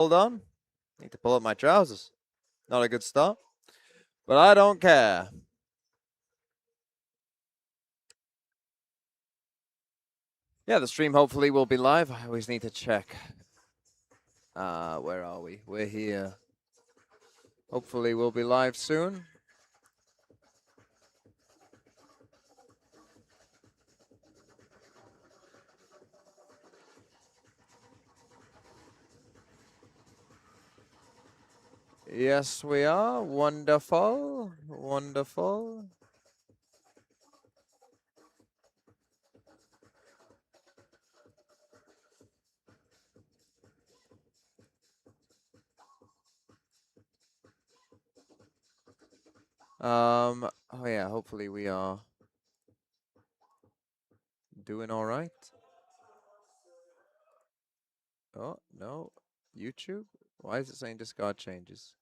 Hold on. Need to pull up my trousers. Not a good start. But I don't care. Yeah, the stream hopefully will be live. I always need to check. Where are we? We're here. Hopefully we'll be live soon. Yes, we are. Wonderful. Wonderful. Oh yeah, hopefully we are doing all right. Oh, no. YouTube? Why is it saying discard changes?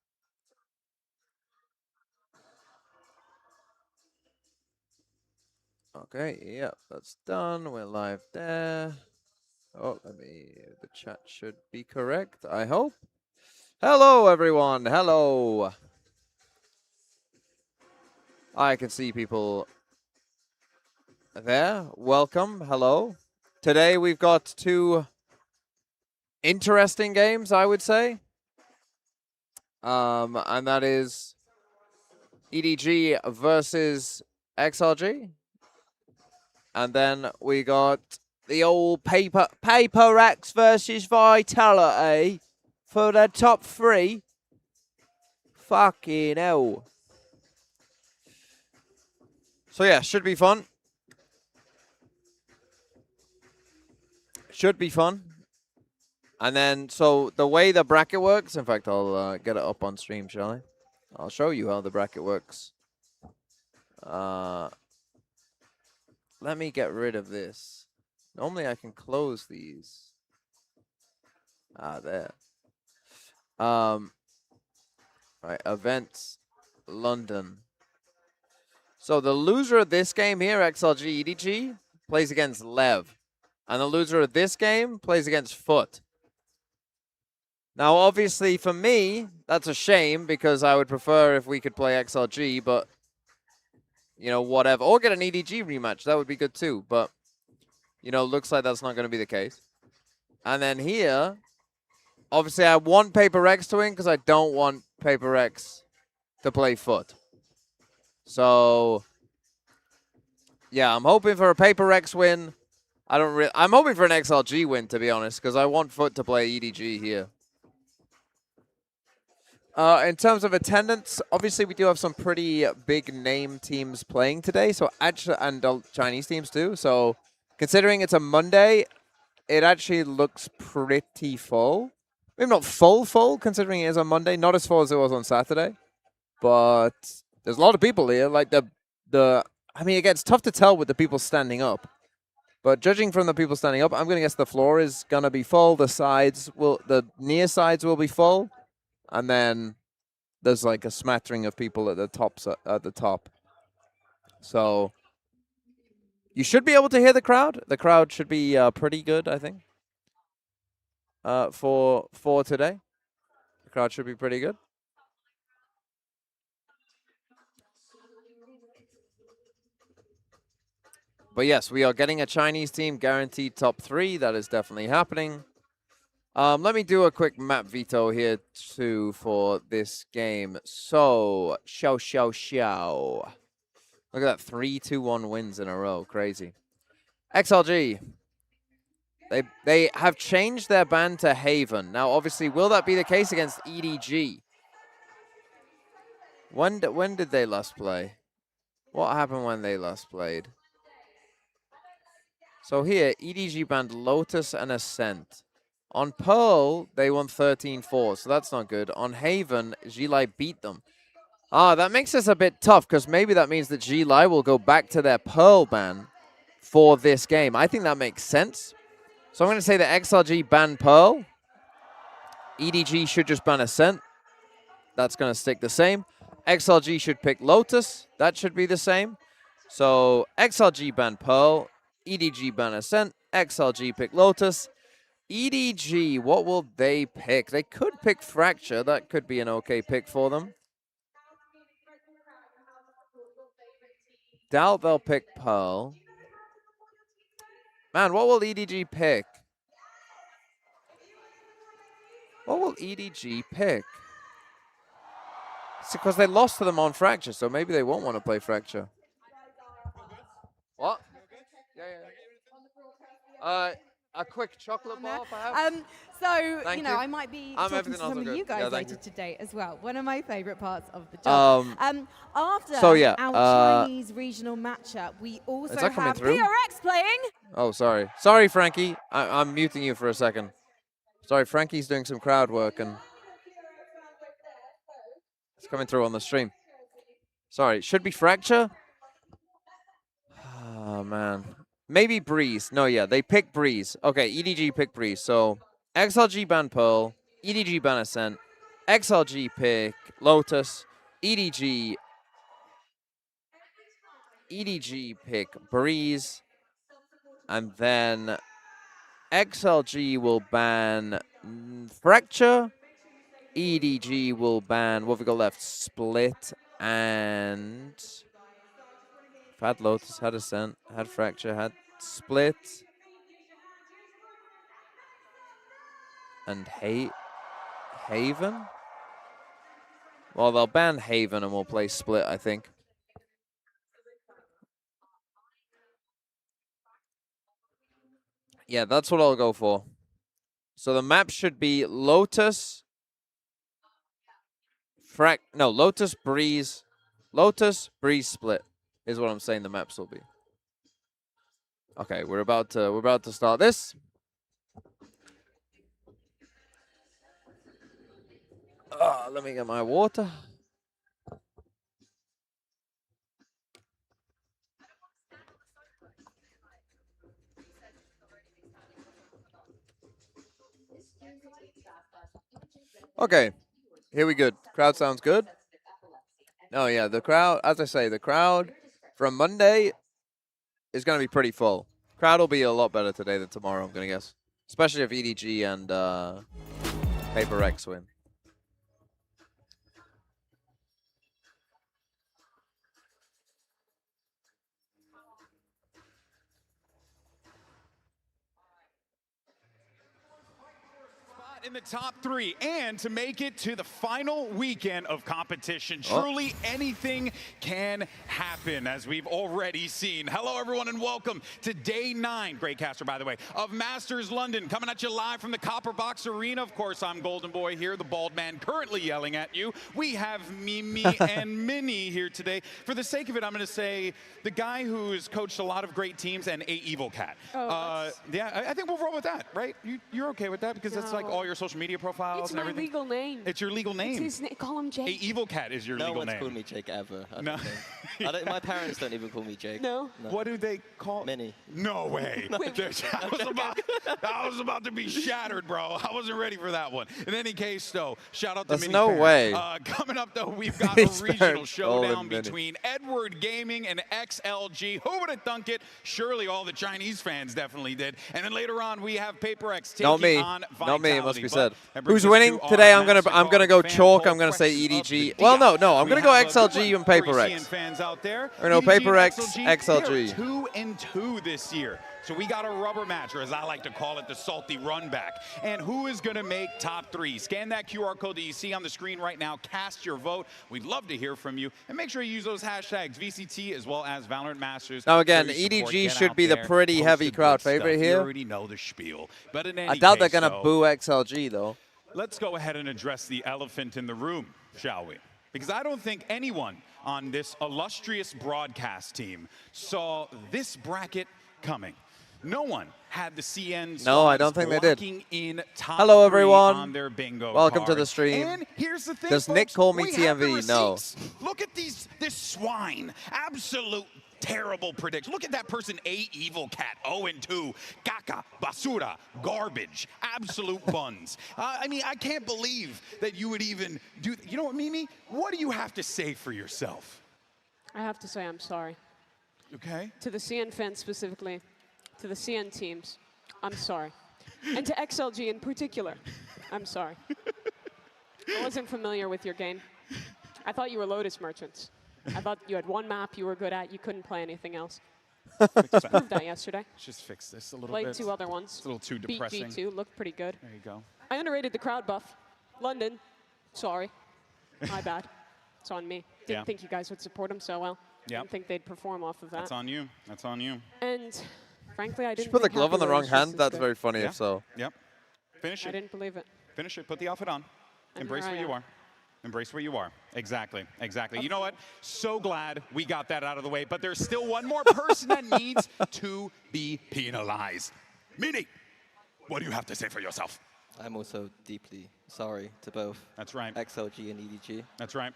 Okay, yeah, that's done. We're live there. Oh, the chat should be correct, I hope. Hello, everyone. Hello. I can see people there. Welcome. Hello. Today we've got two interesting games, I would say. And that is EDG versus XLG. And then we got the old PRX versus Vitality for the top three. Fucking hell. So yeah, should be fun. Should be fun. And then, so the way the bracket works, in fact, I'll get it up on stream, shall I? I'll show you how the bracket works. Let me get rid of this. Normally I can close these. There. Right, events, London. So the loser of this game here, XLG EDG, plays against Lev. And the loser of this game plays against Foot. Now, obviously, for me, that's a shame because I would prefer if we could play XLG, but, you know, whatever. Or get an EDG rematch. That would be good, too. But, you know, looks like that's not going to be the case. And then here, obviously, I want PRX to win because I don't want PRX to play Foot. So, yeah, I'm hoping for a PRX win. I'm hoping for an XLG win, to be honest, because I want Foot to play EDG here. In terms of attendance, obviously we do have some pretty big name teams playing today. So actually, and Chinese teams too. So considering it's a Monday, it actually looks pretty full. Maybe not full, considering it is a Monday. Not as full as it was on Saturday, but there's a lot of people here. Like I mean, again, it's tough to tell with the people standing up. But judging from the people standing up, I'm going to guess the floor is going to be full. The near sides will be full. And then there's like a smattering of people at the top. So you should be able to hear the crowd. The crowd should be pretty good, I think. For today, the crowd should be pretty good. But yes, we are getting a Chinese team guaranteed top 3. That is definitely happening. Let me do a quick map veto here, too, for this game. So, xiao. Look at that, 3-2-1 wins in a row. Crazy. XLG. They have changed their ban to Haven. Now, obviously, will that be the case against EDG? When did they last play? What happened when they last played? So here, EDG banned Lotus and Ascent. On Pearl, they won 13-4, so that's not good. On Haven, G-Lai beat them. That makes this a bit tough, because maybe that means that G-Lai will go back to their Pearl ban for this game. I think that makes sense. So I'm going to say that XLG ban Pearl. EDG should just ban Ascent. That's going to stick the same. XLG should pick Lotus. That should be the same. So XLG ban Pearl. EDG ban Ascent. XLG pick Lotus. EDG, what will they pick? They could pick Fracture. That could be an okay pick for them. Doubt they'll pick Pearl. Man, what will EDG pick? What will EDG pick? It's because they lost to them on Fracture, so maybe they won't want to play Fracture. What? Yeah. A quick chocolate bar, perhaps? So, Thank you know, you. I might be talking to some of you guys later today as well. One of my favorite parts of the job. After our Chinese regional matchup, we also have PRX playing. Oh, sorry. Sorry, Frankie. I'm muting you for a second. Sorry, Frankie's doing some crowd work and it's coming through on the stream. Sorry, should be Fracture? Oh, man. Maybe Breeze. No, yeah, they pick Breeze. Okay, EDG pick Breeze. So XLG ban Pearl, EDG ban Ascent, XLG pick Lotus, EDG pick Breeze, and then XLG will ban Fracture, EDG will ban, what have we got left? Split and... Had Lotus, had Ascent, had Fracture, had Split. And Haven? Well, they'll ban Haven and we'll play Split, I think. Yeah, that's what I'll go for. So the map should be Lotus, Lotus, Breeze, Split is what I'm saying the maps will be. Okay, we're about to start this. Let me get my water. Okay, here we go. Crowd sounds good. Oh yeah, the crowd, as I say, the crowd from Monday is going to be pretty full. Crowd will be a lot better today than tomorrow, I'm going to guess. Especially if EDG and PRX win. In the top 3 and to make it to the final weekend of competition. Truly anything can happen, as we've already seen. Hello everyone and welcome to day 9, great caster by the way, of Masters London, coming at you live from the Copper Box Arena. Of course, I'm Golden Boy here, the bald man currently yelling at you. We have Mimi and Minnie here today. For the sake of it, I'm going to say the guy who's coached a lot of great teams and Evil Cat. Yeah, I think we'll roll with that, right? You're okay with that because that's like all your social media profiles it's and everything? It's my legal name. It's your legal name. It's his call him Jake. Evil Cat is your legal name. No one's called me Jake ever. No. My parents don't even call me Jake. No. What do they call? Minnie. No way. I was about to be shattered, bro. I wasn't ready for that one. In any case, though, shout out to Minnie. There's no way. Coming up, though, we've got a regional showdown between Edward Gaming and XLG. Who would have thunk it? Surely all the Chinese fans definitely did. And then later on, we have PRX taking on Vitality. Not me, it must be said. Who's winning today? I'm gonna go chalk. I'm gonna say EDG. Well, no. I'm gonna go XLG and PRX. Fans out there. Or no, PRX, XLG. 2-2 this year. So we got a rubber match, or as I like to call it, the salty run back. And who is going to make top 3? Scan that QR code that you see on the screen right now. Cast your vote. We'd love to hear from you. And make sure you use those hashtags, VCT as well as Valorant Masters. Now again, EDG should be the pretty heavy crowd favorite here. You already know the spiel. But in any I doubt they're case, going to boo XLG, though. Let's go ahead and address the elephant in the room, shall we? Because I don't think anyone on this illustrious broadcast team saw this bracket coming. No one had the CN. No, I don't think they did. In top Hello, everyone. On their bingo Welcome card. to the stream. And here's the thing, Does folks, Nick call me we have the TMV? No. receipts. Look at this swine. Absolute terrible prediction. Look at that person, Evil Cat, 0-2. Caca, basura, garbage, absolute buns. I mean, I can't believe that you would even do. You know what, Mimi? What do you have to say for yourself? I have to say I'm sorry. Okay. To the CN fans specifically, to the CN teams, I'm sorry. And to XLG in particular, I'm sorry. I wasn't familiar with your game. I thought you were Lotus Merchants. I thought you had one map you were good at. You couldn't play anything else. Just proved that yesterday. Just fix this a little Played bit. 2 other ones. It's a little too depressing. Beat G2, looked pretty good. There you go. I underrated the crowd buff. London, sorry. My bad. It's on me. Didn't think you guys would support them so well. Didn't think they'd perform off of that. That's on you. That's on you. And frankly, I didn't Just put the think glove on the Happy wrong Ways was hand. as That's good. very funny if so. Yep. Finish it. I didn't believe it. Finish it. Put the outfit on. And Embrace here I where you am. are. Embrace where you are. Exactly. Exactly. You know what? So glad we got that out of the way. But there's still one more person that needs to be penalized. Mini, what do you have to say for yourself? I'm also deeply sorry to both. That's right. XLG and EDG. That's right.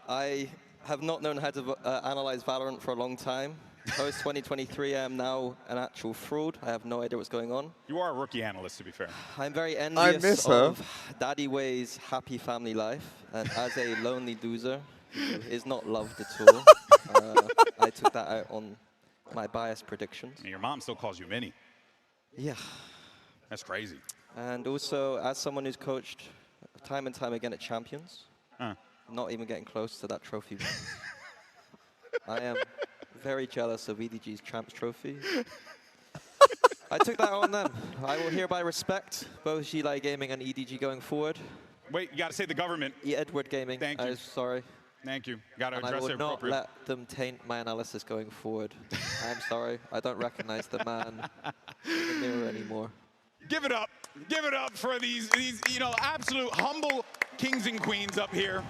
I have not known how to analyze Valorant for a long time. Post 2023, I am now an actual fraud. I have no idea what's going on. You are a rookie analyst, to be fair. I'm very envious of Daddy Way's happy family life. And as a lonely loser who is not loved at all, I took that out on my biased predictions. And your mom still calls you Mini. Yeah. That's crazy. And also, as someone who's coached time and time again at Champions, not even getting close to that trophy. I am very jealous of EDG's Champs Trophy. I took that on them. I will hereby respect both Gilai Gaming and EDG going forward. Wait, you got to say the government. Edward Gaming. Thank you. Sorry. Thank you. Got to And I address will it not appropriately. let them taint my analysis going forward. I'm sorry. I don't recognize the man in the mirror anymore. Give it up. Give it up for these absolute humble kings and queens up here.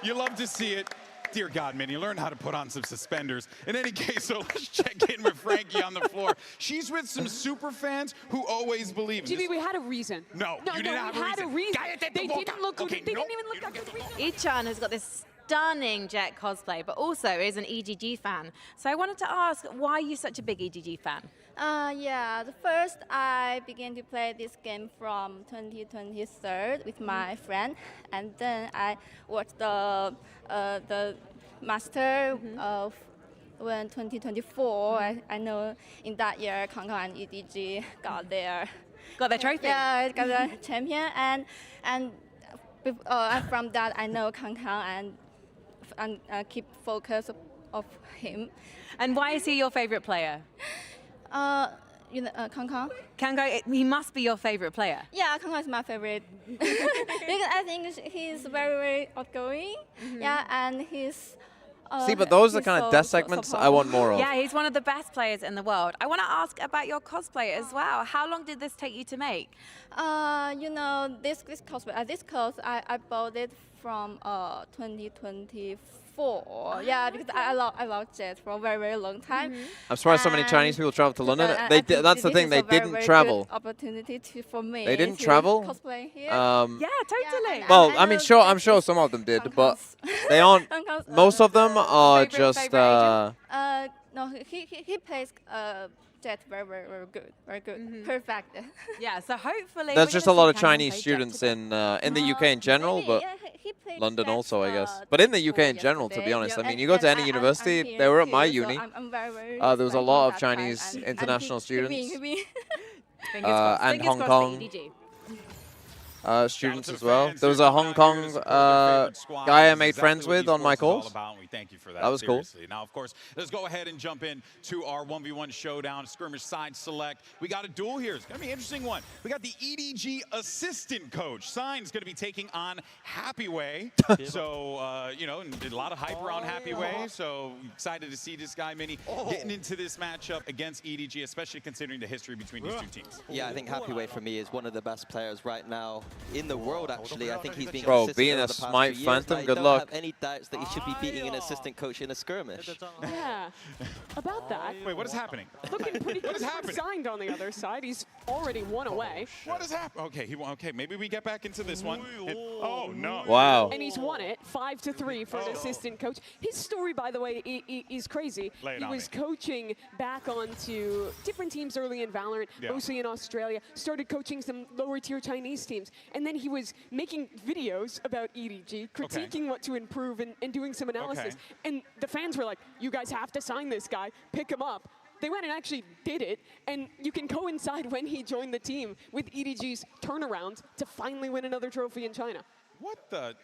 You love to see it. Dear God, Minnie, learn how to put on some suspenders. In any case, so let's check in with Frankie on the floor. She's with some super fans who always believe in GB, we had a reason. No, you didn't have a reason. We had a reason. They didn't look good. They didn't even look like a reason. Ichan has got this stunning Jet cosplay, but also is an EDG fan. So I wanted to ask, why are you such a big EDG fan? Yeah, the first I began to play this game from 2023 with my friend, and then I watched the master of when 2024. I know in that year Kang Kang and EDG got their trophy. Yeah, got the champion, and from that I know Kang Kang and keep focus of him. And why is he your favorite player? Kang Kang. Kango, he must be your favorite player. Yeah, Kang Kang is my favorite because I think he's very, very outgoing. Yeah, and he's. See, but those are the kind of death segments I want more of. Yeah, he's one of the best players in the world. I want to ask about your cosplay as well. How long did this take you to make? This cosplay, this clothes, I bought it from 2024. Yeah, because I love Jet for a very, very long time. I'm surprised so many Chinese people travel to London. That's the thing, they didn't very travel. Good opportunity for me. They didn't to travel? Cosplay here. Yeah, totally. Well, I mean, sure, I'm sure some of them did, but they aren't. Most of them are just. No, he plays Jet very, very, very good, perfect. Yeah, so hopefully. There's just a lot of Chinese students in the UK in general, but he played London Jet, also, I guess. But in the UK in general, to be honest, I mean, you go to any university, they were at my uni. There was a lot of Chinese international students and Hong Kong students as well. There was a Hong Kong guy I made friends with on my course. That was cool. Now, of course, let's go ahead and jump in to our 1v1 showdown, skirmish side select. We got a duel here. It's going to be an interesting one. We got the EDG assistant coach. Sign's going to be taking on Happy Way. So, a lot of hype around Happy Way. So, excited to see this guy, Mini, getting into this matchup against EDG, especially considering the history between these two teams. Yeah, I think Happy Way for me is one of the best players right now in the world, actually. I think he's been being a Smite Phantom, good luck. I don't have any doubts that he should be beating an assistant coach in a skirmish. Yeah, about that. Wait, what is happening? Looking pretty good. What is happening? Signed on the other side. He's already one away. What is happening? Okay, okay, maybe we get back into this one. Oh, no. Wow. And he's won it 5-3 for an assistant coach. His story, by the way, is crazy. He was coaching back onto different teams early in Valorant, mostly in Australia, started coaching some lower tier Chinese teams. And then he was making videos about EDG, critiquing what to improve and doing some analysis. And the fans were like, you guys have to sign this guy, pick him up. They went and actually did it, and you can coincide when he joined the team with EDG's turnaround to finally win another trophy in China. What the?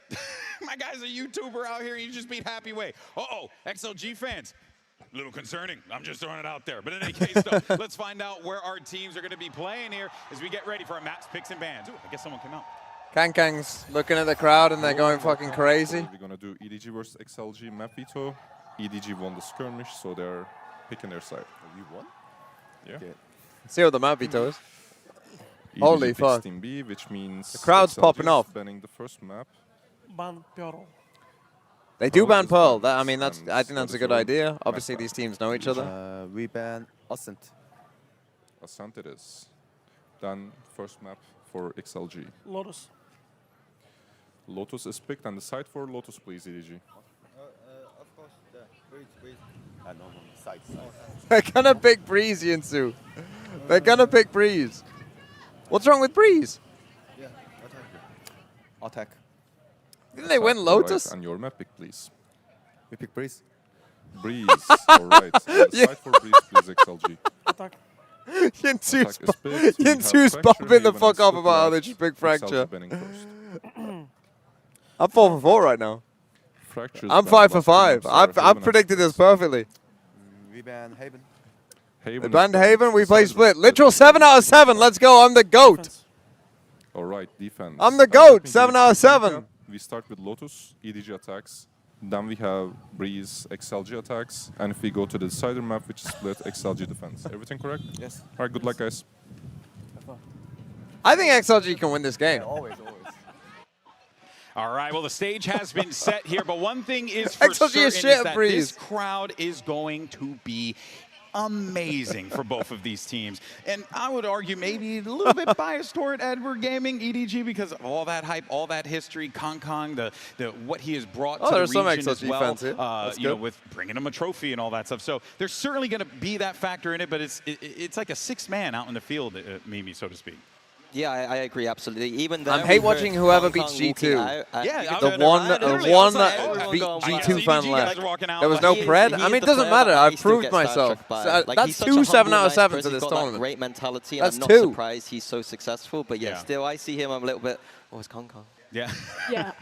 My guy's a YouTuber out here, and you just beat Happy Way. Uh-oh, XLG fans. A little concerning. I'm just throwing it out there. But in any case, though, let's find out where our teams are going to be playing here as we get ready for our maps, picks, and bans. Ooh, I guess someone came out. Kang's looking at the crowd and they're going fucking crazy. We're going to do EDG versus XLG map veto. EDG won the skirmish, so they're picking their side. You won? Yeah. Okay. See what the map veto is. EDG Holy picks fuck. Team B, which means the crowd's XLG popping off. Banning the first map. Ban Pearl. They do ban Pearl. That, I mean, I think that's a good idea. Obviously, these teams know each other. We ban Ascent. Ascent it is. Then first map for XLG. Lotus. Lotus is picked, and the side for Lotus, please, EDG. Of course, Breeze. No, side. They're gonna pick Breeze, Yinsu. They're gonna pick Breeze. What's wrong with Breeze? Yeah, attack. Didn't they win Lotus? Right, and your map pick, please. We pick Breeze. Breeze, all right. And the side for Breeze, please, XLG. Attack. Yinsu's popping the fuck up about how they should pick Fracture. I'm 4 for 4 right now. I'm 5 for 5. I've predicted this perfectly. We ban Haven. They banned Haven, we play split. Literal 7 out of 7. Let's go. I'm the GOAT. All right, defense. I'm the GOAT. 7 out of 7. We start with Lotus, EDG attacks. Then we have Breeze, XLG attacks. And if we go to the decider map, which is split, XLG defense. Everything correct? Yes. All right, good luck, guys. I think XLG can win this game. Yeah, always. All right, well, the stage has been set here, but one thing is for XLG certain is is shit, that Breeze. this crowd is going to be amazing for both of these teams. And I would argue maybe a little bit biased toward Edward Gaming, EDG, because of all that hype, all that history, Kong, the what he has brought to the there's some region as XLG well, fans here. you know, with bringing him a trophy and all that stuff. So there's certainly going to be that factor in it, but it's like a 6-man out in the field, Mimi, so to speak. Yeah, I agree absolutely. Even though I'm hate watching whoever beats G2. The one G2 fan left. There was no pred. I mean, it doesn't matter. I've proved myself. That's 2 7 out of 7 to this tournament. Great mentality. That's I'm not 2. surprised he's so successful. But yeah, still, I see him. I'm a little bit. Oh, it's Kong. Yeah. Yeah,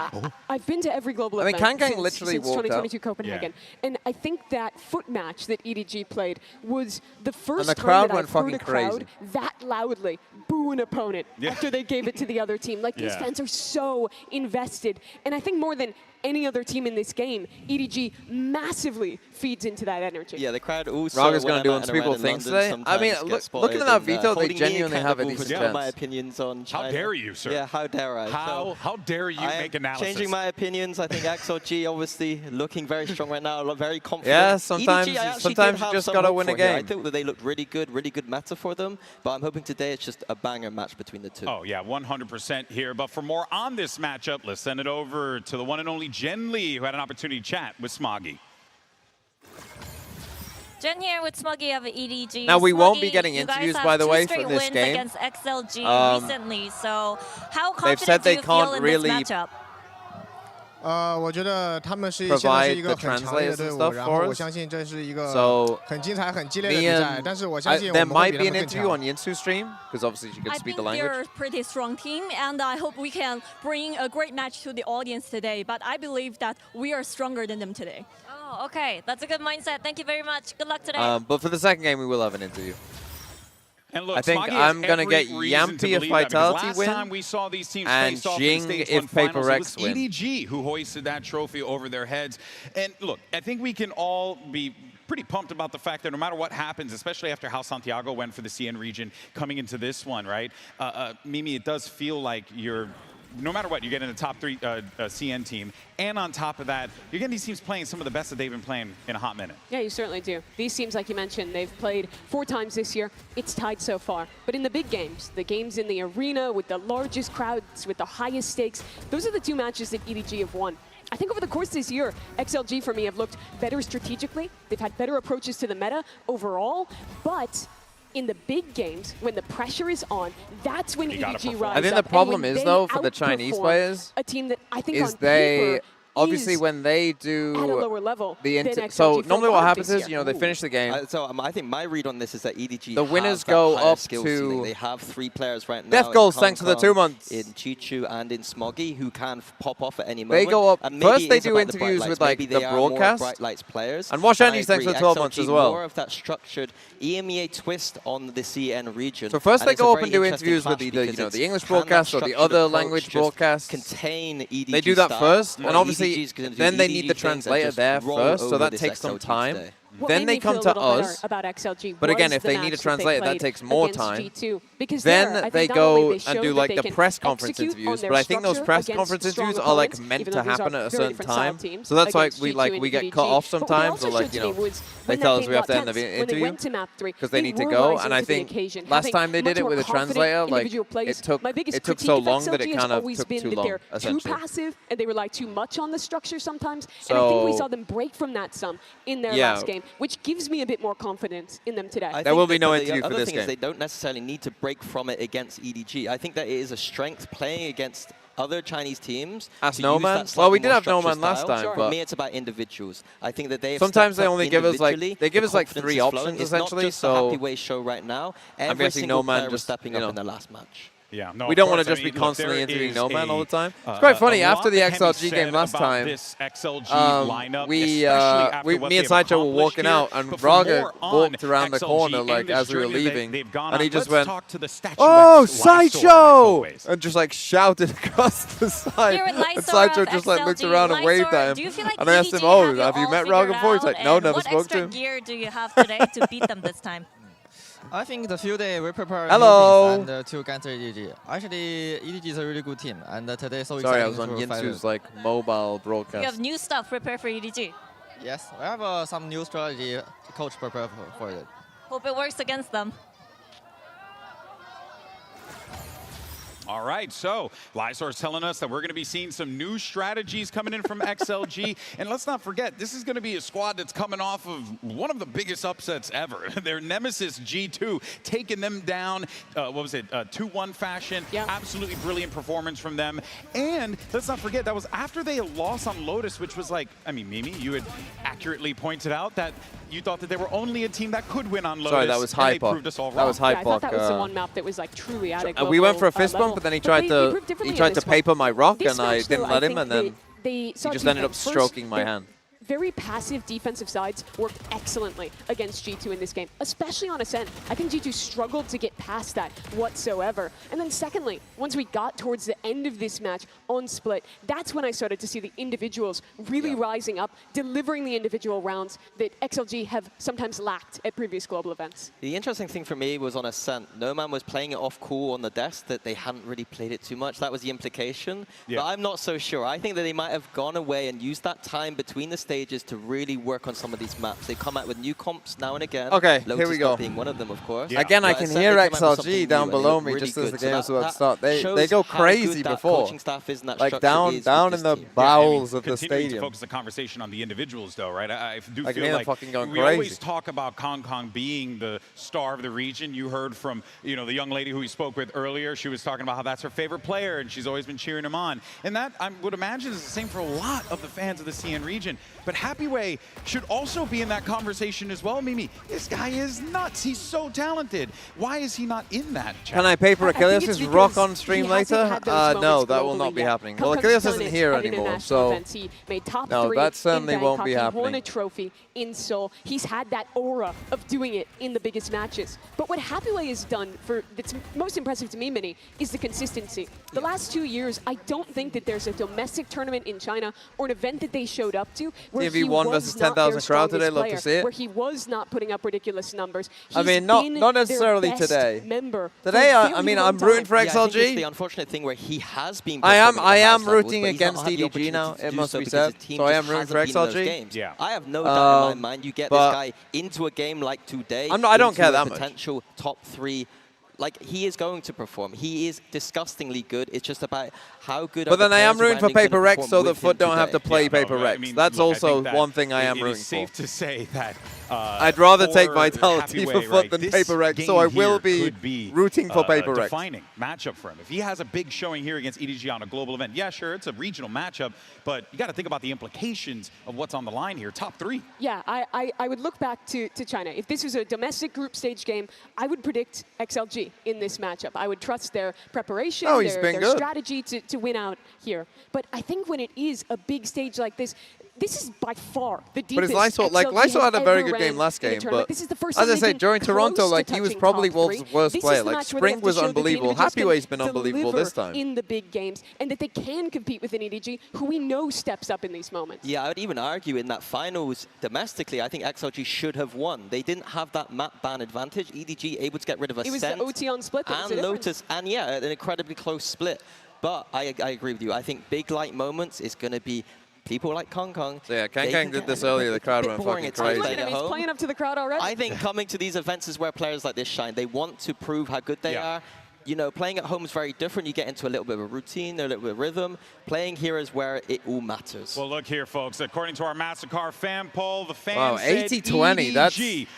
I've been to every global event Kang since literally walked 2022 out. Copenhagen, and I think that foot match that EDG played was the first the crowd time that went I've heard fucking a crowd crazy. that loudly boo an opponent after they gave it to the other team. Like, these fans are so invested, and I think more than any other team in this game, EDG massively feeds into that energy. Yeah, the crowd also. Raga's going to do unspeakable things today. I mean, looking at that veto, they genuinely have a decent chance. My opinions on China. How dare you, sir? Yeah, how dare I? How dare you make analysis? Changing my opinions. I think XLG obviously looking very strong right now, very confident. Yeah, sometimes you just got to win a game. I think that they looked really good meta for them, but I'm hoping today it's just a banger match between the two. Oh, yeah, 100% here. But for more on this matchup, let's send it over to the one and only Jen Lee, who had an opportunity to chat with Smoggy. Jen here with Smoggy of EDG. Now, we Smoggy, won't be getting interviews, by the way, for this game. Against XLG recently, so how confident they've said they do you feel can't in really this matchup? 我觉得他们是 provide 一个 the 很强烈的 translators 队 and 伍， stuff 然后 for 我 us. 相信这是一个 So 很精彩、很激烈的 me 比赛。 and 但是我相信我 there 们会 might 比 be 他 an 们更 interview 强。 on Yinsu's stream because obviously she can I speak think the language. they're a pretty strong team, and I hope we can bring a great match to the audience today. But I believe that we are stronger than them today. Oh, okay. That's a good mindset. Thank you very much. Good luck today. But for the second game, we will have an interview. And look, I think Smoggy I'm has going to every get reason to Yampi if believe that, because Vitality last win, time we saw these teams and face off in the Jing Stage if 1 finals, it PRX was win. EDG who hoisted that trophy over their heads. And look, I think we can all be pretty pumped about the fact that no matter what happens, especially after how Santiago went for the CN region coming into this one, right? Mimi, it does feel like you're, no matter what, you get in the top 3 CN team. And on top of that, you're getting these teams playing some of the best that they've been playing in a hot minute. Yeah, you certainly do. These teams, like you mentioned, they've played 4 times this year. It's tied so far. But in the big games, the games in the arena with the largest crowds, with the highest stakes, those are the 2 matches that EDG have won. I think over the course of this year, XLG for me have looked better strategically. They've had better approaches to the meta overall, but in the big games, when the pressure is on, that's when EDG rise up. I think the problem is, though, for the Chinese players, a team that I think is on they paper obviously when they do at a lower level so normally what happens is, they finish the game. So I think my read on this is that EDG the winners go up to they have 3 players right now. Death goals thanks to the 2 months. In Chichu and in Smoggy who can pop off at any moment. They go up. First they do interviews with like the broadcast. Bright Lights players. And Wash Andy's thanks to the 12 months as well. More of that structured EMEA twist on the CN region. So first they go up and do interviews with either the English broadcast or the other language broadcast. Contain EDG they do that first, and Well, obviously then they need the translator there first, so that takes some time. Then they come to us. About XLG but again, if they need a translator, that takes more time. Then they go and do like the press conference interviews. But I think those press conference interviews are like meant to happen at a certain time. So that's why we get cut off sometimes, or like they tell us we have to end the interview because they need to go. And I think last time they did it with a translator, like it took so long that it kind of took too long. Essentially, too passive, and they rely too much on the structure sometimes. And I think we saw them break from that some in their last game, which gives me a bit more confidence in them today. There will be no interview for this game. They don't necessarily need to break from it against EDG. I think that it is a strength playing against other Chinese teams. As No Man? Well, we did have No Man last time, but for me it's about individuals. I think that they sometimes they only give us like 3 options essentially. It's not just a Happy Way show right now. Every single player was stepping up in the last match. Yeah, no, we don't want to just be constantly interviewing No Man all the time. It's quite funny. After the XLG game last time, me and Sideshow were walking out, and Braga walked around the corner like as we were leaving, and he just went, "Oh, Sideshow!" and just like shouted across the side. And Sideshow just like looked around and waved at him. And I asked him, "Oh, have you met Braga before?" He's like, "No, never spoke to him." What extra gear do you have today to beat them this time? I think the few days we prepare Hello. and to counter EDG. Actually, EDG is a really good team, and today so Sorry, exciting I was on to fight Yinsu's like mobile broadcast. You have new stuff prepared for EDG. Yes, we have some new strategy coach prepared for it. Hope it works against them. All right, so Lysor's telling us that we're going to be seeing some new strategies coming in from XLG. And let's not forget, this is going to be a squad that's coming off of one of the biggest upsets ever. Their nemesis, G2, taking them down, 2-1 fashion. Yeah. Absolutely brilliant performance from them. And let's not forget, that was after they lost on Lotus, which was like, I mean, Mimi, you had accurately pointed out that you thought that they were only a team that could win on Lotus. Sorry, that was Hype. That was Hype. I thought that was the one map that was like truly at a we went for a fist bump, but then he tried to paper my rock, and I didn't let him, and then he just ended up stroking my hand. Very passive defensive sides worked excellently against G2 in this game, especially on Ascent. I think G2 struggled to get past that whatsoever. And then secondly, once we got towards the end of this match on Split, that's when I started to see the individuals really rising up, delivering the individual rounds that XLG have sometimes lacked at previous global events. The interesting thing for me was on Ascent, No Man was playing it off cool on the desk, that they hadn't really played it too much. That was the implication. Yeah. But I'm not so sure. I think that they might have gone away and used that time between the stages to really work on some of these maps. They come out with new comps now and again. Okay, Lotus here we go. Being one of them, of course. Yeah. Again, I can hear XLG down below me just as the game is about to start. They go crazy before. Like down in the bowels of the stadium. To focus the conversation on the individuals, though, right? I do feel like fucking going we crazy. always talk about Kong being the star of the region. You heard from the young lady who we spoke with earlier. She was talking about how that's her favorite player, and she's always been cheering him on. And that, I would imagine, is the same for a lot of the fans of the CN region. But Happy Way should also be in that conversation as well, Mimi. This guy is nuts. He's so talented. Why is he not in that chat? Can I paper Achilles' rock on stream later? No, that will not be happening. Well, Achilles isn't here anymore, so no, that certainly won't be happening. He won a trophy in Seoul. He's had that aura of doing it in the biggest matches. But what Happy Way has done that's most impressive to me, Minnie, is the consistency. The last 2 years, I don't think that there's a domestic tournament in China or an event that they showed up to where he was versus not 10,000 crowd today. Love player, to see it. where he was not putting up ridiculous numbers. I mean, not necessarily today. Today, I mean, I'm rooting for XLG. It's the unfortunate thing where he has been. I am rooting against EDG now. It must be said. So I am rooting for XLG. Yeah. I have no doubt in my mind. You get this guy into a game like today. I don't care that much. Potential top 3. Like, he is going to perform. He is disgustingly good. It's just about how good. But then I am rooting for PRX so that FUT don't have to play PRX. I mean, That's look, also that one thing I am rooting for. It's safe to say that I'd rather take Vitality for FUT than PRX, so I will be rooting for PRX. Defining matchup for him. If he has a big showing here against EDG on a global event, yeah, sure, it's a regional matchup, but you got to think about the implications of what's on the line here. Top 3. Yeah, I would look back to China. If this was a domestic group stage game, I would predict XLG in this matchup. I would trust their preparation, their strategy to win out here. But I think when it is a big stage like this, this is by far the deepest. But it's Lysol had a very good game last game, but this is the first as I said, during Toronto, like he was probably Wolves' worst player. Like Spring was unbelievable. Happyway's been unbelievable this time. In the big games, and that they can compete with an EDG, who we know steps up in these moments. Yeah, I would even argue in that finals domestically, I think XLG should have won. They didn't have that map ban advantage. EDG able to get rid of a It was the OT on split and Lotus, and yeah, an incredibly close split. But I agree with you. I think big light moments is going to be people like Kong Kong. So yeah, Kang did this earlier. The crowd went fucking crazy. He's playing up to the crowd already. I think coming to these events is where players like this shine. They want to prove how good they are. You know, playing at home is very different. You get into a little bit of a routine, a little bit of rhythm. Playing here is where it all matters. Well, look here, folks. According to our Mastercard fan poll, the fans wow, 80-20.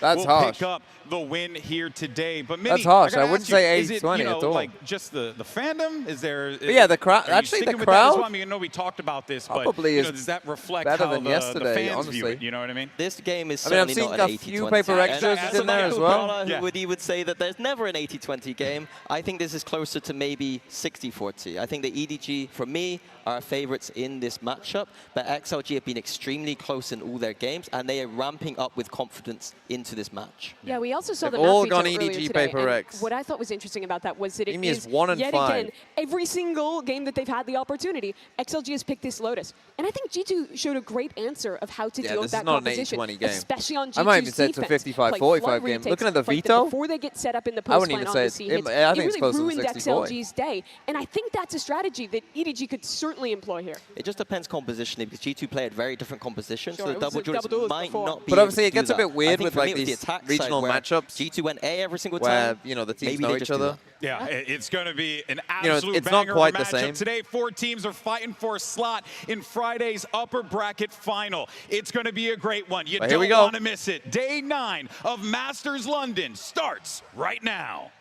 That's will harsh. Pick up the win here today. But Minnie, that's harsh. I wouldn't you, say 80-20 at all. like just the fandom? Is there? But yeah, the crowd. Actually, the crowd. I mean, I know we talked about this, but probably is does that reflect better how than yesterday, the fans honestly. view it? You know what I mean? This game is certainly not an 80-20. I've seen a few PRX jerseys in there as well. He would say that there's never an 80-20 game. I think this is closer to maybe 60-40. I think the EDG, for me, are favorites in this matchup, but XLG have been extremely close in all their games, and they are ramping up with confidence into this match. Yeah, we also saw They've the all map gone EDG PRX. What I thought was interesting about that was that it is is 1 and yet 5. again, every single game that they've had the opportunity, XLG has picked this Lotus. And I think G2 showed a great answer of how to deal with that composition, especially on G2's I might even say it's a 55-45 game. Looking at the veto, before they get set up in the post-final on the C hits, it really ruined XLG's day. And I think that's a strategy that EDG could certainly employ here. It just depends compositionally, because G2 play at very different compositions, so the double duels might not be. But obviously, it gets a bit weird with like these regional matchups. G2 went A every single time, time. you know, the teams know each other. Yeah, it's going to be an absolute it's not banger quite of a the same. Today, 4 teams are fighting for a slot in Friday's upper bracket final. It's going to be a great one. You don't want to miss it. Day 9 of Masters London starts right now.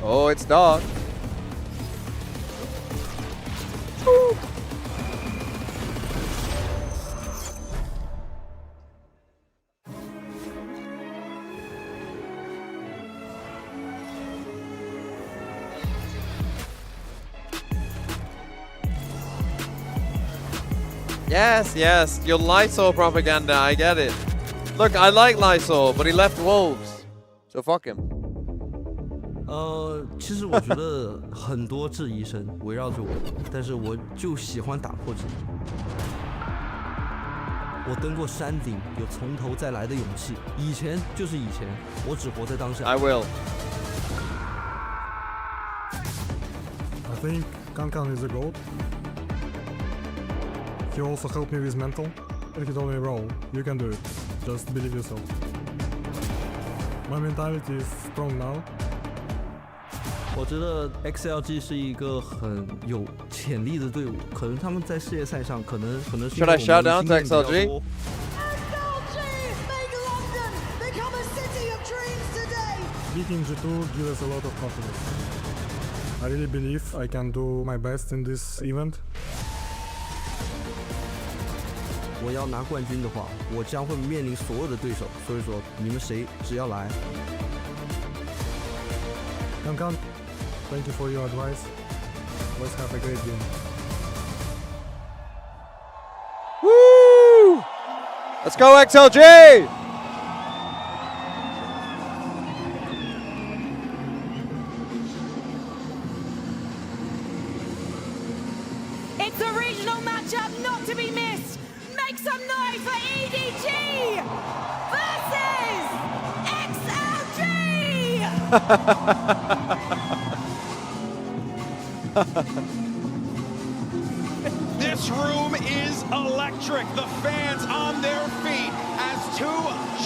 Oh, it's dark. Woo. Yes, your Lysol propaganda, I get it. Look, I like Lysol, but he left Wolves, so fuck him. 其实我觉得很多质疑声围绕着我，但是我就喜欢打破质疑。我登过山顶，有从头再来的勇气。以前就是以前，我只活在当下。I will. I think Kankan is a goat. He also helped me with mental. And he told me, bro, you can do it. Just believe yourself. My mentality is strong now. 我觉得 XLG 是一个很有潜力的队伍，可能他们在世界赛上可能是。Should I shout down to XLG? XLG make London become a city of dreams today. Beating G2 gives us a lot of confidence. I really believe I can do my best in this event. 我要拿冠军的话，我将会面临所有的对手，所以说你们谁只要来。Kankan, thank you for your advice. Let's have a great game. Woo! Let's go XLG! It's a regional matchup not to be missed. Make some noise for EDG versus This room is electric. The fans on their feet as Two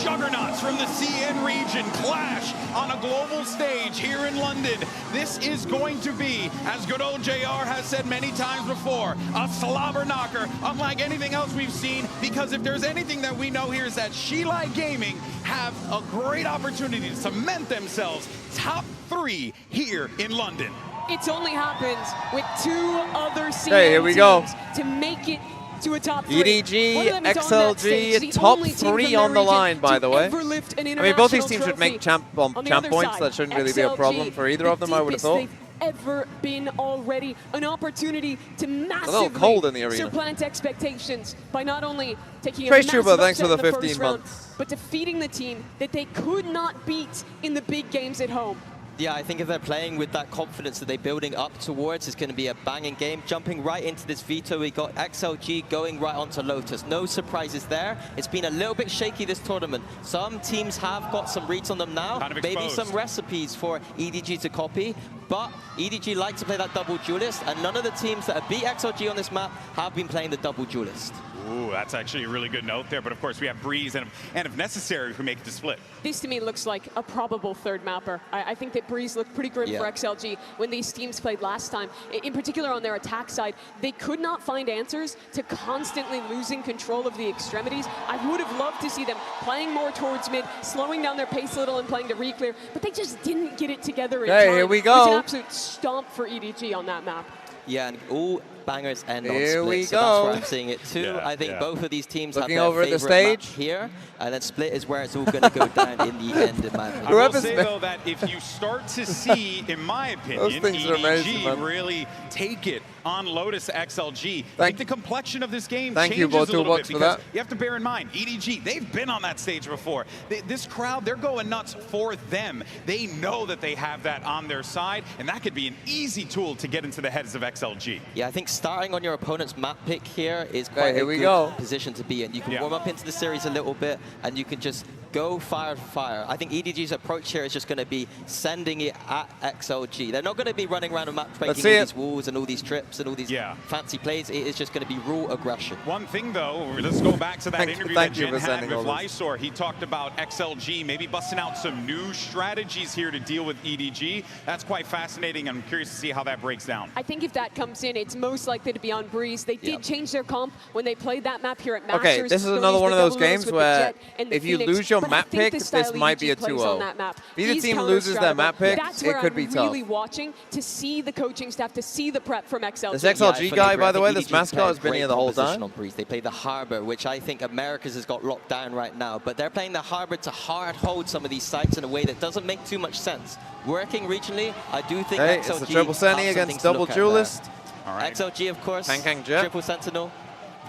juggernauts from the CN region clash on a global stage here in London. This is going to be, as good old JR has said many times before, a slobber knocker unlike anything else we've seen, because if there's anything that we know here is that Shilai Gaming have a great opportunity to cement themselves top 3 here in London. It's only happened with 2 other CN here we go. teams to make it to a top 3. EDG, XLG, top 3 on the line, by the way. I mean, both these teams should make champ points. That shouldn't really be a problem for either of them, I would have thought. Ever been already an opportunity to massively supplant expectations by not only taking a massive thanks for the upset in 15 first round, months. but defeating the team that they could not beat in the big games at home. Yeah, I think if they're playing with that confidence that they're building up towards, it's going to be a banging game. Jumping right into this veto, we got XLG going right onto Lotus. No surprises there. It's been a little bit shaky this tournament. Some teams have got some reads on them now. Maybe some recipes for EDG to copy. But EDG like to play that double duelist, and none of the teams that have beat XLG on this map have been playing the double duelist. Ooh, that's actually a really good note there. But of course, we have Breeze, and if necessary, we can make it to split. This to me looks like a probable third mapper. I think that Breeze looked pretty grim for XLG when these teams played last time. In particular on their attack side, they could not find answers to constantly losing control of the extremities. I would have loved to see them playing more towards mid, slowing down their pace a little and playing to re-clear, but they just didn't get it together in time. Here we It was go. an absolute stomp for EDG on that map. Yeah, and all bangers end on Here split, we so go. that's where I'm seeing it too. Yeah, I think both of these teams Looking have over their at the favorite map stage. here, and then split is where it's all going to go down in the end, in my opinion. I will say, though, that if you start to see, in my opinion, EDG really take it on Lotus XLG, like the complexion of this game changes a little bit, because you have to bear in mind, EDG, they've been on that stage before. This crowd, they're going nuts for them. They know that they have that on their side, and that could be an easy tool to get into the heads of XLG. Yeah, I think starting on your opponent's map pick here is quite a good position to be in. You can warm up into the series a little bit, and you can just go fire for fire. I think EDG's approach here is just going to be sending it at XLG. They're not going to be running around a map breaking all these walls and all these trips and all these fancy plays. It is just going to be raw aggression. One thing, though, let's go back to that interview that Jen had with Lysor. He talked about XLG maybe busting out some new strategies here to deal with EDG. That's quite fascinating. I'm curious to see how that breaks down. I think if that comes in, it's most likely to be on Breeze. They did change their comp when they played that map here at Masters. Okay, this is another one of those games where if you lose your map pick, this might be a 2-0. If either team loses their map pick, it could be tough. That's where I'm really watching to see the coaching staff, to see the prep from XLG. This XLG guy, by the way, this mascot has been here the whole time. On Breeze. They play the Harbor, which I think Americas has got locked down right now, but they're playing the Harbor to hard hold some of these sites in a way that doesn't make too much sense. Working regionally, I do think XLG it's a triple Sentinel against double duelist. XLG, of course, triple Sentinel.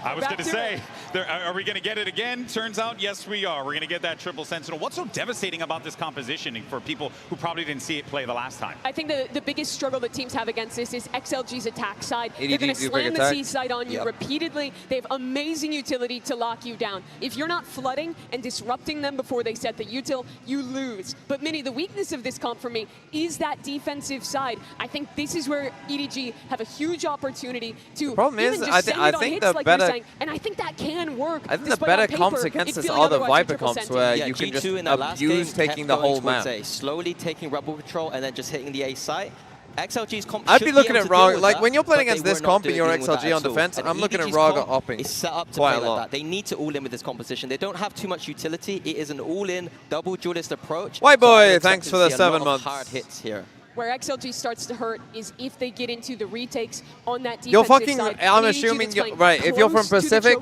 I was going to say, are we going to get it again? Turns out, yes, we are. We're going to get that triple Sentinel. What's so devastating about this composition for people who probably didn't see it play the last time? I think the biggest struggle that teams have against this is XLG's attack side. They're going to slam the C side on you repeatedly. They have amazing utility to lock you down. If you're not flooding and disrupting them before they set the util, you lose. But Minnie, the weakness of this comp for me is that defensive side. I think this is where EDG have a huge opportunity to the problem is, I think the like better and I think that can work. I think the better comps against this are the Viper comps where you can just abuse taking the whole map. Slowly taking rebel patrol and then just hitting the A site. XLG's comp I'd be looking at Raga, like when you're playing against this comp and you're XLG on defense, I'm looking at Raga opping is set up to quite play a lot. like that. They need to all in with this composition. They don't have too much utility. It is an all-in double duelist approach. White boy, thanks for the 7 months. Hard hits here. Where XLG starts to hurt is if they get into the retakes on that defensive You're fucking, side. I'm assuming, right, if you're from Pacific,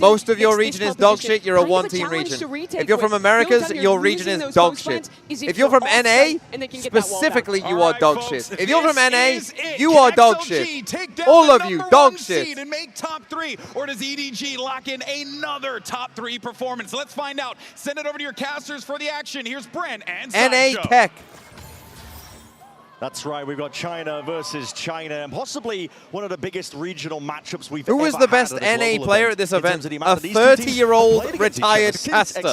most of your region is dog shit, you're a one-team region. If you're from Americas, your region is dog shit. If you're from NA, specifically, you are dog shit. If you're from NA, you are dog shit. All of you, dog shit. And make top 3, or does EDG lock in another top 3 performance? Let's find out. Send it over to your casters for the action. Here's Brent and Sideshow. NA Tech. That's right, we've got China versus China, and possibly one of the biggest regional matchups we've ever had. Who is the best NA player at this event? A 30-year-old retired caster.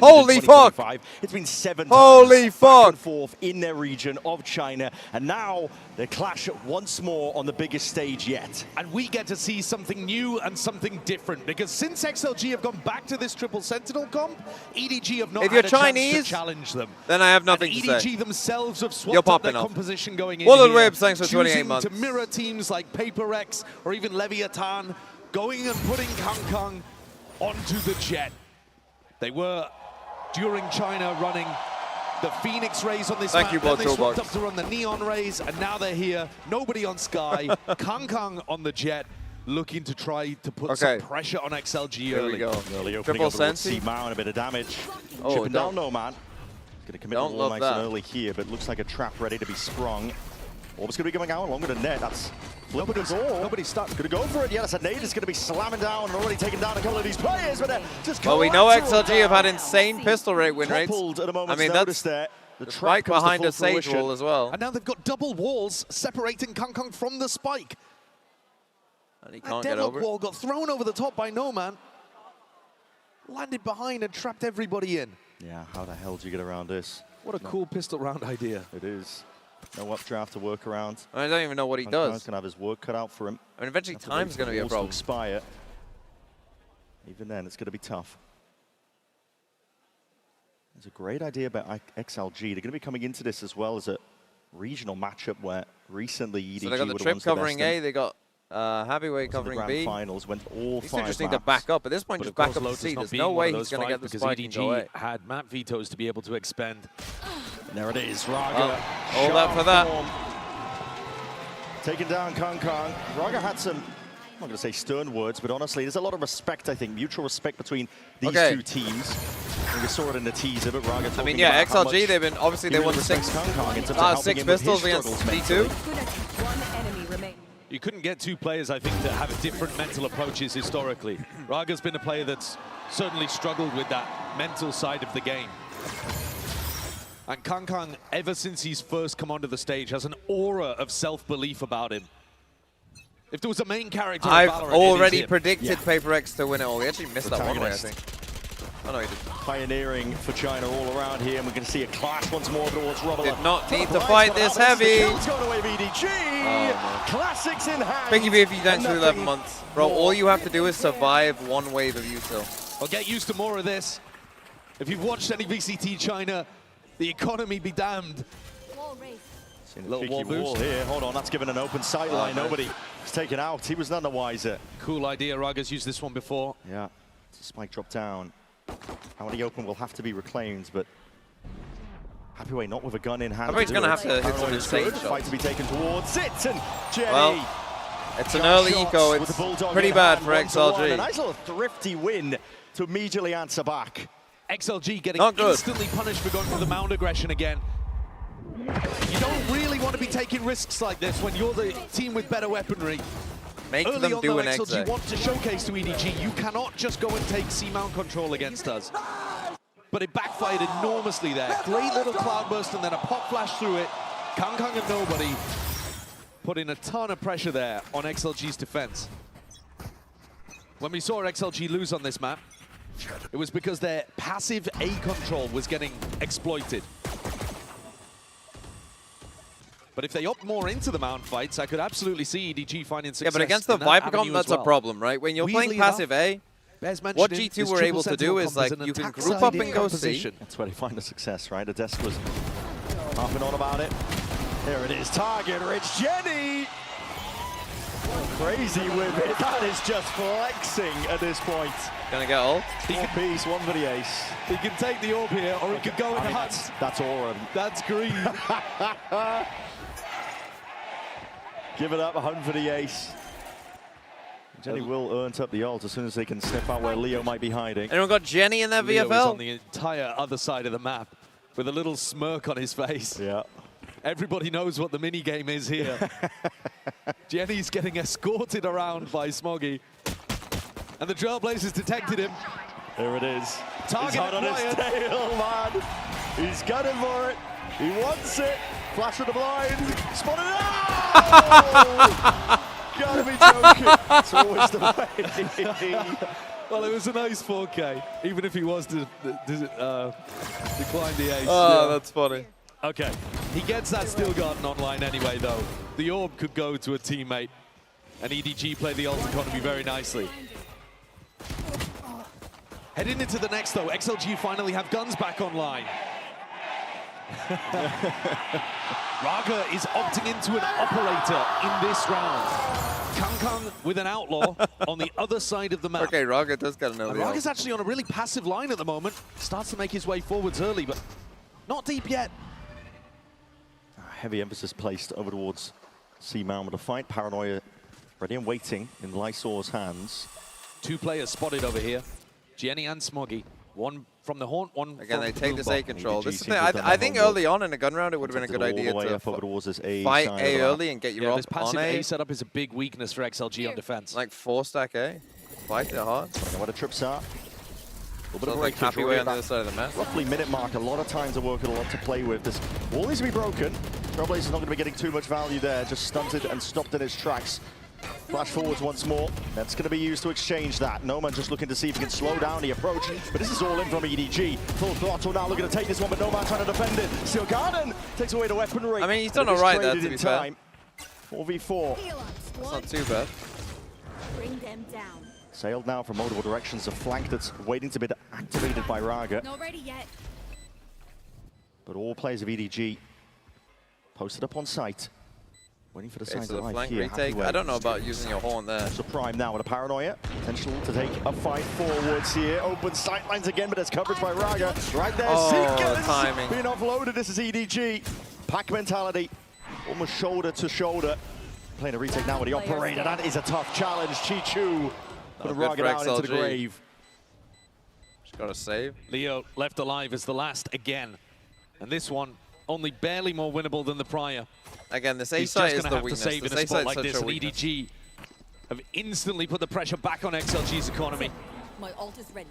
Holy fuck! It's been 7 Holy times fuck! back and forth in their region of China, and now they clash once more on the biggest stage yet. And we get to see something new and something different, because since XLG have gone back to this Triple Sentinel comp, EDG have not had a chance to challenge them. Then I have nothing and to EDG say. themselves have swapped up their composition going in Woolen here, Webs, thanks for 28 months. to mirror teams like PRX or even Leviathan, going and putting Kang onto the Jet. They were, during China, running the Phoenix Rays on this map, then they swapped up to run the Neon Rays, and now they're here, nobody on Sky, Kang on the Jet, looking to try to put some pressure on XLG early. Here we go. Early opening up towards C-Mao and a bit of damage. Chipping down Nomad. Going to commit a little nice and early here, but looks like a trap ready to be sprung. Orb's going to be going out along with a net. That's flipping the door. Nobody's stuck. Going to go for it. Yeah, that's a nade. It's going to be slamming down and already taking down a couple of these players. But just well, we know XLG have had insane pistol rate win rates. I mean, that's right behind a Sage wall as well. And now they've got double walls separating Kang from the spike. And he can't get over it. Wall got thrown over the top by Noman. Landed behind and trapped everybody in. Yeah, how the hell do you get around this? What a cool pistol round idea. It is. No updraft to work around. I don't even know what he does. He's going to have his work cut out for him. I mean, eventually time's going to be a problem. Expire. Even then, it's going to be tough. It's a great idea about XLG. They're going to be coming into this as well as a regional matchup where recently EDG so they got the Trip covering A, they got Heavyweight covering the B. Finals went all These 5 just need to back up. At this point, just back up to C. There's no way he's going to get the spike and go away. Had map vetoes to be able to expend. And there it is, Raga. All that for that. Taking down Kang. Raga had some, I'm not going to say stern words, but honestly, there's a lot of respect, I think, mutual respect between these two teams. And we saw it in the teaser, but Raga talking I mean, yeah, about XLG, they've been, obviously they won 6 pistols against D2. You couldn't get two players, I think, that have different mental approaches historically. Raga's been a player that's certainly struggled with that mental side of the game. And Kang, ever since he's first come onto the stage, has an aura of self-belief about him. If there was a main character I've Valorant, already predicted PRX to win it all. He actually missed that one way, I think. Oh, no, he didn't. Pioneering for China all around here, and we're going to see a clash once more towards Robert. Did not need to fight this heavy. It's going away with EDG. Classics in hand. Biggie B, if you dance for 11 months. Bro, all you have to do is survive one wave of util. Well, get used to more of this. If you've watched any VCT China, the economy be damned. Little wall here. Hold on, that's given an open sight line. Nobody was taken out. He was none the wiser. Cool idea. Raga's used this one before. Yeah. Spike drop down. How many open will have to be reclaimed, but Happyway not with a gun in hand. I think he's going to have to hit some insane shots. Fight to be taken towards it, and Jenny. Well, it's an early eco. It's pretty bad for XLG. A nice little thrifty win to immediately answer back. XLG getting instantly punished for going for the mound aggression again. You don't really want to be taking risks like this when you're the team with better weaponry. Make Early them on, do though, an XLG exit. want to showcase to EDG, you cannot just go and take C-mount control against us. But it backfired enormously there. Great little cloudburst and then a pop flash through it. Kang and nobody putting a ton of pressure there on XLG's defense. When we saw XLG lose on this map, it was because their passive A control was getting exploited. But if they opt more into the mount fights, I could absolutely see EDG finding success. Yeah, but against the Vipercom, that's a problem, right? When you're playing passive A, what G2 were able to do is, like, you can group up and go C. That's where they find the success, right? The desk was harping on about it. There it is, target rich Jenny! Crazy with it. That is just flexing at this point. Gonna get ult. One piece, one for the ace. He can take the orb here, or he could go in the hunt. That's aura. That's green. Give it up, a hunt for the ace. Jenny will earn up the ult as soon as they can sniff out where Leo might be hiding. Anyone got Jenny in their Leo VFL? is on the entire other side of the map with a little smirk on his face. Yeah. Everybody knows what the mini game is here. Jenny's getting escorted around by Smoggy. And the Trailblazers detected him. There it is. Target He's hot on his tail, man. He's gunning for it. He wants it. Flash of the blind. Spotted it. Oh! Gotta be joking. It's always the way. Well, it was a nice 4K, even if he was to decline the ace. Oh, that's funny. Okay, he gets that Steel Garden online anyway, though. The orb could go to a teammate, and EDG played the ult economy very nicely. Heading into the next, though, XLG finally have guns back online. Raga is opting into an operator in this round. Kang with an outlaw on the other side of the map. Okay, Raga does get another. Raga's actually on a really passive line at the moment. Starts to make his way forwards early, but not deep yet. Heavy emphasis placed over towards C-Mount with a fight. Paranoia ready and waiting in Lysor's hands. 2 players spotted over here. Jenny and Smoggy. One from the Haunt, one again, from they take this A control. EDG This is the seems thing. to have I done think that early on in a gun round, it would have been a good idea to fight A early and get your this up passive on A setup is a big weakness for XLG on defense. Like 4-stack A. Fight it hard. I don't know where the trips are. A little bit of like happy way on the other side of the map. Roughly minute mark, a lot of time to work and a lot to play with. This wall needs to be broken. Trailblazer's not going to be getting too much value there. Just stunted and stopped in its tracks. Flash forwards once more. That's going to be used to exchange that. Noman just looking to see if he can slow down the approach. But this is all in from EDG. Full throttle now looking to take this one, but Noman trying to defend it. Steel Garden takes away the weaponry. I mean, he's done all right there, to be fair. 4v4. That's not too bad. Bring them down. Sailed now from multiple directions. A flank that's waiting to be activated by Raga. Not ready yet. But all players of EDG posted up on site. Waiting for the signs of life here. Retake. I don't know about using your horn there. So Prime now with a Paranoia. Potential to take a fight forwards here. Open sight lines again, but there's coverage by Raga. Right there. Oh, timing. Being offloaded. This is EDG. Pack mentality. Almost shoulder to shoulder. Playing a retake now with the operator. That is a tough challenge. Chi-Chu. Put Raga down into the grave. Just got to save. Leo left alive as the last again. And this one only barely more winnable than the prior. Again, this A site is the weakness. He's just going to have to save in a spot like this, and EDG have instantly put the pressure back on XLG's economy. My ult is ready.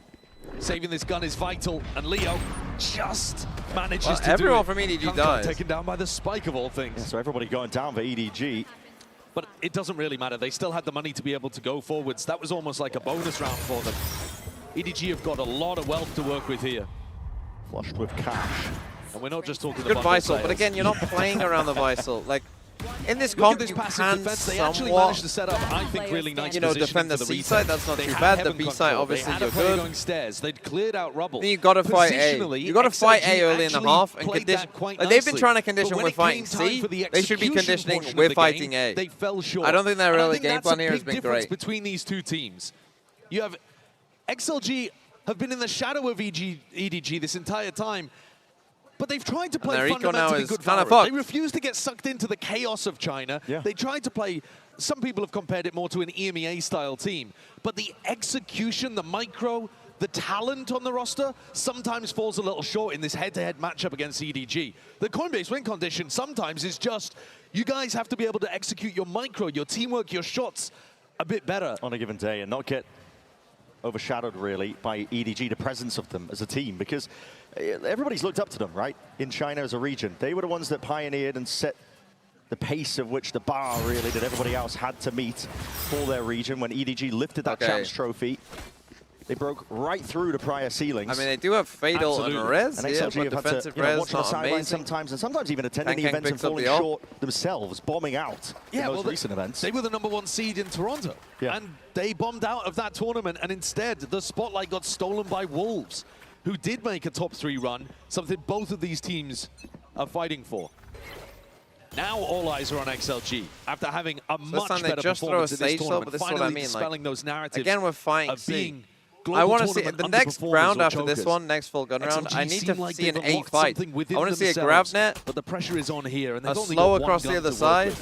Saving this gun is vital, and Leo just manages to everyone do it. From EDG dies. Taken down by the spike of all things. Yeah, so everybody going down for EDG. But it doesn't really matter. They still had the money to be able to go forwards. That was almost like a bonus round for them. EDG have got a lot of wealth to work with here. Flushed with cash. And we're not just talking good about Visal, but again, you're not playing around the Visal. Like, in this comp, this you passive can defense, they somewhat, actually managed to set up, I think, really nice defend the C side. That's not too bad. The B side, obviously, you're good. Going stairs. They'd cleared out rubble. Then you got to fight A. You got to fight A early in the half and condition. Like, they've been trying to condition with fighting C. They should be conditioning with fighting A. They fell short. I don't think their early game plan here has been great. Between these two teams, you have XLG have been in the shadow of EDG this entire time. But they've tried to play fundamentally good Valorant. They refuse to get sucked into the chaos of China. Yeah. They tried to play, some people have compared it more to an EMEA-style team. But the execution, the micro, the talent on the roster sometimes falls a little short in this head-to-head matchup against EDG. The Coinbase win condition sometimes is just, you guys have to be able to execute your micro, your teamwork, your shots a bit better. On a given day and not get overshadowed, really, by EDG, the presence of them as a team, because everybody's looked up to them, right? In China as a region. They were the ones that pioneered and set the pace of which the bar, really, that everybody else had to meet for their region. When EDG lifted that Champs trophy, they broke right through the prior ceilings. I mean, they do have Fatal and Rez. And XLG have had to watch the sidelines sometimes, and sometimes even attending the events and falling short themselves, bombing out in those recent events. They were the #1 seed in Toronto, and they bombed out of that tournament, and instead the spotlight got stolen by Wolves, who did make a top 3 run, something both of these teams are fighting for. Now all eyes are on XLG after having a much better performance in this tournament, finally dispelling those narratives again, we're fighting of being I want to see the next round after this one, next full gun round. I need to see an A fight. I want to see a grab net, but the pressure is on here, and a slow across the other side.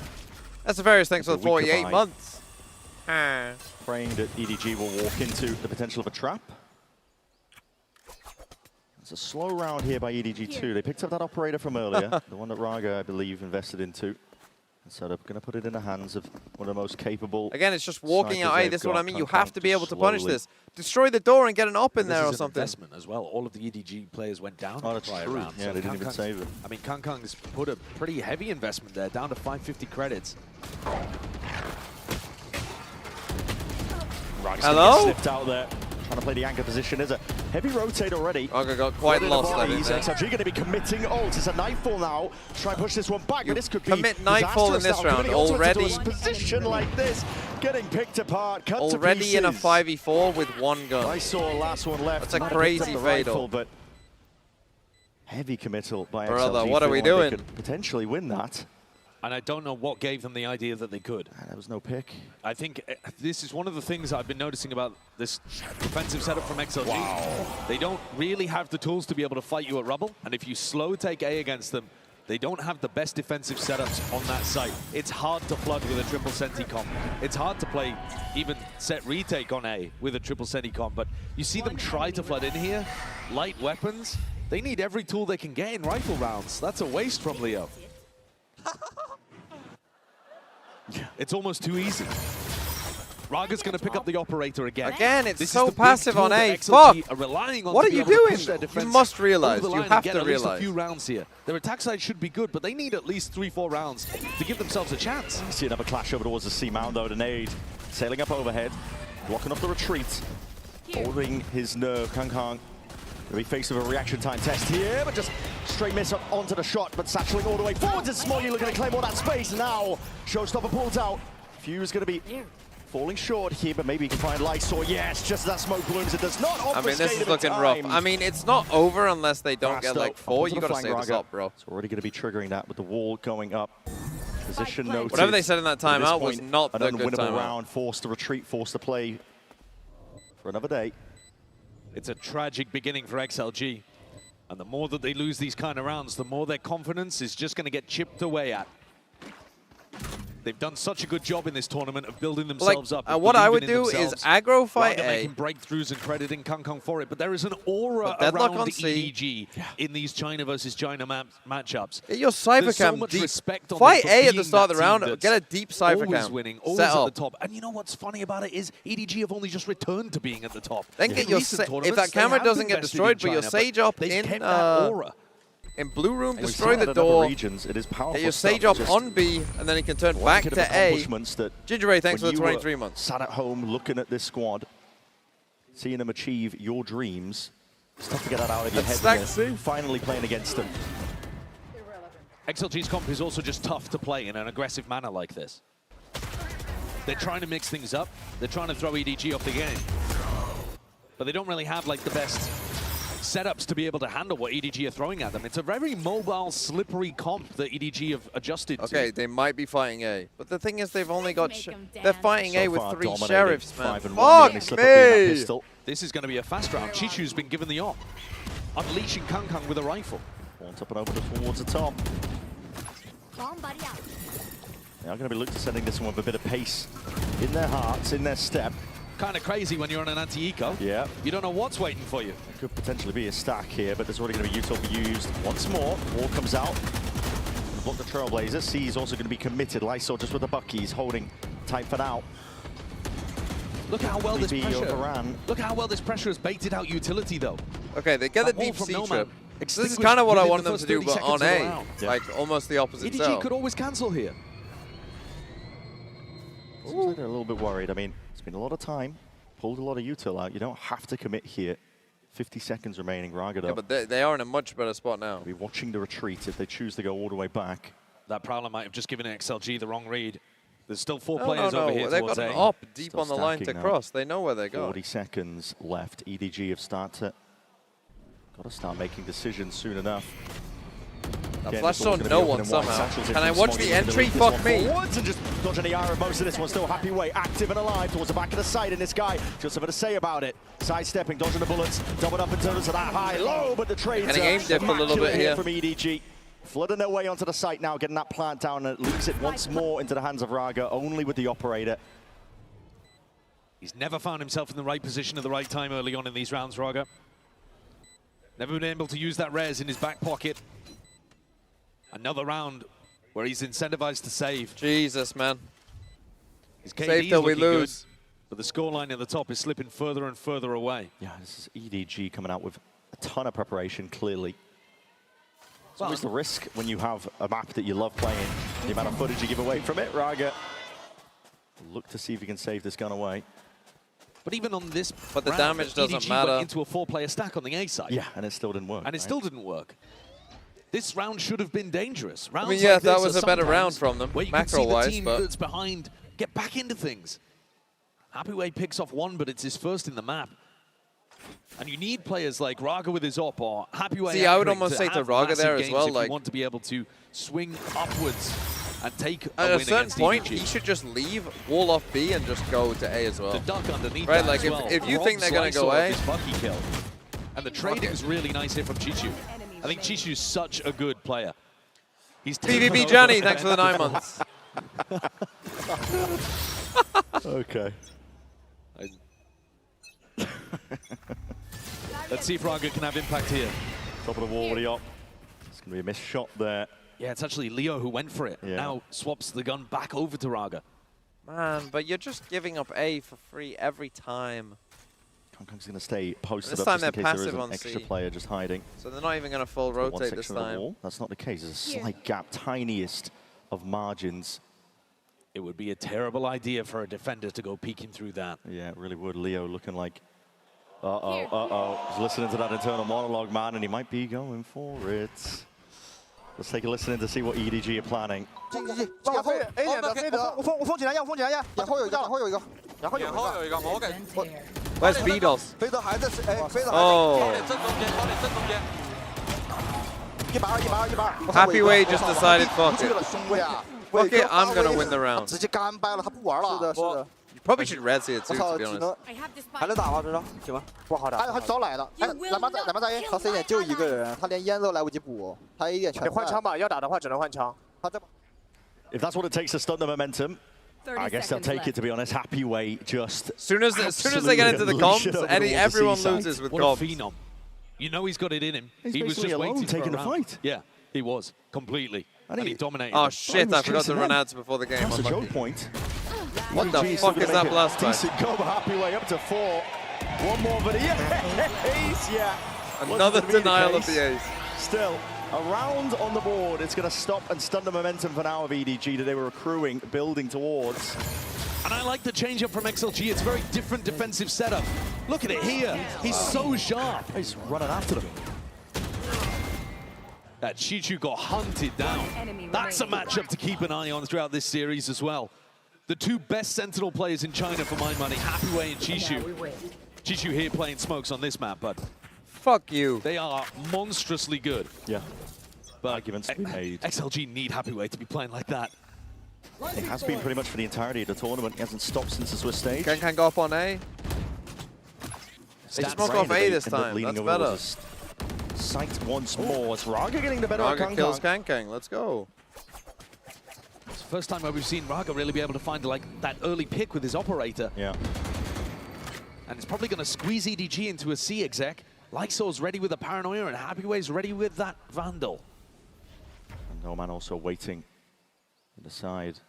That's the various things for the 48 months. Praying that EDG will walk into the potential of a trap. It's a slow round here by EDG too. They picked up that operator from earlier, the one that Raga, I believe, invested into. So they're going to put it in the hands of one of the most capable. Again, it's just walking out. Hey, this is what I mean. You have to be able to punish this. Destroy the door and get an up in there or something. This is an investment as well. All of the EDG players went down. Oh, that's true. Round. Yeah, so they didn't even save it. I mean, Kangkang's put a pretty heavy investment there, down to 550 credits. Hello? Slipped out there. Trying to play the anchor position. There's a heavy rotate already. Raga got quite lost there. XLG going to be committing ult. It's a Nightfall now. Try and push this one back, but this could be commit Nightfall in this round already. Position like this, getting picked apart, cut already to pieces. In a 5v4 with one gun. I saw last one left. That's a crazy fatal. But heavy committal by Brother, XLG. what are we doing? Could potentially win that. And I don't know what gave them the idea that they could. There was no pick. I think this is one of the things I've been noticing about this defensive setup from XLG. Wow. They don't really have the tools to be able to fight you at rubble. And if you slow take A against them, they don't have the best defensive setups on that site. It's hard to flood with a triple senti comp. It's hard to play even set retake on A with a triple senti comp. But you see them try to flood in here. Light weapons. They need every tool they can get in rifle rounds. That's a waste from Leo. It's almost too easy. Raga's going to pick up the operator again. Again, it's this so passive on A. Fuck! What are you doing? You must realize. You have to realize. A few rounds here. Their attack side should be good, but they need at least 3-4 rounds to give themselves a chance. See another clash over towards the C-mount, though. The nade sailing up overhead, blocking off the retreat, holding his nerve. Kangkang will be faced with a reaction time test here, but just straight miss up onto the shot, but satcheling all the way forwards. It's Smoggy looking to claim all that space. Now, Showstopper pulls out. Fuse going to be falling short here, but maybe he can find Lysor. Yes, just that smoke blooms. It does not obfuscate. I mean, this is looking rough. I mean, it's not over unless they don't get like 4. You got to save this up, bro. It's already going to be triggering that with the wall going up. Position noted. Whatever they said in that timeout was not the good unwinnable timeout. round, forced to retreat, forced to play for another day. It's a tragic beginning for XLG. And the more that they lose these kind of rounds, the more their confidence is just going to get chipped away at. They've done such a good job in this tournament of building themselves up. What I would do is aggro fight A. Making breakthroughs and crediting Kangkang for it, but there is an aura around the EDG in these China versus China matchups. Get your Cypher There's cam so much deep. respect on Fight them for A at the being start of the that round. team Get a deep Cypher always cam. winning, always Set at up. the top. And you know what's funny about it is EDG have only just returned to being at the top. Then get your if that camera doesn't get destroyed, but your Sage up in blue room, destroy the door. Regions, it is powerful. Get your Sage up on B, and then he can turn back to A. Ginger Ray, thanks for the 23 months. Sat at home looking at this squad, seeing them achieve your dreams. It's tough to get that out of your head. Finally playing against them. XLG's comp is also just tough to play in an aggressive manner like this. They're trying to mix things up. They're trying to throw EDG off the game. But they don't really have like the best setups to be able to handle what EDG are throwing at them. It's a very mobile, slippery comp that EDG have adjusted to. Okay, they might be fighting A. But the thing is, they've only got... They're fighting A with 3 sheriffs, man. Fuck me! This is going to be a fast round. Chichu's been given the op. Unleashing Kangkang with a rifle. One up and over towards the top. They are going to be looking to sending this one with a bit of pace in their hearts, in their step. Kind of crazy when you're on an anti-eco. Yeah. You don't know what's waiting for you. It could potentially be a stack here, but there's already going to be Utopia used once more. Wall comes out. Block the Trailblazer. C is also going to be committed. Lysor just with the Buckies holding tight for now. Look how well this pressure. Look how well this pressure has baited out utility though. Okay, they get a deep C trip. This is kind of what I wanted them to do, but on A, like almost the opposite. EDG could always cancel here. Seems like they're a little bit worried. I mean, it's been a lot of time, pulled a lot of util out. You don't have to commit here. 50 seconds remaining, Raga. Yeah, but they are in a much better spot now. Be watching the retreat if they choose to go all the way back. That Prowler might have just given XLG the wrong read. There's still 4 players over here. They've got an op deep on the line to cross. They know where they go. 40 seconds left. EDG have got to start making decisions soon enough. That flash saw no one somehow. Can I watch the entry? Fuck me. And just dodging the arrow. Most of this one still happy way, active and alive towards the back of the side. And this guy just something to say about it. Sidestepping, dodging the bullets, doubled up in terms of that high low, but the trades and aim dip a little bit here from EDG. Flooding their way onto the site now, getting that plant down, and it leaves it once more into the hands of Raga, only with the operator. He's never found himself in the right position at the right time early on in these rounds, Raga. Never been able to use that res in his back pocket. Another round where he's incentivized to save. Jesus, man. His Save till we lose. Good, but the scoreline at the top is slipping further and further away. Yeah, this is EDG coming out with a ton of preparation, clearly. It's always the risk when you have a map that you love playing, the amount of footage you give away from it. Raga, look to see if he can save this gun away. But even on this But the damage doesn't EDG matter. went into a 4-player stack on the A side. Yeah, and it still didn't work. And it still didn't work. This round should have been dangerous. Rounds I mean, yeah, like that this was are a better round sometimes from them, where you can see the macro-wise, team but that's behind get back into things. Happyway picks off one, but it's his first in the map. And you need players like Raga with his op or Happyway. See, I would almost say to Raga there as well, if like, you want to be able to swing upwards and take a at win a certain against point, EDG. he should just leave, wall off B, and just go to A as well. The duck underneath right, that like as well. if you think they're Robs going to go Lysor A, his Bucky kill. And the trading is really nice here from Chichu. I think Chichu's such a good player. He's PvP Johnny, thanks for the 9 months. Okay. Let's see if Raga can have impact here. Top of the wall with the op. It's going to be a missed shot there. Yeah, it's actually Leo who went for it. Yeah. Now swaps the gun back over to Raga. Man, but you're just giving up A for free every time. Kangkang's going to stay posted This up time just in they're case there is passive an on extra C. player just hiding. So they're not even going to full One rotate this section of the time. wall. That's not the case. There's a slight gap, tiniest of margins. It would be a terrible idea for a defender to go peeking through that. Yeah, it really would. Leo looking like, He's listening to that internal monologue, man, and he might be going for it. Let's take a listen in to see what EDG are planning. Where's Beatles? Oh. Happyway just decided, fuck it. Fuck it, I'm gonna win the round. You probably should res here too, to be honest. 还能打吗？这是行吧？不好打。他早来的，哎，蓝马在 A， 他 C 点就一个人，他连烟都来不及补，他 A 点全。得换枪吧，要打的话只能换枪。他这。 If that's what it takes to stunt the momentum, I guess they'll take it, to be honest. Happyway just... As soon as they get into the comps, everyone loses with comps. What a phenom. You know he's got it in him. He's he was just alone, waiting taking for the a round. fight. Yeah, he was, completely. And he dominated. Oh shit, I forgot to run ads before the game. That's a choke point. What the fuck is that blast time? Decent go, Happyway up to 4. One more, but yeah. Another denial of the ace. Still, a round on the board. It's going to stop and stun the momentum for now of EDG that they were accruing, building towards. And I like the change up from XLG. It's a very different defensive setup. Look at it here. He's so sharp. He's running after them. That Chichu got hunted down. That's a matchup to keep an eye on throughout this series as well. The two best Sentinel players in China, for my money, Happyway and Chichu. Chichu here playing smokes on this map, but fuck you. They are monstrously good. Yeah. But arguments to be made. XLG need Happyway to be playing like that. It has been pretty much for the entirety of the tournament. He hasn't stopped since the Swiss stage. Can go up on A. They smoke off A this time. That's better. Sight once more. It's Raga getting the better of Raga kills Kankang. Let's go. It's the first time where we've seen Raga really be able to find like that early pick with his operator. Yeah. And it's probably going to squeeze EDG into a C exec. Lysor's ready with a Paranoia and Happyway's ready with that Vandal. And No Man also waiting to the side.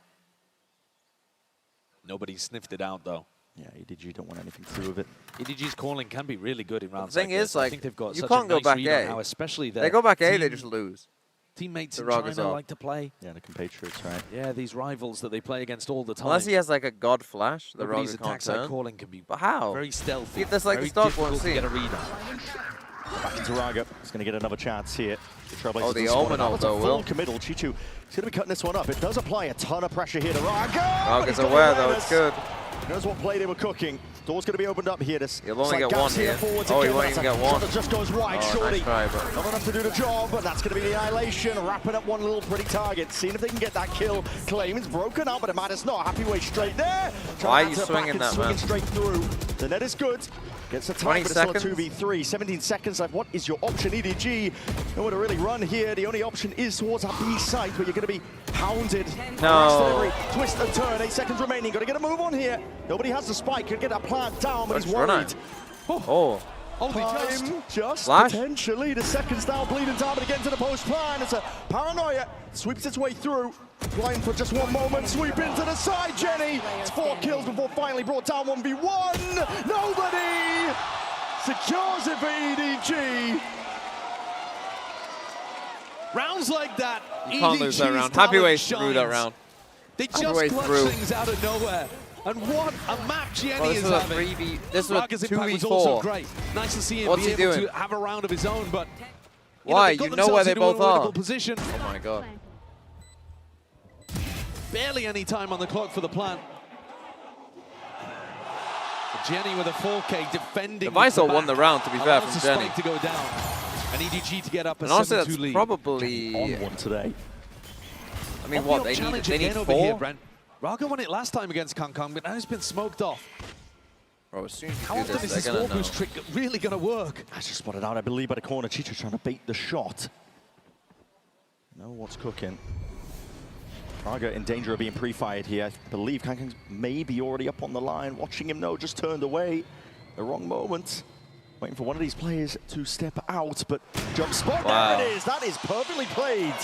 Nobody sniffed it out though. Yeah, EDG don't want anything to do with it. EDG's calling can be really good in rounds The thing like this. is, like, I think they've got you such can't a go nice back read A. on how especially They go back A, they just lose. Teammates The in Raga's China up. like to play. Yeah, the compatriots, right? Yeah, these rivals that they play against all the time. Unless he has like a god flash, the Nobody's Raga attack can't side turn. calling can be But how? very stealthy. That's like very the stock difficult one to scene. get a read on. Back into Raga. He's going to get another chance here. The Trailblazers Oh, the are Omen squatting up. ult, though, It's a full Will. committal. Chichu is going to be cutting this one up. It does apply a ton of pressure here to Raga. Raga's aware though, it's good. Knows what play they were cooking. Door's going to be opened up here. He'll only get one here. Oh, he won't even get one. That just goes wide, Oh, shorty. nice try, but Not enough to do the job, but that's going to be the annihilation. Wrapping up one little pretty target. Seeing if they can get that kill. Claim's broken up, but it matters not. Happyway straight there. Why are Trying you to swinging back and that, man? swinging straight through. The net is good. Gets a time, 20 but it's still a seconds. 2v3. 17 seconds left. What is your option, EDG? Nowhere to really run here. The only option is towards that B site, but you're going to be hounded. No. Twist and turn. 8 seconds remaining. Got to get a move on here. Nobody has the spike. Could get that plant down, but he's Run worried. it. Oh. Time just Flash. potentially. The seconds now bleeding down, but again to the post plan. It's a Paranoia. Sweeps its way through. Blind for just one moment. Sweep into the side, Jenny. It's 4 kills before finally brought down 1v1. Nobody secures it for EDG. Rounds like that. You can't lose that round. Happy Ways through that round. They just clutch things out of nowhere. And what a map Jenny is having. This was Raga's 2v4. impact was also great. Nice to see him What's be he able doing? to have a round of his own, but Why? you You know where they both are. Position. Oh my god. Barely any time on the clock for the plant. Jenny with a 4K defending. The Vice won the round, to be fair, from Jenny. To go down. And EDG to get up a 7-2 honestly, that's lead. probably on one today. I mean, what they need 4. Here, Brent. Raga won it last time against Kong, but now he's been smoked off. Bro, as soon as How you often do is this, this they're gonna wall boost trick really going to work? I just spotted out, I believe, by the corner. Chicha trying to bait the shot. Know what's cooking. Raga in danger of being pre-fired here. I believe Kangkang's maybe already up on the line. Watching him, no, just turned away. The wrong moment. Waiting for one of these players to step out, but jump spot, there it is. That is perfectly played.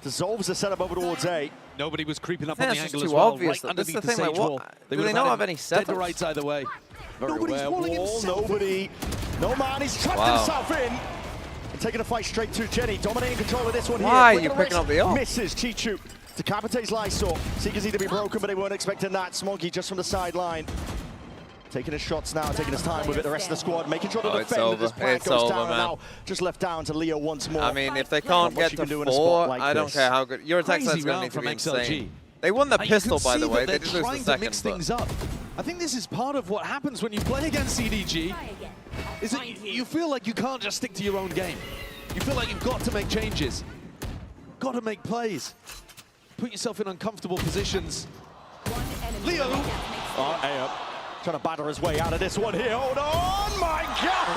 Dissolves the setup over towards A. Nobody was creeping up on the angle too as well, obvious. right This is underneath the the thing, like, sage wall. do they not have any dead to setups? rights either way. Nobody's walling himself. Nobody. No man, he's trapped himself in. And taking a fight straight to Jenny. Dominating control of this one here. Why are you picking up the ult? Misses Chichu. Decapitates Lysor. Seekers need to be broken, but they weren't expecting that. Smoggy just from the sideline. Taking his shots now, taking his time with it. The rest of the squad making sure to defend that this plan goes down. And now just left down to Leo once more. I mean, if they can't get to 4, I don't care how good. Your attack side's going to need to be insane. They won the pistol, by the way. They did lose the second. Mix things up. I think this is part of what happens when you play against EDG. Is that you feel like you can't just stick to your own game. You feel like you've got to make changes. Got to make plays. Put yourself in uncomfortable positions. Leo! Oh, A up. Trying to batter his way out of this one here. Hold on, my God!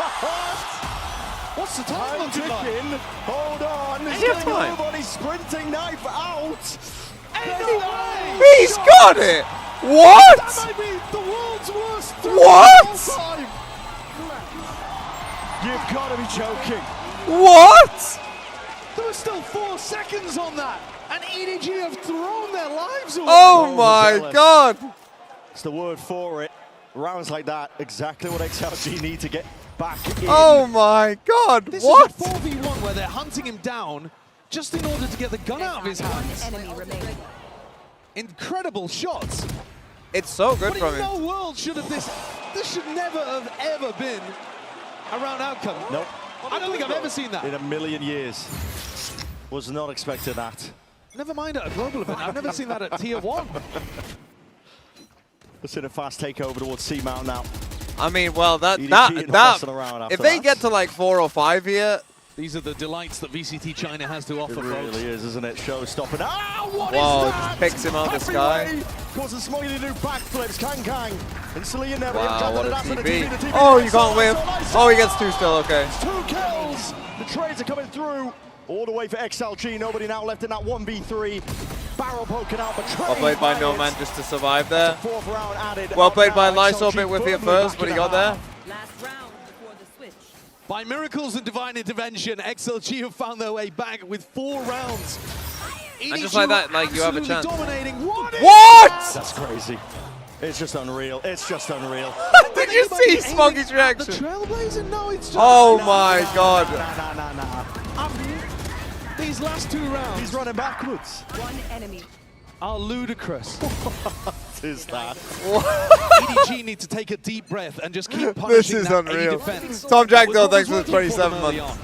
What's the time looking like? Hold on. He's going move on his sprinting knife out. He's got it! What? That might be the world's worst. What? You've got to be joking. What? There was still 4 seconds on that, and EDG have thrown their lives away. Oh my God! It's the word for it. Rounds like that, exactly what XLG need to get back in. Oh my God! This what? is a 4v1 where they're hunting him down just in order to get the gun out of his hands. Incredible shots. It's so good from him. But in no world should have this should never have ever been a round outcome. Nope. I don't think I've ever seen that. In a million years. Was not expecting that. Never mind at a global event. I've never seen that at Tier 1. Let's hit a fast takeover towards C-Mount now. I mean, well, that if they get to like 4 or 5 here. These are the delights that VCT China has to offer, It really is, isn't it? Show-stopping. Ah, what Whoa, is that? just picks him out of the sky. Causes Smoggy to do backflips. Kang. Instantly in there. Wow, what a TP. Oh, you can't whiff. Oh, he gets 2 still, okay. 2 kills. The trades are coming through. All the way for XLG. Nobody now left in that 1v3. Barrel poking out, but well played by No Man just to survive there. 4th round added. Well played by Lysor, bit whiffy at first, but he got there. Last round before the switch. By miracles and divine intervention, XLG have found their way back with 4 rounds. And just like that, like you have a chance. Dominating. What? That's crazy. It's just unreal. It's just unreal. Did you see Smoggy's reaction? The Trailblazer? No, it's just... Oh my God. These last 2 rounds... He's running backwards. One enemy. Are ludicrous. What is that? EDG need to take a deep breath and just keep punishing This is that unreal. A defense. Tom Jack, though, What was thanks for the working 27 them early months.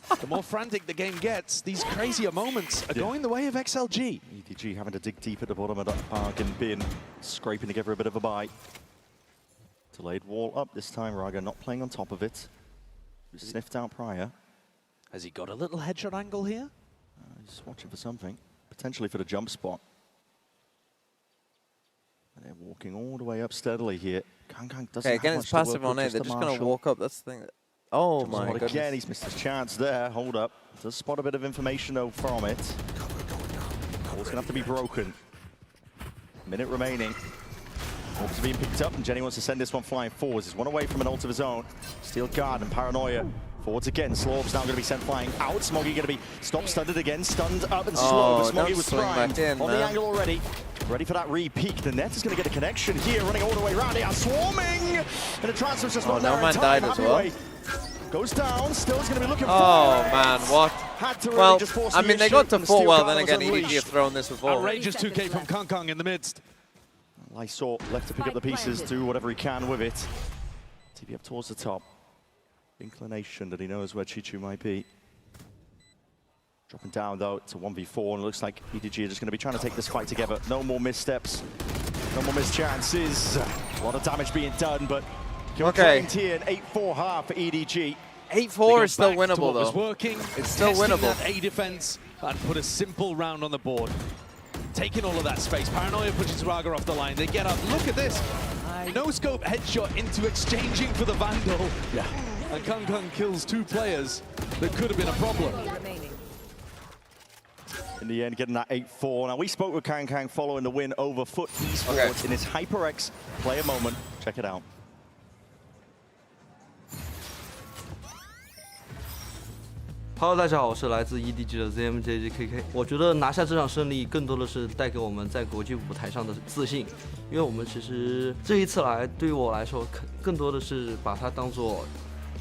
on. The more frantic the game gets, these crazier moments are going the way of XLG. EDG having to dig deep at the bottom of that bargain bin, scraping together a bit of a bite. Delayed wall up this time. Raga not playing on top of it. Was sniffed out prior. Has he got a little headshot angle here? He's watching for something. Potentially for the jump spot. And they're walking all the way up steadily here. Kang doesn't Okay, have again, much it's to work passive with, on A. They're a just going to marshal. walk up. That's the thing. Oh Jump my spot goodness. again, he's missed his chance there. Hold up. Does spot a bit of information though from it. Ball's going to have to be broken. Minute remaining. Orbs are being picked up, and Jenny wants to send this one flying forwards. He's one away from an ult of his own. Steel guard and Paranoia. Forwards again. Slow's now going to be sent flying out. Smoggy going to be stunned again. Stunned up and slow. But Smoggy was primed on the angle already. Ready for that re-peek. The net is going to get a connection here, running all the way around. They are swarming! And the transfer's just not there in time. Died as well. Goes down. Still's going to be looking for man, what? Well, I mean, they got to 4 well, then again, EDG have thrown this before. Outrageous 2K from Kang in the midst. Lysor left to pick up the pieces, do whatever he can with it. TP up towards the top. Inclination that he knows where Chichu might be. Dropping down though to 1v4, and it looks like EDG are just going to be trying to take this fight together. No more missteps, no more missed chances. A lot of damage being done, but okay. Here an 8-4 half for EDG. 8-4 is still winnable though. Working, it's still winnable. That A defense and put a simple round on the board. Taking all of that space. Paranoia pushes Raga off the line. They get up. Look at this. No scope headshot into exchanging for the Vandal. Yeah. And Kang kills 2 players that could have been a problem. In the end, getting that 8-4. Now, we spoke with Kang following the win over FUT Esports in his HyperX player moment. Check it out. Hello， 大家好，我是来自 EDG 的 ZMJJKK。我觉得拿下这场胜利，更多的是带给我们在国际舞台上的自信，因为我们其实这一次来，对于我来说，更多的是把它当做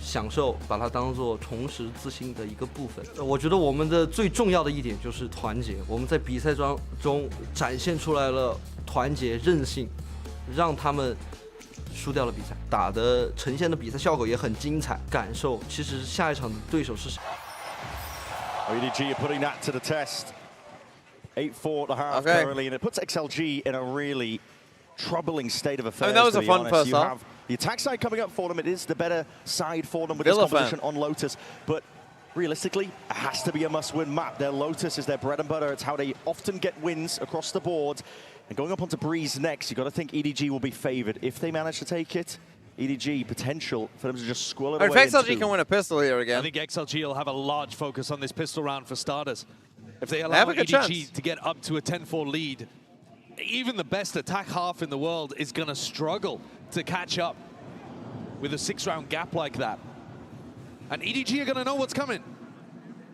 享受，把它当做重拾自信的一个部分。我觉得我们的最重要的一点就是团结，我们在比赛中展现出来了团结、韧性，让他们输掉了比赛，打的呈现的比赛效果也很精彩。感受其实下一场的对手是谁。EDG are putting that to the test. 8-4 at the half currently, and it puts XLG in a really troubling state of affairs. I mean, that was a fun first half. You have the attack side coming up for them. It is the better side for them with this composition on Lotus. But realistically, it has to be a must-win map. Their Lotus is their bread and butter. It's how they often get wins across the board. And going up onto Breeze next, you've got to think EDG will be favored. If they manage to take it, EDG potential for them to just squill it away. If XLG can win a pistol here again. I think XLG will have a large focus on this pistol round for starters. If they allow EDG to get up to a 10-4 lead, even the best attack half in the world is going to struggle to catch up with a 6-round gap like that. And EDG are going to know what's coming.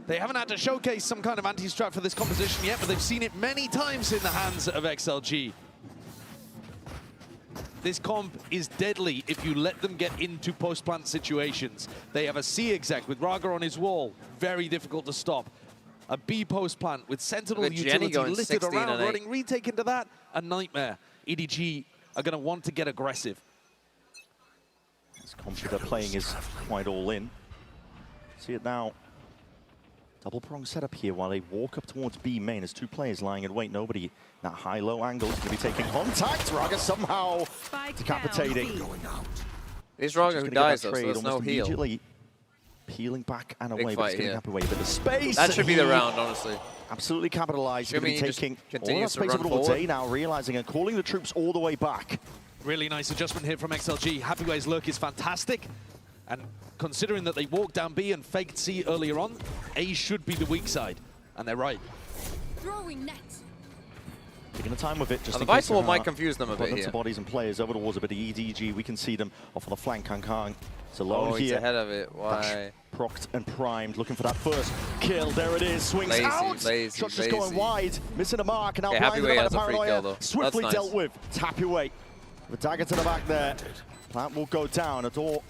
They haven't had to showcase some kind of anti-strat for this composition yet, but they've seen it many times in the hands of XLG. This comp is deadly if you let them get into post-plant situations. They have a C exec with Raga on his wall, very difficult to stop. A B post-plant with Sentinel utility littered around, running retake into that, a nightmare. EDG are going to want to get aggressive. This comp they're playing is quite all in. See it now. Double prong setup here while they walk up towards B main. There's 2 players lying in wait. Nobody that high-low angle is going to be taking contact. Raga somehow decapitating. It's Raga who dies though, so there's no heal. Immediately peeling back and away, but it's going to happen away. A bit of space. That should be the round, honestly. Absolutely capitalized. He's going to be taking all that space over all day now, realizing and calling the troops all the way back. Really nice adjustment here from XLG. Happyway's lurk is fantastic. And considering that they walked down B and faked C earlier on, A should be the weak side. And they're right. Throwing net. Taking the time with it. Just the Vital might confuse them a bit here. Bodies and players over towards a bit of EDG. We can see them off on the flank. Kang. It's alone here. He's ahead of it. Why? Procced and primed, looking for that first kill. There it is. Swings out. Shot's just going wide, missing a mark, and now blinded by the Paranoia. Swiftly dealt with. It's Happyway. The dagger to the back there. Plant will go down. A door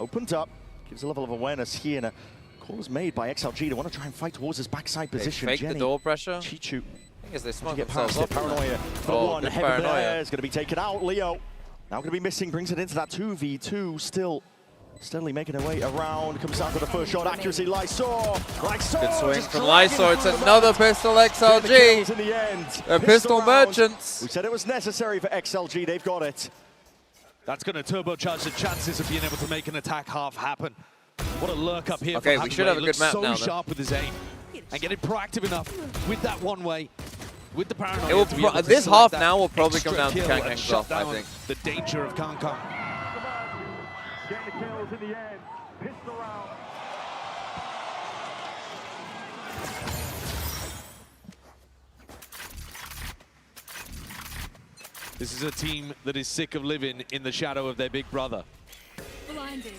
opened up. Gives a level of awareness here. And a call is made by XLG. They want to try and fight towards his backside position. Fake the door pressure. Chichu. I guess they smoke get themselves past it. Paranoia. One heaven there is going to be taken out. Leo now going to be missing. Brings it into that 2v2. Still steadily making her way around. Comes down to the first shot. Accuracy. Lysor. Good swing from Lysor. It's another pistol XLG. In the end. They're pistol merchants. We said it was necessary for XLG. They've got it. That's going to turbocharge the chances of being able to make an attack half happen. What a lurk up here. Okay, we should have a good map now. So sharp with his aim and getting proactive enough with that one way, with the Paranoia. This half now will probably come down to Kang's stuff, I think. The danger of Kang. Getting the kills in the end. Pistol round. This is a team that is sick of living in the shadow of their big brother. Blinded.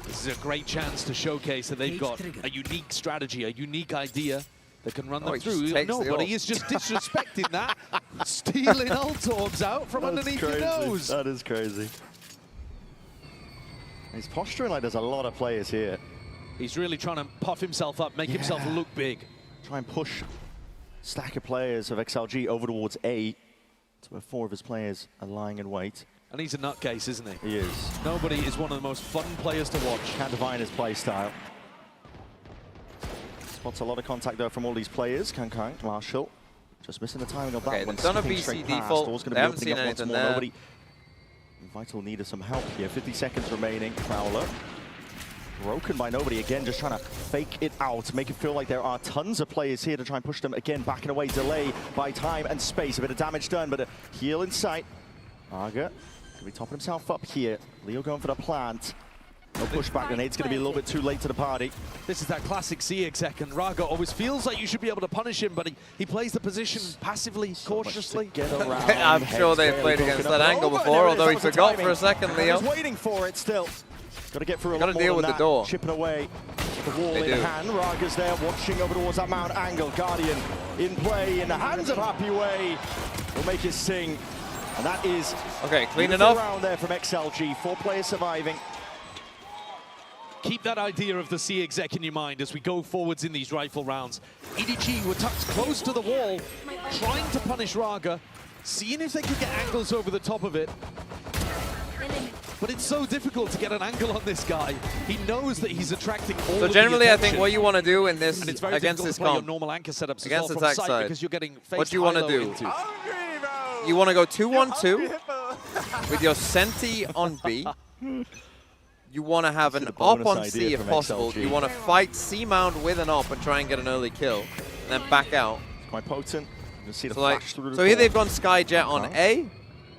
This is a great chance to shokase that they've got a unique strategy, a unique idea that can run them through. Nobody is just disrespecting that. Stealing ult orbs out from underneath your nose. That is crazy. He's posturing like there's a lot of players here. He's really trying to puff himself up, make himself look big. Try and push stack of players of XLG over towards A, to where 4 of his players are lying in wait. And he's a nutcase, isn't he? He is. Nobody is one of the most fun players to watch. Can't divine his play style. Spots a lot of contact though from all these players. Kankang, Marshall, just missing the timing of that one. They've done a VC default. They haven't seen anything there. Nobody. Vital needed some help here. 50 seconds remaining. Prowler. Broken by nobody again, just trying to fake it out, make it feel like there are tons of players here to try and push them again, backing away, delay by time and space. A bit of damage done, but a heal in sight. Arga can be topping himself up here. Leo going for the plant. No pushback, and it's going to be a little bit too late to the party. This is that classic C exec, and Raga always feels like you should be able to punish him, but he plays the position passively, cautiously. Get around. I'm sure they've played against that angle before, although he forgot for a second, Leo. He's waiting for it still. Got to get through a lot more more deal than with the door. Chipping away the wall in hand. Raga's there watching over towards that mount angle. Guardian in play in the hands of Happy Way. Will make it sing. And that is clean enough. Round there from XLG. 4 players surviving. Keep that idea of the C exec in your mind as we go forwards in these rifle rounds. EDG were tucked close to the wall, trying to punish Raga, seeing if they could get angles over the top of it. But it's so difficult to get an angle on this guy. He knows that he's attracting all So of generally, the I think what you want to do in this against this comp, normal anchor setups against as well attack from side, because you're getting what do you want to do? You want to go 2-1-2 with your Senti on B. You want to have an op on C if possible. You want to fight C mount with an op and try and get an early kill, and then back out. It's quite potent. You can see the flash through so here they've gone Skyjet on A.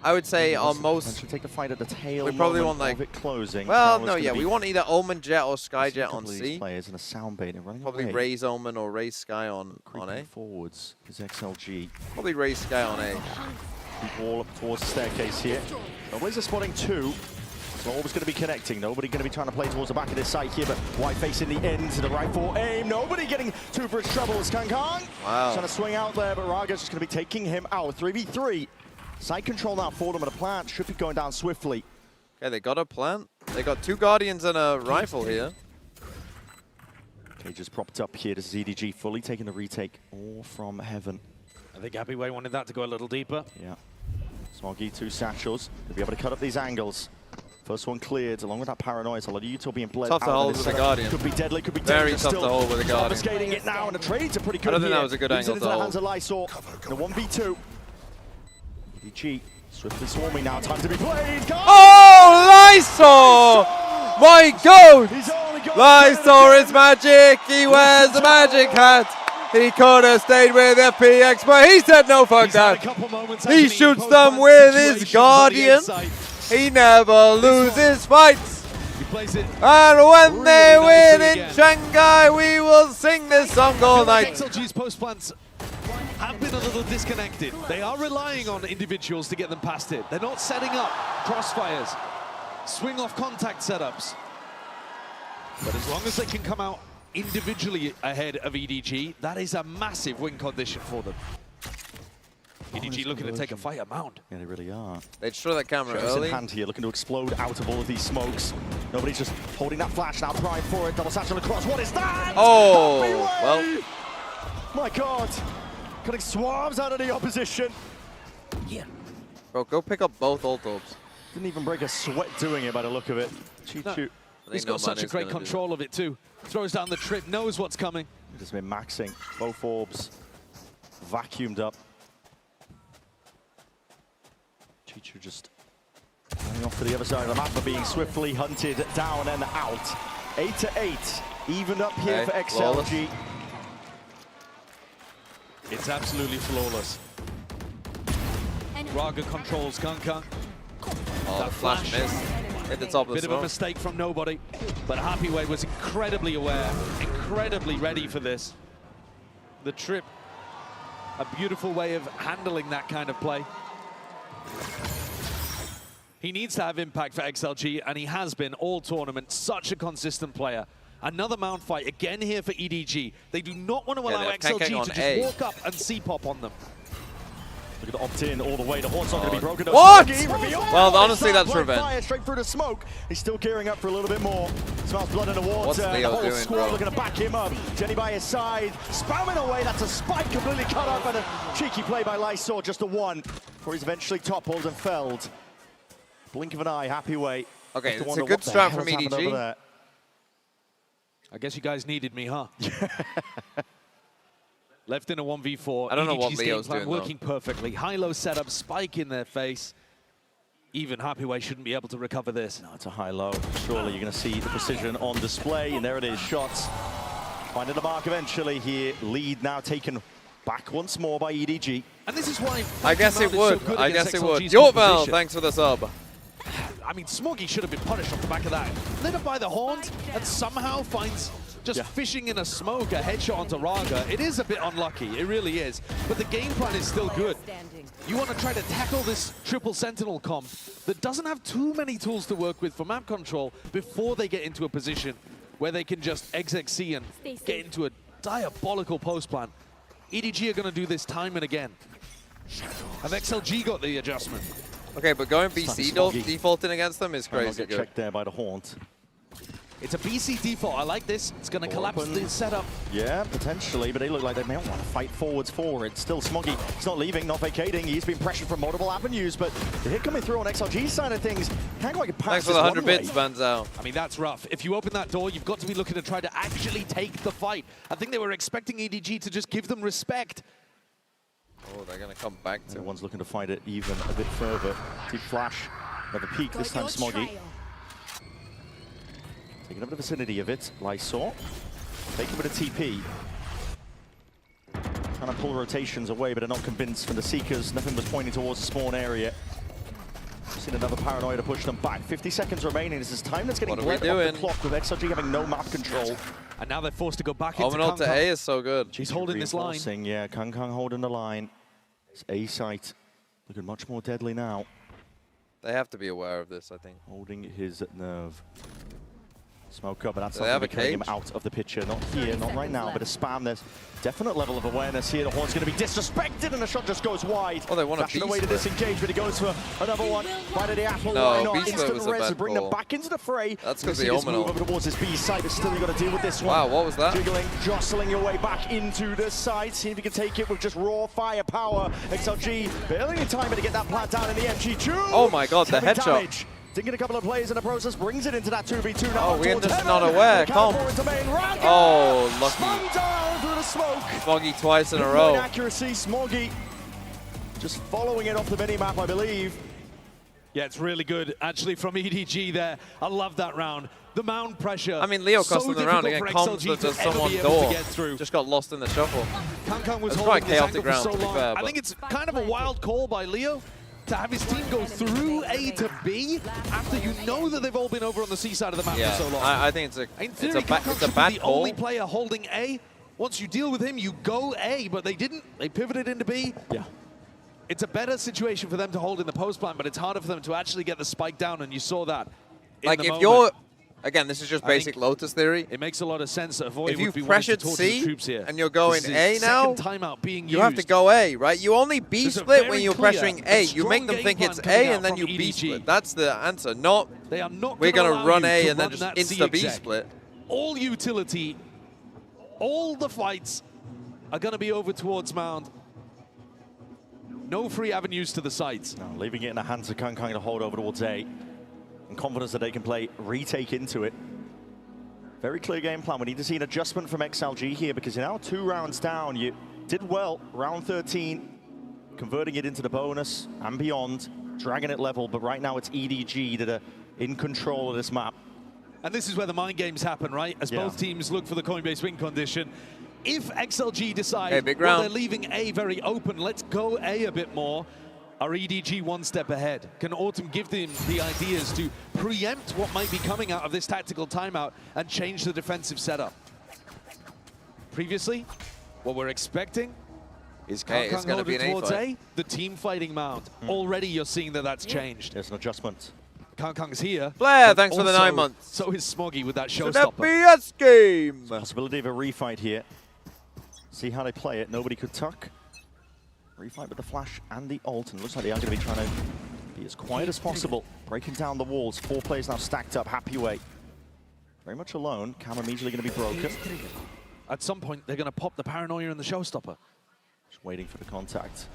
I would say on most. Should take the fight at the tail. We probably want like it closing. Well, no, yeah, we want either Omen Jet or Skyjet on C. Players in a sound bait and running probably away. Raise Omen or Raise Sky on A. Forwards is XLG. Probably Raise Sky on A. Keep all up towards the staircase here. Nobody's a spotting 2. So always going to be connecting. Nobody going to be trying to play towards the back of this site here, but White facing the end to the right for aim. Nobody getting 2 for his troubles. Kankang trying to swing out there, but Raga's just going to be taking him out. 3v3. Side control now for them, and a plant should be going down swiftly. Okay, they got a plant. They got 2 Guardians and a rifle here. Okay, just propped up here. This is EDG fully taking the retake all from heaven. I think Happy Way wanted that to go a little deeper. Yeah. Smoggy, 2 satchels. They'll be able to cut up these angles. First one cleared, along with that paranoia. So a lot of util being bled tough to hold with the Guardian. Could be deadly, could be very dangerous. Very tough to hold with the Guardian. Confiscating it now, and the trades are pretty good. I don't think here. that was a good angle into the hands of Lysor. The 1v2. EDG swiftly swarming now. Time to be played. Oh, Lysor! My God! Lysor is magic. He wears the magic hat. He could have stayed with FPX, but he said no, fuck that. He shoots them with his Guardian. He never loses fights. And when they win in Shanghai, we will sing this song all night. XLG's post plants have been a little disconnected. They are relying on individuals to get them past it. They're not setting up crossfires, swing off contact setups. But as long as they can come out individually ahead of EDG, that is a massive win condition for them. EDG looking to take a fight at Mound. Yeah, they really are. They destroy that camera Travis early. in hand here, looking to explode out of all of these smokes. Nobody's just holding that flash now, prime for it. Double satchel across. What is that? Oh, well. My God. Cutting swabs out of the opposition. Yeah. Bro, go pick up both ult orbs. Didn't even break a sweat doing it by the look of it. No. He's got such a great control of it too. Throws down the trip, knows what's coming. Just been maxing. Both orbs vacuumed up. Chichu just running off to the other side of the map, but being swiftly hunted down and out. 8-8, evened up here for XLG. Flawless. It's absolutely flawless. Raga controls Kankang. Oh, that flash missed. Hit the top of the Bit of a mistake from nobody, but Happy Way was incredibly aware, incredibly ready for this. The trip, a beautiful way of handling that kind of play. He needs to have impact for XLG, and he has been all tournament. Such a consistent player. Another mount fight again here for EDG. They do not want to allow XLG to just walk up and C-pop on them. Look at the opt-in all the way. The horn's not going to be broken. What? Well, honestly, that's revenge. Fire straight through the smoke. He's still gearing up for a little bit more. Smells blood in the water. What's Leo the whole doing, squad bro? looking to back him up. Jenny by his side, spamming away. That's a spike completely cut up, and a cheeky play by Lysor, just a one, before he's eventually toppled and felled. Blink of an eye, happy way. Okay, it's a good start from EDG. I guess you guys needed me, huh? Left in a 1v4. I don't know what EDG's Leo's game plan doing, working perfectly. High-low setup, spike in their face. Even Happyway shouldn't be able to recover this. No, it's a high-low. Surely you're going to see the precision on display, and there it is, shots. Finding the mark eventually here. Lead now taken back once more by EDG. And this is why I guess it would. So I guess it would. XLG's Yorval, composition. thanks for the sub. I mean, Smoggy should have been punished off the back of that. Lit up by the horns and somehow finds just fishing in a smoke a headshot onto Raga. It is a bit unlucky, it really is. But the game plan is still good. You want to try to tackle this triple sentinel comp that doesn't have too many tools to work with for map control before they get into a position where they can just XXC and get into a diabolical post plan. EDG are going to do this time and again. Have XLG got the adjustment? Okay, but going BC defaulting against them is crazy good. Checked there by the haunt. It's a BC default. I like this. It's going to collapse the setup. Yeah, potentially, but they look like they may want to fight forwards for it. Still Smoggy, he's not leaving, not vacating. He's been pressured from multiple avenues, but the hit coming through on XLG's side of things, can't quite get past. Thanks for the 100 bits, Banzao. I mean, that's rough. If you open that door, you've got to be looking to try to actually take the fight. I think they were expecting EDG to just give them respect. Oh, they're going to come back to Everyone's looking to fight it even a bit further. Deep flash, another peek, this time Smoggy. Taking up the vicinity of it, Lysor. Taking with a TP. Trying to pull rotations away, but they're not convinced from the Seekers. Nothing was pointing towards the spawn area. Seen another paranoia to push them back. 50 seconds remaining. This is time that's getting bled off the clock with XLG having no map control. And now they're forced to go back into Omenal to A is so good. She's holding this line. Yeah, Kang holding the line. It's A site. Looking much more deadly now. They have to be aware of this, I think. Holding his nerve. Smoke up, but that's Do they not have going to a killing him cage? out of the picture. Not here, not right now, but a spam. There's definite level of awareness here. The horn's going to be disrespected, and the shot just goes wide. Oh, they want a Flashing away to B-split. disengage, but he goes for another one. Right at the apple. No, Why not? B-split Instant was a res bad to bring them call. back into the fray. That's 'cause You the see this move Omenal. over towards this B site, but still you got to deal with this one. Wow, what was that? Jiggling, jostling your way back into the side. See if you can take it with just raw firepower. XLG barely in time to get that plant down in the MG2. Oh my God, the Seven headshot. damage. Didn't get a couple of players in the process, brings it into that 2v2 now. Oh, we're towards just heaven. not aware. Count Calm. for into main. Raga Oh, lucky. spun down through the smoke. Smoggy twice in a Pinpoint row. accuracy, Smoggy just following it off the mini-map, I believe. Yeah, it's really good, actually, from EDG there. I love that round. The mound pressure. I mean, Leo so costing the round again. difficult Comms for XLG that to does ever someone's be able door. to get through. Just got lost in the shuffle. Kang was It's holding quite this chaotic angle round, for so to be long. fair, I but- think it's kind of a wild call by Leo to have his team go through A to B after you know that they've all been over on the C side of the map Yeah, for so long. I think it's a In theory, it's a Kang bad should be the call. only player holding A. Once you deal with him, you go A, but they didn't. They pivoted into B. Yeah. It's a better situation for them to hold in the post plan, but it's harder for them to actually get the spike down, and you saw that. Like if you're, again, this is just basic Lotus theory. It makes a lot of sense that Avoid If you would be pressured wanting to torture the C troops here. and you're going This is A now, second timeout being you have to used. go A, right? You only B There's a split very when you're clear pressuring and A. You make strong them game think plan it's coming A out and then from you B EDG. split. That's the answer. Not They are not we're going to gonna run A to and then run just that insta B C-exec. split. All utility, all the fights are going to be over towards Mound. No free avenues to the sites. No, leaving it in the hands of Kang to hold over towards A. And confidence that they can play retake into it. Very clear game plan. We need to see an adjustment from XLG here because you're now 2 rounds down. You did well, round 13, converting it into the bonus and beyond, dragging it level, but right now it's EDG that are in control of this map. And this is where the mind games happen, right? As both teams look for the Coinbase win condition. If XLG decide, big well, round. they're leaving A very open, let's go A a bit more. Are EDG one step ahead? Can Autumn give them the ideas to preempt what might be coming out of this tactical timeout and change the defensive setup? Previously, what we're expecting Is Kang holding towards A? The team fighting mount. Already you're seeing that that's changed. There's an adjustment. Kang's here. Blair, thanks for the 9 months. So is Smoggy with that It's an showstopper. FPS game. Possibility of a refight here. See how they play it. Nobody could tuck. Refight with the flash and the ult, and it looks like they are going to be trying to be as quiet as possible. Breaking down the walls. 4 players now stacked up. Happy way. Very much alone. Cam immediately going to be broken. At some point, they're going to pop the paranoia and the showstopper. Just waiting for the contact.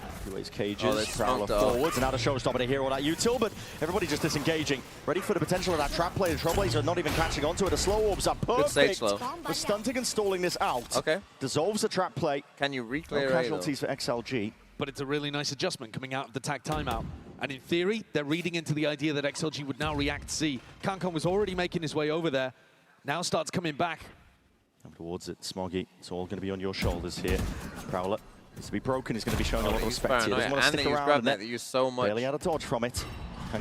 Happyway's cages. Oh, Prowler forwards, and now the showstopper to hear all that util, but everybody just disengaging. Ready for the potential of that trap play. The Trailblazer not even catching onto it. The slow orbs are perfect. Good stage slow. For stunting and stalling this out. Okay. Dissolves the trap play. Can you reclear No casualties for XLG. But it's a really nice adjustment coming out of the tag timeout. And in theory, they're reading into the idea that XLG would now react C. Kang was already making his way over there. Now starts coming back. Come towards it, Smoggy. It's all going to be on your shoulders here. Prowler needs to be broken. He's going to be showing a lot of respect here. Doesn't want to stick around. That use so much. Barely out of dodge from it.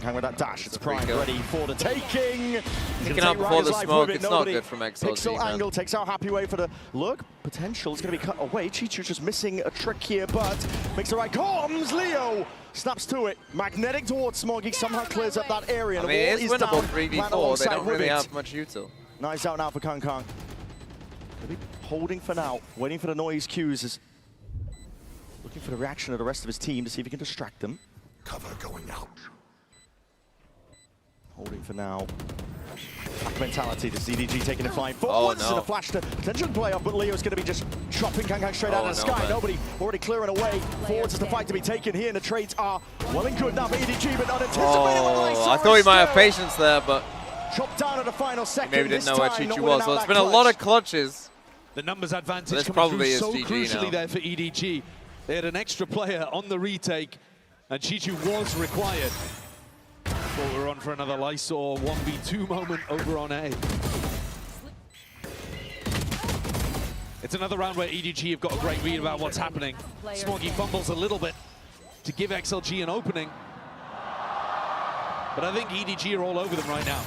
Kang with that dash. It's Prime ready for the taking. Picking up before the smoke. It's not good from XLG. Pixel angle takes out Happy Way for the look. Potential is going to be cut away. Chichu's just missing a trick here, but makes the right comms. Leo snaps to it. Magnetic towards Smoggy. Somehow clears up that area. I mean, it's winnable 3v4. They don't really have much util. Nice out now for Kang. Gonna be holding for now. Waiting for the noise cues. Looking for the reaction of the rest of his team to see if he can distract them. Cover going out. Holding for now. Pack mentality. Does EDG taking a flying forwards? Oh, no. And a flash to potentially play up, but Leo's going to be just chopping Kang straight out of the sky. Man. Nobody already clearing away. Forwards is the fight to be taken here, and the trades are well and good now for EDG, but not anticipated. I thought he might have patience there, but chopped down at the final second. Maybe didn't know where Chichu was. So it's been a lot of clutches. The numbers advantage coming probably through so GG crucially now. there for EDG. They had an extra player on the retake, and Chichu was required. Thought we were on for another Lysor 1v2 moment over on A. It's another round where EDG have got a great read about what's happening. Smoggy fumbles a little bit to give XLG an opening. But I think EDG are all over them right now.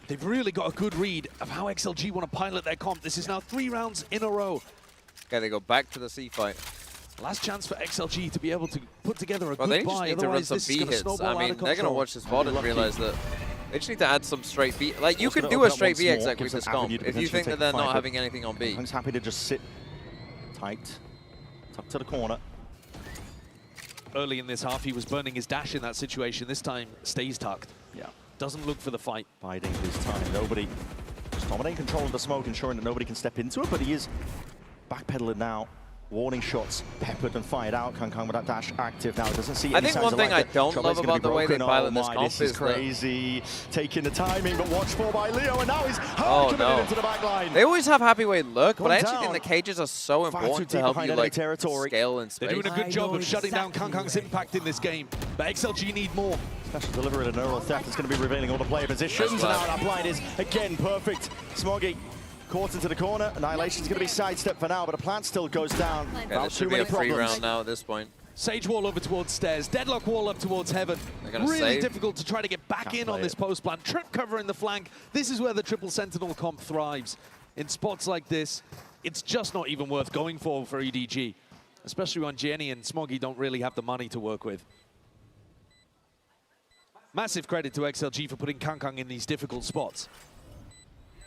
They've really got a good read of how XLG want to pilot their comp. This is now 3 rounds in a row. Okay, they go back to the C fight. Last chance for XLG to be able to put together a Well, good they just buy. need to run Otherwise, some this is B going to hits. snowball I out mean, of they're going to control. watch this VOD and Lucky. realize that they just need to add some straight B. Like, you Also can gonna do a open up straight once B more, exec with gives this an comp avenue to if you potentially think that take they're the not fight, having anything on B. Kang's happy to just sit tight, tuck to the corner. Early in this half, he was burning his dash in that situation. This time, stays tucked. Yeah. Doesn't look for the fight. Biding this time. Nobody just dominating control of the smoke, ensuring that nobody can step into it, but he is backpedaling now. Warning shots peppered and fired out. Kang with that dash active now. Doesn't see any I think signs one of thing life. I don't Trailblazer love gonna about be the way they broken. pilot Oh this my, comp this is is crazy. Taking the timing, but watched for by Leo, and now he's Oh, committed no. into the back line. They always have Happy Way lurk, but Gone I actually down. think the cages are so Far too important to deep help behind you enemy like territory. scale in space. They're doing a good job of shutting down Kang's impact in this game, but XLG need more. Special delivery and a neural theft is going to be revealing all the player positions, and now that blind is again perfect. Smoggy caught into the corner. Annihilation's going to be sidestepped for now, but a plant still goes down. Yeah, this should be a free round now at this point. Sage wall over towards stairs, deadlock wall up towards heaven. Really save. difficult to try to get back in on this post plan. Trip cover in the flank. This is where the triple sentinel comp thrives. In spots like this, it's just not even worth going for EDG, especially when Jenny and Smoggy don't really have the money to work with. Massive credit to XLG for putting Kang in these difficult spots.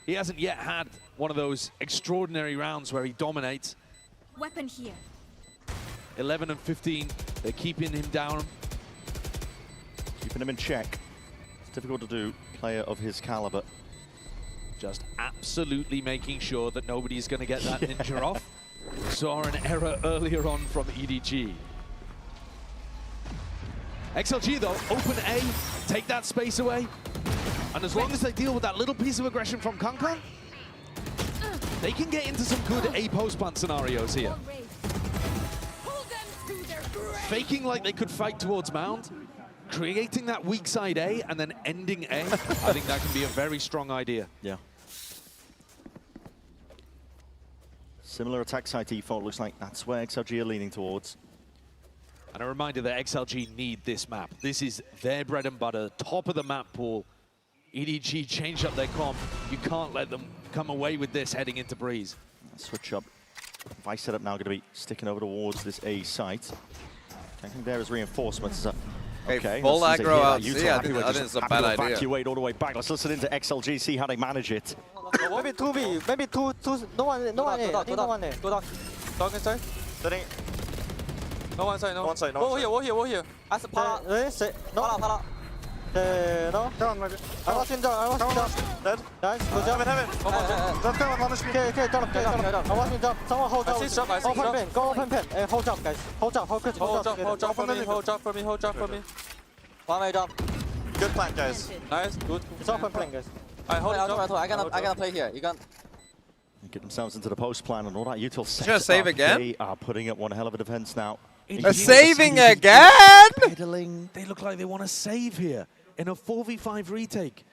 He hasn't yet had one of those extraordinary rounds where he dominates. Weapon here. 11 and 15, they're keeping him down. Keeping him in check. It's difficult to do, player of his caliber. Just absolutely making sure that nobody's going to get that ninja off. Saw an error earlier on from EDG. XLG though, open A, take that space away. And as long as they deal with that little piece of aggression from Kang, they can get into some good A post plant scenarios here. Faking like they could fight towards Mound, creating that weak side A and then ending A, I think that can be a very strong idea. Yeah. Similar attack side default, looks like that's where XLG are leaning towards. And a reminder that XLG need this map. This is their bread and butter, top of the map pool. EDG changed up their comp. You can't let them come away with this heading into Breeze. Switch up Vice setup now going to be sticking over towards this A site. Changing there as reinforcements. Okay, full aggro out C. I think it's a bad idea. Evacuate all the way back. Let's listen into XLG, see how they manage it. Maybe 2v, maybe two, no one A, no one A. Go down. Dog inside. Setting. No one side, no one side. Wall here. As Pala. Pala. No. Down maybe. I was in down. Dead. Nice. Good job. Let's go on the screen. Okay, down. I was in down. Someone hold up. Open pin. Go open pin. Hold up, guys. Hold up for me. Hold up for me. One way down. Good plan, guys. Nice. Good. It's open plan, guys. I gotta play here. You got. Get themselves into the post plan and all that. Util set gonna save again? They are putting up one hell of a defense now. Saving again? They look like they want to save here in a 4v5 retake.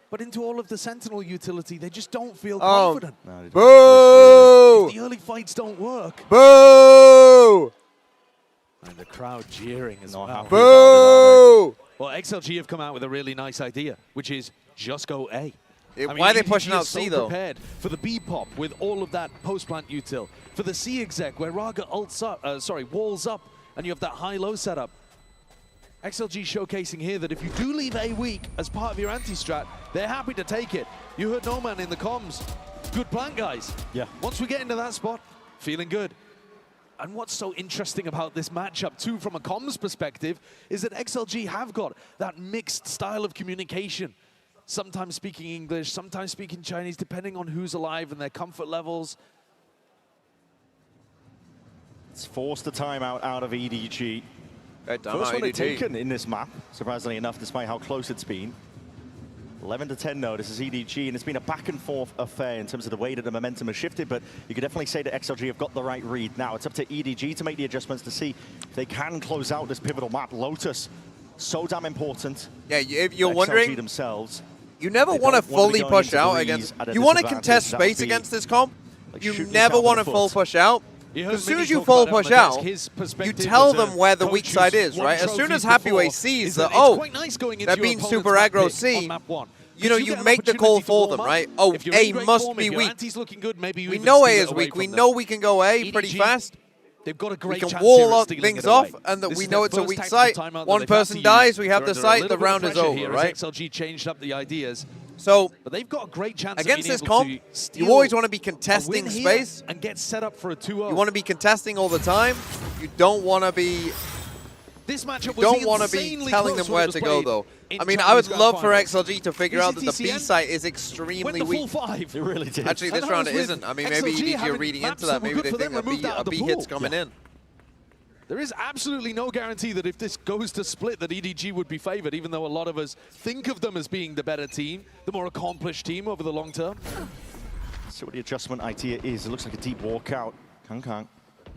But into all of the Sentinel utility, they just don't feel confident. No, boo! If the early fights don't work. Boo! And the crowd jeering as well. Boo! Well, XLG have come out with a really nice idea, which is just go A. Why are they pushing EDG out is C, so though? Prepared for the B pop with all of that post-plant util. For the C exec, where Raga ults up, walls up, and you have that high-low setup. XLG showcasing here that if you do leave A weak as part of your anti-strat, they're happy to take it. You heard No Man in the comms. Good plan, guys. Yeah. Once we get into that spot, feeling good. And what's so interesting about this matchup, too, from a comms perspective, is that XLG have got that mixed style of communication. Sometimes speaking English, sometimes speaking Chinese, depending on who's alive and their comfort levels. It's forced a timeout out of EDG. First one they've taken in this map, surprisingly enough, despite how close it's been. 11-10 now, this is EDG, and it's been a back and forth affair in terms of the way that the momentum has shifted, but you could definitely say that XLG have got the right read. Now it's up to EDG to make the adjustments to see if they can close out this pivotal map. Lotus, so damn important. Yeah, if you're XLG wondering, themselves, you never want to fully push out against. You want to contest space against this comp. You never want to full push out. As soon as you full push out, you tell them where the weak side is, right? As soon as Happyway sees that, oh, they're being super aggro C, you know, you make the call for them, right? Oh, A must be weak. We know A is weak. We know we can go A pretty fast. They've got a great we can chance wall of up things off, and that we know it's a weak site. One person dies, we have the site, the round is over, right? XLG changed up the ideas. So, but they've got a great chance against this comp, you always want to be contesting space and get set up for a 2-0. You want to be contesting all the time. You don't want to be. This matchup you don't want to be telling them where to go, though. I mean, I would love for XLG to figure out that the B site is extremely weak. It really did. Actually, this round it isn't. I mean, maybe EDG are reading into that. Maybe they think a B hit's coming in. There is absolutely no guarantee that if this goes to split that EDG would be favored, even though a lot of us think of them as being the better team, the more accomplished team over the long term. See what the adjustment idea is. It looks like a deep walkout. Kang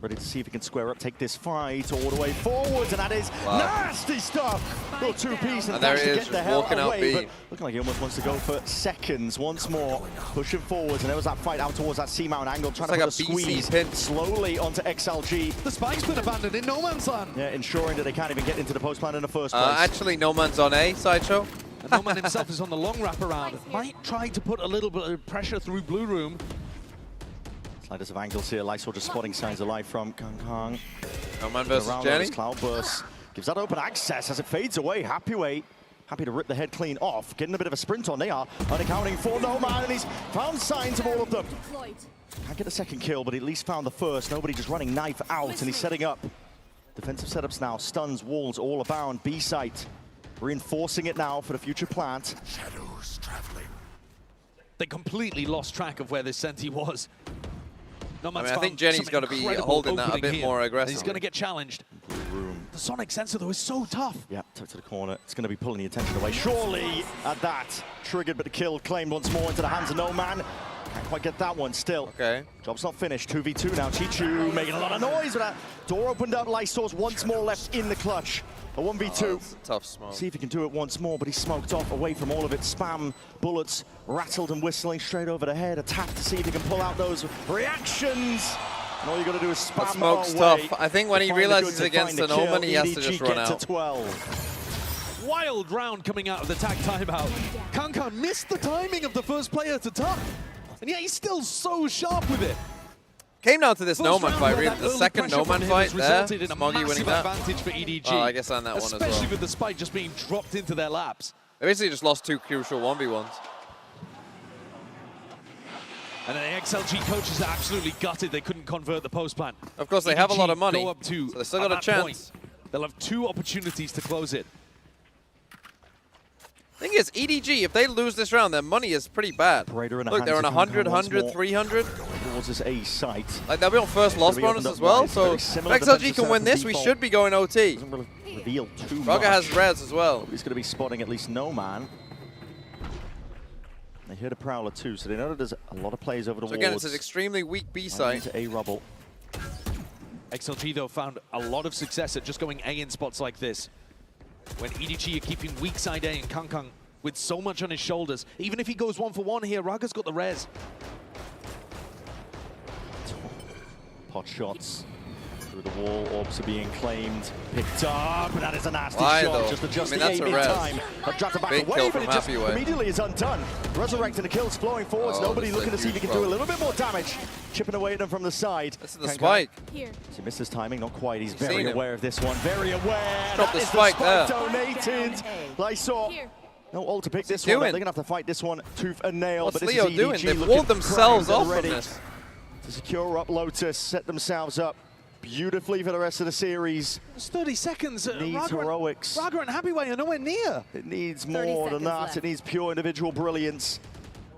ready to see if he can square up, take this fight all the way forwards, and that is nasty stuff. Little two-piece and there to he get is, the hell walking away, out B. but looking like he almost wants to go for seconds once more. Pushing forwards, and there was that fight out towards that C-mount angle, trying to put a squeeze slowly onto XLG. The spike's been abandoned in no man's land. Yeah, ensuring that they can't even get into the post plan in the first place. Actually, No Man's on A, Sideshow. And No Man himself is on the long wraparound. Might try to put a little bit of pressure through Blue Room. Sliders of angles here. Lysol just spotting signs of life from Kang. No Man versus Jenny. Cloudburst gives that open access as it fades away. Happy to rip the head clean off. Getting a bit of a sprint on. They are unaccounting for No Man, and he's found signs of all of them. Can't get the second kill, but he at least found the first. Nobody just running knife out, and he's setting up. Defensive setups now. Stuns, walls all abound. B site. Reinforcing it now for the future plant. Shadows traveling. They completely lost track of where this Senti was. No Man's I think Jenny's got to be holding that a bit more aggressive. He's going to get challenged. The Sonic sensor, though, is so tough. Yeah, tuck to the corner. It's going to be pulling the attention away. Surely at that. Triggered, but the kill claimed once more into the hands of No Man. Can't quite get that one still. Okay. Job's not finished. 2v2 now. Chichu making a lot of noise with that. Door opened up. Lysol's once more left in the clutch. A 1v2. Oh, that's a tough smoke. See if he can do it once more, but he's smoked off away from all of it. Spam bullets rattled and whistling straight over the head. A tap to see if he can pull out those reactions. And all you got to do is spam that smoke's away. tough. I think when he realizes against an Omen, he has to just run out. To 12. Wild round coming out of the tag timeout. Kang missed the timing of the first player to tuck. And yet he's still so sharp with it. Came down to this No-Man fight, really. The second No-Man fight there, Smoggy winning that. Advantage for EDG. Oh, I guess on that one as well. Especially with the spike just being dropped into their laps. They basically just lost 2 crucial 1v1s. And then the XLG coaches are absolutely gutted they couldn't convert the post plan. Of course, they have a lot of money, go up to, so they still got a chance. They'll have 2 opportunities to close it. Thing is, EDG, if they lose this round, their money is pretty bad. Look, they're on 100, 100, 300. Towards this A site. Like, they'll be on first loss bonus as well, so if XLG can win this, we should be going OT. Doesn't really reveal too Raga much. has res as well. He's going to be spotting at least no man. They heard a Prowler too, so they know that there's a lot of players over the So walls. again, it's an extremely weak B site. A rubble. XLG, though, found a lot of success at just going A in spots like this. When EDG are keeping weak side A and Kangkang with so much on his shoulders. Even if he goes 1-for-1 here, Raga's got the res. Pot shots through the wall, orbs are being claimed, picked up, and that is a nasty Why, shot. though? Just adjusting I mean, that's aim a in res. time. Abdrata back Big away, kill but from it just Happyway. immediately is undone. Resurrecting the kills flowing forwards. Oh, Nobody this is looking a to see if he huge can do a problem. little bit more damage. Chipping away at them from the side. This is the Kangkang. spike. Here. So he missed his timing, not quite. He's You've very seen him. aware of this one. Very aware. Drop That the is spike there. donated. Lysor. No ult to pick this one up. doing? They're going to have to fight this one tooth and nail. What's but this Leo is EDG doing? They've looking walled themselves primed off and from ready this. to secure up Lotus, set themselves up beautifully for the rest of the series. It's 30 seconds. Needs heroics. Raga and Happyway are nowhere near. It needs more than that. It needs pure individual brilliance.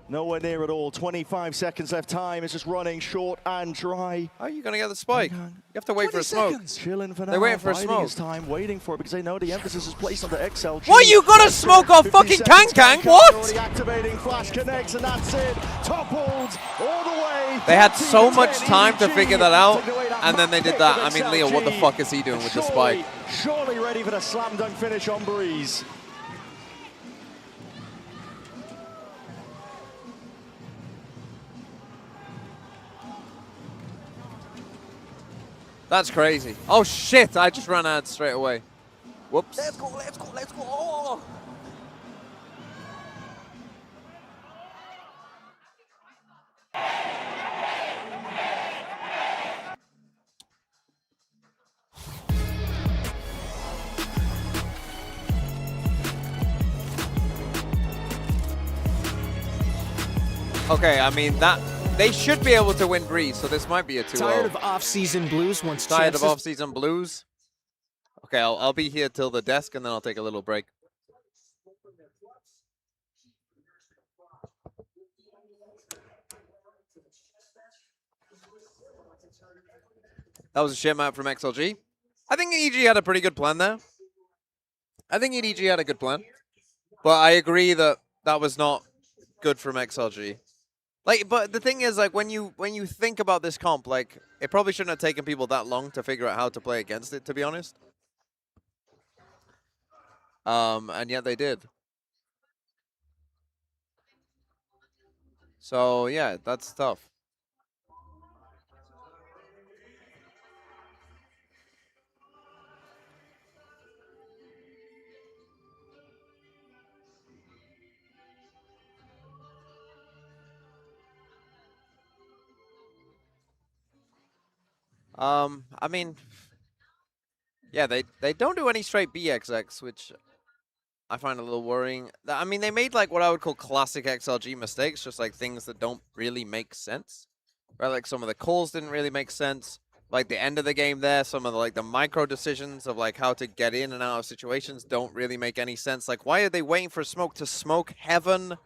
Nowhere near at all. 25 seconds left. Time is just running short and dry. How are you going to get the spike? You have to wait for a smoke. Chilling for now. They're waiting for a biding smoke. his time, waiting for it because they know the emphasis is placed on the XLG. What, you got to smoke off fucking Kangkang? Already What? activating flash connects and that's it. Toppled all the way. They had so 13-10 much time to EDG. figure that out, Taking away that and then they map did pick that. of I mean, Leo, what the XLG. fuck is he doing with the spike? Surely ready for the slam dunk finish on Breeze. That's crazy. Oh, shit. I just ran out straight away. Whoops. Let's go, let's go, let's go. Oh. Okay, I mean, that they should be able to win Breeze, so this might be a 2-0. Tired of off-season blues once Tired of chances- off-season blues? Okay, I'll be here till the desk, and then I'll take a little break. That was a shit map from XLG. I think EDG had a pretty good plan there. I think EDG had a good plan. But I agree that that was not good from XLG. Like, but the thing is, like, when you think about this comp, like, it probably shouldn't have taken people that long to figure out how to play against it, to be honest. And yet they did. So, yeah, that's tough. I mean, yeah, they don't do any straight BXX, which I find a little worrying. I mean, they made like what I would call classic XLG mistakes, just like things that don't really make sense. Right, like some of the calls didn't really make sense. Like the end of the game there, some of the, like the micro decisions of like how to get in and out of situations don't really make any sense. Like, why are they waiting for smoke to smoke heaven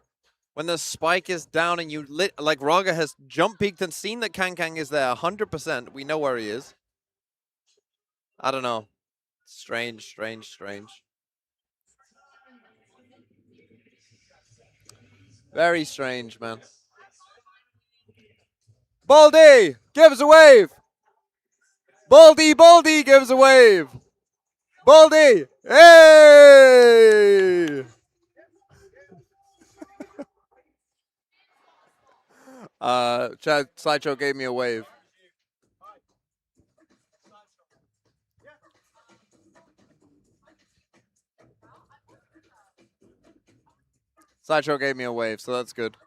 when the spike is down and you like Raga has jump peeked and seen that Kangkang is there 100%. We know where he is. I don't know. Strange, strange, strange. Very strange, man. Baldy gives a wave. Baldy gives a wave. Baldy, hey! Chad Slideshow gave me a wave. Slideshow gave me a wave, so that's good.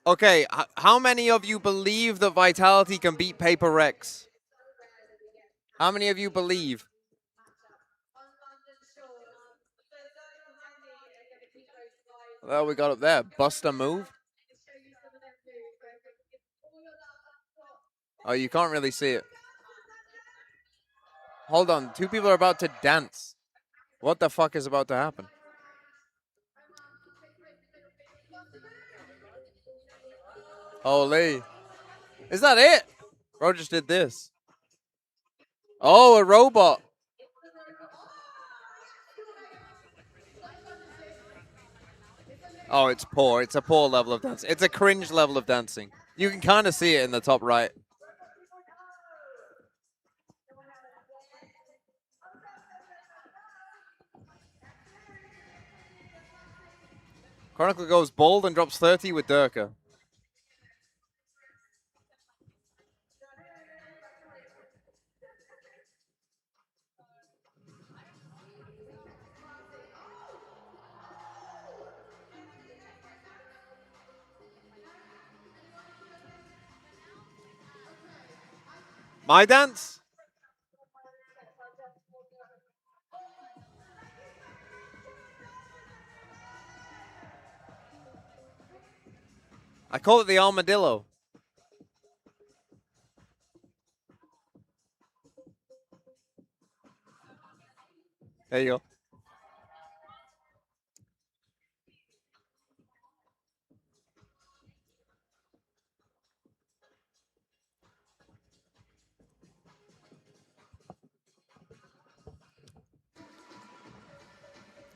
Okay, how many of you believe that Vitality can beat PRX? How many of you believe? Well, we got up there. Buster move. Oh, you can't really see it. Hold on. 2 people are about to dance. What the fuck is about to happen? Holy. Is that it? Bro just did this. Oh, a robot. Oh, it's poor. It's a poor level of dancing. It's a cringe level of dancing. You can kind of see it in the top right. Chronicle goes bold and drops 30 with Durka. My dance? I call it the armadillo. There you go.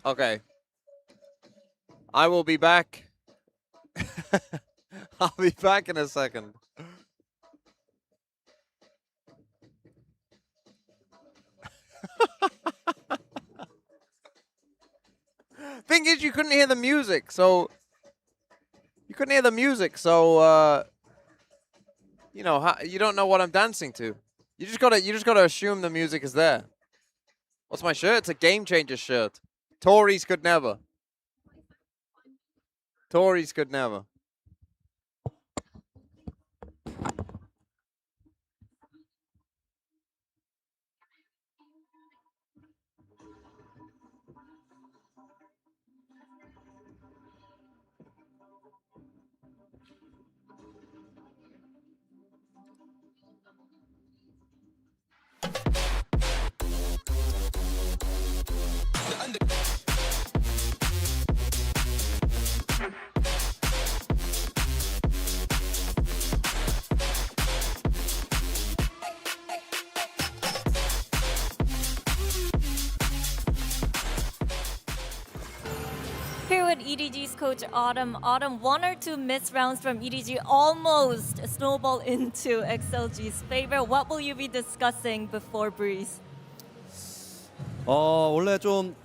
Okay. I will be back. I'll be back in a second. Thing is, you couldn't hear the music, so you couldn't hear the music, so you know, you don't know what I'm dancing to. You just gotta assume the music is there. What's my shirt? It's a Game Changer shirt. Tories could never. Tories could never. Here with EDG's coach Autumn. Autumn, 1 or 2 missed rounds from EDG almost snowball into XLG's favor. What will you be discussing before Breeze? 원래 좀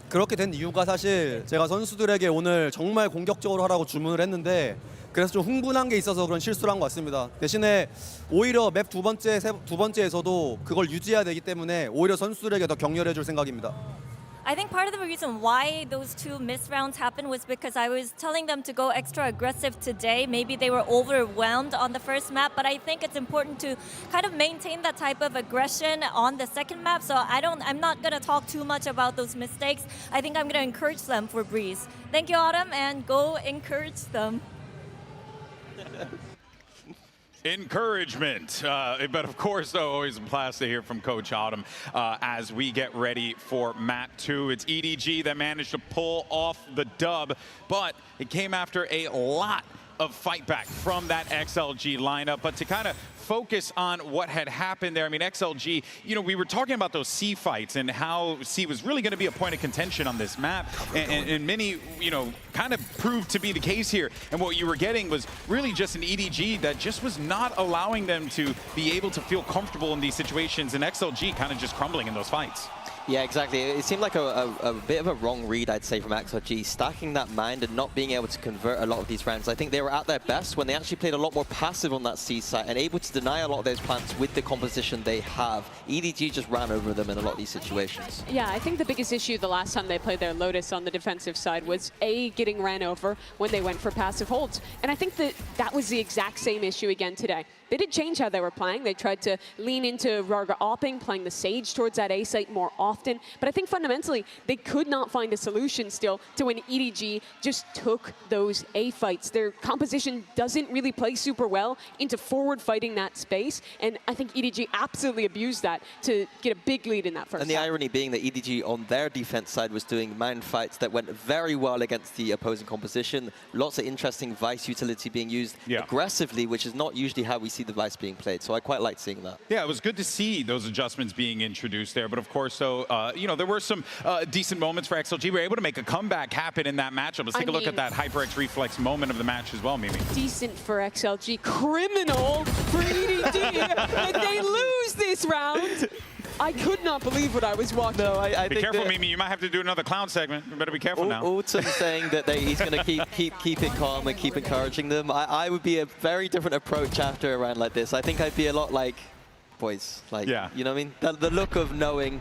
그렇게 된 이유가 사실 제가 선수들에게 오늘 정말 공격적으로 하라고 주문을 했는데 그래서 좀 흥분한 게 있어서 그런 실수를 한 것 같습니다. 대신에 오히려 맵 두 번째에서도 그걸 유지해야 되기 때문에 오히려 선수들에게 더 격려해 줄 생각입니다. I think part of the reason why those 2 missed rounds happened was because I was telling them to go extra aggressive today. Maybe they were overwhelmed on the first map, but I think it's important to kind of maintain that type of aggression on the second map. So I'm not going to talk too much about those mistakes. I think I'm going to encourage them for Breeze. Thank you, Autumn, and go encourage them. Encouragement. But of course, though, always a blast to hear from Coach Autumn as we get ready for map 2. It's EDG that managed to pull off the dub, but it came after a lot of fight back from that XLG lineup. But to kind of focus on what had happened there, I mean, XLG, you know, we were talking about those C fights and how C was really going to be a point of contention on this map. And many, you know, kind of proved to be the case here. And what you were getting was really just an EDG that just was not allowing them to be able to feel comfortable in these situations. And XLG kind of just crumbling in those fights. Yeah, exactly. It seemed like a bit of a wrong read, I'd say, from XLG, stacking that mind and not being able to convert a lot of these rounds. I think they were at their best when they actually played a lot more passive on that C site and able to deny a lot of those plants with the composition they have. EDG just ran over them in a lot of these situations. Yeah, I think the biggest issue the last time they played their Lotus on the defensive side was getting ran over when they went for passive holds. And I think that was the exact same issue again today. They did change how they were playing. They tried to lean into Rarga opping, playing the Sage towards that A site more often. But I think fundamentally, they could not find a solution still to when EDG just took those A fights. Their composition doesn't really play super well into forward fighting that space. And I think EDG absolutely abused that to get a big lead in that first And the half. irony being that EDG on their defense side was doing mound fights that went very well against the opposing composition. Lots of interesting Vice utility being used aggressively, which is not usually how we see the Vice being played. So I quite like seeing that. Yeah, it was good to see those adjustments being introduced there. But of course, so, you know, there were some decent moments for XLG. We were able to make a comeback happen in that matchup. Let's take a look at that HyperX reflex moment of the match as well, Mimi. Decent for XLG, criminal for EDG that they lose this round. I could not believe what I was watching. No, I be think careful, Mimi. You might have to do another clown segment. You better be careful now. Autumn saying that he's going to keep it calm and keep encouraging them. I would be a very different approach after a round like this. I think I'd be a lot like, boys, like, you know what I mean? The look of knowing,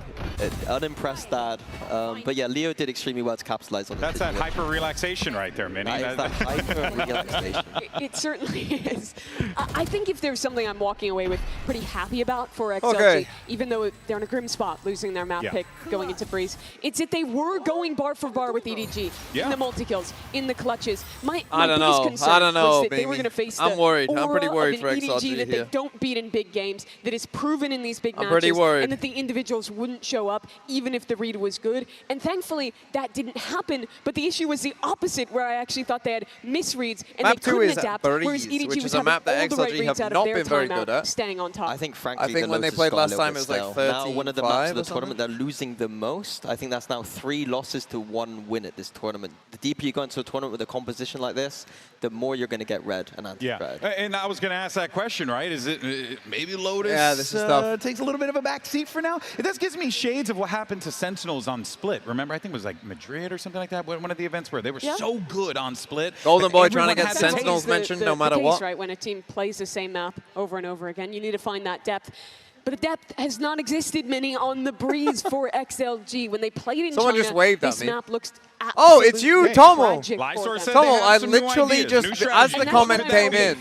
unimpressed dad. But yeah, Leo did extremely well to capitalize on That's that hyper relaxation right there, Minnie. That hyper relaxation. It certainly is. I think if there's something I'm walking away with pretty happy about for XLG, even though they're in a grim spot, losing their map pick going into Breeze, it's that they were going bar for bar with EDG in the multi-kills, in the clutches. My biggest concern was that they were going to face the worried. I'm pretty worried for EDG XLG that here. they don't beat in big games, that is proven in these big I'm pretty matches, worried. and that the individuals wouldn't show up even if the read was good. And thankfully, that didn't happen. But the issue was the opposite, where I actually thought they had misreads and Map they 2 couldn't is adapt, Breeze, whereas EDG which was is a having map that all the right XLG reads have out not of their been very timeout, good at. staying on top. I think, frankly, when they played last time, it was like 13-5 Now, one of the maps of the or tournament, they're losing the most. I think that's now 3 losses to 1 win at this tournament. The deeper you go into a tournament with a composition like this, the more you're going to get red and anti-red. And I was going to ask that question, right? Is it maybe Lotus this is tough. takes a little bit of a back seat for now? This gives me shades of what happened to Sentinels on Split. Remember, I think it was like Madrid or something like that, one of the events where they were so good on Split. Golden Boy trying to Everyone get had Sentinels mentioned no matter case, what. Right, when a team plays the same map over and over again, you need to find that depth. But the depth has not existed many on the Breeze for XLG. When they played in Someone China, just waved at this me. map looks Oh, it's you, Tomo. Tomo, I literally just, as the comment came in,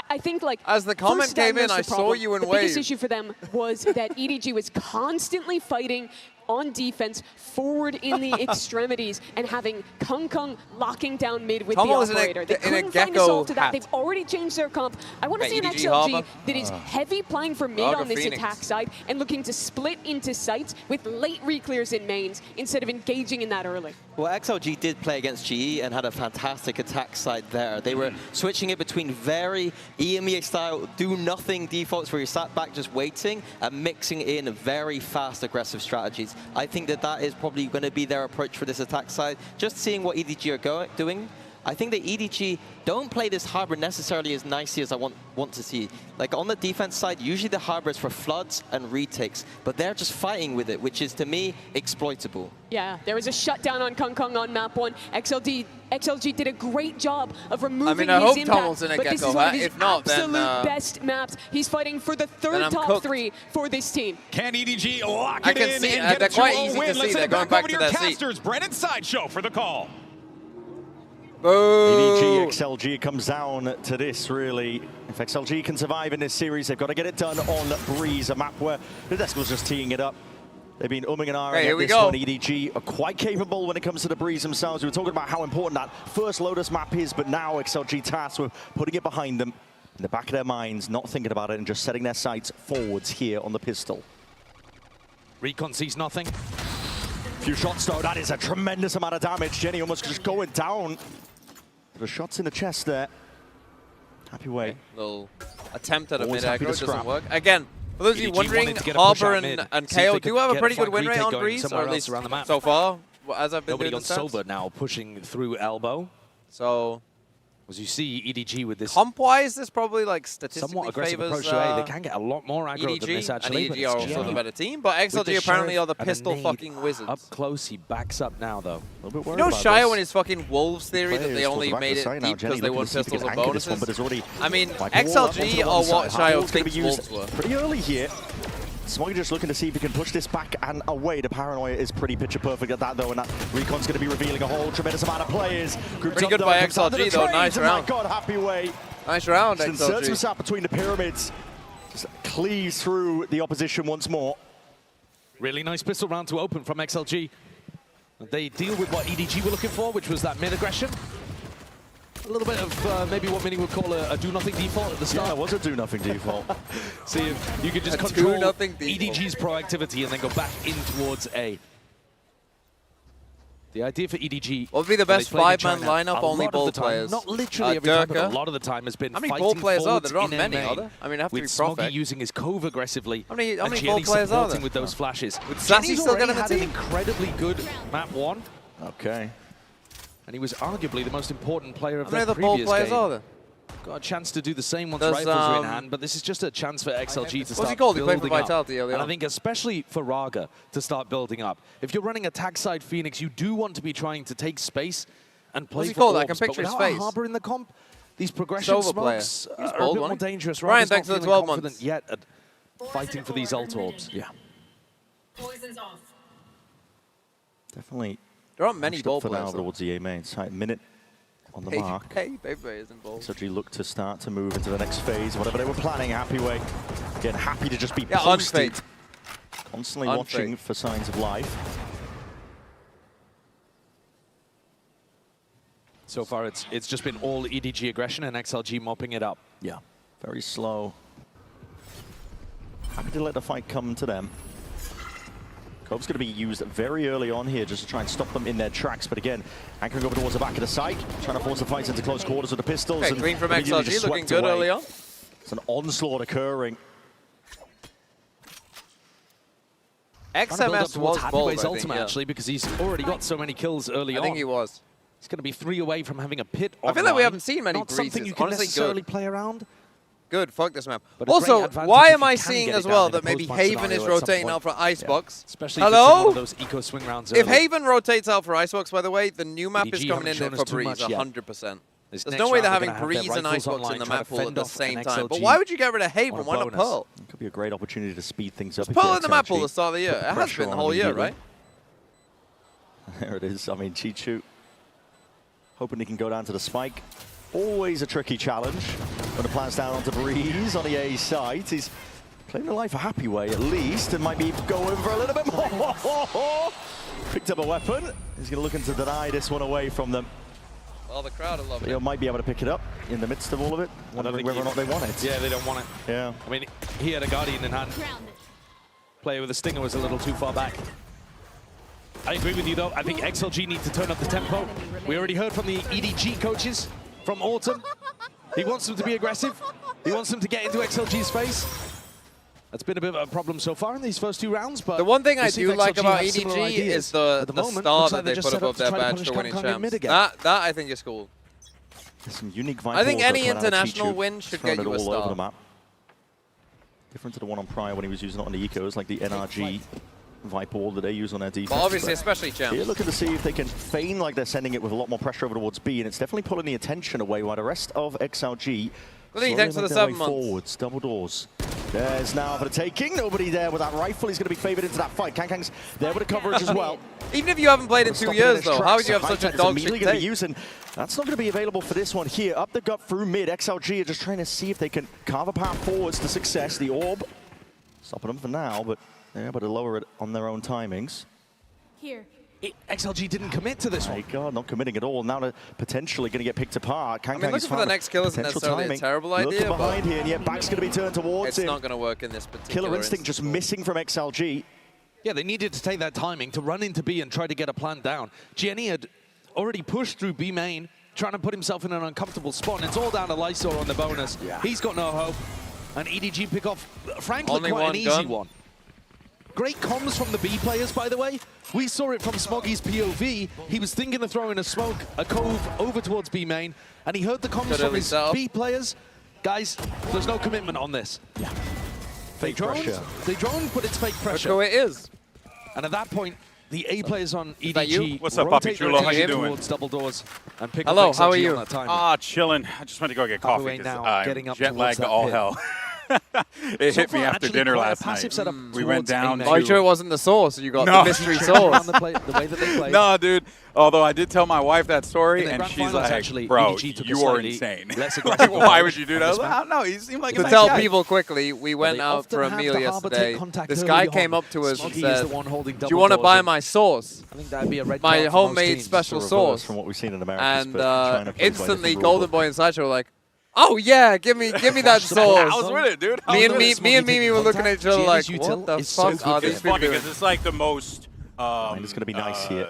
I think, like, as the comment came in, I saw you and waved. The biggest waved. issue for them was that EDG was constantly fighting on defense, forward in the extremities, and having Kung locking down mid with Tomo the is operator. They in a couldn't find a gecko solve to that. hat. They've already changed their comp. I want to see an EDG XLG Harbor. that is heavy playing for mid Arga on this Phoenix. attack side and looking to split into sites with late reclears in mains instead of engaging in that early. Well, XLG did play against GE and had a fantastic attack side there. They were switching it between very EMEA style do-nothing defaults where you sat back just waiting and mixing in very fast aggressive strategies. I think that is probably going to be their approach for this attack side. Just seeing what EDG are doing, I think that EDG don't play this Harbor necessarily as nicely as I want to see. Like on the defense side, usually the Harbor is for floods and retakes, but they're just fighting with it, which is to me exploitable. Yeah, there was a shutdown on Kung Kung on map 1. XLG did a great job of removing I hope his impact, Tomo's in a but this gecko is one of hat. his If not, then, absolute best maps. He's fighting for the then third I'm top cooked. 3 for this team. Can EDG lock I it can in see, and get they're a quite 2-0 easy to win? see. Let's They're send it going back back over to to their your seat. casters. Brennan Sideshow for the call. Boo! EDG, XLG comes down to this, really. If XLG can survive in this series, they've got to get it done on Breeze, a map where the desk was just teeing it up. They've been umming and ahhing here at we this go. one. EDG are quite capable when it comes to the Breeze themselves. We were talking about how important that first Lotus map is, but now XLG tasked with putting it behind them in the back of their minds, not thinking about it and just setting their sights forwards here on the pistol. Recon sees nothing. Few shots though, that is a tremendous amount of damage. Jenny almost just going down. The shots in the chest there. Happy way. Little attempt at a Always mid happy aggro to doesn't scrap. work. Again, for those of you EDG wondering, wanted to get a push Harbor out mid, and see if KO they do could have a get pretty good flank win rate retake on going Breeze, or somewhere at else least around the map. so far, as I've been Nobody doing on the stats. Sober now pushing through elbow. So As you see, EDG with this comp-wise, this probably like statistically somewhat aggressive favors approach to A. They can get a lot more aggro EDG, than this actually. and EDG are also the better team, but XLG apparently are the pistol fucking wizards. Up close, he backs up now though. A little bit worried you know about Shio this. and his fucking Wolves theory that they only made it deep because they want pistols and bonuses? I mean, XLG are what Shio thinks Wolves were. Pretty early here. Smoggy just looking to see if he can push this back and away. The paranoia is pretty picture perfect at that though, and that Recon's going to be revealing a whole tremendous amount of players. Pretty good by XLG though, nice round. My God, happy way. Nice round, XLG. Inserts himself between the pyramids. Just cleaves through the opposition once more. Really nice pistol round to open from XLG. They deal with what EDG were looking for, which was that mid-aggression. A little bit of maybe what many would call a do-nothing default at the start. Yeah, it was a do-nothing default. See if you could just control EDG's proactivity and then go back in towards A. The idea for EDG... What would be the best 5-man lineup? Only ball players. Not literally every time, but a lot of the time has been fighting forwards in How many ball players are there? There aren't many, are there? I mean, have to be Smoggy using his cove aggressively. How many ball players are there? With those flashes. Would Sassy still get in the team? An incredibly good map 1. Okay. And he was arguably the most important player of the previous game. How many ball players are there? Got a chance to do the same once rifles are in hand, but this is just a chance for XLG to start What's he called? He played for building up. Vitality earlier And on. I think especially for Raga to start building up. If you're running a tag side Phoenix, you do want to be trying to take space and play What's he for called? I orbs, can picture but his without face. a Harbor in the comp, these progression Silver player. smokes He was are bold, a bit more wasn't he? dangerous. Ryan, Raga's thanks not for the feeling 12 confident months. yet at fighting for these ult orbs. Yeah. Definitely. There aren't many ball for players. now towards the A main side. Minute on the mark. Baby is involved. XLG look to start to move into the next phase. Whatever they were planning, happy way. Again, happy to just be posted. Constantly watching for signs of life. So far, it's just been all EDG aggression and XLG mopping it up. Yeah, very slow. Happy to let the fight come to them. Cove's going to be used very early on here just to try and stop them in their tracks. But again, anchoring over towards the back of the site, trying to force the fights into close quarters with the pistols. Okay, and green from XLG looking good away. early on. It's an onslaught occurring. XMS was bold, ultimate actually, because he's already got so many kills early on. I think he was. He's going to be 3 away from having a pit. I feel like we haven't seen many Not breezes. something you can Honestly, necessarily good. play around. Good, fuck this map. But a Also, great advantage why if am you I can seeing get it as down well in a that maybe post-match Haven is scenario at some rotating point? out for Icebox? Especially if it's in one of those eco swing rounds If early. Haven rotates out for Icebox, by the way, the new map is EDG coming in haven't there shown for us too Breeze, much yet. 100%. This There's next no way they're round, having they're gonna have Breeze their and rifles Icebox online, in the trying map to pool at fend the off same an time. But XLG why would you get rid of Haven? on a Why not bonus. Pearl? It could be a great opportunity to speed things up. It's Pearl in the map pool at the start of the year. It has been the whole year, right? There it is. I mean, Chichu hoping he can go down to the spike. Always a tricky challenge. When the plan's down onto Breeze on the A side. He's playing the life a happy way at least, and might be going for a little bit more. Picked up a weapon. He's going to look to deny this one away from them. Well, the crowd will love They it. might be able to pick it up in the midst of all of it, wondering whether or not they want it. Yeah, they don't want it. Yeah. I mean, he had a Guardian in hand. Player with a Stinger was a little too far back. I agree with you, though. I think XLG need to turn up the tempo. We already heard from the EDG coaches from Autumn. He wants them to be aggressive. He wants them to get into XLG's face. That's been a bit of a problem so far in these first 2 rounds, but The one thing I we'll see if do like XLG about have similar EDG ideas. is the moment, star looks that like they they're just put set up above to their try to badge punish for winning Kang Kang in champs. mid again. That I think is cool. There's some unique I think balls any that come out of international Chichu. win should Thrown get it you a all over star. the map. Different to the one on prior when he was using it on the ecos, like the NRG Viper wall that they use on their defense. But obviously, especially champs. Here looking to see if they can feign like they're sending it with a lot more pressure over towards B, and it's definitely pulling the attention away while the rest of XLG Well, thanks for the 7 months. forwards, double doors. There's now for the taking. Nobody there with that rifle. He's going to be favored into that fight. Kang Kang's there with the coverage as well. Even if you haven't played in 2 years, though, how would you have such a dog shit take? Using. That's not going to be available for this one here. Up the gut through mid. XLG are just trying to see if they can carve a path forwards to success. The orb stopping them for now, but they're able to lower it on their own timings. Here. XLG didn't commit to this one. My God, not committing at all. Now they're potentially going to get picked apart. I mean, looking for the next kill isn't necessarily a terrible idea, Looking behind but here, and yet back's going to be turned towards him. it's not going to work in this particular Killer Instinct just missing from XLG. Yeah, they needed to take that timing to run into B and try to get a plan down. Gianni had already pushed through B main, trying to put himself in an uncomfortable spot, and it's all down to Lysor on the bonus. Yeah. He's got no hope. And EDG pick off, frankly, Only quite one an gun. easy one. great comms from the B players, by the way. We saw it from Smoggy's POV. He was thinking of throwing a smoke, a cove over towards B main, and he heard the comms from his B players. Guys, there's no commitment on this. Yeah. They droned, but it's fake pressure. Look who it is. And at that point, the A players on EDG What's up, Papi Chulo? How you doing? Towards double doors and pick Hello, up how are you? Ah, chilling. I just went to go get coffee because I'm jet lagged to all hell. It hit me after dinner last night. We went down. Are you sure it wasn't the sauce? You got the mystery sauce. The way that they play. No, dude. Although I did tell my wife that story, and she's like, "Bro, you are insane. Like, why would you do that?" I was like, "I don't know. He seemed like a nice To tell guy." people quickly, we went out for a meal yesterday. This guy came up to us and said, "Do you want to buy my sauce? I think that'd be a red My card for most homemade teams. special sauce." From what we've seen in America, And instantly, Golden Boy and Sideshow were like, "Oh yeah, give me that sauce." I was with it, dude. Me and Mimi were looking at each other like, "What the fuck are these It's people funny doing?" because it's like the most it's going to be nice here.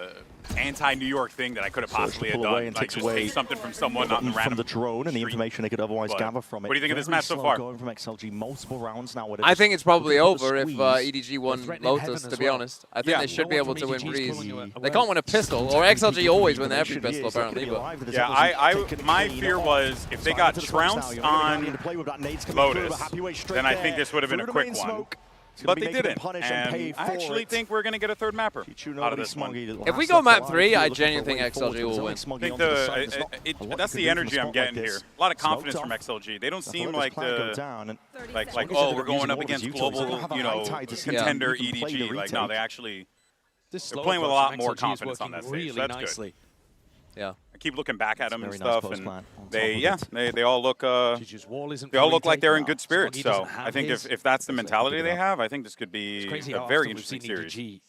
Anti-New York thing that I could have possibly have done. And Like takes just away take something from someone, not in from random the drone and the information they could otherwise gather from it. What do you think of this Very match so slow far? Going from XLG multiple rounds now. I think it's probably over if EDG won Lotus, to be honest. I think they should be able to win Breeze. They can't win a pistol, or XLG always win every pistol, apparently. But yeah, my fear was if they got trounced on Lotus, then I think this would have been a quick one. But they didn't, and I actually think we're going to get a third mapper out of this one. If we go map 3, I genuinely think XLG will win. I think that's the energy I'm getting here. A lot of confidence from XLG. They don't seem like oh, we're going up against global, contender EDG. Like, no, they're playing with a lot more confidence on that stage. So that's good. Yeah. I keep looking back at them and stuff, and they all look like they're in good spirits. So I think if that's the mentality they have, I think this could be a very interesting series.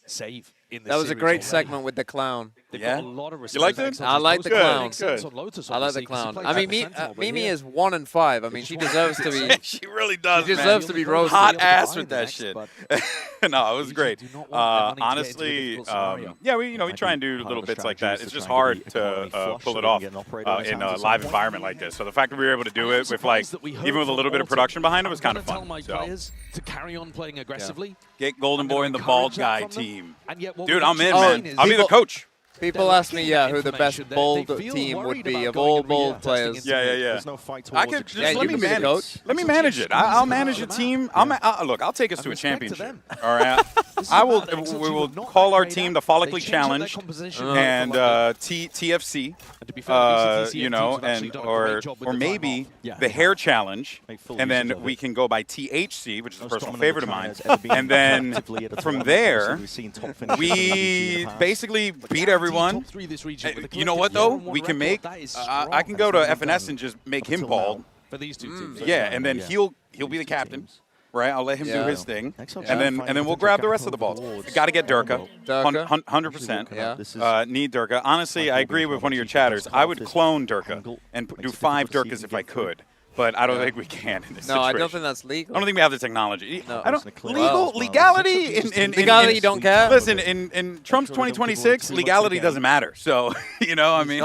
That was a great segment with the clown. Yeah, you liked it? I like the clown. Good. I like the clown. I mean, Mimi is 1 and 5. I mean, she deserves to be. She really does. She deserves to be roasted. Hot ass with that shit. No, it was great. Honestly, yeah, we try and do little bits like that. It's just hard to pull it off in a live environment like this. So the fact that we were able to do it with even with a little bit of production behind it was kind of fun. So to carry on playing aggressively. Get Golden Boy and the Bald Guy team. Dude, I'm in, man. I'll be the coach. People ask me, who the best bold team would be of all bold players. Yeah. I could just let me manage. Let me manage it. I'll manage a team. Look, I'll take us to a championship. All right. We will call our team the Follically Challenge and TFC. Or maybe the Hair Challenge, and then we can go by THC, which is a personal favorite of mine. And then from there, we basically beat everyone. You know what though? We can make. I can go to FNS and just make him bald. For these two teams. Yeah, and then he'll be the captain. Right, I'll let him do his thing, and then we'll grab the rest of the balls. Got to get Durka, 100%. Yeah. Need Durka. Honestly, I agree with one of your chatters. I would clone Durka and do 5 Durkas if I could. But I don't think we can in this situation. I don't think that's legal. I don't think we have the technology. No. I don't legality in legality. You don't care. Listen, in Trump's 2026, legality doesn't matter. So I mean,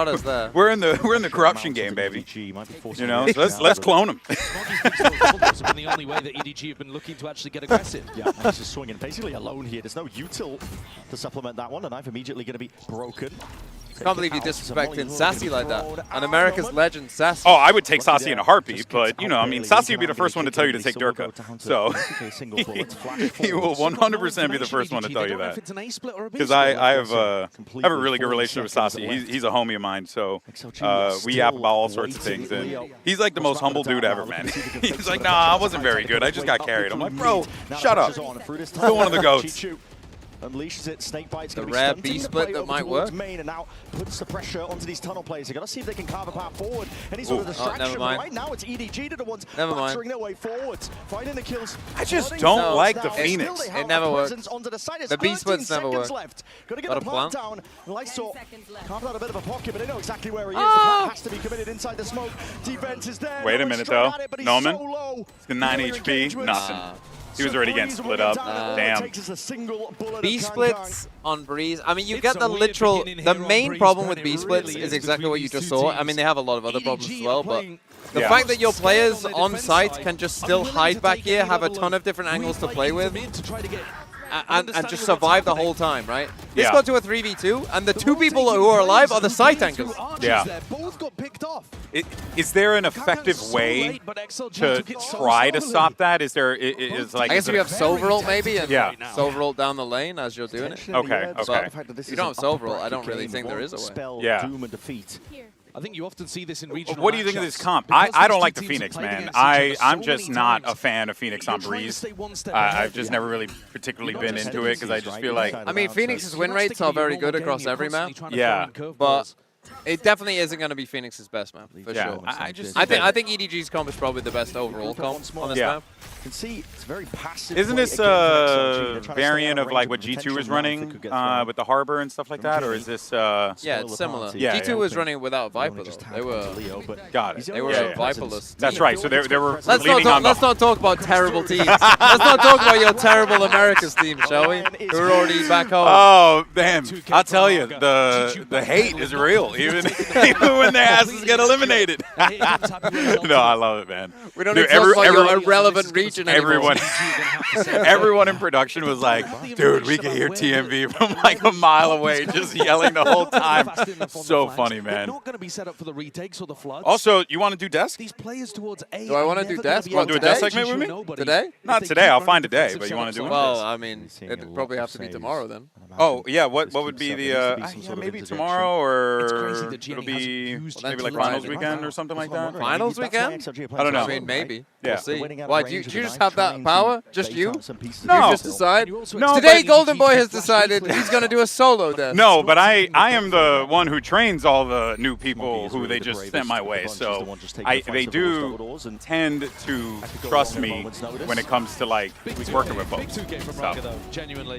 we're in the corruption game, baby. So let's clone him. It's been the only way that EDG have been looking to actually get aggressive. Yeah, he's just swinging basically alone here. There's no util to supplement that one. The knife immediately going to be broken. I can't believe you disrespecting Sassy like that. An America's legend, Sassy. Oh, I would take Sassy in a heartbeat, but, I mean, Sassy would be the first one to tell you to take Durka. So he will 100% be the first one to tell you that. Because I have a really good relationship with Sassy. He's a homie of mine, so we yap about all sorts of things. And he's like the most humble dude ever, man. He's like, nah, I wasn't very good. I just got carried. I'm like, bro, shut up. Still one of the GOATs. Unleashes it, snake bites. The rare B split that might work. Main and now puts the pressure onto these tunnel players. They got to see if they can carve a path forward. And he's on a distraction. Right now, it's EDG to the ones battering their way forwards, finding the kills. I just don't like the Phoenix. It never works. The B splits never work. Got to get the plant down. Lysor carved out a bit of a pocket, but they know exactly where he is. The plant has to be committed inside the smoke. Defense is there. Wait a minute, though. Noman, it's the 9 HP. Nothing. He was already getting split up. Damn. B splits on Breeze. I mean, you get the literal. The main problem with B splits is exactly what you just saw. I mean, they have a lot of other problems as well, but the fact that your players on site can just still hide back here, have a ton of different angles to play with. and just survive the whole time, right? This got to a 3v2, and the two people who are alive are the side tankers. Yeah. Both got picked off. Is there an effective way to try to stop that? Is there? Like? I guess if you have Sovereign maybe, and Sovereign down the lane as you're doing it. Okay. Okay. If you don't have Sovereign, I don't really think there is a way. Yeah. I think you often see this in regional What do you think of this comp? I don't like the Phoenix, man. I'm just not a fan of Phoenix on Breeze. I've just never really particularly been into it because I just feel like... I mean, Phoenix's win rates are very good across every map. Yeah. But it definitely isn't going to be Phoenix's best map, for sure. I think EDG's comp is probably the best overall comp on this map. Can see it's very passive. Isn't this a variant of like what G2 is running with the Harbor and stuff like that, or is this? Yeah, it's similar. Yeah, G2 was running without Viper though. They were got it. They were Viperless. That's right. So they were. Let's not talk about terrible teams. Let's not talk about your terrible America's team, shall we? Who are already back home. Oh man, I'll tell you, the hate is real, even when their asses get eliminated. No, I love it, man. We don't need to talk about your irrelevant region. Everyone in production was like, dude, we can hear TMV from like a mile away just yelling the whole time. So funny, man. Not going to be set up for the retakes or the floods. Also, you want to do desk? These players towards A. Do I want to do desk? You want to do a desk segment with me? Today? Not today. I'll find a day, but you want to do it? Well, I mean, it'd probably have to be tomorrow then. Oh, yeah. What would be the, yeah, maybe tomorrow or it'll be maybe like finals weekend or something like that? Finals weekend? I don't know. I mean, maybe. Yeah. We'll see. Why, do you just have that power? Just you? No. You just decide? No, today, Golden Boy has decided he's going to do a solo desk. No, but I am the one who trains all the new people who they just sent my way. So they do tend to trust me when it comes to like working with folks and stuff.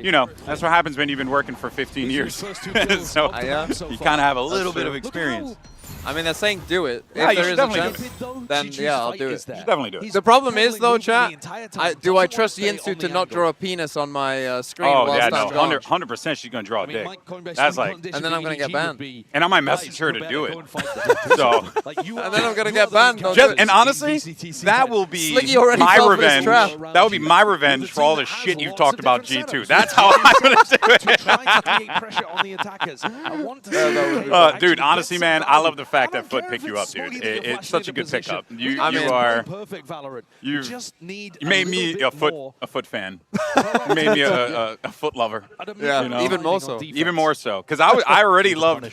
You know, that's what happens when you've been working for 15 years. So you kind of have a little bit of experience. I mean, they're saying do it. Yeah, if there is a chance, then yeah, I'll do it. You should definitely do it. The problem is, though, chat, do I trust Yinsu to not draw a penis on my screen whilst I'm no, 100% she's going to draw a dick. That's like... And then I'm going to get banned. And I might message her to do it. So... And then I'm going to get banned. And honestly, that will be my revenge. That will be my revenge for all the shit you've talked about G2. That's how I'm going to do it. Dude, honestly, man, I love the fact that Foot picked you up, dude. It's such a good pickup. You made me a Foot fan. You made me a Foot lover. Yeah, you know? even more so. Even more so, because I already loved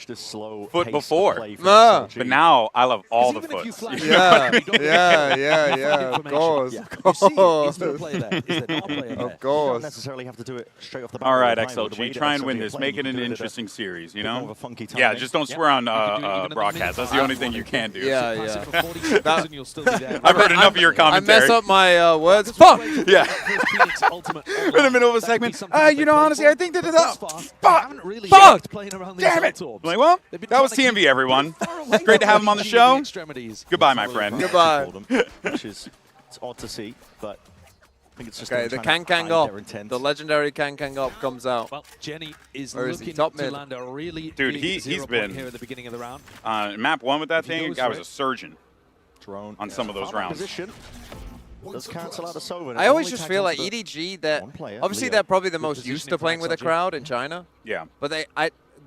Foot before, but now I love all the Foots. Yeah. Of course. Of course. Necessarily have to do it straight off the bat. All right, XLG, try and win this. Make it an interesting series, you know? Yeah, just don't swear on broadcast. That's the only thing you can do. Yeah. I've heard enough of your commentary. I mess up my words. Fuck! Yeah. In the middle of a segment, you know, honestly, I think that fuck! Damn it! I'm like, well, that was TMV, everyone. Great to have him on the show. Goodbye, my friend. Goodbye. Which is it's odd to see, but I think it's just okay, the Kang op, the legendary Kang op comes out. Well, Jenny is looking to land a really dude, big he's been here at the beginning of the round. Map 1 with that thing, guy was a surgeon on some of those rounds. Does cancel out a I always just feel like EDG, that obviously they're probably the most used to playing with a crowd in China. Yeah. But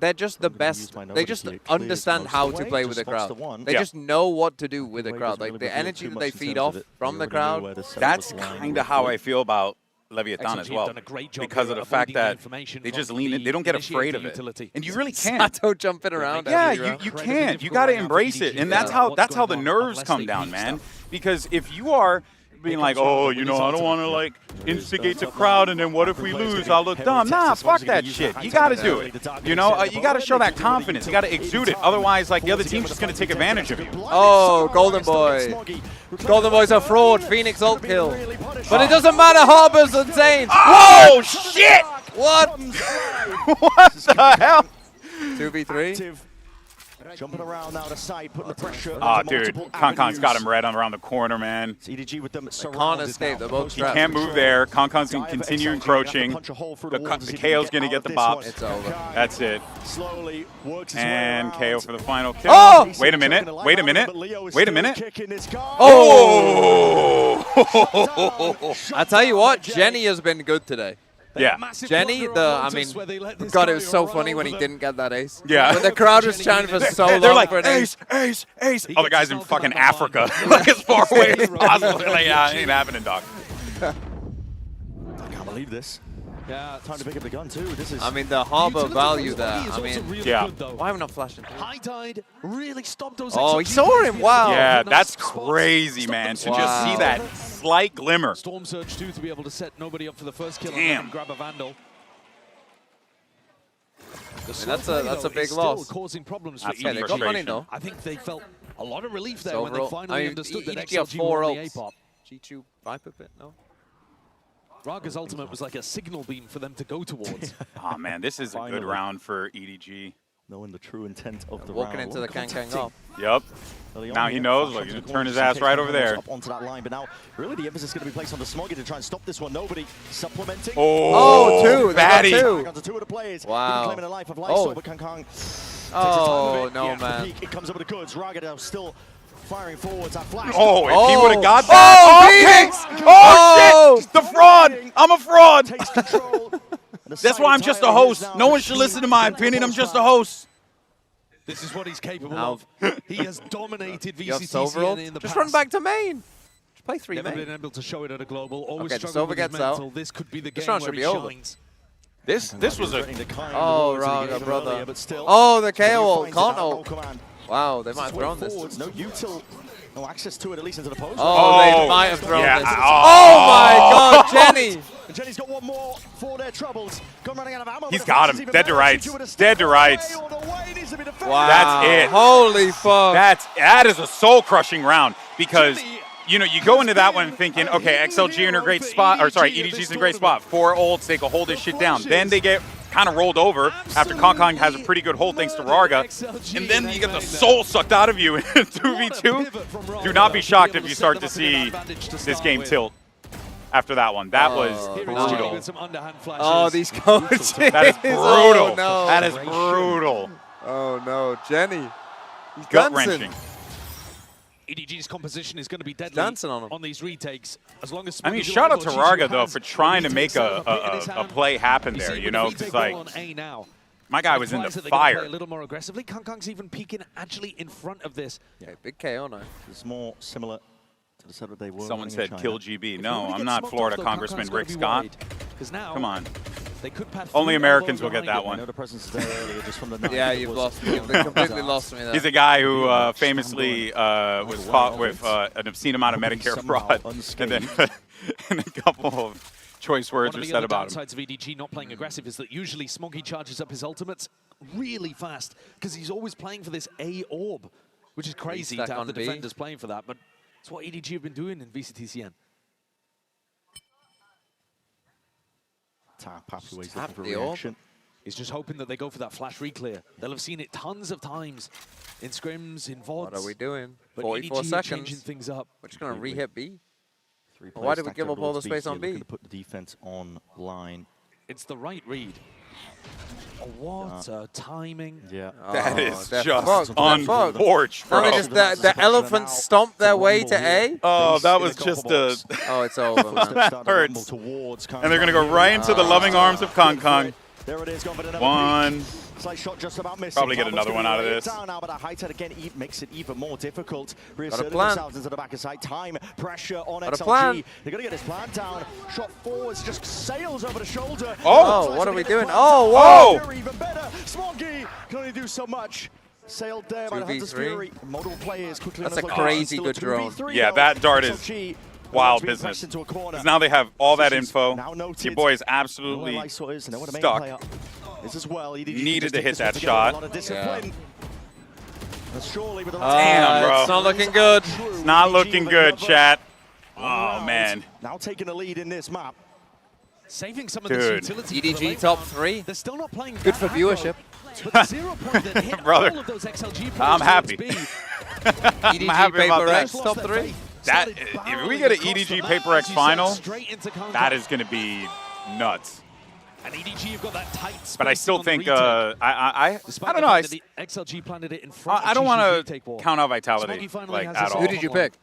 they're just the best. They just understand how to play with a crowd. They just know what to do with a crowd. Like the energy that they feed off from the crowd. That's kind of how I feel about Leviathan as well, because of the fact that they just lean in. They don't get afraid of it, and you really can't. Sato jumping around. Yeah, you can't. You got to embrace it, and that's how the nerves come down, man. Because if you are being like, oh, you know, I don't want to like instigate the crowd, and then what if we lose? I'll look dumb. Nah, fuck that shit. You got to do it. You know, you got to show that confidence. You got to exude it. Otherwise, like the other team's just going to take advantage of you. Oh, Golden Boy. Golden Boy's a fraud. Phoenix ult kill. But it doesn't matter. Harbor's insane. Oh, shit! What? What the hell? 2v3. Jumping around out of sight, putting the pressure. Oh, dude, Konkon's got him red around the corner, man. EDG with them can't escape. They're both strapped. He can't move there. Konkon's going to continue encroaching. The KO's going to get the bops. It's over. That's it. Slowly works his and KO for the final kill. Oh! Wait a minute. Wait a minute. Wait a minute. Oh! I tell you what, Jenny has been good today. Yeah. Jenny, I mean, God, it was so funny when he didn't get that ace. Yeah. When the crowd was chanting for so long. They're like, for an ace, ace, ace. Oh, the guy's in fucking Africa. Like, as far away as possible. Like, yeah, it ain't happening, dog. I can't believe this. Yeah, time to pick up the gun too. This is. I mean, the harbor value there. I mean, yeah. Why am I not flashing? High Tide really stopped those. Oh, he saw him. Wow. Yeah, that's crazy, man. To just see that slight glimmer. Storm Surge 2 to be able to set nobody up for the first kill and grab a Vandal. That's a big loss. Causing problems that's for EDG. They got money though. I think they felt a lot of relief there So when they finally understood that EDG have XLG 4 were on the ults. A-pop. G2 Viper pit, no? Raga's ultimate was like a signal beam for them to go towards. Oh man, this is a good round for EDG. Knowing the true intent of the walking round. into the Kang off. Yep. Now he knows. Look, he's gonna turn his ass right over there. Onto that line, but now really the emphasis is going to be placed on the Smoggy to try and stop this one. Nobody supplementing. Oh, two. Batty. Onto 2 of the players. Wow. Claiming a life of life, but Kang Oh no, man. It comes over the goods. Raga now still firing forwards. That flash. Oh, if he would have got that. Phoenix! Oh, shit! The fraud! I'm a fraud! Takes control. That's why I'm just a host. No one should listen to my opinion. I'm just a host. This is what he's capable of. He has dominated VCTCN in the Just past. run back to main. Just play 3 Never main. been able to show it at a global. Always Okay, the struggled Sova with his gets mental. out. This could be the This game round where should he be over. shines. This was a. Oh, Raga, brother. Oh, the KO ult. Can't ult. Wow, they might have thrown this. No util. No access to it, at least into the post. Oh, they might have thrown this. Oh my God, Jenny! And Jenny's got one more for their troubles. Gone running out of ammo. He's got him. Dead to rights. Dead to rights. Wow. That's it. Holy fuck. That is a soul-crushing round because, you know, you go into that one thinking, okay, XLG in a great spot, or sorry, EDG's in a great spot. 4 ults, they can hold this shit down. Then they get kind of rolled over after Kong has a pretty good hold thanks to Raga. And then you get the soul sucked out of you in 2v2. Do not be shocked if you start to see this game tilt after that one. That was brutal. Oh, these coaches. That is brutal. Oh, no. That is brutal. Oh, no. Jenny. He's Gut-wrenching. EDG's composition is going to be deadly dancing on him. On these retakes. As long as I mean, shout out to Raga, though, for trying to make a play happen there, you know? It's like, my guy was in the fire. A little more aggressively. Kang's even peeking actually in front of this. Yeah, big KO now. It's more similar to the setup they were. Someone said kill GB. No, I'm not Florida Congressman Rick Scott. Come on. Only Americans will get that one. Yeah, you've lost me. You've completely lost me there. He's a guy who famously was caught with an obscene amount of Medicare fraud. And then and a couple of choice words were said about him. One of the downsides of EDG not playing aggressive is that usually Smoggy charges up his ultimates really fast because he's always playing for this A orb, which is crazy to have the defenders playing for that. But it's what EDG have been doing in VCTCN. Pappy ways looking for reaction. He's just hoping that they go for that flash reclear. They'll have seen it tons of times in scrims, in VODs. What are we doing? But 44 EDG seconds. Changing things up. We're just going to re-hit B. Well, why did we give up all the space on B? To put the defense online. It's the right read. What timing. Yeah. That is just unforged, bro. Now they just, the elephants stomp their way to A? Oh, that was just a... Oh, it's over, man. That hurts. And they're going to go right into the loving arms of Kong. There it is, gone for another one. Slight shot just about missing. Probably get another one out of this. Now, but a high tide again makes it even more difficult. Got a plan. Themselves into the back of sight. Time pressure on XLG. They're going to get this plan down. Shot forwards, just sails over the shoulder. Oh, what are we doing? Oh, whoa! Even better. Smoggy can only do so much. Sailed there by the Hunter's Fury. Multiple players quickly. That's a crazy good drone. Yeah, that dart is wild business. Because now they have all that info. Your boy is absolutely stuck. This as well. Needed to hit that shot. Damn, bro. It's not looking good. It's not looking good, chat. Oh, man. Now taking the lead in this map. Saving some of this utility. EDG top 3. They're still not playing good for viewership. Brother, I'm happy. EDG I'm happy about that. PRX top 3. That, if we get an EDG PRX final, that is going to be nuts. And EDG, you've got that tight space. But I still think I don't know. XLG planted it in front. I don't want to count out Vitality like at all. Who did you pick?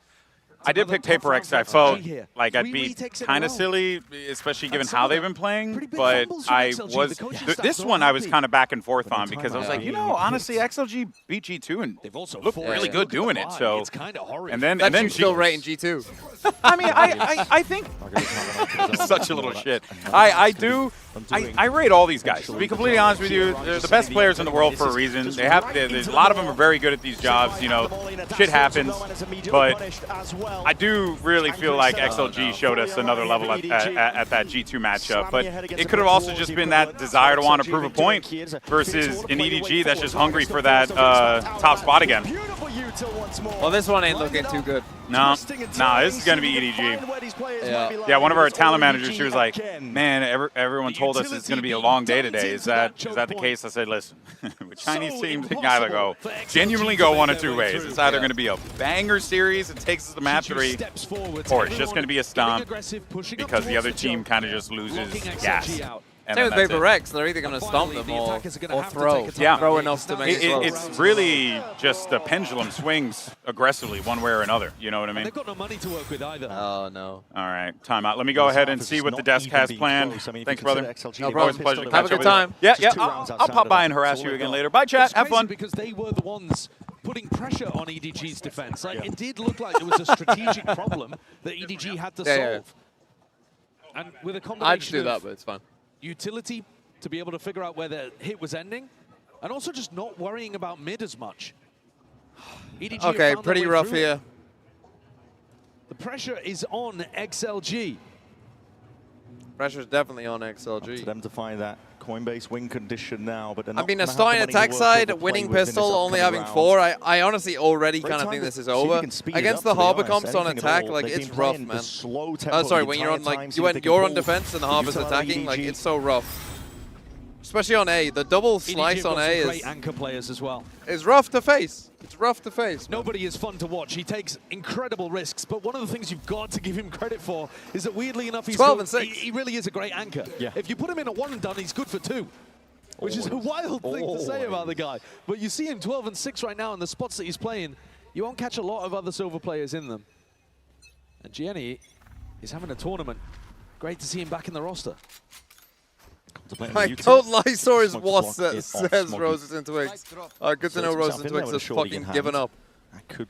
I did pick PRX. I felt like I'd be kind of silly, especially given how they've been playing. But I was this one I was kind of back and forth on because I was like, you know, honestly, XLG beat G2 and they've also looked really good doing it. So and then still rating G2. I mean, I think such a little shit. I rate all these guys. To be completely honest with you, they're the best players in the world for a reason. They have a lot of them are very good at these jobs. You know, shit happens, but I do really feel like XLG showed us another level at that G2 matchup. But it could have also just been that desire to want to prove a point versus an EDG that's just hungry for that top spot again. Well, this one ain't looking too good. No, this is going to be EDG. Yeah, one of our talent managers, she was like, man, everyone told us it's going to be a long day today. Is that the case? I said, listen, with Chinese teams, it can either genuinely go one of two ways. It's either going to be a banger series that takes us to map 3, or it's just going to be a stomp because the other team kind of just loses gas. Same with PRX, they're either going to stomp them or throw. Throw enough to make it close. It's really just the pendulum swings aggressively one way or another. You know what I mean? They've got no money to work with either. Oh, no. All right, timeout. Let me go ahead and see what the desk has planned. Thanks, brother. No problem. Always a pleasure to Have a good time. Yeah. I'll pop by and harass you again later. Bye, chat. Have fun. Because they were the ones putting pressure on EDG's defense. Like, it did look like there was a strategic problem that EDG had to solve. And with a combination I'd just do that, but it's fine. Utility to be able to figure out where the hit was ending, and also just not worrying about mid as much. EDG okay, pretty rough here. The pressure is on XLG. Pressure's definitely on XLG. Up to them to find that Coinbase win condition now, but I mean, a starting attack side, winning pistol, only having 4. I honestly already kind of think this is over. Against the Harbor comps on attack, like, it's rough, man. Oh, sorry, when you're on, like, you're on defense and the Harbor's attacking, like, it's so rough. Especially on A. The double slice on A is great anchor players as well. It's rough to face. It's rough to face. Nobody is fun to watch. He takes incredible risks, but one of the things you've got to give him credit for is that, weirdly enough, he's 12 and 6. He really is a great anchor. Yeah. If you put him in a 1 and done, he's good for 2. Which is a wild thing to say about the guy. But you see him 12 and 6 right now in the spots that he's playing. You won't catch a lot of other Silver players in them. And Gianni is having a tournament. Great to see him back in the roster. I don't lie, Sora's what says Roses and Twigs. Good to know Roses and Twigs has fucking given up.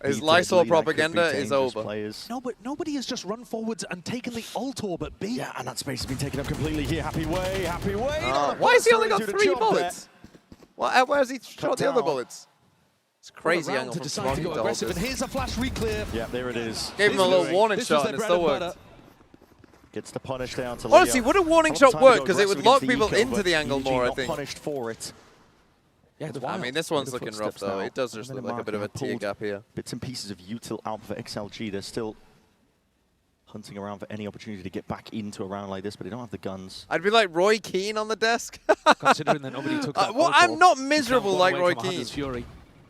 His Lysol propaganda is over. No, but nobody has just run forwards and taken the ult orb at B. Yeah, and that space has been taken up completely here. Happy way. Why has he only got 3 bullets? Where has he shot the other bullets? It's crazy angle from decide to go aggressive, and here's a flash re-clear. Yeah, there it is. Gave him a little warning shot and it still worked. Gets the punish down to Honestly, would a warning shot work? Because it would lock people into the angle more, I think. Punished for it. Yeah, I mean, this one's looking rough, though. It does just look like a bit of a tear gap here. Bits and pieces of util out for XLG. They're still hunting around for any opportunity to get back into a round like this, but they don't have the guns. I'd be like Roy Keane on the desk. Considering that nobody took that well, I'm not miserable like Roy Keane.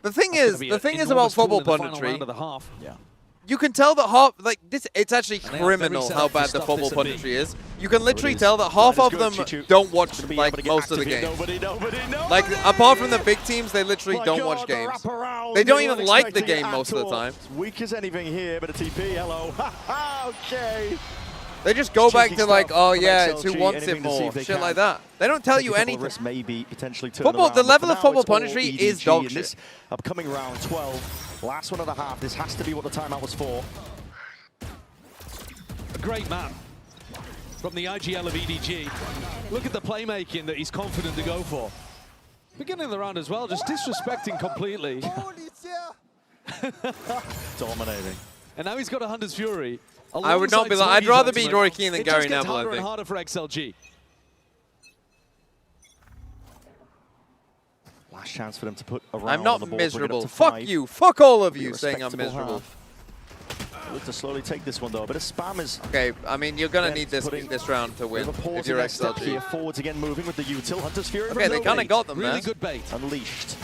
The thing is about football punditry. Yeah. You can tell that it's actually criminal how bad the football punditry is. You can literally tell that half of them don't watch like most of the games. Like apart from the big teams, they literally don't watch games. They don't even like the game most of the time. It's weak as anything here, but a TP, hello. Okay. They just go back to like, oh yeah, it's who wants it more, shit like that. They don't tell you anything. Maybe potentially football, the level of football punditry is dog shit. Upcoming round 12. Last one of the half. This has to be what the timeout was for. A great map from the IGL of EDG. Look at the playmaking that he's confident to go for. Beginning of the round as well, just disrespecting completely. Dominating. And now he's got a Hunter's Fury. I would not be like, I'd rather be Roy Keane than Gary Neville, I think. It just gets harder and harder for XLG. Last chance for them to put a round I'm on not the board. miserable. Fuck you. Fuck all of you saying I'm miserable. Look to slowly take this one though. But a spam is okay. I mean, you're gonna need this round to win if you're XLG. Here, forwards again, moving with the util. Hunter's Fury. Okay, they kind of got them, really good bait. Unleashed.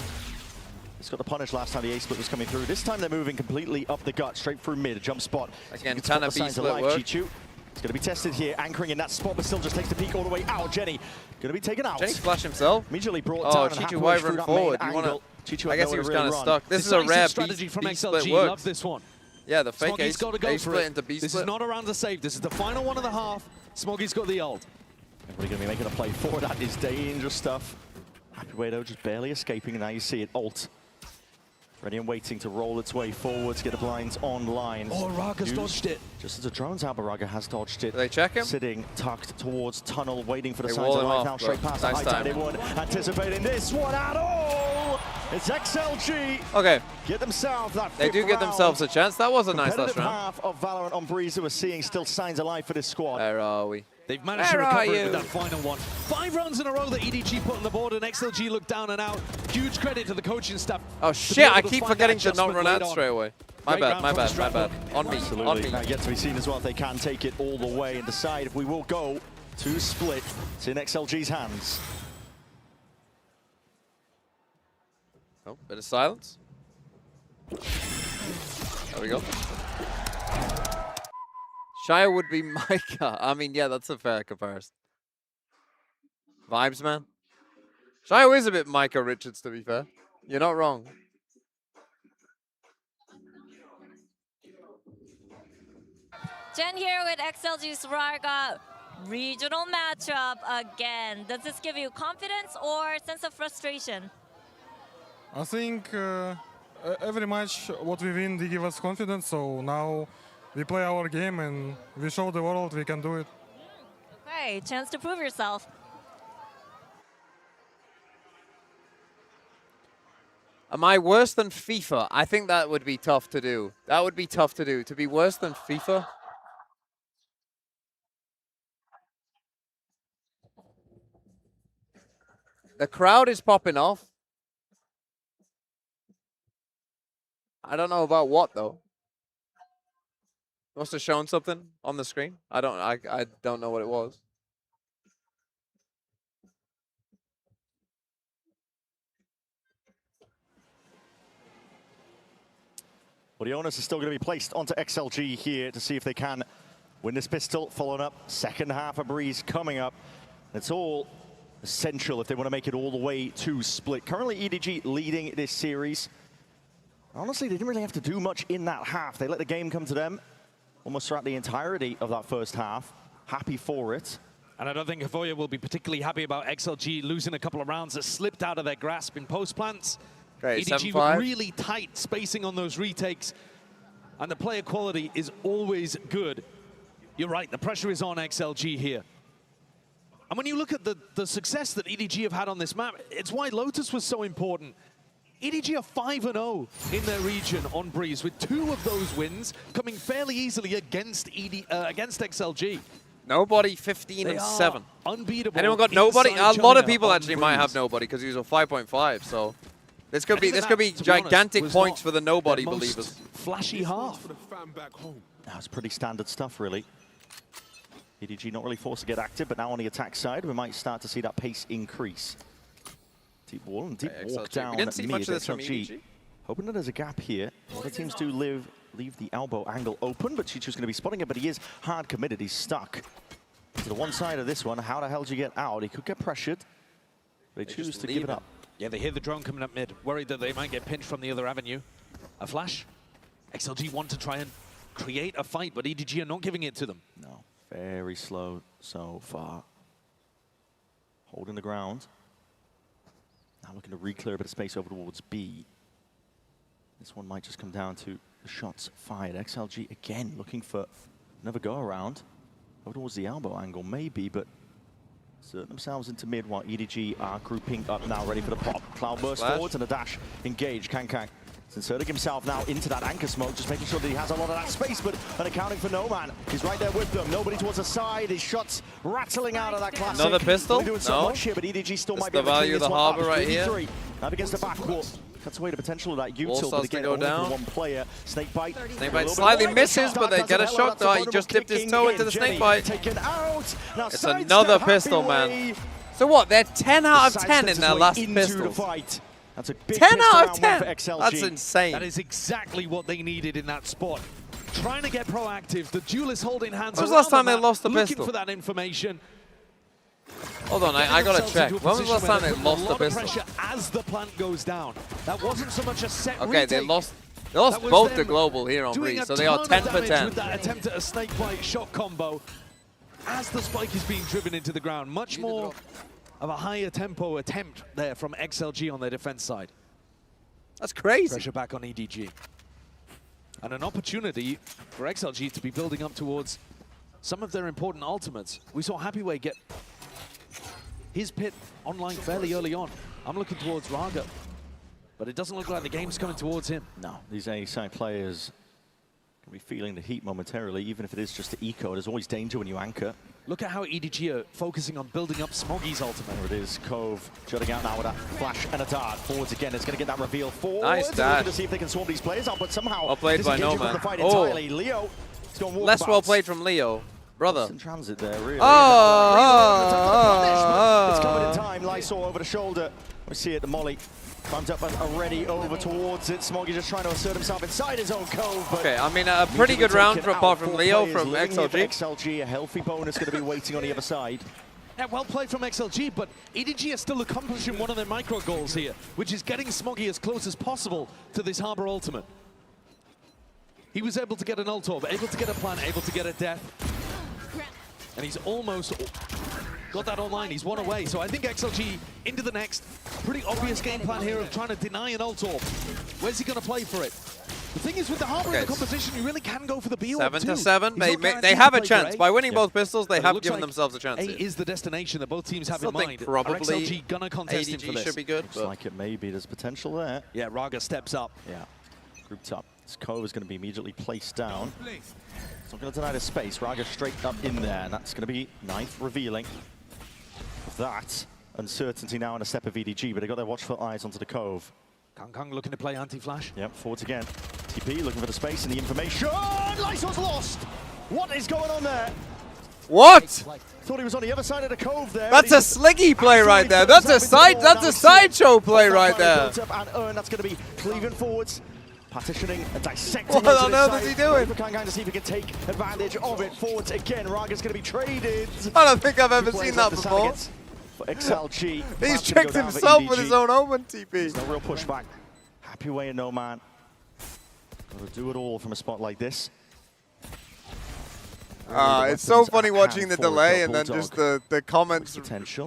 It's got the punish last time the A split was coming through. This time they're moving completely up the gut, straight through mid, a jump spot. Again, can a B split work? Chichu. It's going to be tested here, anchoring in that spot, but still just takes the peek all the way out. Jenny going to be taken out. Jenny flashed himself. Immediately brought down. and Chichu, why run forward? I guess he was kind of stuck. This is a rare strategy from B XLG. split works. Love this one. Yeah, the fake Smoggy's got to go A for split it. into B This split. is not a round to save. This is the final 1.5. Smoggy's got the ult. Everybody going to be making a play for that is dangerous stuff. Happy Way though, just barely escaping, and now you see it. Ult. Ready and waiting to roll its way forwards, get the blinds online. Oh, Raga's dodged it. Just as the drone's out, but Raga has dodged it. Do they check him? Sitting tucked towards tunnel, waiting for the They signs wall of him life off, now, straight bro. past Nice the high time. tide. They weren't anticipating this one at all. It's XLG. Okay. Get themselves that They do fifth give themselves a round. chance. That was a nice last Competitive round. half of Valorant on Breeze, who are seeing still signs of life for this squad. Where are we? They've managed to recover it with that final one. 5 rounds in a row that EDG put on the board, and XLG looked down and out. Huge credit to the coaching staff. Oh shit, I keep forgetting to not run out straight away. My bad. On me, Absolutely. on me. Now yet to be seen as well if they can take it all the way and decide if we will go to split. It's in XLG's hands. Oh, bit of silence. There we go. Shire would be Micah. I mean, yeah, that's a fair comparison. Vibes, man. Shire is a bit Micah Richards, to be fair. You're not wrong. Jen here with XLG's Raga regional matchup again. Does this give you confidence or sense of frustration? I think every match what we win, they give us confidence. So now we play our game and we show the world we can do it. Okay, chance to prove yourself. Am I worse than FIFA? I think that would be tough to do. That would be tough to do. To be worse than FIFA? The crowd is popping off. I don't know about what though. Must have shown something on the screen. I don't know what it was. Well, the onus is still going to be placed onto XLG here to see if they can win this pistol. Following up, second half of Breeze coming up. It's all essential if they want to make it all the way to split. Currently, EDG leading this series. Honestly, they didn't really have to do much in that half. They let the game come to them almost throughout the entirety of that first half. Happy for it. And I don't think Havoya will be particularly happy about XLG losing a couple of rounds that slipped out of their grasp in post-plants. Great, EDG 7-5. really tight spacing on those retakes. And the player quality is always good. You're right, the pressure is on XLG here. And when you look at the success that EDG have had on this map, it's why Lotus was so important. EDG are 5-0 in their region on Breeze, with 2 of those wins coming fairly easily against XLG. Nobody 15-7. Unbeatable. Anyone got nobody? A inside lot of China people on actually might have Breeze. nobody because he was a 5.5. So this could And be even this could be that, to be honest, gigantic was points not for the nobody their most believers. Flashy half. That's pretty standard stuff, really. EDG not really forced to get active, but now on the attack side, we might start to see that pace increase. Deep wall and deep walk XLG. down We didn't see mid. much of this from XLG EDG. hoping that there's a gap here. A lot of teams do leave the elbow angle open, but Chichu's going to be spotting it, but he is hard committed. He's stuck to the one side of this one. How the hell do you get out? He could get pressured. They choose to give it up. Yeah, they hear the drone coming up mid, worried that they might get pinched from the other avenue. A flash. XLG want to try and create a fight, but EDG are not giving it to them. No, very slow so far. Holding the ground. Now looking to re-clear a bit of space over towards B. This one might just come down to the shots fired. XLG again looking for another go around. Over towards the elbow angle maybe, but insert themselves into mid while EDG are grouping up now, ready for the pop. Cloudburst forwards and a dash. Engage. Kankang is inserting himself now into that anchor smoke, just making sure that he has a lot of that space, but accounting for no man. He's right there with them. Nobody towards the side. His shots rattling out of that classic. Another pistol? We're doing so No. much here, but EDG still That's might be the able to value clean of the this one up. harbor right here. 3v3. Now against the backcourt. Cuts away the potential of that Wall util, but starts to again, go only down. for one player. Snakebite. Snakebite slightly misses, but they get a shot. Oh, he just dipped his toe into the snakebite. Taken out. Now It's another pistol, man. So what? They're 10 out of 10 in their last pistols. That's a big 10 out of pistol 10. round for XLG. That's insane. That is exactly what they needed in that spot. Trying to get proactive. The duelists holding hands. When was around the last time the they map, lost the looking pistol? for that information. Hold on, I gotta check. When was the last time they lost the A lot of pistol? pressure as the plant goes down. That wasn't so much a set Okay, retake. they lost. They lost both the global here on Breeze, so they are 10 for 10. With that attempt at a snakebite shot combo as the spike is being driven into the ground. Much more of a higher tempo attempt there from XLG on their defense side. That's crazy. Pressure back on EDG. And an opportunity for XLG to be building up towards some of their important ultimates. We saw Happyway get his pit online fairly early on. I'm looking towards Raga, but it doesn't look like the game's coming towards him. No, these A-side players can be feeling the heat momentarily, even if it is just the eco. There's always danger when you anchor. Look at how EDG are focusing on building up Smoggy's ultimate. There it is, Cove jutting out now with that flash and a dart. Forwards again, it's going to get that reveal forward. Nice dash. To see if they can swarm these players out, but somehow well played by disengaging Nomad. from the fight Oh, entirely. Leo, it's gone less walkabouts. well played from Leo. Brother. In transit there, really. Oh, it's coming in time. Lysor over the shoulder. We see it, the molly. Climbs up already over towards it. Smoggy just trying to assert himself inside his own cove. But okay, I mean, a pretty good round for apart from Leo from XLG. XLG, a healthy bonus going to be waiting on the other side. Yeah, well played from XLG, but EDG is still accomplishing one of their micro goals here, which is getting Smoggy as close as possible to this Harbor ultimate. He was able to get an ult orb, able to get a plan, able to get a death. And he's almost got that online. He's one away. So I think XLG into the next. Pretty obvious game plan here of trying to deny an ult orb. Where's he going to play for it? The thing is, with the Harbor in the composition, you really can go for the B orb 7 to 7. They have a chance. By winning both pistols, they have given themselves a chance. A is the destination that both teams have in mind. Probably XLG gonna contest him for this. Should be good. Looks like it may be. There's potential there. Yeah, Raga steps up. Yeah, grouped up. This Cove is going to be immediately placed down. It's not going to deny the space. Raga straight up in there, and that's going to be Knife revealing. That uncertainty now in a step of EDG, but they got their watchful eyes onto the Cove. Kang looking to play anti-flash. Yep, forwards again. TP looking for the space and the information. Lysor's lost! What is going on there? What? Thought he was on the other side of the Cove there. That's a sliggy play right there. That's a sideshow play right there. And that's going to be cleaving forwards. Partitioning and dissecting. What on earth is he doing? Kang to see if he can take advantage of it. Forwards again. Raga's going to be traded. I don't think I've ever seen that before. For XLG. He's tricked himself with his own open TP. There's no real pushback. Happyway and Nomad. Got to do it all from a spot like this. It's so funny watching the delay and then just the comments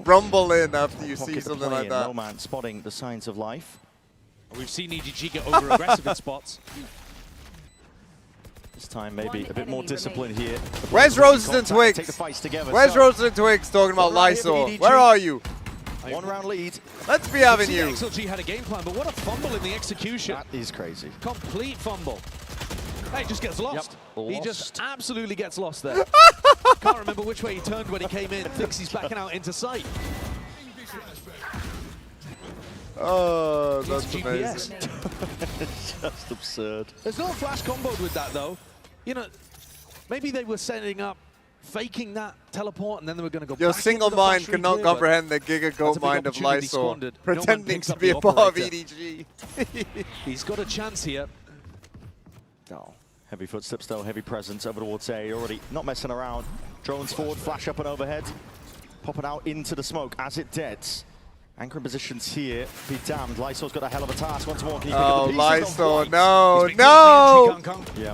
rumble in after you see something like that. Nomad spotting the signs of life. We've seen EDG get over-aggressive in spots. This time maybe a bit more discipline here. Where's Roses and Twigs? Where's Roses and Twigs talking about Lysor? Where are you? One round lead. Let's be having you. XLG had a game plan, but what a fumble in the execution. That is crazy. Complete fumble. Hey, he just gets lost. Yep, he just absolutely gets lost there. Can't remember which way he turned when he came in. Thinks he's backing out into sight. Oh, that's amazing. Just absurd. There's no flash comboed with that, though. You know, maybe they were setting up, faking that teleport, and then they were going to go Your back single into the mind flash cannot reclear, comprehend the Giga Goat mind of Lysor, pretending to be a part of EDG. He's got a chance here. Oh, heavy footsteps though, heavy presence over towards A. Already not messing around. Drones forward, flash up and overhead. Popping out into the smoke as it deads. Anchoring positions here. Be damned. Lysor's got a hell of a task once more. Can you pick up the pieces? Lysor, no! Yeah.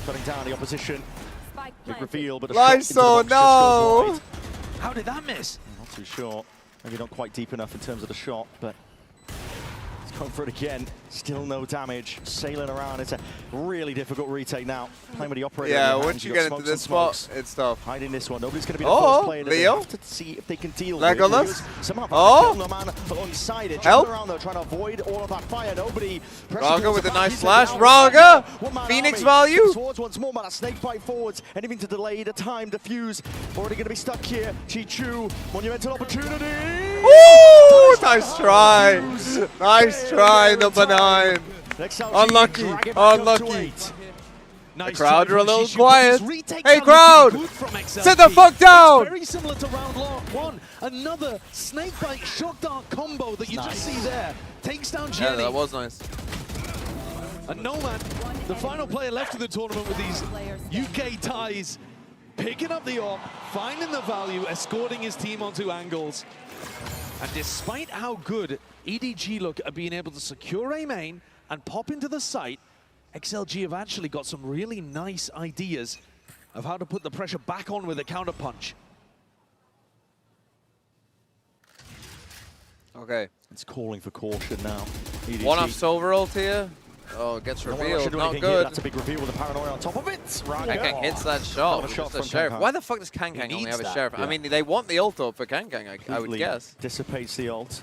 Cutting down the opposition. Big reveal, but Lysor, no! How did that miss? Not too sure. Maybe not quite deep enough in terms of the shot, but it's going for it again. Still no damage. Sailing around. It's a really difficult retake now. Playing with the operator. Yeah, once you get into this spot, it's tough. Hiding this one. Nobody's going to be the first player. Leo? They have to see if they can deal Legolas? with it. Somehow, Oh! alongside it. Help! Around though, trying to avoid all of that fire. Nobody. Raga with a nice flash. Raga! Phoenix value? Swords once more, but a snake bite forwards. Anything to delay the time, the fuse. Already going to be stuck here. Chi-Chu, monumental opportunity. Woo! Nice try. Nice try, number 9. Unlucky. Unlucky. The crowd are a little quiet. Hey, crowd! Sit the fuck down! Very similar to round 1. Another snakebite shock dart combo that you just see there. Takes down Jenny. Yeah, that was nice. And Nomad, the final player left in the tournament with these UK ties, picking up the AWP, finding the value, escorting his team onto angles. And despite how good EDG look at being able to secure a main and pop into the site, XLG have actually got some really nice ideas of how to put the pressure back on with a counter punch. Okay. It's calling for caution now. EDG. One off Silver ult here. Oh, gets revealed. Not good. That's a big reveal with the paranoia on top of it. Kankang hits that shot. Not a shot the from Sheriff. Kankang. Why the fuck does Kankang only have a Sheriff? Yeah. I mean, they want the ult up for Kankang, I would guess. Dissipates the ult.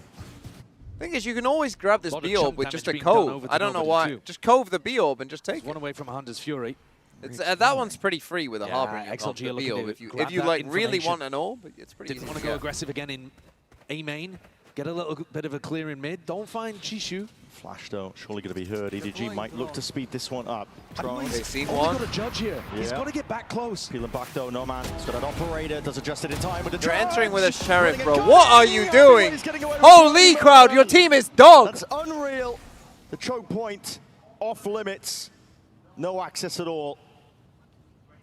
Thing is, you can always grab this Lot of B orb chunk with just a damage being done cove. over I to don't know nobody why. too. Just cove the B orb and just take One away from Hunter's Fury. it. That one's pretty free with a Yeah, Harbinger. XLG are the B looking orb. to If grab you that like really information. want an orb, it's pretty Didn't easy want to go aggressive again in A main. Get a little bit of a clear in mid. Don't find Chishu. Flash though, surely going to be heard. EDG might look to speed this one up. They've seen He's one. got a judge here. He's got to get back close. Peeling back though, no man. He's got an operator, does adjust it in time with the You're charge. entering with a Sheriff, Running bro. What are you doing? He's getting away with Holy it. crowd, your team is dog. That's unreal. The choke point off limits. No access at all.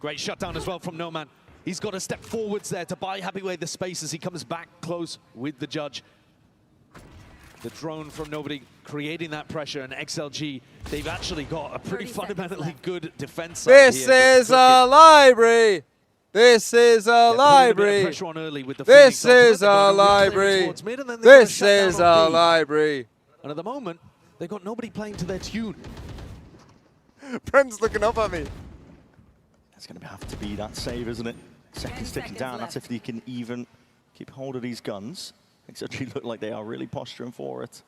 Great shutdown as well from Noman. He's got to step forwards there to buy Happy Way the space as he comes back close with the judge. The drone from Nobody creating that pressure, and XLG, they've actually got a pretty fundamentally good defense side This here. is a library. This is a library. Pressure on early with the This Phoenix is ultimate. a They've got really clear library. towards mid, and then they've got This shut down is on a B. library. And at the moment, they've got nobody playing to their tune. Prem's looking up at me. That's going to have to be that save, isn't it? Seconds ticking down. That's if they can even keep hold of these guns. XLG look like they are really posturing for it.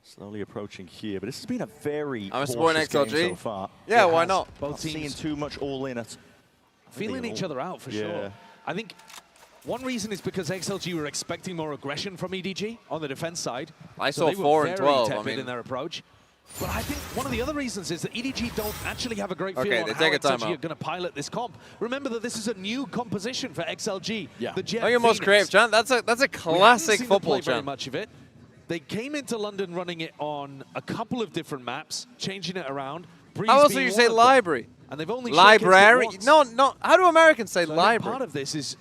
Slowly approaching here, but this has been a very I'm supporting cautious game XLG. so far. Yeah, It why has. not? Not seeing too much all in it. Feeling each other out for sure. I think one reason is because XLG were expecting more aggression from EDG on the defense side. I so saw they were 4 and very 12. I tepid mean, in their approach. But I think one of the other reasons is that EDG don't actually have a great feel Okay, on they how take a XLG timeout. are going to pilot this comp. Remember that this is a new composition for XLG. Yeah. The Jet oh, your most Phoenix. creative chant. That's a We haven't classic seen them football play very chant. much of it. They came into London running it on a couple of different maps, changing it around. Breeze How else do being you one say of them. library? And they've only showcased it Library? once. No. How do Americans say So I think library? part of this is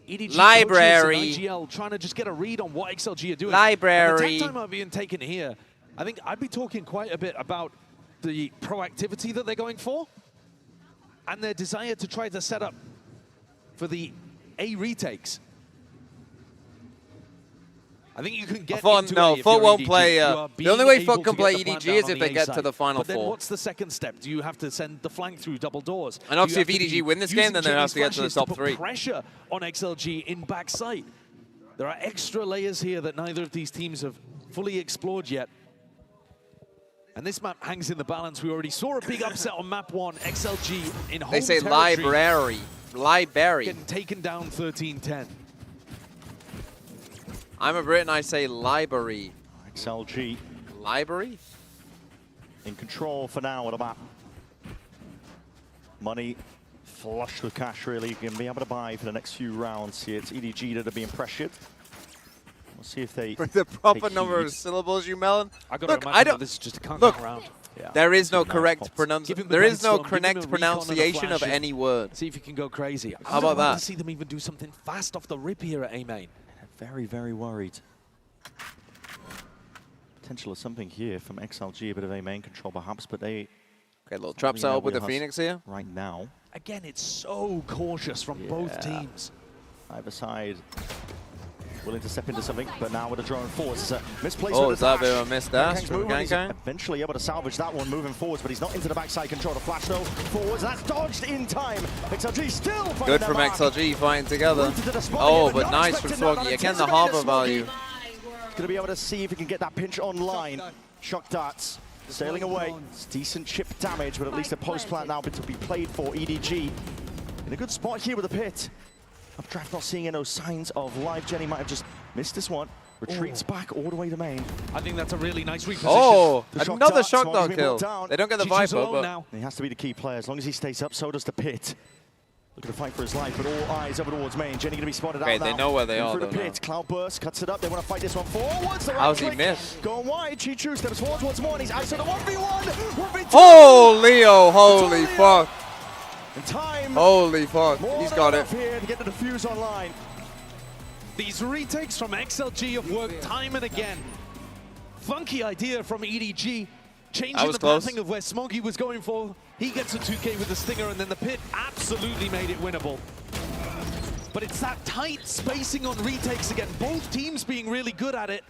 EDG Library. coaches and IGL trying to just get a read on what XLG are doing. Library. And the tech time being taken here, I think I'd be talking quite a bit about the proactivity that they're going for and their desire to try to set up for the A retakes. I think you can get into no, A if Foot you're won't EDG. play. You are The only being way able Foot can to play get the plant EDG down is on if the they A get side. to the final But then 4. what's the second step? Do you have to send the flank through double doors? And obviously Do you if have to EDG be win this using game, then they have to get to the Jimmy's top flashes 3. Put pressure on XLG in backside. There are extra layers here that neither of these teams have fully explored yet. And this map hangs in the balance. We already saw a big upset on map 1, XLG in home They say territory, library. Library. getting taken down 13-10. I'm a Brit and I say library. XLG Library? in control for now of the map. Money flush with cash, really. Going to be able to buy for the next few rounds here. It's EDG that are being pressured. We'll see if they For the proper take number of heed. syllables, you melon. I got to Look, imagine I that don't. this is just a countdown Look, round. Yeah. there is no Nice correct pops. pronunciation. Give him the There is no brainstorm, give him correct the recon and a pronunciation of flash any word. See if you can go crazy. How about I'd like that? to see them even do something fast off the rip here at A main. Very, very worried. Potential of something here from XLG, a bit of a main control perhaps, but they... Okay, little trap really set in up with the their Phoenix here. right now. Again, it's so cautious from both teams. Either side willing to step into something, but now with a drone force, it's a misplacement. Oh, of is the that a dash. bit of a missed dash Kankang's from moving, he's Kankang? eventually able to salvage that one moving forwards, but he's not into the backside control. The flash though, forwards, that's dodged in time. XLG still finding Good their from mark. XLG fighting together. Rooted to the spot Oh, here, but not nice from expecting that, Swoggy. not Again, the anticipating harbor Swoggy. value. Going to be able to see if he can get that pinch online. Shock darts sailing away. It's decent chip damage, but at least a post plant now to be played for EDG. In a good spot here with the pit. Updraft not seeing any signs of life. Jenny might have just missed this one. Retreats back all the way to main. I think that's a really nice reposition. Oh, The shock another dart, shock Swoggy's dart been kill. brought down. They don't get the Chichu's Viper, alone but now. He has to be the key player. As long as he stays up, so does the pit. Looking to fight for his life, but all eyes over towards main. Jenny going to be spotted Okay, out now. they know where they are, Through the though, pit. Cloudburst cuts it up. They want to fight this one forwards. The right how's he click. missed? Going wide. Chichu steps forwards once more. And he's out to the 1v1. 1v2. Oh, Leo, holy fuck. In time. Holy fuck. More He's than got it. enough here to get the defuse online. These retakes from XLG have worked time and again. funky idea from EDG, changing the passing of where Smoggy was going for. He gets a 2K with the Stinger, and then the pit absolutely made it winnable. But it's that tight spacing on retakes again. Both teams being really good at it,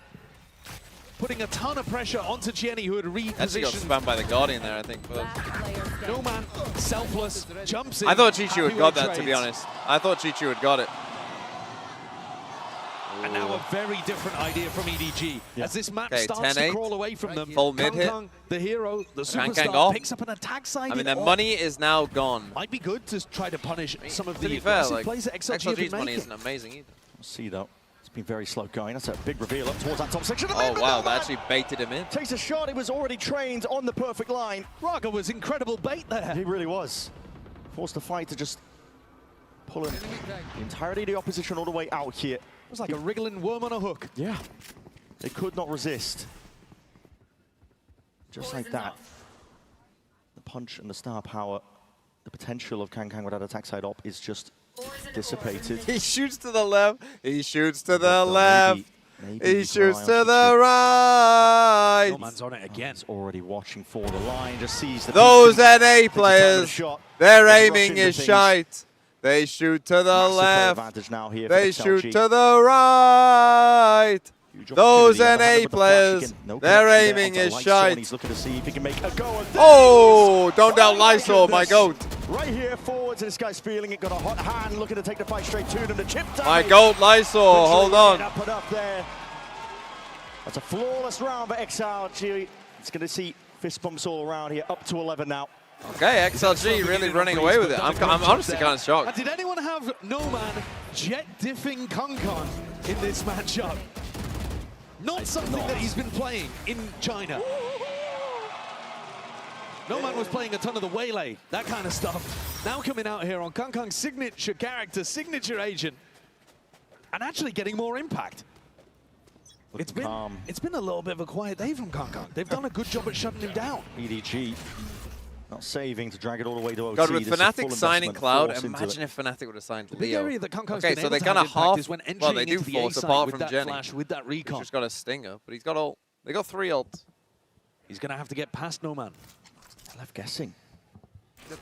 putting a ton of pressure onto Jenny, who had repositioned. Actually got spammed by the Guardian there, I think. No man, selfless, jumps in. I thought Chichu had got that, to be honest. I thought Chichu had got it. And now a very different idea from EDG. As this map starts to crawl away from them, full mid hit. The hero, the superstar, off. picks up an attack side. I mean, their money is now gone. Might be good to try to punish some of the aggressive plays that XLG's money isn't amazing either. We'll see, though. It's been very slow going. That's a big reveal up towards that top section. Oh, wow, they actually baited him in. Takes a shot. He was already trained on the perfect line. Raga was incredible bait there. He really was. Forced the fight to just pull him the entirety of the opposition all the way out here. It was like a wriggling worm on a hook. Yeah. They could not resist. Just like that. The punch and the star power, the potential of Kang with that attack side up is just dissipated. He shoots to the left. He shoots to the left. He shoots to the right. No man's on it again. He's already watching for the line. Just sees the those NA players. Their aiming is shite. They shoot to the left. Now here they shoot to the right. Those NA players, their aiming is shite. He's looking to see if he can make a go. Oh, don't doubt Lysol, my goat. Right here forwards, and this guy's feeling it. Got a hot hand, looking to take the fight straight to them. The chip down. My goat, Lysol, hold on. Up and up there. That's a flawless round for XLG. It's going to see fist bumps all around here. Up to 11 now. Okay, XLG really running away with it. I'm honestly kind of shocked. Did anyone have No Man jet diffing Kangkang in this matchup? Not something that he's been playing in China. No Man was playing a ton of the Waylay, that kind of stuff. Now coming out here on Kangkang's signature character, signature agent, and actually getting more impact. It's been a little bit of a quiet day from Kangkang. They've done a good job at shutting him down. EDG not saving to drag it all the way to OT. God, with Fnatic signing Cloud, imagine if Fnatic would have signed Leo. Okay, so they kind of half, well, they do force apart from Jenny. With that recon. He's just got a stinger, but he's got they got 3 ults. He's going to have to get past No Man. Left guessing.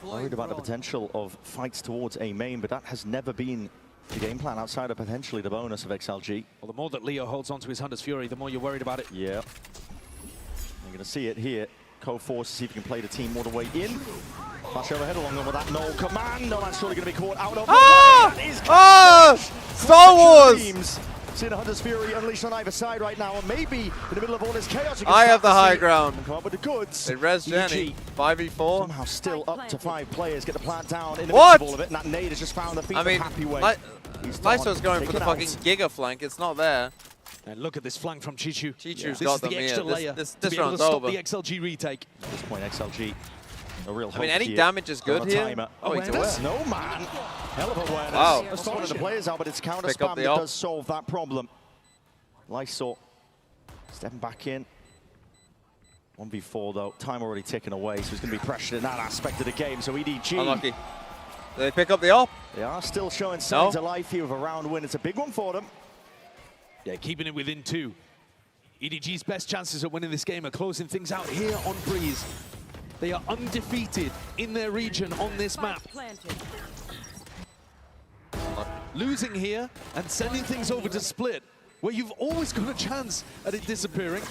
Worried about the potential of fights towards a main, but that has never been the game plan outside of potentially the bonus of XLG. Well, the more that Leo holds on to his Hunter's Fury, the more you're worried about it. Yeah. You're going to see it here. Co-force to see if he can play the team all the way in. Flash overhead along with that no command. No, that's surely going to be caught out of Star Wars! Seeing a Hunter's Fury unleashed on either side right now, and maybe in the middle of all this chaos, I have the high ground. Come up with the goods. They res Jenny. 5v4. Somehow still up to 5 players. Get the plant down in the midst of all of it, and that nade has just found the feet of Happy Way. Lyso's going for the fucking Giga flank. It's not there. And look at this flank from Chichu. Chichu's got them here. This round's over. The XLG retake. At this point, XLG, a real hope. I mean, any damage is good here. Oh, he's aware. No man. Hell of awareness. Wow. That's one of the players out, but it's counter spam that does solve that problem. Lysol stepping back in. 1v4 though. Time already ticking away, so he's going to be pressured in that aspect of the game. So EDG. Unlucky. Do they pick up the op? They are still showing signs of life here with a round win. It's a big one for them. Yeah, keeping it within 2. EDG's best chances of winning this game are closing things out here on Breeze. They are undefeated in their region on this map. Losing here and sending things over to Split, where you've always got a chance at it disappearing.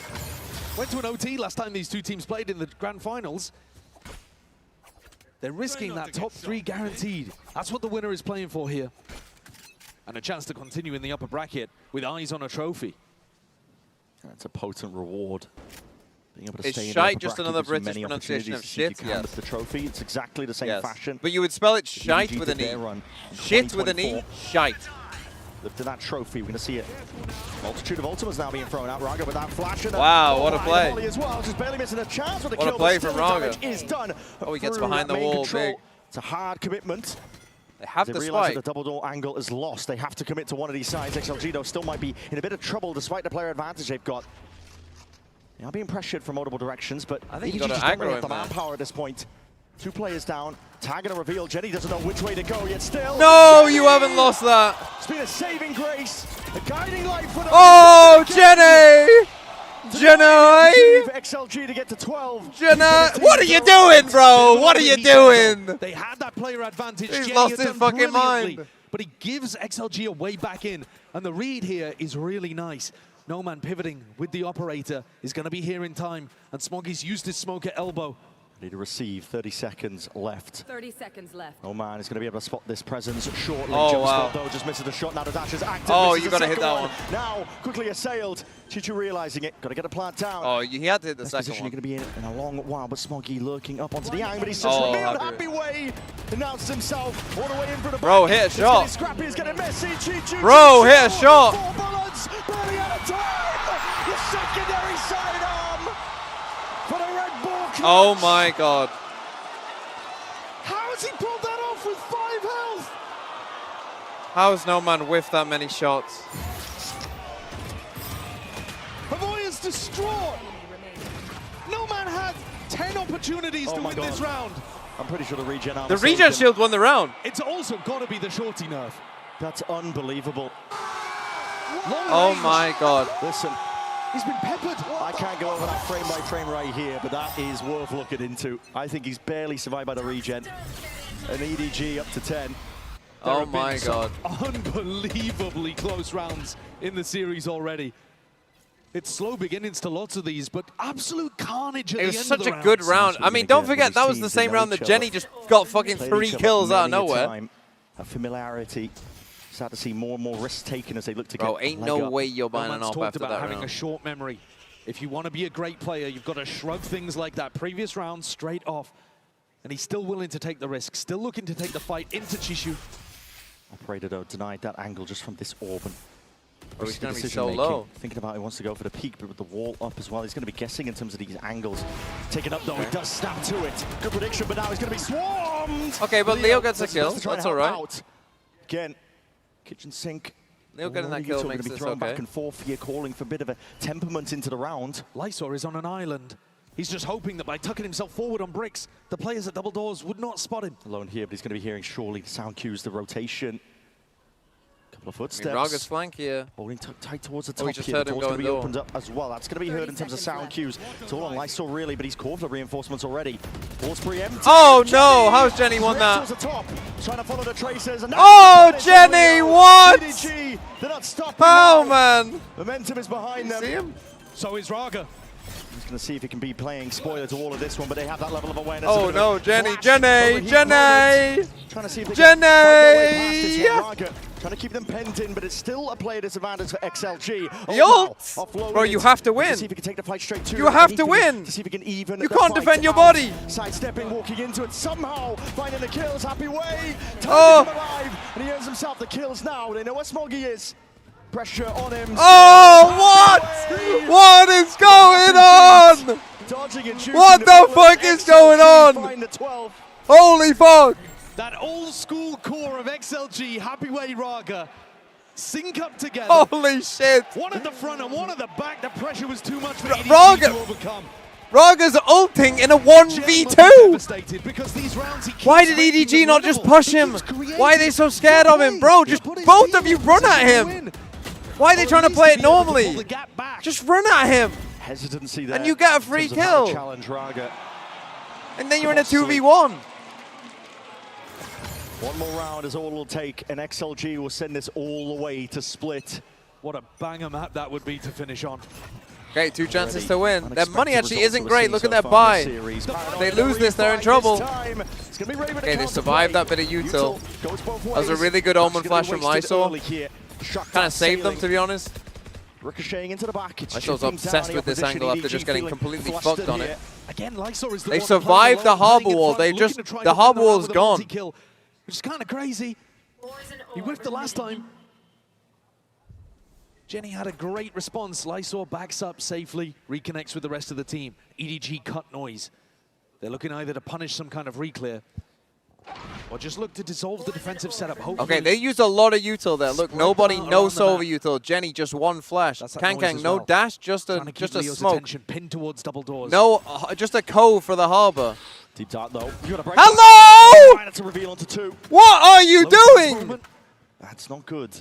Went to an OT last time these two teams played in the grand finals. They're risking that top 3 guaranteed. That's what the winner is playing for here. And a chance to continue in the upper bracket with eyes on a trophy. That's a potent reward. Being able to it's stay shite, in the just another British pronunciation of shit. Yes. The trophy, it's exactly the same fashion. But you would spell it shite with an E. Shit with an E, shite. Look to that trophy, we're going to see it. Multitude of ultimates now being thrown out. Raga with that flash. Wow, what a play. As well, just barely missing a chance with the what kill. A play from Raga. Is done. Oh, he gets behind the wall big. It's a hard commitment. They have to realize spike. that the double door angle is lost. They have to commit to one of these sides. XLG, though, still might be in a bit of trouble despite the player advantage they've got. They are being pressured from multiple directions, but I think you got to aggro the manpower at this point. 2 players down. Tag and a reveal. Jenny doesn't know which way to go yet still. No, you haven't lost that. It's been a saving grace. A guiding light for the Jenny! Jenna! XLG to get to 12. Jenna! What are you doing, bro? What are you doing? They had that player advantage. He's Jenny lost had his done fucking brilliantly, mind. But he gives XLG a way back in. And the read here is really nice. No Man pivoting with the operator is going to be here in time. And Smoggy's used his smoke at elbow. Need to receive, 30 seconds left. 30 seconds left. No Man is going to be able to spot this presence shortly. Oh, Jumps wow. though, just misses the shot. Now the dash is active. Oh, Misses you the got to hit second that one. Now, quickly assailed. Chichu realizing it. Got to get a plant down. Oh, he had to hit the Best second position one. you're going to be in a long while, but Smoggy lurking up onto the ang, but he's just revealed. Happy Way announced himself all the way in for the Bro, back. hit a It's shot. getting scrappy, it's getting messy. Chichu, Bro, hit a shot. 4 bullets, barely out of time. The secondary sidearm for the Red Bull Clutch. Oh my god. How has he pulled that off with 5 health? How has No Man whiffed that many shots? Avoya's distraught. No Man had 10 opportunities to win this round. I'm pretty sure the regen armor. The regen shield won the round. It's also got to be the shorty nerf. That's unbelievable. Oh my god. Listen, he's been peppered. I can't go over that frame by frame right here, but that is worth looking into. I think he's barely survived by the regen. An EDG up to 10. Oh my god. Unbelievably close rounds in the series already. It's slow beginnings to lots of these, but absolute carnage at the It end was of such the a good rounds. round. I mean, don't forget, that was the same round that Jenny just got fucking 3 kills out of nowhere. A familiarity. Start to see more and more risks taken as they look to Bro, get ain't no way you're buying an Man's op talked after about that having round. a short memory. If you want to be a great player, you've got to shrug things like that. Previous round straight off. And he's still willing to take the risk, still looking to take the fight into Chishu. Operator, though, denied that angle just from this Orban. Oh, he's going to be Decision so making. low. Thinking about he wants to go for the peak, but with the wall up as well. He's going to be guessing in terms of these angles. Taken up, though. He does snap to it. Good prediction, but now he's going to be swarmed. Okay, but Leo gets a kill. That's all right. Again, kitchen sink. Leo getting that kill makes be this thrown okay. back and forth here, calling for a bit of a temperament into the round. Lysor is on an island. He's just hoping that by tucking himself forward on bricks, the players at double doors would not spot him. Alone here, but he's going to be hearing surely the sound cues, the rotation. Couple of footsteps. Raga's flank here. Holding tight towards the top we just here. heard The him door's going to be going opened up as well. That's going to be heard in terms of sound cues. It's all on Lysor really, but he's called for the reinforcements already. Ball's preempted. Oh no, how's Jenny won that? The top, trying to follow the tracers. And oh, Jenny, what? EDG, they're not stopping. Oh man. Momentum is behind them. See him? So is Raga. He's going to see if he can be playing spoiler to all of this one, but they have that level of awareness. Oh no, Jenny, Jenny. Trying to see if they can find their way past this one. Raga trying to keep them penned in, but it's still a player disadvantage for XLG. The ult! Bro, you have to win. To see if he can take the fight straight to you have to win. To see if he can even. You can't defend your body. Sidestepping, walking into it, somehow finding the kills. Happy Way. Oh. Alive, and he earns himself the kills now. They know where Smoggy is. Pressure on him. Oh, what? What is going on? What the fuck is going on? Holy fuck. That old school core of XLG, Happy Way Raga, sync up together. Holy shit. One at the front and one at the back. The pressure was too much for EDG Raga. to overcome. Raga's ulting in a 1v2. Why did EDG not just push him? Why are they so scared of him? Bro, just both of you run at him. Why are they trying to play it normally? Just run at him. Hesitancy there. And you get a free kill. Challenge Raga. And then you're in a 2v1. One more round is all it'll take, and XLG will send this all the way to split. What a banger map that would be to finish on. Okay, 2 chances to win. Their money actually isn't great. Look at their buy. If they lose this, they're in trouble. Okay, they survived that bit of util. That was a really good Omen flash from Lysor. Kind of saved them, to be honest. Ricocheting into the back. Lysor's obsessed with this angle after just getting completely fucked on it. Again, Lysor is the They one survived the harbor wall. front, They looking just, to try the to harbor win wall's round with a gone. multi-kill, which is kind of crazy. He whiffed the last time. Jenny had a great response. Lysor backs up safely, reconnects with the rest of the team. EDG cut noise. They're looking either to punish some kind of reclear or just look to dissolve the defensive setup. Hopefully. Okay, they used a lot of util there. Look, nobody, no Sova util. Jenny just one flash. Kankang, no dash, just a smoke. Pinned towards double doors. No, just a cove for the harbor. Deep dark though. You got a break. Hello! That's a reveal onto 2. What are you doing? That's not good.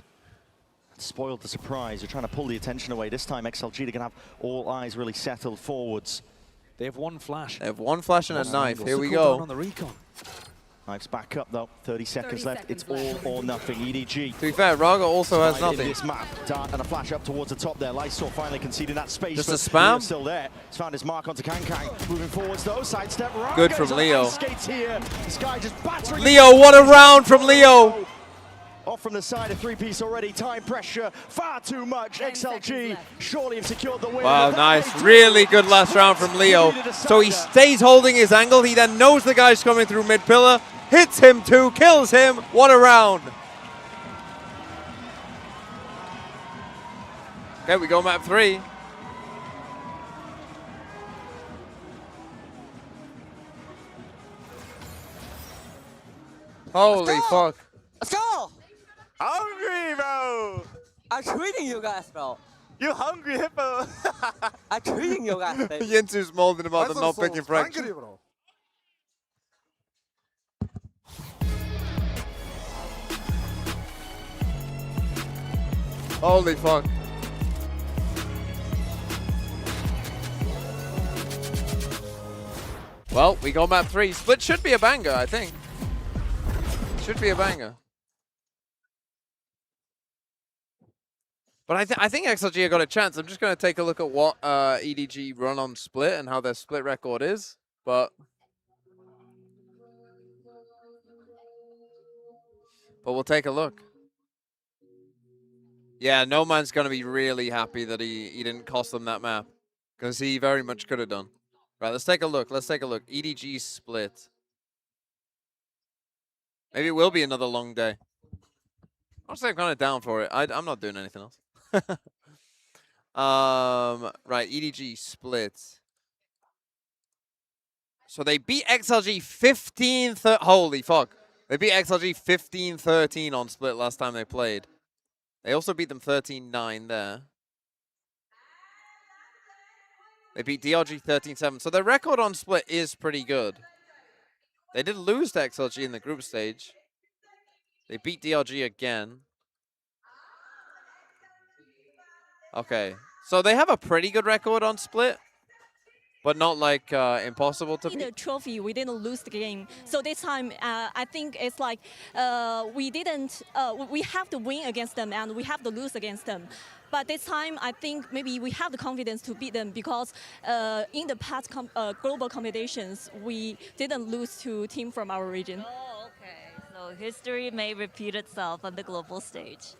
Spoiled the surprise. You're trying to pull the attention away. This time, XLG, they're going to have all eyes really settled forwards. They have one flash. They have one flash and a knife. Here we go. On the recon. Knife's back up though. 30 seconds left. It's all or nothing. EDG. To be fair, Raga also has nothing. This map. Dart and a flash up towards the top there. Lysol finally conceding that space. Just a spam. Still there. He's found his mark onto Kang. Moving forwards though. Sidestep. Raga. Good from Leo. Skates here. This guy just battering. Leo, what a round from Leo. Off from the side, a three-piece already. Time pressure, far too much. XLG surely have secured the win. Wow, nice. Really good last round from Leo. So he stays holding his angle. He then knows the guy's coming through mid-pillar. Hits him too, kills him. What a round. Okay, we go map 3. Holy fuck. Let's go! Hungry, bro! I'm treating you guys, bro. You hungry, hippo? I'm treating you guys, baby. Yensu's molding him out of not picking fraction. Holy fuck. Well, we go map 3. Split should be a banger, I think. Should be a banger. But I think XLG have got a chance. I'm just going to take a look at what EDG run on Split and how their Split record is. But we'll take a look. Yeah, No Man's going to be really happy that he didn't cost them that map. Because he very much could have done. Right, let's take a look. Let's take a look. EDG Split. Maybe it will be another long day. Honestly, I'm kind of down for it. I'm not doing anything else. Right, EDG Split. So they beat XLG 15-13. Holy fuck. They beat XLG 15-13 on Split last time they played. They also beat them 13-9 there. They beat DRG 13-7. So their record on Split is pretty good. They did lose to XLG in the group stage. They beat DRG again. Okay. So they have a pretty good record on Split, but not like impossible to beat. The trophy, we didn't lose the game. So this time, I think it's like we have to win against them and we have to lose against them. But this time, I think maybe we have the confidence to beat them because in the past global competitions, we didn't lose to team from our region. Oh, okay. So history may repeat itself on the global stage.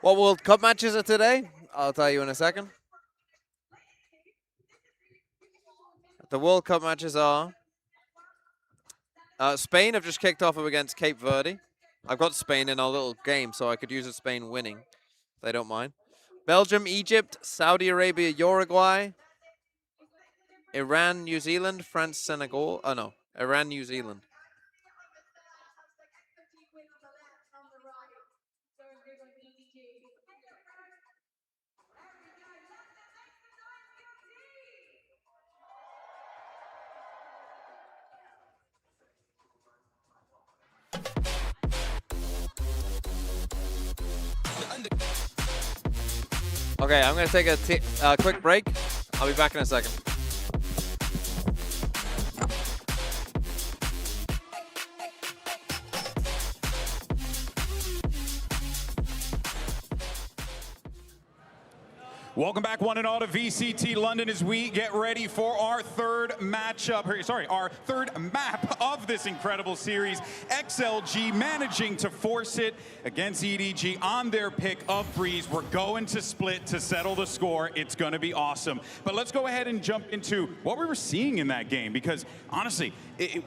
What World Cup matches are today? I'll tell you in a second. The World Cup matches are... Spain have just kicked off against Cape Verde. I've got Spain in our little game, so I could use a Spain winning, if they don't mind. Belgium, Egypt, Saudi Arabia, Uruguay, Iran, New Zealand, France, Senegal. Oh, no. Iran, New Zealand. Okay, I'm going to take a quick break. I'll be back in a second. Welcome back, one and all, to VCT London as we get ready for our third matchup. Sorry, our third map of this incredible series. XLG managing to force it against EDG on their pick of Breeze. We're going to Split to settle the score. It's going to be awesome. But let's go ahead and jump into what we were seeing in that game, because honestly,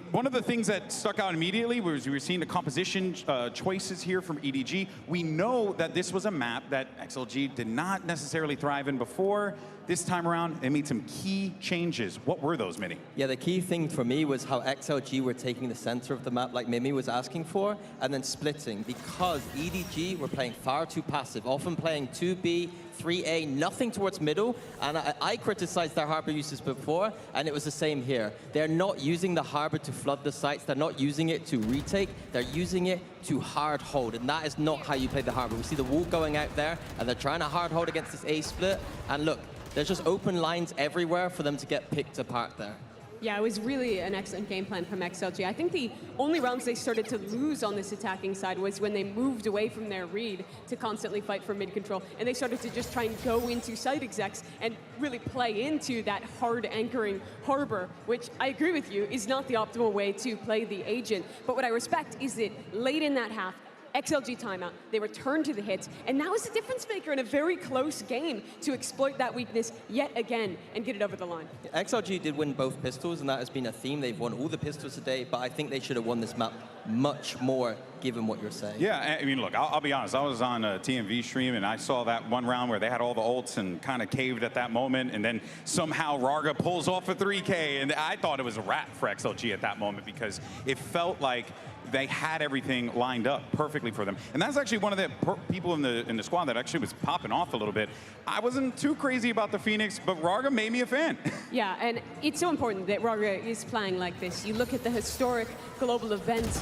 one of the things that stuck out immediately was we were seeing the composition choices here from EDG. We know that this was a map that XLG did not necessarily thrive in before. this time around, they made some key changes. What were those, Mini? Yeah, the key thing for me was how XLG were taking the center of the map like Mimi was asking for, and then splitting, because EDG were playing far too passive, often playing 2B, 3A, nothing towards middle, and I criticized their Harbor uses before, and it was the same here. They're not using the Harbor to flood the sites, they're not using it to retake, they're using it to hard hold, and that is not how you play the Harbor. We see the wall going out there, and they're trying to hard hold against this A split, and look, there's just open lines everywhere for them to get picked apart there. Yeah, it was really an excellent game plan from XLG. I think the only rounds they started to lose on this attacking side was when they moved away from their read to constantly fight for mid control, and they started to just try and go into site execs and really play into that hard anchoring Harbor, which I agree with you is not the optimal way to play the agent. But what I respect is that late in that half, XLG timeout, they returned to the hits, and that was the difference maker in a very close game to exploit that weakness yet again and get it over the line. XLG did win both pistols, and that has been a theme. They've won all the pistols today, but I think they should have won this map much more, given what you're saying. Yeah, I mean, look, I'll be honest. I was on a TMV stream, and I saw that one round where they had all the ults and kind of caved at that moment, and then somehow Raga pulls off a 3K, and I thought it was a wrap for XLG at that moment because it felt like they had everything lined up perfectly for them. And that's actually one of the people in the squad that actually was popping off a little bit. I wasn't too crazy about the Phoenix, but Raga made me a fan. Yeah, and it's so important that Raga is playing like this. You look at the historic global event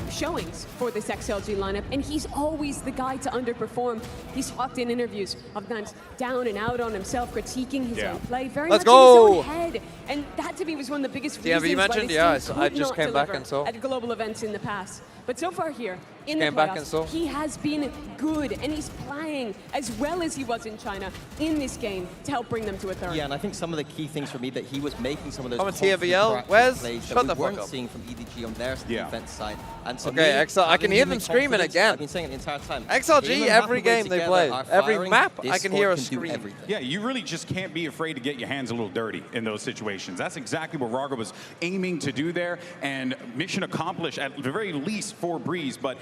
showings for this XLG lineup, and he's always the guy to underperform. He's talked in interviews of times down and out on himself, critiquing his own play, very much in his own head. And that to me was one of the biggest reasons why this team could not deliver at global events in the past. But so far here, in the playoffs, he has been good, and he's playing as well as he was in China in this game to help bring them to a third. Yeah, and I think some of the key things for me that he was making some of those TVL, Wes, plays shut that the we fuck weren't up. seeing from EDG on their defense side. And so Okay, XL, I can hear them screaming again. I've been saying it the entire time. XLG, every game they play, every map, I can hear a scream. Yeah, you really just can't be afraid to get your hands a little dirty in those situations. That's exactly what Raga was aiming to do there, and mission accomplished at the very least for Breeze. But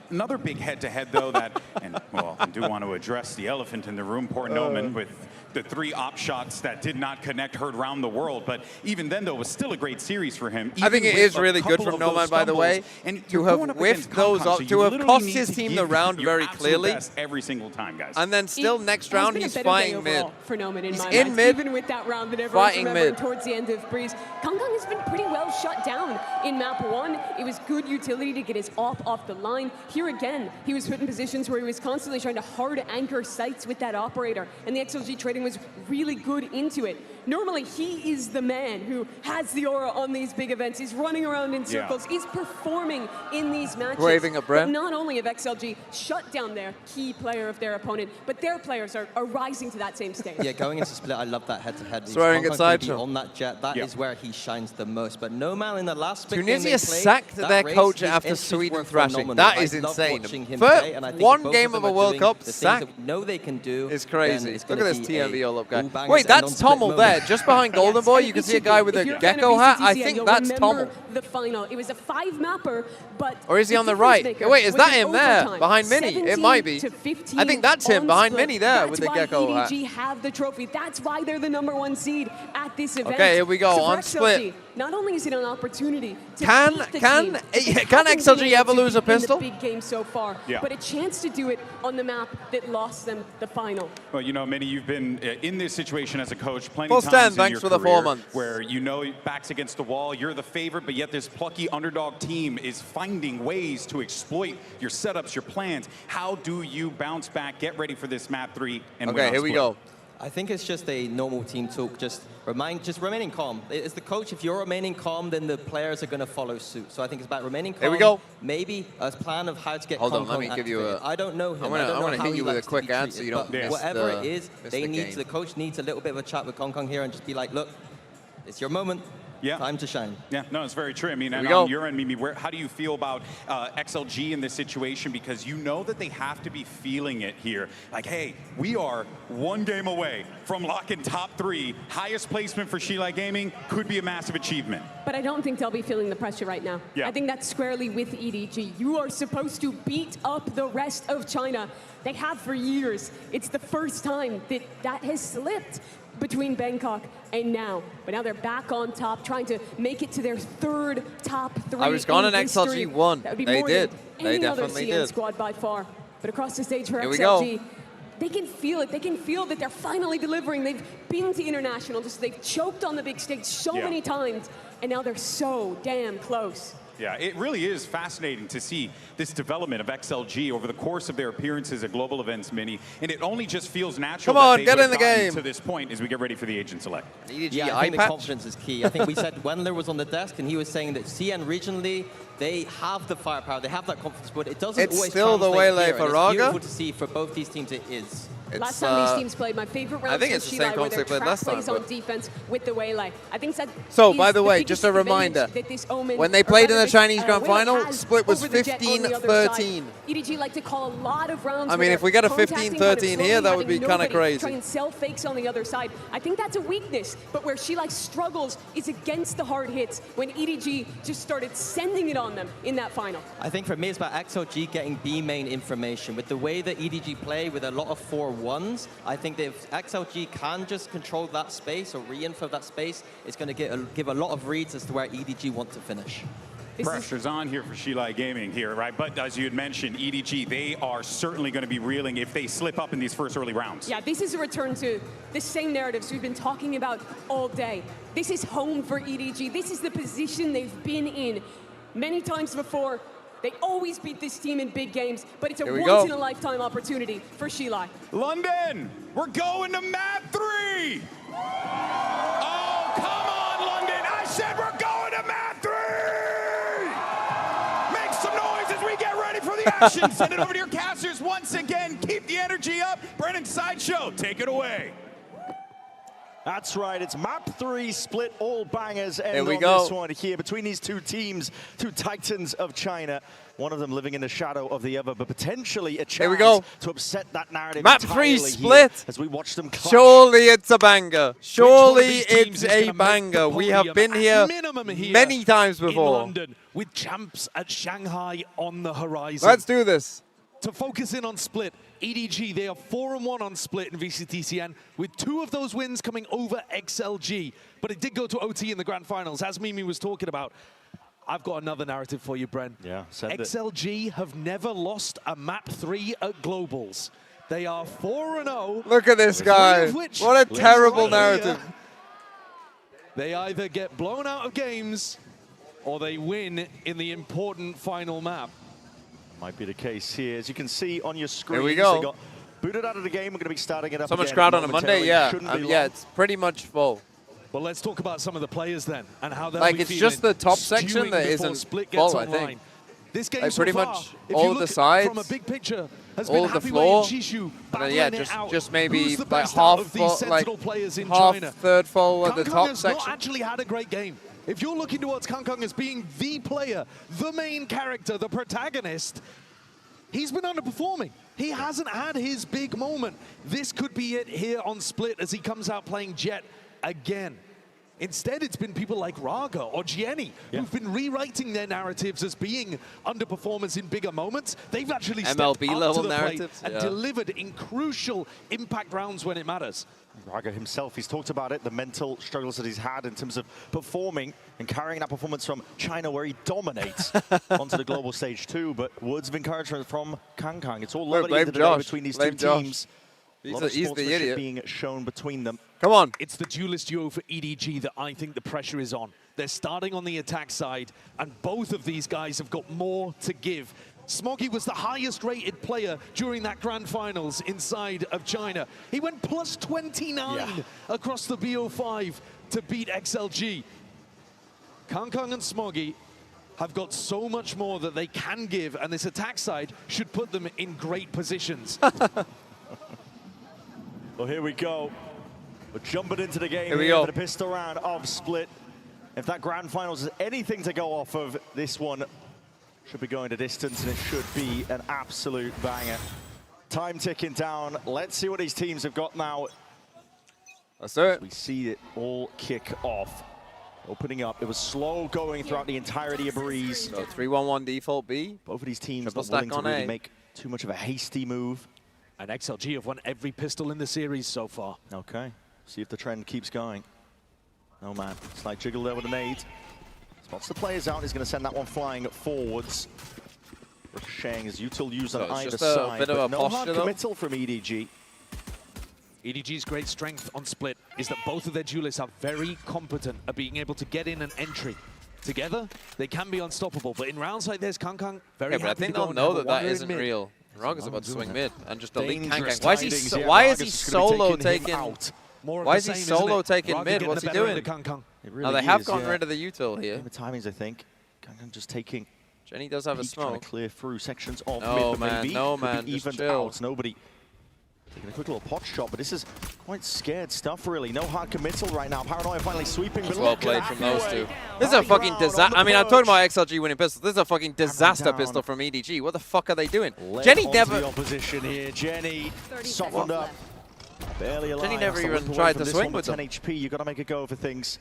another big head-to-head, though, that, and well, I do want to address the elephant in the room, poor Noman, with the 3 op shots that did not connect, heard round the world. But even then, though, it was still a great series for him. I think it is really good from Noman, by the way, to have whiffed those up, to have cost his team the round very clearly. Every single time, guys. And then still next round, he's fighting mid. For Noman in he's my in mind. mid, Even with that round that everyone's fighting remembering mid. towards the end of Breeze, Kangkang has been pretty well shut down in map 1. It was good utility to get his op off the line. Here again, he was put in positions where he was constantly trying to hard anchor sites with that operator, and the XLG trading was really good into it. Normally, he is the man who has the aura on these big events. He's running around in circles. He's performing in these matches. Waving a breath. But not only have XLG shut down their key player of their opponent, but their players are rising to that same stage. Yeah, going into split, I love that head-to-head. Swearing at Sideshow. On that jet, that is where he shines the most. But no man in the last split Tunisia game they played, sacked that their race, coach his after entries Sweden were thrashing. phenomenal. That I is love insane. watching him For play, and I think one both game of of a them are World doing Cup, the things sack that we know they can do. is then crazy. it's Look gonna at this be a TMV all up guy. all-bangers Wait, and that's non-split Tommel moment. there, just behind Golden Boy. You can see a guy with a gecko hat. I think that's Tommel. The final. It was a 5-mapper, but Or is he on the right? Wait, is that him there, behind Mini? It might be. I think that's him, behind Mini there with the gecko hat. That's why EDG have the trophy. That's why they're the #1 seed at this event. Okay, here we go, so for on XLG, split. Not only is it an opportunity to Can beat the team, which can hasn't XLG been able ever to lose a be in pistol? the big game so far, but a chance to do it on the map that lost them the final. Well, you know, Minnie, you've been in this situation as a coach plenty Full of times stand, in thanks your for the career 4 months. where you know backs against the wall, you're the favorite, but yet this plucky underdog team is finding ways to exploit your setups, your plans. How do you bounce back, get ready for this map 3, and win on here we split? go. I think it's just a normal team talk. Just remaining calm. As the coach, if you're remaining calm, then the players are going to follow suit. So I think it's about remaining calm. Here we go. Maybe a plan of how to get. Hold on, let me give you a. I don't know him. I want to hit you with a quick answer. answer. You don't miss whatever the, it is, they need. The coach needs a little bit of a chat with Kong Kong here and just be like, look, it's your moment. Yeah. Time to shine. Yeah, no, it's very true. I mean, Here and we go. on your end, Mimi, how do you feel about XLG in this situation? Because you know that they have to be feeling it here. Like, hey, we are 1 game away from locking top 3. Highest placement for Shilai Gaming could be a massive achievement. But I don't think they'll be feeling the pressure right now. Yeah. I think that's squarely with EDG. You are supposed to beat up the rest of China. They have for years. It's the first time that has slipped. between Bangkok and now. But now they're back on top, trying to make it to their third top 3. I was gone and XLG won. They did. They definitely did. Squad by far. But across the stage for Here XLG, they can feel it. They can feel that they're finally delivering. They've been to international. They've choked on the big stage so many times, and now they're so damn close. Yeah, it really is fascinating to see this development of XLG over the course of their appearances at global events, Mini, and it only just feels natural. Come on, that get in the game to this point as we get ready for the Agent Select. Yeah, I think the confidence is key. I think we said Wendler was on the desk, and he was saying that CN regionally, they have the firepower, they have that confidence, but it doesn't always still the Waylay for Raga. It's beautiful to see for both these teams. It is. Last time these teams played, my favorite round I think it's the same concept played last time. On defense with the Waylay. I think that so, by the way, just a reminder, when they played in the Chinese Grand Final, split was 15-13. EDG like to call a lot of rounds. I mean, if we get a 15-13 here, that would be kind of crazy. Try and sell fakes on the other side. I think that's a weakness, but where she struggles is against the hard hits when EDG just started sending it on them in that final. I think for me, it's about XLG getting B main information. With the way that EDG play with a lot of 4-1s, I think that if XLG can just control that space or re-info that space, it's going to give a lot of reads as to where EDG want to finish. Pressure's on here for Shilai Gaming here, right? But as you had mentioned, EDG, they are certainly going to be reeling if they slip up in these first early rounds. Yeah, this is a return to the same narratives we've been talking about all day. This is home for EDG. This is the position they've been in many times before. They always beat this team in big games, but it's a once-in-a-lifetime opportunity for Shilai. London, we're going to map 3! Oh, come on, London! I said we're going to map 3! Make some noise as we get ready for the action. Send it over to your casters once again. Keep the energy up. Brennan Sideshow, take it away. That's right, it's map 3 split all bangers end Here we on go. This one here between these two teams, two titans of China. One of them living in the shadow of the other, but potentially a chance to upset that narrative. Map 3 split. As we watch them clash. Surely it's a banger. Surely it's a banger. We have been here many times before. In London, with champs at Shanghai on the horizon. Let's do this. To focus in on split, EDG, they are 4-1 on split in VCTCN, with 2 of those wins coming over XLG. But it did go to OT in the grand finals, as Mimi was talking about. I've got another narrative for you, Bren. Yeah, send it. XLG have never lost a map 3 at Globals. They are 4-0. Look at this guy. What a terrible narrative. They either get blown out of games or they win in the important final map. Might be the case here. As you can see on your screen, here we go. They got booted out of the game. We're going to be starting it up So much again crowd on a Monday, yeah. Yeah, it's pretty much full. Well, let's talk about some of the players then and how they'll like be it's just the top section that isn't full, I think. This game like so pretty far, much if all you of the look sides, from a big picture, has all been of the Happyway floor, and Jishu and then, yeah, battling just out. maybe Who's the like best out half of these full, like players in half China? third full at the Kang top has section. not actually had a great game. If you're looking towards Kang as being the player, the main character, the protagonist, he's been underperforming. He hasn't had his big moment. This could be it here on Split as he comes out playing Jet again. Instead, it's been people like Raga or Jenny who've been rewriting their narratives as being underperformers in bigger moments. They've actually stepped MLB up level to the plate narratives, and delivered in crucial impact rounds when it matters. Raga himself, he's talked about it, the mental struggles that he's had in terms of performing and carrying that performance from China where he dominates onto the global stage too. But words of encouragement from Kang. It's all love between these two teams. He's the idiot. Being shown between them. Come on. It's the duelist duo for EDG that I think the pressure is on. They're starting on the attack side, and both of these guys have got more to give. Smoggy was the highest rated player during that grand finals inside of China. He went plus 29 across the BO5 to beat XLG. Kang and Smoggy have got so much more that they can give, and this attack side should put them in great positions. Well, here we go. We're jumping into the game here we go. For the pistol round of Split. If that grand finals is anything to go off of, this one should be going to distance, and it should be an absolute banger. Time ticking down. Let's see what these teams have got now. That's it. We see it all kick off. Opening up. It was slow going throughout the entirety of Breeze. So 3-1-1 default B. Both of these teams Triple not willing stack to on really A. make too much of a hasty move. And XLG have won every pistol in the series so far. Okay. See if the trend keeps going. No man, slight jiggle there with a nade. Spots the players out, he's going to send that one flying forwards. Ricocheting as util used on either side, bit of a no hard posture, committal from EDG. EDG's great strength on split is that both of their duelists are very competent at being able to get in an entry. Together, they can be unstoppable, but in rounds like this, Kangkang very happy but I think to go they'll and know have a that that wander in isn't mid. real. Raga's about to swing mid and just delete Dangerous Kangkang. Why is he solo taking? Why is he solo taking mid? What's he doing? Now they have gotten rid of the util here. The timings, I think. Kangkang just taking. Jenny does have a Trying smoke. to clear through sections of No mid, but man, maybe no could be man, just evened chill. out. Nobody taking a quick little pot shot, but this is quite scared stuff, really. No hard committal right now. Paranoia finally sweeping, but Well played from those two. This is a fucking disaster. I mean, I'm talking about XLG winning pistols. This is a fucking disaster pistol from EDG. What the fuck are they doing? Jenny never. The opposition here. Jenny softened up. Barely alive. Jenny never That's the even whip away tried from to this swing one with them. 10 HP. You got to make a go for things.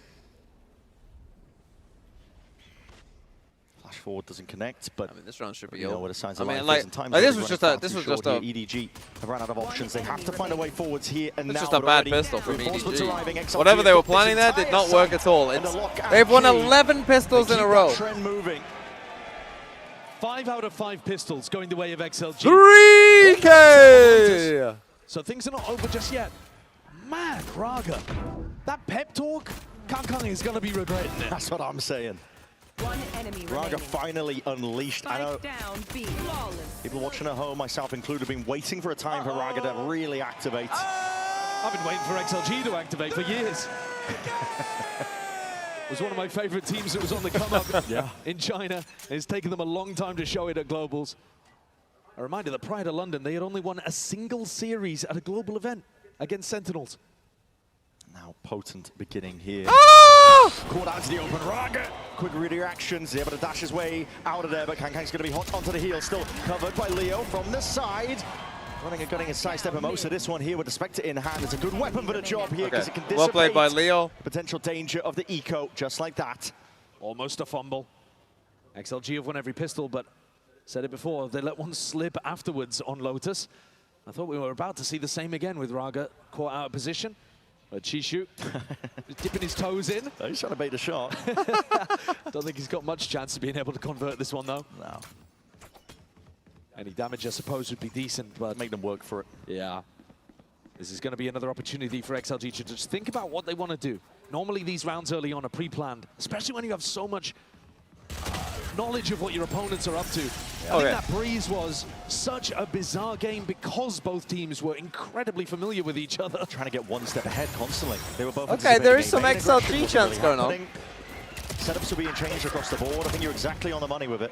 Flash forward doesn't connect, but I mean, this round should be you know over. what the signs I of mean, life like, is, and time's this already was just running a, this far was too just short a. here. EDG have run out of options. They have to find a way forwards here and It's now. just a bad pistol from reinforcements arriving. EDG. XLG Whatever they were have got planning this there did entire not work side at all. under lockout They've won key. 11 pistols They in a keep row. that trend moving. 5 out of 5 pistols going the way of XLG. 3K! So things are not over just yet. Man, Raga, that pep talk, Kangkang is going to be regretting it. That's what I'm saying. One enemy Raga remaining. finally unleashed. I know Down, B. Flawless. people watching at home, myself included, have been waiting for a time for Raga to really activate. I've been waiting for XLG to activate for years. It was one of my favorite teams that was on the come-up in China. It's taken them a long time to show it at Globals. A reminder that prior to London, they had only won a single series at a global event against Sentinels. Now potent beginning here. Ah! Caught out to the open. Raga, quick reactions, able to dash his way out of there, but Kangkang's going to be hot onto the heel, still covered by Leo from the side. Running and gunning and sidestepping most of this one here with the Spectre in hand. It's a good weapon for the job here because it can dissipate Well played by Leo. potential danger of the eco, just like that. Almost a fumble. XLG have won every pistol, but said it before, they let one slip afterwards on Lotus. I thought we were about to see the same again with Raga caught out of position. But Chishu is dipping his toes in. He's trying to bait a shot. Don't think he's got much chance of being able to convert this one, though. No. Any damage, I suppose, would be decent, but... Make them work for it. Yeah. This is going to be another opportunity for XLG to just think about what they want to do. Normally, these rounds early on are pre-planned, especially when you have so much knowledge of what your opponents are up to. I think that Breeze was such a bizarre game because both teams were incredibly familiar with each other. Trying to get one step ahead constantly. They were both Okay, there is some XLG chance going on. Setups are being changed across the board. I think you're exactly on the money with it.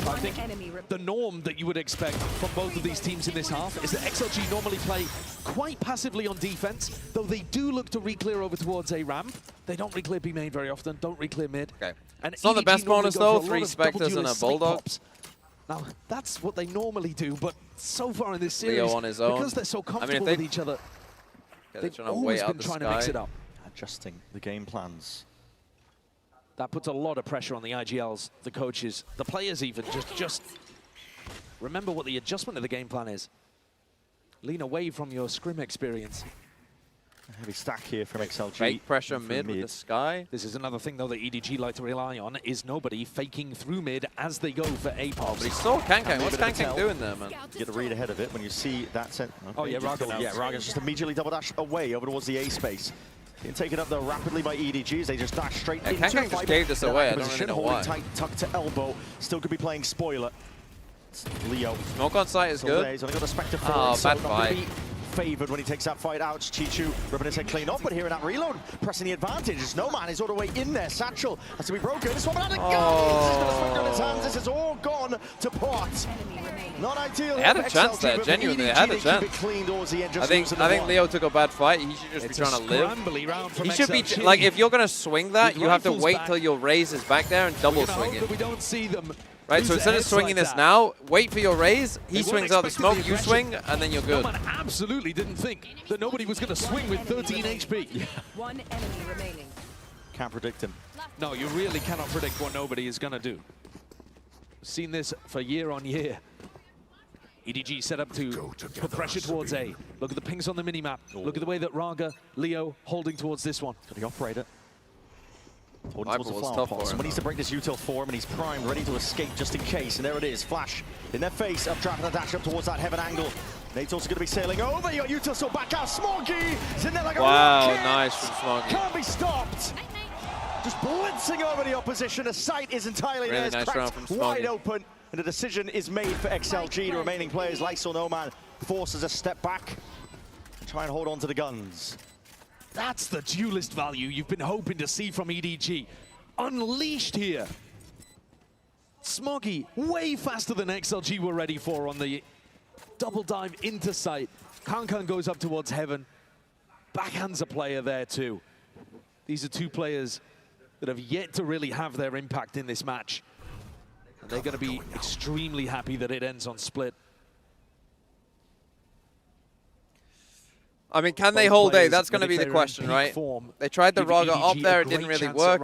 I think the norm that you would expect from both of these teams in this half is that XLG normally play quite passively on defense, though they do look to re-clear over towards A ramp. They don't re-clear B main very often, don't re-clear mid. Okay. And It's not the EDG best normally bonus go for though, a lot 3 of Spectres double and a duelist snake Bulldog. pops. Now, that's what they normally do, but so far in this series, Leo on his own. because they're so comfortable if with each other, they've trying to always wait out been the trying to mix sky. it up. Adjusting the game plans. That puts a lot of pressure on the IGLs, the coaches, the players even. Just remember what the adjustment of the game plan is. Lean away from your scrim experience. A heavy stack here from XLG. Fake pressure mid with the sky. This is another thing, though, that EDG like to rely on, is nobody faking through mid as they go for A pops. But he saw Kangkang. What's Kangkang doing there, man? You get a read ahead of it when you see that set. Oh, yeah, Raga. Yeah, Raga's just immediately double dash away over towards the A space. Being taken up though rapidly by EDGs. They just dash straight into Kangkang just gave this away. I don't really know why. Tight, tuck to elbow. Still could be playing spoiler. It's Leo. Smoke on site is good. He's only got a Spectre for Oh, so bad not gonna fight. be favoured when he takes that fight out. Chichu ripping his head clean off, but here in that reload, pressing the advantage. Snowman is all the way in there. Satchel has to be broken. This one out of guns. He's got a Spectre in his hands. This is all gone to pot. Not ideal. They had a for chance XLG, there, but genuinely, they EDG, had a they keep chance. it clean towards the end, just I think losing the one. Leo took a bad fight. He should just be trying to live. Scrambly round from He should be XLG. like, if you're gonna swing that, With you have to rifles wait back. till your raise is back there and double We're gonna swing hope it. that we don't see them Right, lose so their instead of heads swinging like this that. now, wait for your raise. He They weren't swings out the expecting smoke, you aggression. swing, and then you're good. No man absolutely didn't think that nobody was going to swing with 13 HP. One enemy remaining. Can't predict him. No, you really cannot predict what nobody is going to do. Seen this for year on year. EDG set up to put pressure towards A. Look at the pings on the minimap. Look at the way that Raga, Leo holding towards this one. Got the operator. Towards the flower pot. Someone needs to break this util for him, and he's primed, ready to escape just in case. And there it is, flash in their face, updraft and a dash up towards that heaven angle. Nate's also going to be sailing over. You got util still back out. Smoggy is in there like a rocket. Nice from Smoggy. Can't be stopped. Just blitzing over the opposition. The sight is entirely really there. Nice round from wide open, and the decision is made for XLG. The remaining players, Lysol Nomad, forces a step back and try and hold on to the guns. That's the duelist value you've been hoping to see from EDG. Unleashed here. Smoggy way faster than XLG were ready for on the double dive into sight. Kankan goes up towards heaven. Backhands a player there too. These are two players that have yet to really have their impact in this match. And they're going to be extremely happy that it ends on split. I mean, can they hold A? That's going to be the question, right? They tried the Raga up there, it didn't really work.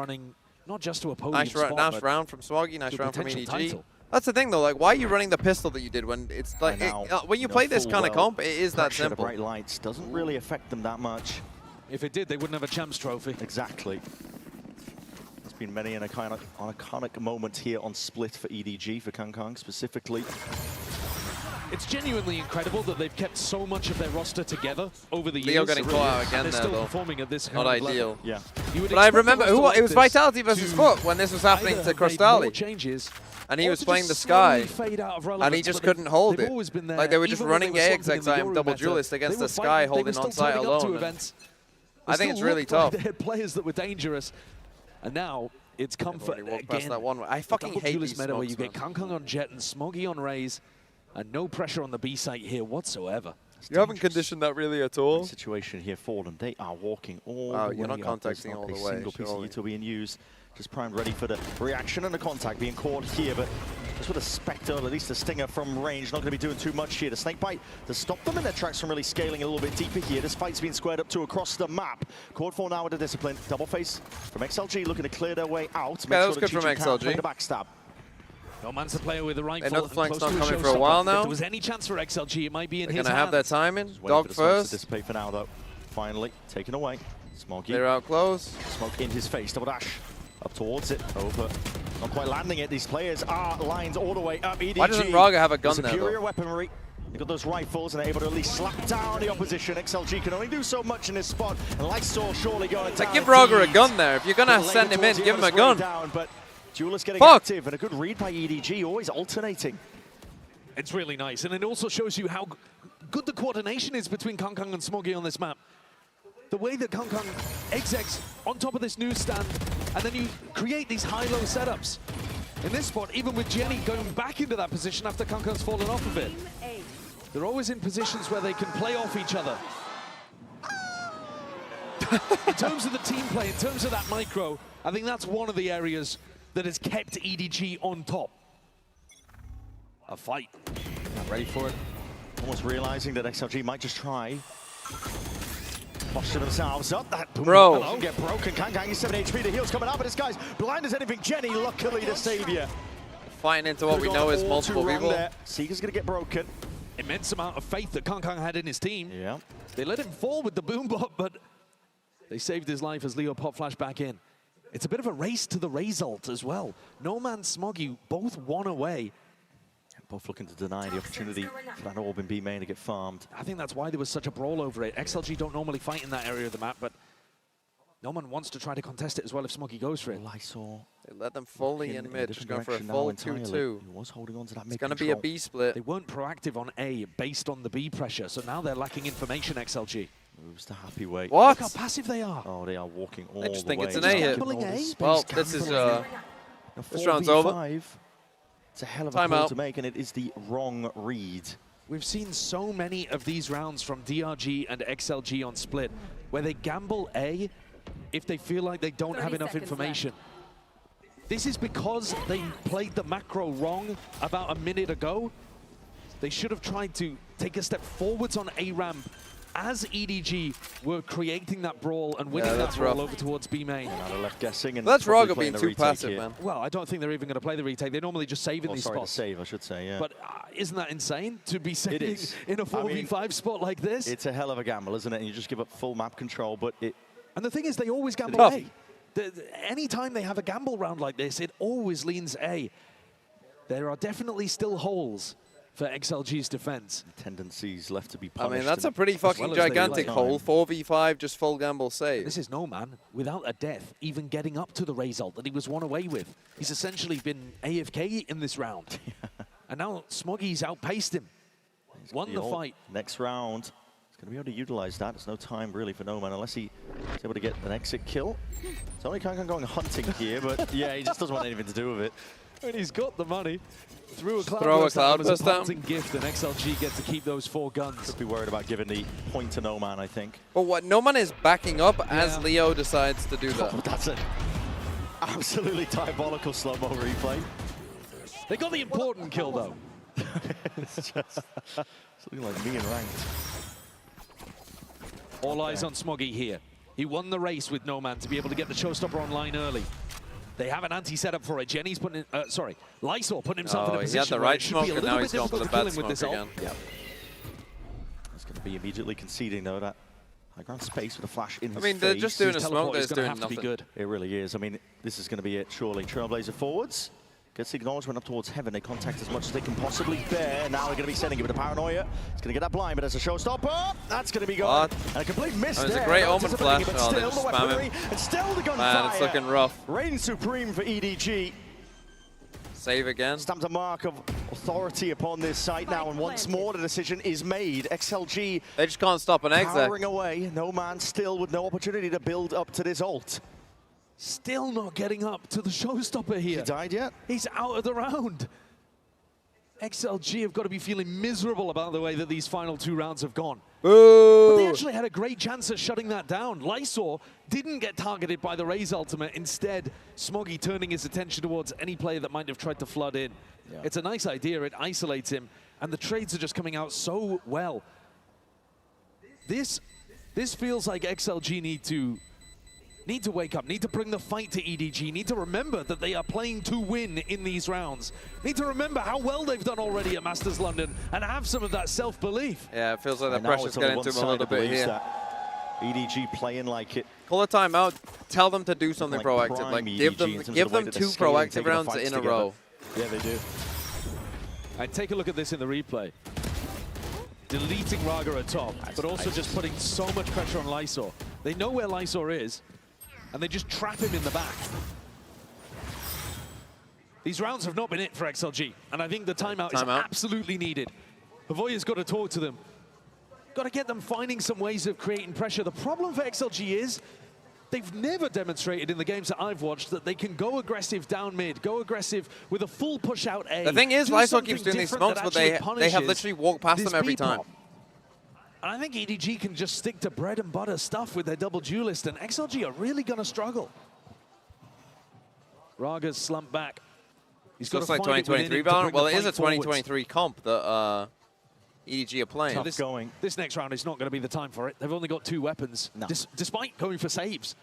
Not just to a podium spot, nice round from Swaggy, nice round from EDG. That's the thing, though. Like, why are you running the pistol that you did when it's like when you play this kind of comp? It is that simple. Bright lights doesn't really affect them that much. If it did, they wouldn't have a champs trophy. Exactly. There's been many an iconic moment here on split for EDG, for Kankan specifically. It's genuinely incredible that they've kept so much of their roster together over the years. Leo getting caught out again they're there, still though. Performing at this Not ideal. Yeah. But I remember it was Vitality versus Foot when this was happening to Crostali. And he was playing the Sky, and he just couldn't hold it. Like, they were just running AX time double duelist against the Sky holding on site alone. I think it's really tough. They had players that were dangerous, and now it's comfort again. That one. I fucking hate these meta where you smokes, get Kankan on Jet and Smoggy on Raze, and no pressure on the B site here whatsoever. You haven't conditioned that really at all. Situation here for them. They are walking all the way. You're not contacting all the way. Single piece of util being used. Just primed, ready for the reaction and the contact being caught here, but just with a Spectre, at least a Stinger from range, not going to be doing too much here. The Snake Bite to stop them in their tracks from really scaling a little bit deeper here. This fight's been squared up to across the map. Code 4 now with the discipline. Double face from XLG looking to clear their way out. Yeah, that was good from XLG. The backstab. No man's the player with the rifle. Another flank's not coming for a while now. If there was any chance for XLG, it might be in his hands. They're going to have their timing. Dog first. To dissipate for now, though. Finally, taken away. Smoggy. They're out close. Smoke in his face. Double dash. Up towards it, over. Not quite landing it. These players are lined all the way up. EDG. Why doesn't Raga have a gun there, superior though? Weaponry. They've got those rifles and they're able to at least slap down the opposition. XLG can only do so much in this spot. And Lysol surely going down. Give Raga a gun there. If you're going to send him in, give him a gun. Down, but Duelist getting active and a good read by EDG, always alternating. It's really nice. And it also shows you how good the coordination is between Kankan and Smoggy on this map. The way that Kankan execs on top of this newsstand, and then you create these high-low setups. In this spot, even with Jenny going back into that position after Kankan's fallen off of it. They're always in positions where they can play off each other. In terms of the team play, in terms of that micro, I think that's one of the areas that has kept EDG on top. A fight. Not ready for it. Almost realizing that XLG might just try. Posture themselves up. That boom Bro. get broken. Kankan 7 HP. The heal's coming out, but this guy's blind as anything. Jenny, luckily, the savior. Fighting into what we know is multiple people. Seeker's going to get broken. Immense amount of faith that Kankan had in his team. Yeah. They let him fall with the boom bot, but they saved his life as Leo pop flash back in. It's a bit of a race to the result as well. No Man, Smoggy, both one away. Both looking to deny the opportunity for that orb in B main to get farmed. I think that's why there was such a brawl over it. XLG don't normally fight in that area of the map, but no one wants to try to contest it as well if Smoggy goes for it. Lysol. They let them fully in mid, just going for a full 2-2. He was holding on to that mid. It's going to be a B split. They weren't proactive on A based on the B pressure, so now they're lacking information, XLG. Moves the happy way. What? Look how passive they are. Oh, they are walking all the way. I just think it's an A hit. Well, this is this round's 4v5. over. It's a hell of a call to make, and it is the wrong read. We've seen so many of these rounds from DRG and XLG on split, where they gamble A if they feel like they don't have enough information. This is because they played the macro wrong about a minute ago. They should have tried to take a step forwards on A ramp as EDG were creating that brawl and winning that brawl over towards B main. Now they're left guessing. And that's Raga being too passive, man. Well, I don't think they're even going to play the retake. They normally just save in these spots. Save, I should say, yeah. But isn't that insane to be saving in a 4v5 spot like this? It's a hell of a gamble, isn't it? And you just give up full map control, but it... And the thing is, they always gamble A. Anytime they have a gamble round like this, it always leans A. There are definitely still holes for XLG's defense. Tendencies left to be punished. I mean, that's a pretty fucking gigantic hole. 4v5, just full gamble save. This is Noman without a death, even getting up to the Raze ult that he was one away with. He's essentially been AFK in this round. And now Smoggy's outpaced him. Won the fight. Next round, he's going to be able to utilize that. There's no time really for Noman unless he's able to get an exit kill. It's only Kankan going hunting here, but yeah, he just doesn't want anything to do with it. And he's got the money. Throw a Cloudburst down. Gift, and XLG get to keep those 4 guns. Could be worried about giving the point to Noman, I think. But what Noman is backing up as Leo decides to do that. Oh, that's an absolutely diabolical slow-mo replay. They got the important kill, though. It's just something like me in ranked. All eyes on Smoggy here. He won the race with Noman to be able to get the showstopper online early. They have an anti-setup for it. Jenny's putting in, Lysor putting himself in a position he had the right smoke, and now he's going for the bad smoke again. Yep. He's going to be immediately conceding, though, that high ground space with a flash in his face. they're just doing a smoke, they're doing nothing. Good. It really is. I mean, this is going to be it, surely. Trailblazer forwards. Gets the acknowledgement up towards heaven. They contact as much as they can possibly bear. Now they're going to be sending it with a paranoia. It's going to get that blind, but as a showstopper, that's going to be gone. And a complete miss there. It's a great omen flash. Oh, they just spam him. And still the gunfire. Man, it's looking rough. Reign supreme for EDG. Save again. Stamped a mark of authority upon this site now, and once more the decision is made. XLG. They just can't stop an exit. Powering away. No man still with no opportunity to build up to this ult. Still not getting up to the showstopper here. He died yet? He's out of the round. XLG have got to be feeling miserable about the way that these final 2 rounds have gone. Boo! But they actually had a great chance at shutting that down. Lysor didn't get targeted by the Raze ultimate. Instead, Smoggy turning his attention towards any player that might have tried to flood in. Yeah. It's a nice idea. It isolates him. And the trades are just coming out so well. This feels like XLG need to wake up, need to bring the fight to EDG, need to remember that they are playing to win in these rounds. Need to remember how well they've done already at Masters London and have some of that self-belief. Yeah, it feels like the pressure's getting to them a little bit here. EDG playing like it. Call a timeout, tell them to do something proactive. Like give them 2 proactive rounds in a row. Yeah, they do. And take a look at this in the replay. Deleting Raga at top, but also just putting so much pressure on Lysor. They know where Lysor is, and they just trap him in the back. These rounds have not been it for XLG, and I think the timeout is absolutely needed. Havoya's got to talk to them. Got to get them finding some ways of creating pressure. The problem for XLG is they've never demonstrated in the games that I've watched that they can go aggressive down mid, go aggressive with a full push out A. The thing is, Lysor keeps doing these smokes, but they have literally walked past them every time. And I think EDG can just stick to bread and butter stuff with their double duelist, and XLG are really going to struggle. Raga's slumped back. He's got to like 2023 Valorant. Well, it is a 2023 comp that EDG are playing. So this next round is not going to be the time for it. They've only got 2 weapons, despite going for saves.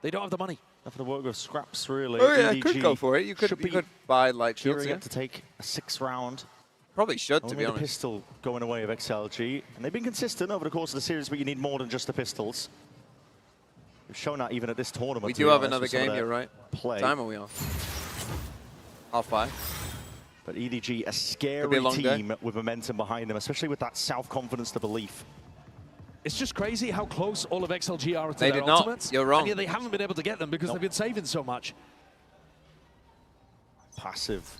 They don't have the money. Nothing to work with scraps, really. Oh yeah, EDG could go for it. You could buy light shields here to take a 6th round. Probably should, to be honest. The pistol going away of XLG. And they've been consistent over the course of the series, but you need more than just the pistols. We've shown that even at this tournament. We do have another game here, right? Play. What time are we on? 5:30. But EDG, a scary team with momentum behind them, especially with that self-confidence, the belief. It's just crazy how close all of XLG are to their ultimates. You're wrong. And yet they haven't been able to get them because they've been saving so much. Passive.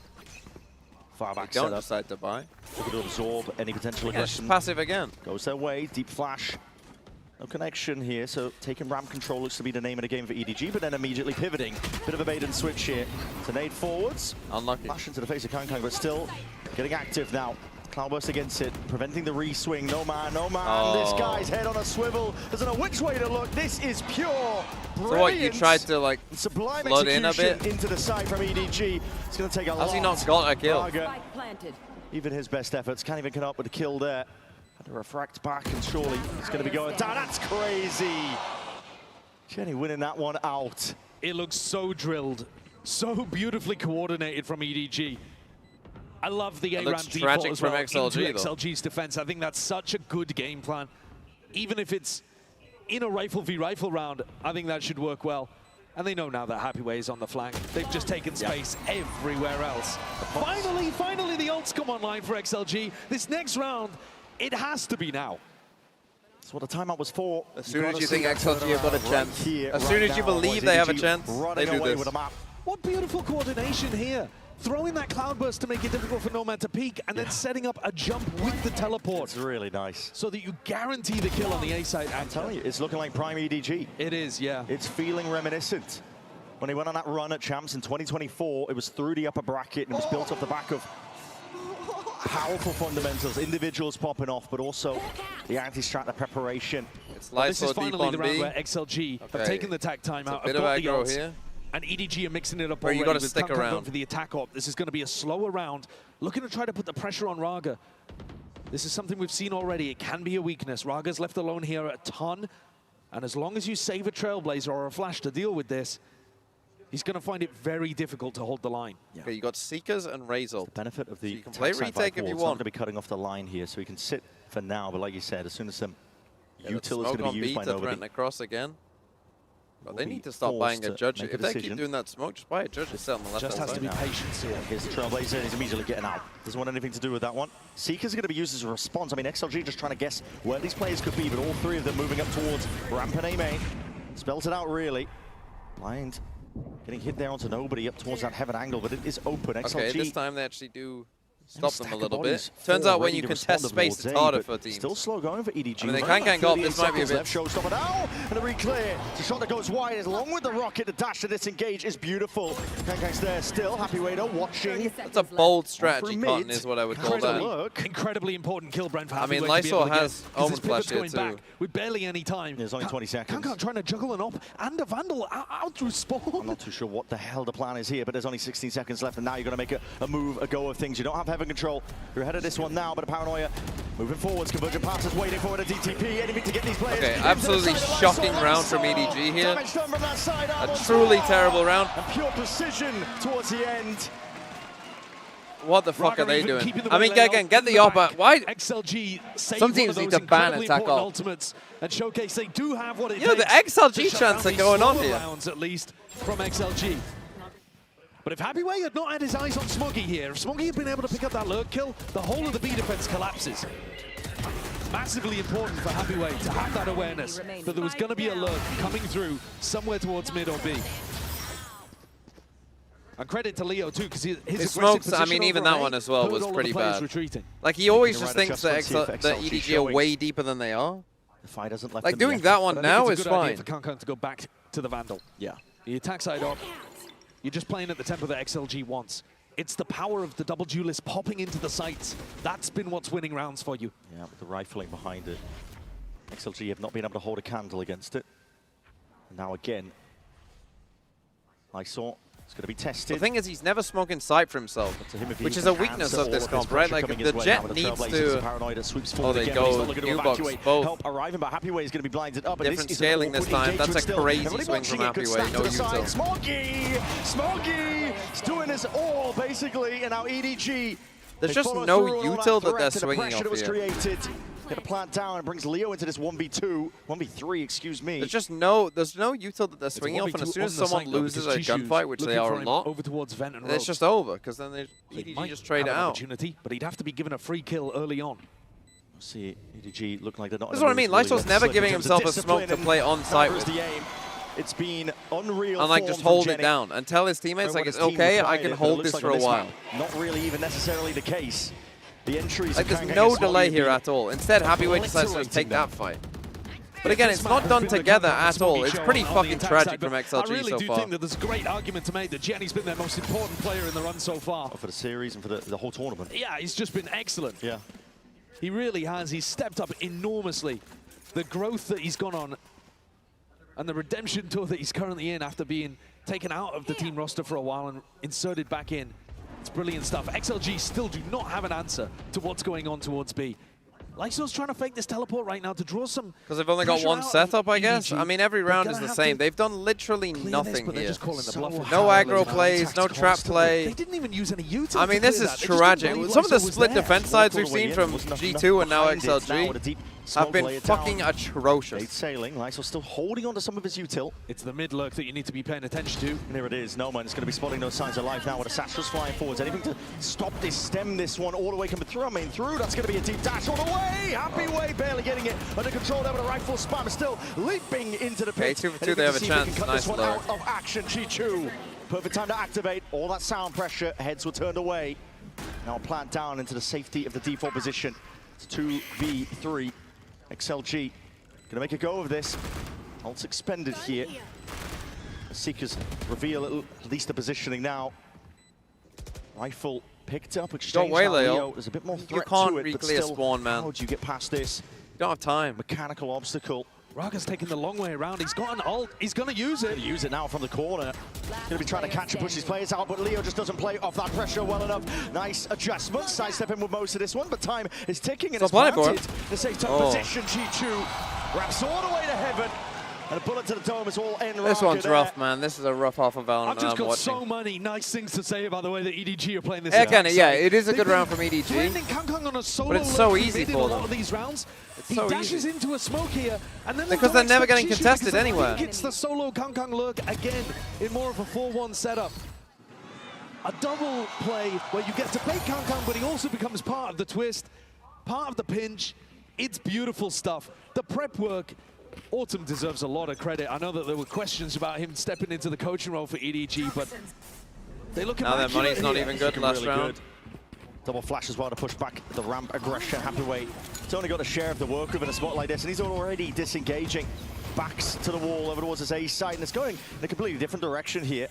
Far back don't decide to buy. Looking to absorb any potential aggression. It's passive again. Goes their way, deep flash. No connection here, so taking ramp control looks to be the name of the game for EDG, but then immediately pivoting. Bit of a bait and switch here. To nade forwards. Unlucky. Flash into the face of Kankang, but still getting active now. Cloudburst against it, preventing the re-swing. No man, no man. Oh. This guy's head on a swivel. Doesn't know which way to look. This is pure brilliance. So what, you tried to like sublime flood in a bit? Into the side from EDG. It's going to take a lot. Has he not got a kill? Even his best efforts can't even come up with a kill there. Had to refract back, and surely it's going to be going down. That's crazy. Jenny winning that one out. It looks so drilled, so beautifully coordinated from EDG. I love the A-ramp default as well into XLG's defense. I think that's such a good game plan. Even if it's in a rifle v rifle round, I think that should work well. And they know now that Happyway is on the flank. They've just taken space everywhere else. Finally the ults come online for XLG. This next round, it has to be now. That's what the timeout was for. As soon as you think XLG have got a chance, as soon as you believe they have a chance, they do this. What beautiful coordination here. Throwing that cloudburst to make it difficult for Nomad to peek, and then setting up a jump with the teleport. It's really nice. So that you guarantee the kill on the A side. I'm telling you, it's looking like prime EDG. It is, yeah. It's feeling reminiscent. When he went on that run at Champs in 2024, it was through the upper bracket, and it was built off the back of powerful fundamentals, individuals popping off, but also the anti-strat, the preparation. It's this is finally the round where XLG have taken the tag timeout, have got the ults, here. And EDG are mixing it up Where already. you got to with stick around for the attack op. This is going to be a slower round, looking to try to put the pressure on Raga. This is something we've seen already. It can be a weakness. Raga's left alone here a ton, and as long as you save a Trailblazer or a Flash to deal with this, he's going to find it very difficult to hold the line. Yeah. Okay, you got Seekers and Razor. The benefit of the so you can play retake if you want. Going to be cutting off the line here, so he can sit for now. But like you said, as soon as some util is going to be used by nobody, across again. But they need to stop buying a Judge. If they keep doing that smoke, just buy a Judge. Just sit on the left. Just has to be patient here. Here's the Trailblazer, and he's immediately getting out. Doesn't want anything to do with that one. Seeker's going to be used as a response. I mean, XLG just trying to guess where these players could be, but all three of them moving up towards ramp and A main. Spells it out really. Blind getting hit there onto nobody up towards that heaven angle, but it is open. XLG. Okay, this time they actually do stop them a little bit. Turns out when you contest space, it's harder for teams. Still slow going for EDG. I mean, they can gang up. This might be a bit. Showstopper now, and a re-clear. It's a shot that goes wide, along with the rocket. The dash to disengage is beautiful. Kangkang's there still. Happyway watching. That's a bold strategy, Cotton, is what I would call that. Incredibly important kill, Brent. I mean, Lysol has Omen Flash here too. With barely any time. There's only 20 seconds. Kangkang trying to juggle an op and a Vandal out through spawn. I'm not too sure what the hell the plan is here, but there's only 16 seconds left, and now you're going to make a move, a go of things. You don't have heaven control. You're ahead of this one now, but a Paranoia moving forwards. Convergent passes waiting for it, a DTP, anything to get these players. Okay, absolutely shocking round from EDG here. A truly terrible round. And pure precision towards the end. What the fuck are they doing? I mean, again, get the op. Why? XLG some teams need to ban attack off. Ultimates and showcase they do have what it takes. The XLG chants are going on here. Rounds at least from XLG. But if Happyway had not had his eyes on Smoggy here, if Smoggy had been able to pick up that lurk kill, the whole of the B defense collapses. Massively important for Happyway to have that awareness that there was going to be a lurk coming through somewhere towards mid or B. And credit to Leo too, because his smokes, I mean, even that one as well was pretty bad. Retreating. Like, he always just thinks that EDG are way deeper than they are. The fight hasn't left like, doing that one now is fine. For Kangkang to go back to the Vandal. Yeah. The attack side up. You're just playing at the tempo that XLG wants. It's the power of the double duelist popping into the sights. That's been what's winning rounds for you. Yeah, with the rifling behind it. XLG have not been able to hold a candle against it. Now again, I saw it's going to be tested. The thing is, he's never smoking sight for himself, which is a weakness of this comp, right? Like, the Jet needs to... Oh, they go U-box, both. Help arriving, but Happyway is going to be blinded up. Different scaling this time. That's a crazy swing from Happyway. No util. Smoggy is doing this all, basically, and now EDG. There's just no util that they're swinging off here. Get a plant down and brings Leo into this 1v3, excuse me. There's no util that they're swinging off, and as soon as someone loses a gunfight, which they are a lot, over towards Vent and it's just over, because then EDG just trade it out. Opportunity, but he'd have to be given a free kill early on. See, EDG look like they're not. That's what I mean. Lysol's never giving himself a smoke to play on site with. It's been unreal. And like, just hold it down and tell his teammates, like, it's okay, I can hold this for a while. Not really even necessarily the case. The entries like, there's no delay here at all. Instead, Happyway decides to take that fight. But again, it's not done together at all. It's pretty fucking tragic from XLG so far. I really do think that there's a great argument to make that Jenny's been their most important player in the run so far. For the series and for the whole tournament. Yeah, he's just been excellent. Yeah. He really has. He's stepped up enormously. The growth that he's gone on and the redemption tour that he's currently in after being taken out of the team roster for a while and inserted back in. It's brilliant stuff. XLG still do not have an answer to what's going on towards B. Lyso's trying to fake this teleport right now to draw some. Because they've only got one setup, I guess. I mean, every round is the same. They've done literally nothing here. No aggro plays, no trap play. They didn't even use any util. I mean, this is tragic. Some of the split defense sides we've seen from G2 and now XLG have been fucking atrocious. Sailing, Lyso still holding on to some of his util. It's the mid lurk that you need to be paying attention to. And here it is. No man's going to be spotting no signs of life now with Assastra's flying forwards. Anything to stop this, stem this one all the way coming through. I mean, through. That's going to be a deep dash all the way. Happy way, barely getting it under control there with a rifle spam. Still leaping into the pit. 2 for 2, they have a chance. Nice one out of action. Chi-Chu. Perfect time to activate. All that sound pressure. Heads were turned away. Now plant down into the safety of the default position. It's 2v3. XLG gonna make a go of this. Ults expended here. The Seekers reveal at least the positioning now. Rifle picked up, which don't wait, Leo. There's a bit more threat you can't to it, but reclear still, spawn, man. How do you get past this? You don't have time. Mechanical obstacle. Raga's taking the long way around. He's got an ult. He's going to use it. Use it now from the corner. Going to be trying to catch and push his players out, but Leo just doesn't play off that pressure well enough. Nice adjustment. Sidestepping with most of this one, but time is ticking and it's planted. The safe position. Chi-Chu wraps all the way to heaven. And a bullet to the dome is all in. This one's rough, man. This is a rough half of Valorant. I've just got so many nice things to say about the way that EDG are playing this. Yeah, it is a good round from EDG. On a solo but it's so easy for them. A lot of these rounds. It's he so dashes easy. into a smoke here, and then because they're never getting contested anywhere. He gets the solo Kang lurk again in more of a 4-1 setup. A double play where you get to bait Kang, but he also becomes part of the twist, part of the pinch. It's beautiful stuff. The prep work. Autumn deserves a lot of credit. I know that there were questions about him stepping into the coaching role for EDG, but they look now their money's not even good last really round. Good. Double flash as well to push back the ramp aggression. Happy way. He's only got a share of the work in a spot like this, and he's already disengaging. Backs to the wall over towards his A side, and it's going in a completely different direction here.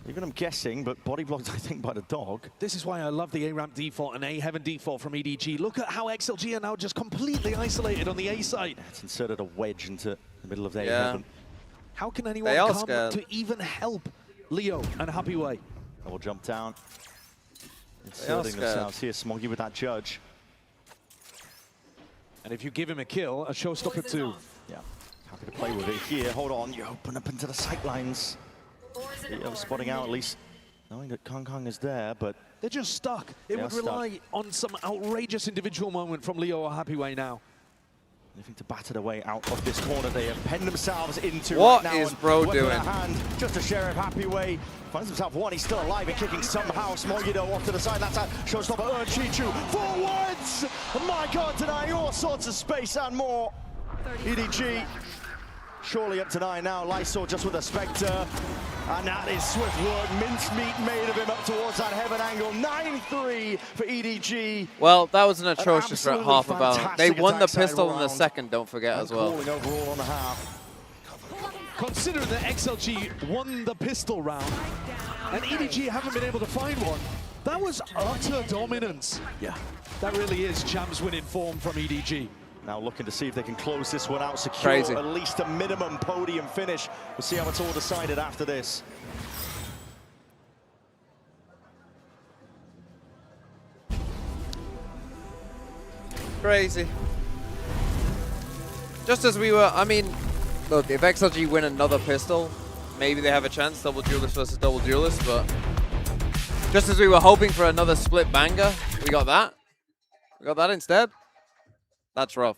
Even I'm guessing, but body blocked, I think, by the dog. This is why I love the A-ramp default and A-heaven default from EDG. Look at how XLG are now just completely isolated on the A side. It's inserted a wedge into the middle of the A-heaven. How can anyone come to even help Leo and Happy Way? Double jump down. Inserting themselves here. Smoggy with that judge. And if you give him a kill, a showstopper too. Yeah, happy to play with it here. Hold on, you open up into the sightlines. Leo spotting out at least, knowing that Kang is there, but they're just stuck. It would rely on some outrageous individual moment from Leo or Happy Way now. Anything to batter their way out of this corner they have penned themselves into. What right now, is bro doing? Hand, just a Sheriff Happy Way finds himself one. He's still alive and kicking somehow. Smoggy off to the side. That's a showstopper. Chi-Chu forwards. My God, denying all sorts of space and more. EDG surely up to 9 now. Lyso just with a Spectre. And that is swift work. Mincemeat made of him up towards that heaven angle. 9-3 for EDG. Well, that was an atrocious half of Valorant. They won the pistol in the second, don't forget, as well. Overall on the half. Considering that XLG won the pistol round, and EDG haven't been able to find one, that was utter dominance. Yeah. That really is champs winning form from EDG. Now looking to see if they can close this one out, secure at least a minimum podium finish. We'll see how it's all decided after this. Crazy. Just as we were, I mean, look, if XLG win another pistol, maybe they have a chance, double duelist versus double duelist, but just as we were hoping for another split banger, we got that. We got that instead. That's rough.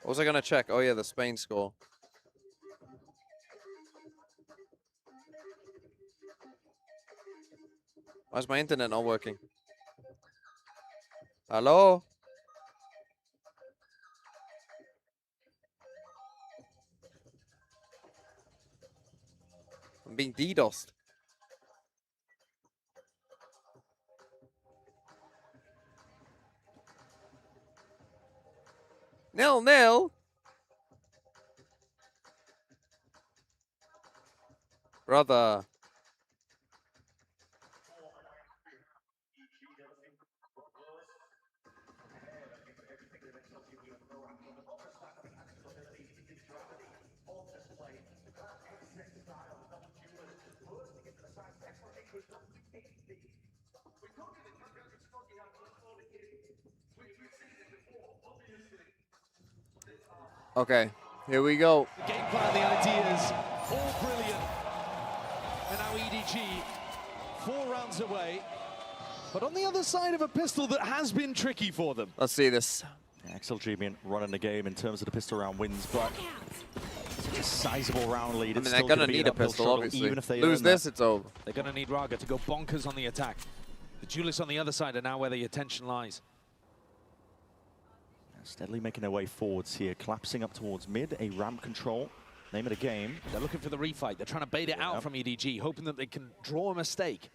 What was I going to check? Oh, yeah, the Spain score. Why is my internet not working? Hello? I'm being DDoSed. 0-0. Brother. Okay, here we go. The game plan, the ideas, all brilliant. And now EDG, 4 rounds away. But on the other side of a pistol that has been tricky for them. Let's see this. Yeah, XLG been running the game in terms of the pistol round wins, but such a sizable round lead. I mean, they're gonna need a pistol, obviously. Even if they lose this, it's over. They're gonna need Raga to go bonkers on the attack. The duelists on the other side are now where the attention lies. Steadily making their way forwards here, collapsing up towards mid, a ramp control. Name of the game. They're looking for the refight. They're trying to bait it out from EDG, hoping that they can draw a mistake.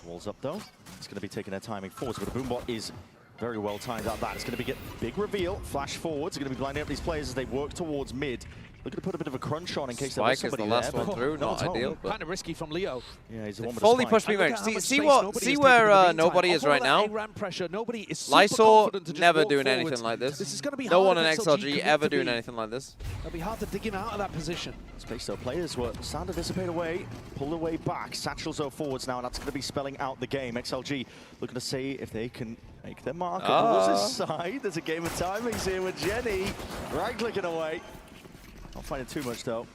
Walls up though. It's going to be taking their timing forwards, but the Boombot is very well timed out that. It's going to be a big reveal. Flash forwards. They're going to be blinding up these players as they work towards mid. Looking to put a bit of a crunch on in case there was somebody there. Spike is the last one through, not ideal. Kind of risky from Leo. Yeah, he's the one with fully the push spike. me. See where nobody is right now. Lysor never doing anything like this. No one in XLG ever doing anything like this. It'll be hard to dig him out of that position. Space though, players were starting to dissipate away, pull their way back. Satchels are forwards now, and that's going to be spelling out the game. XLG looking to see if they can make their mark on Wolves' side. There's a game of timings here with Jenny. Right-clicking away. Not finding too much though.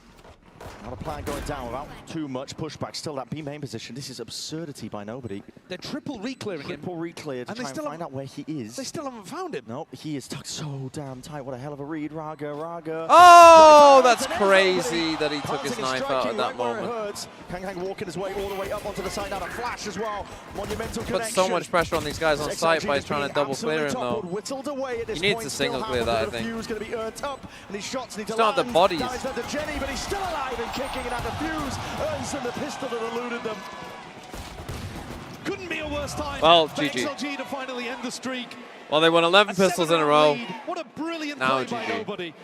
Not a plan going down without too much pushback. Still that B main position. This is absurdity by nobody. They're triple reclearing him. Triple recleared to try and find out where he is. They still haven't found him. Nope, he is tucked so damn tight. What a hell of a read, Raga. Oh, that's crazy that he took his knife out at that moment. Kang walking his way all the way up onto the side. Now a flash as well. Monumental connection. Puts so much pressure on these guys on site by trying to double clear him though. He needs to single clear that, I think. Going to be earned up, and his shots need to land. The bodies. To Jenny, but he's still alive and kicking, and at the fuse earns them the pistol that eluded them. Couldn't be a worse time. Well, for GG. XLG to finally end the streak. Well, they won 11 pistols in a row. What a brilliant play by nobody.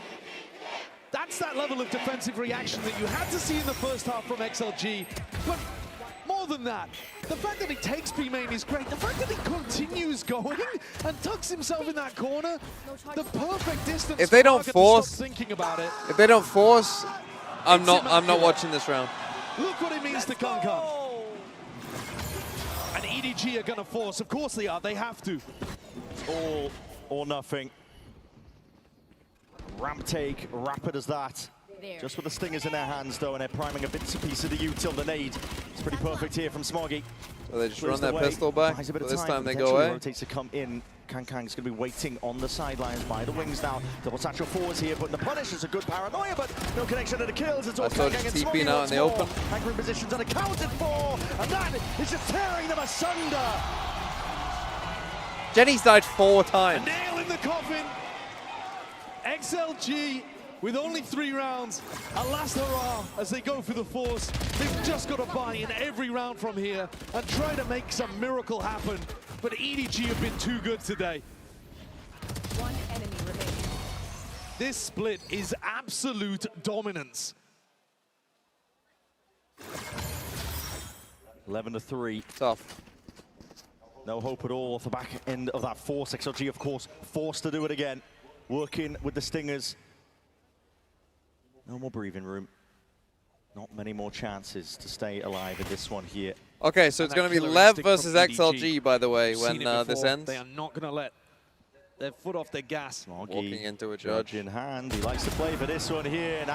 That's that level of defensive reaction that you had to see in the first half from XLG. But more than that, the fact that he takes B main is great. The fact that he continues going and tucks himself in that corner, the perfect distance. If they don't force, thinking about it. If they don't force, I'm not watching this round. Look what it means to Kang. And EDG are going to force. Of course they are. They have to. All or nothing. Ramp take, rapid as that. Just with the stingers in their hands though, and they're priming a bits and piece of the util, the nade. It's pretty perfect here from Smoggy. So they just run their pistol back, but this time they go away. Rotates to come in. Kang's going to be waiting on the sidelines by the wings now. Double satchel forwards here, but the punish is a good paranoia, but no connection to the kills. It's all Kang and Smoggy now in the open. Anchoring positions unaccounted for, and that is just tearing them asunder. Jenny's died 4 times. A nail in the coffin. XLG with only 3 rounds. A last hurrah as they go for the force. They've just got to buy in every round from here and try to make some miracle happen. But EDG have been too good today. 1 enemy remaining. This split is absolute dominance. 11-3. Tough. No hope at all off the back end of that force. XLG, of course, forced to do it again. Working with the stingers. No more breathing room. Not many more chances to stay alive in this one here. Okay, so it's going to be Lev versus XLG, by the way, when this ends. They are not going to let their foot off their gas. Walking into a judge in hand. He likes to play for this one here. And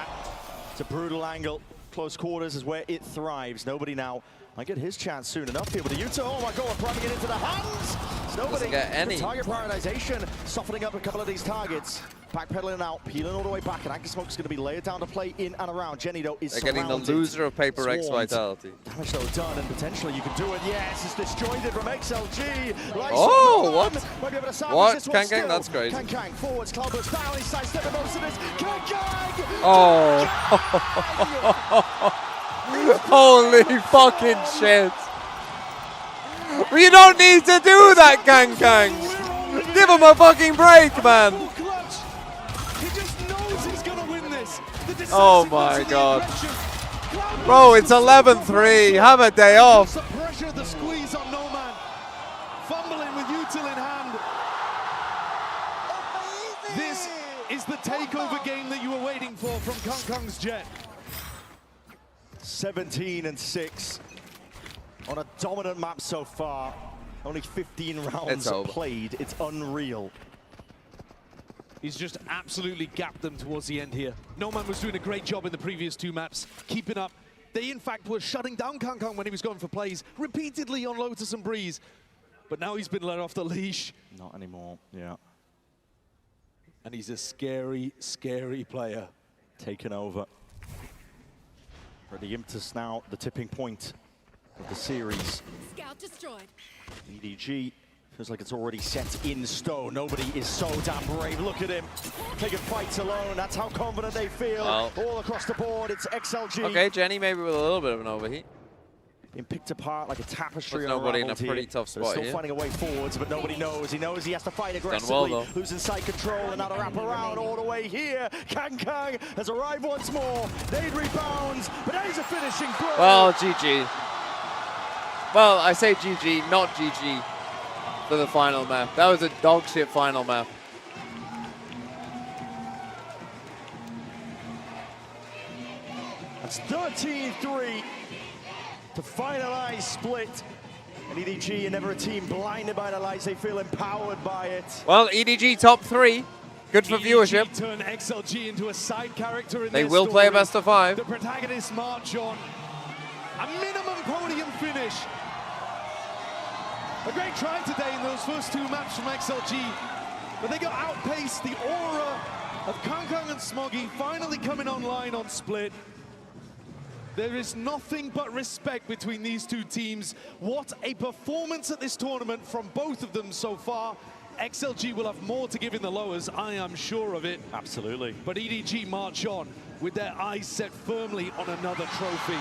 it's a brutal angle. Close quarters is where it thrives. Nobody now might get his chance soon enough here with the Utah. Oh my God, priming it into the hands. Nobody. Doesn't get any. The target prioritization, softening up a couple of these targets. backpedaling out, peeling all the way back, and Anchor Smoke's going to be layered down to play in and around. Jenny, though, is They're getting the loser of PRX Vitality. Damage, though, done, and potentially you can do it. Yes, it's disjointed from XLG. Oh, what? What? Kang Kang? That's crazy. Kang Kang forwards, Cloudburst down, he's sidestepping most of this. Kang Kang! Oh. Holy fucking shit. You don't need to do that, Kang Kang. Give him a fucking break, man. Oh my god. Bro, it's 11-3. Have a day off. Pressure, the squeeze on No Man. Fumbling with util in hand. This is the takeover game that you were waiting for from Kang Kang's Jet. 17-6 on a dominant map so far. Only 15 rounds played. It's unreal. He's just absolutely gapped them towards the end here. No Man was doing a great job in the previous 2 maps, keeping up. They, in fact, were shutting down Kang Kang when he was going for plays repeatedly on Lotus and Breeze. But now he's been let off the leash. Not anymore, yeah. And he's a scary, scary player. Taken over. For the impetus now, the tipping point of the series. Scout destroyed. EDG feels like it's already set in stone. Nobody is so damn brave. Look at him, taking fights alone. That's how confident they feel. All across the board, it's XLG. Okay, Jenny maybe with a little bit of an overheat. Being picked apart like a tapestry. There's nobody in a pretty tough spot still here. Finding a way forwards, but nobody knows. He knows he has to fight aggressively. Well, losing side control, and now to wrap around all the way here. Kang Kang has arrived once more. Nade rebounds, but there's a finishing blow. Well, GG. Well, I say GG, not GG for the final map. That was a dog shit final map. That's 13-3 to finalize Split. And EDG are never a team blinded by the lights. They feel empowered by it. Well, EDG top 3. Good for viewership. Turn XLG into a side character in they will play a best of 5. The protagonists march on. A minimum podium finish. A great try today in those first 2 maps from XLG, but they got outpaced. The aura of Kang Kang and Smoggy finally coming online on Split. There is nothing but respect between these 2 teams. What a performance at this tournament from both of them so far. XLG will have more to give in the lowers, I am sure of it. Absolutely. But EDG march on with their eyes set firmly on another trophy.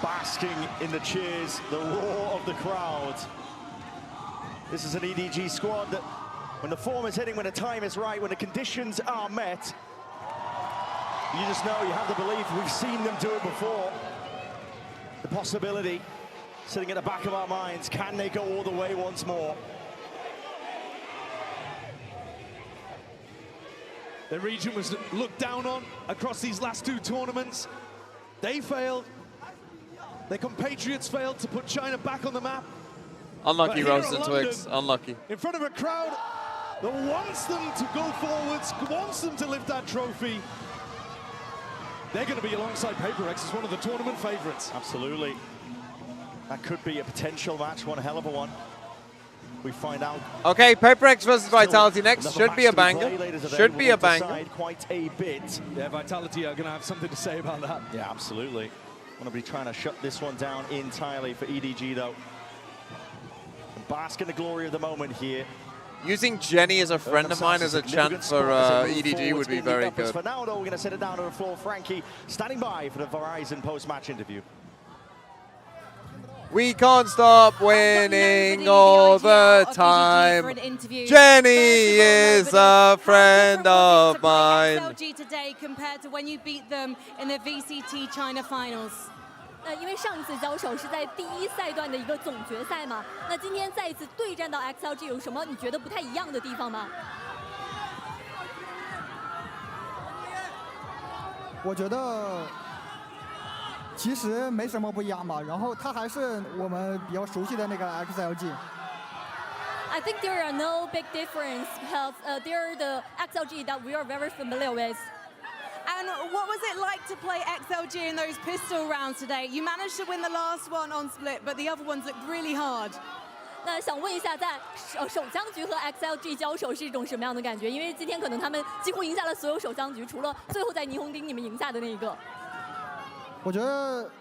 Basking in the cheers, the roar of the crowd. This is an EDG squad that, when the form is hitting, when the time is right, when the conditions are met, you just know, you have the belief. We've seen them do it before. The possibility sitting at the back of our minds. Can they go all the way once more? The region was looked down on across these last 2 tournaments. They failed. Their compatriots failed to put China back on the map. Unlucky, Roast and Twix. Unlucky. In front of a crowd that wants them to go forwards, wants them to lift that trophy. They're going to be alongside PRX as one of the tournament favorites. Absolutely. That could be a potential match, one hell of a one. We find out. Okay, PRX versus Vitality next. Should be a banger. Should be a banger. Quite a bit. Yeah, Vitality are going to have something to say about that. Yeah, absolutely. Want to be trying to shut this one down entirely for EDG, though. And bask in the glory of the moment here. Using Jenny as a friend of mine as a chant for EDG would be very good. For now, though, we're going to set it down to the floor. Frankie standing by for the Verizon post-match interview. We can't stop winning all the time. Jenny is a friend of mine. XLG today compared to when you beat them in the VCT China finals. 因为上一次交手是在第1赛段的一个总决赛嘛，那今天再一次对战到 XLG 有什么你觉得不太一样的地方吗？我觉得其实没什么不一样吧，然后它还是我们比较熟悉的那个 XLG。I think there are no big difference because they're the XLG that we are very familiar with. And what was it like to play XLG in those pistol rounds today? You managed to win the last one on Split, but the other ones looked really hard. 那想问一下，在首僵局和 XLG 交手是一种什么样的感觉？因为今天可能他们几乎赢下了所有首僵局，除了最后在霓虹町你们赢下的那一个。我觉得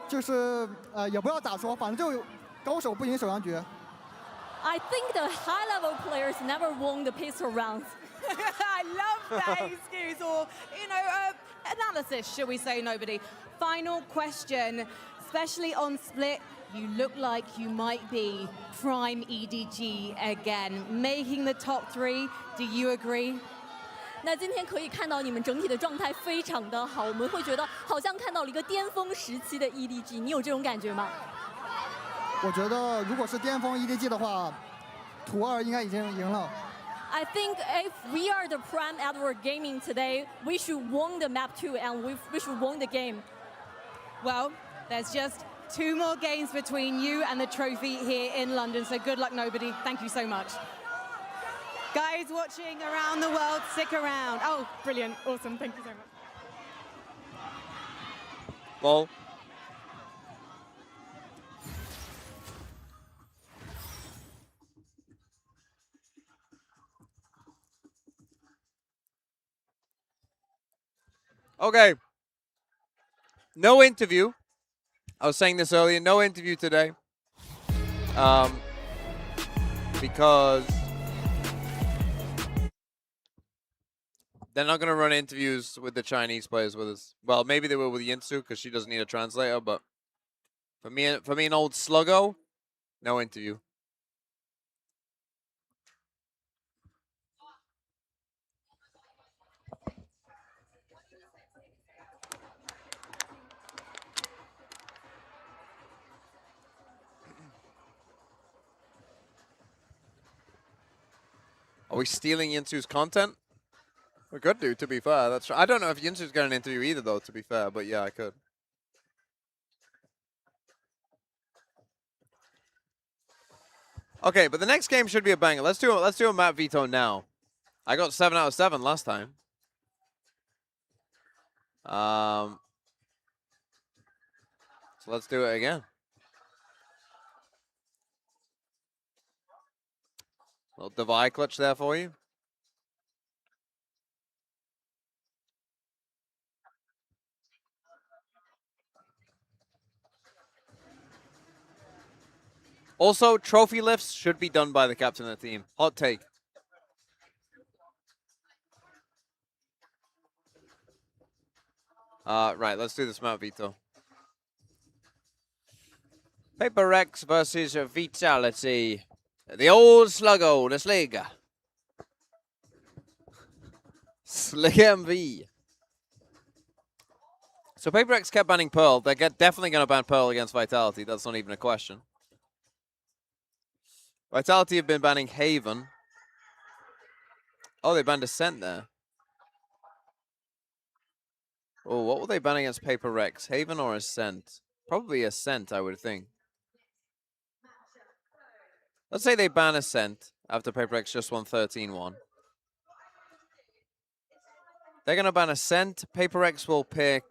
就是也不知道咋说，反正就高手不赢首僵局。I think the high-level players never won the pistol rounds. I love that excuse, or analysis, shall we say, nobody. Final question, especially on split, you look like you might be prime EDG again, making the top 3. Do you agree? 那今天可以看到你们整体的状态非常的好，我们会觉得好像看到了一个巅峰时期的 EDG， 你有这种感觉吗？我觉得如果是巅峰 EDG 的话，图2应该已经赢了。I think if we are the prime Edward Gaming today, we should won the map 2 and we should won the game. Well, there's just 2 more games between you and the trophy here in London, so good luck, nobody. Thank you so much. Guys watching around the world, stick around. Oh, brilliant, awesome, thank you so much. Well. Okay. No interview. I was saying this earlier. No interview today. Because they're not going to run interviews with the Chinese players with us. Well, maybe they will with Yinsu because she doesn't need a translator. But for me an old sluggo, no interview. Are we stealing Yinsu's content? We could do, to be fair. That's I don't know if Yinsu's got an interview either, though, to be fair. But yeah, I could. Okay, but the next game should be a banger. Let's do a map veto now. I got 7 out of 7 last time. So let's do it again. Little divide clutch there for you. Also, trophy lifts should be done by the captain of the team. Hot take. Right, let's do this map veto. PRX versus Vitality. The old sluggo, the Slig. Slig MV. So PRX kept banning Pearl. They're definitely going to ban Pearl against Vitality. That's not even a question. Vitality have been banning Haven. Oh, they banned Ascent there. Oh, what will they ban against PRX? Haven or Ascent? Probably Ascent, I would think. Let's say they ban Ascent after PRX just won 13-1. They're going to ban Ascent. PRX will pick...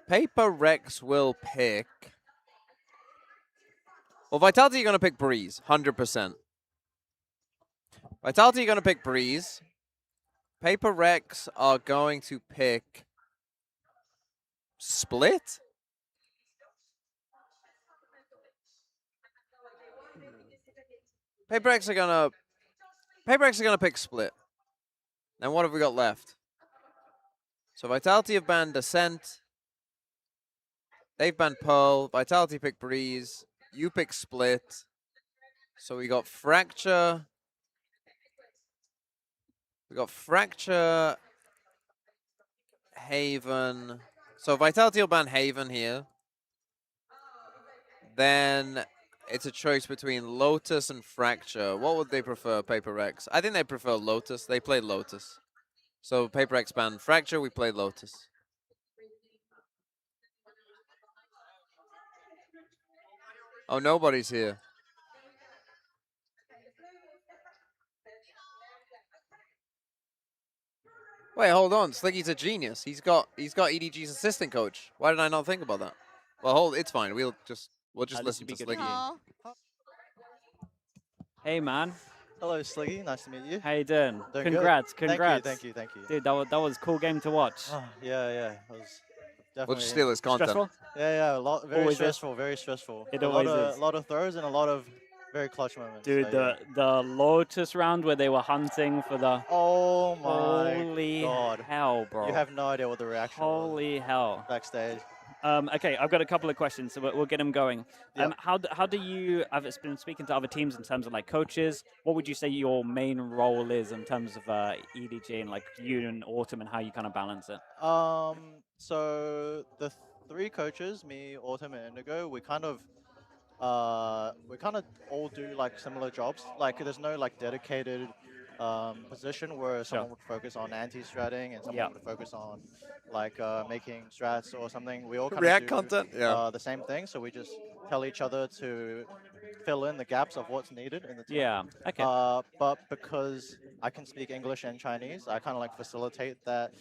PRX will pick... Well, Vitality are going to pick Breeze, 100%. Vitality are going to pick Breeze. PRX are going to pick... Split? PRX are gonna pick Split. Then what have we got left? So Vitality have banned Ascent. They've banned Pearl. Vitality pick Breeze. You pick Split. So we got Fracture. We got Fracture. Haven. So Vitality will ban Haven here. Then it's a choice between Lotus and Fracture. What would they prefer, PRX? I think they prefer Lotus. They play Lotus. So PRX ban Fracture, we play Lotus. Oh, nobody's here. Wait, hold on. Sliggy's a genius. He's got EDG's assistant coach. Why did I not think about that? Well, it's fine. We'll just listen to Sliggy. Hey, man. Hello, Sliggy. Nice to meet you. How you doing? Doing Congrats, good. congrats. Thank you. Dude, that was a cool game to watch. Yeah. It was definitely. We'll just steal his content. Stressful? Yeah. Very Always stressful. Very stressful. It a always lot is. lot of throws and a lot of very clutch moments. Dude, so, the Lotus round where they were hunting for the... Oh my Holy God. hell, bro. You have no idea what the reaction Holy hell. backstage. Okay, I've got a couple of questions, so we'll get them going. Yep. How do you, I've been speaking to other teams in terms of like coaches, what would you say your main role is in terms of EDG and like you and Autumn and how you kind of balance it? So the three coaches, me, Autumn, and Indigo, we kind of all do like similar jobs. Like there's no like dedicated position where someone would focus on anti-stratting and someone would focus on like making strats or something. We all kind React of do content, yeah. the same thing. So we just tell each other to fill in the gaps of what's needed in the team. Yeah, okay. But because I can speak English and Chinese, I kind of like facilitate that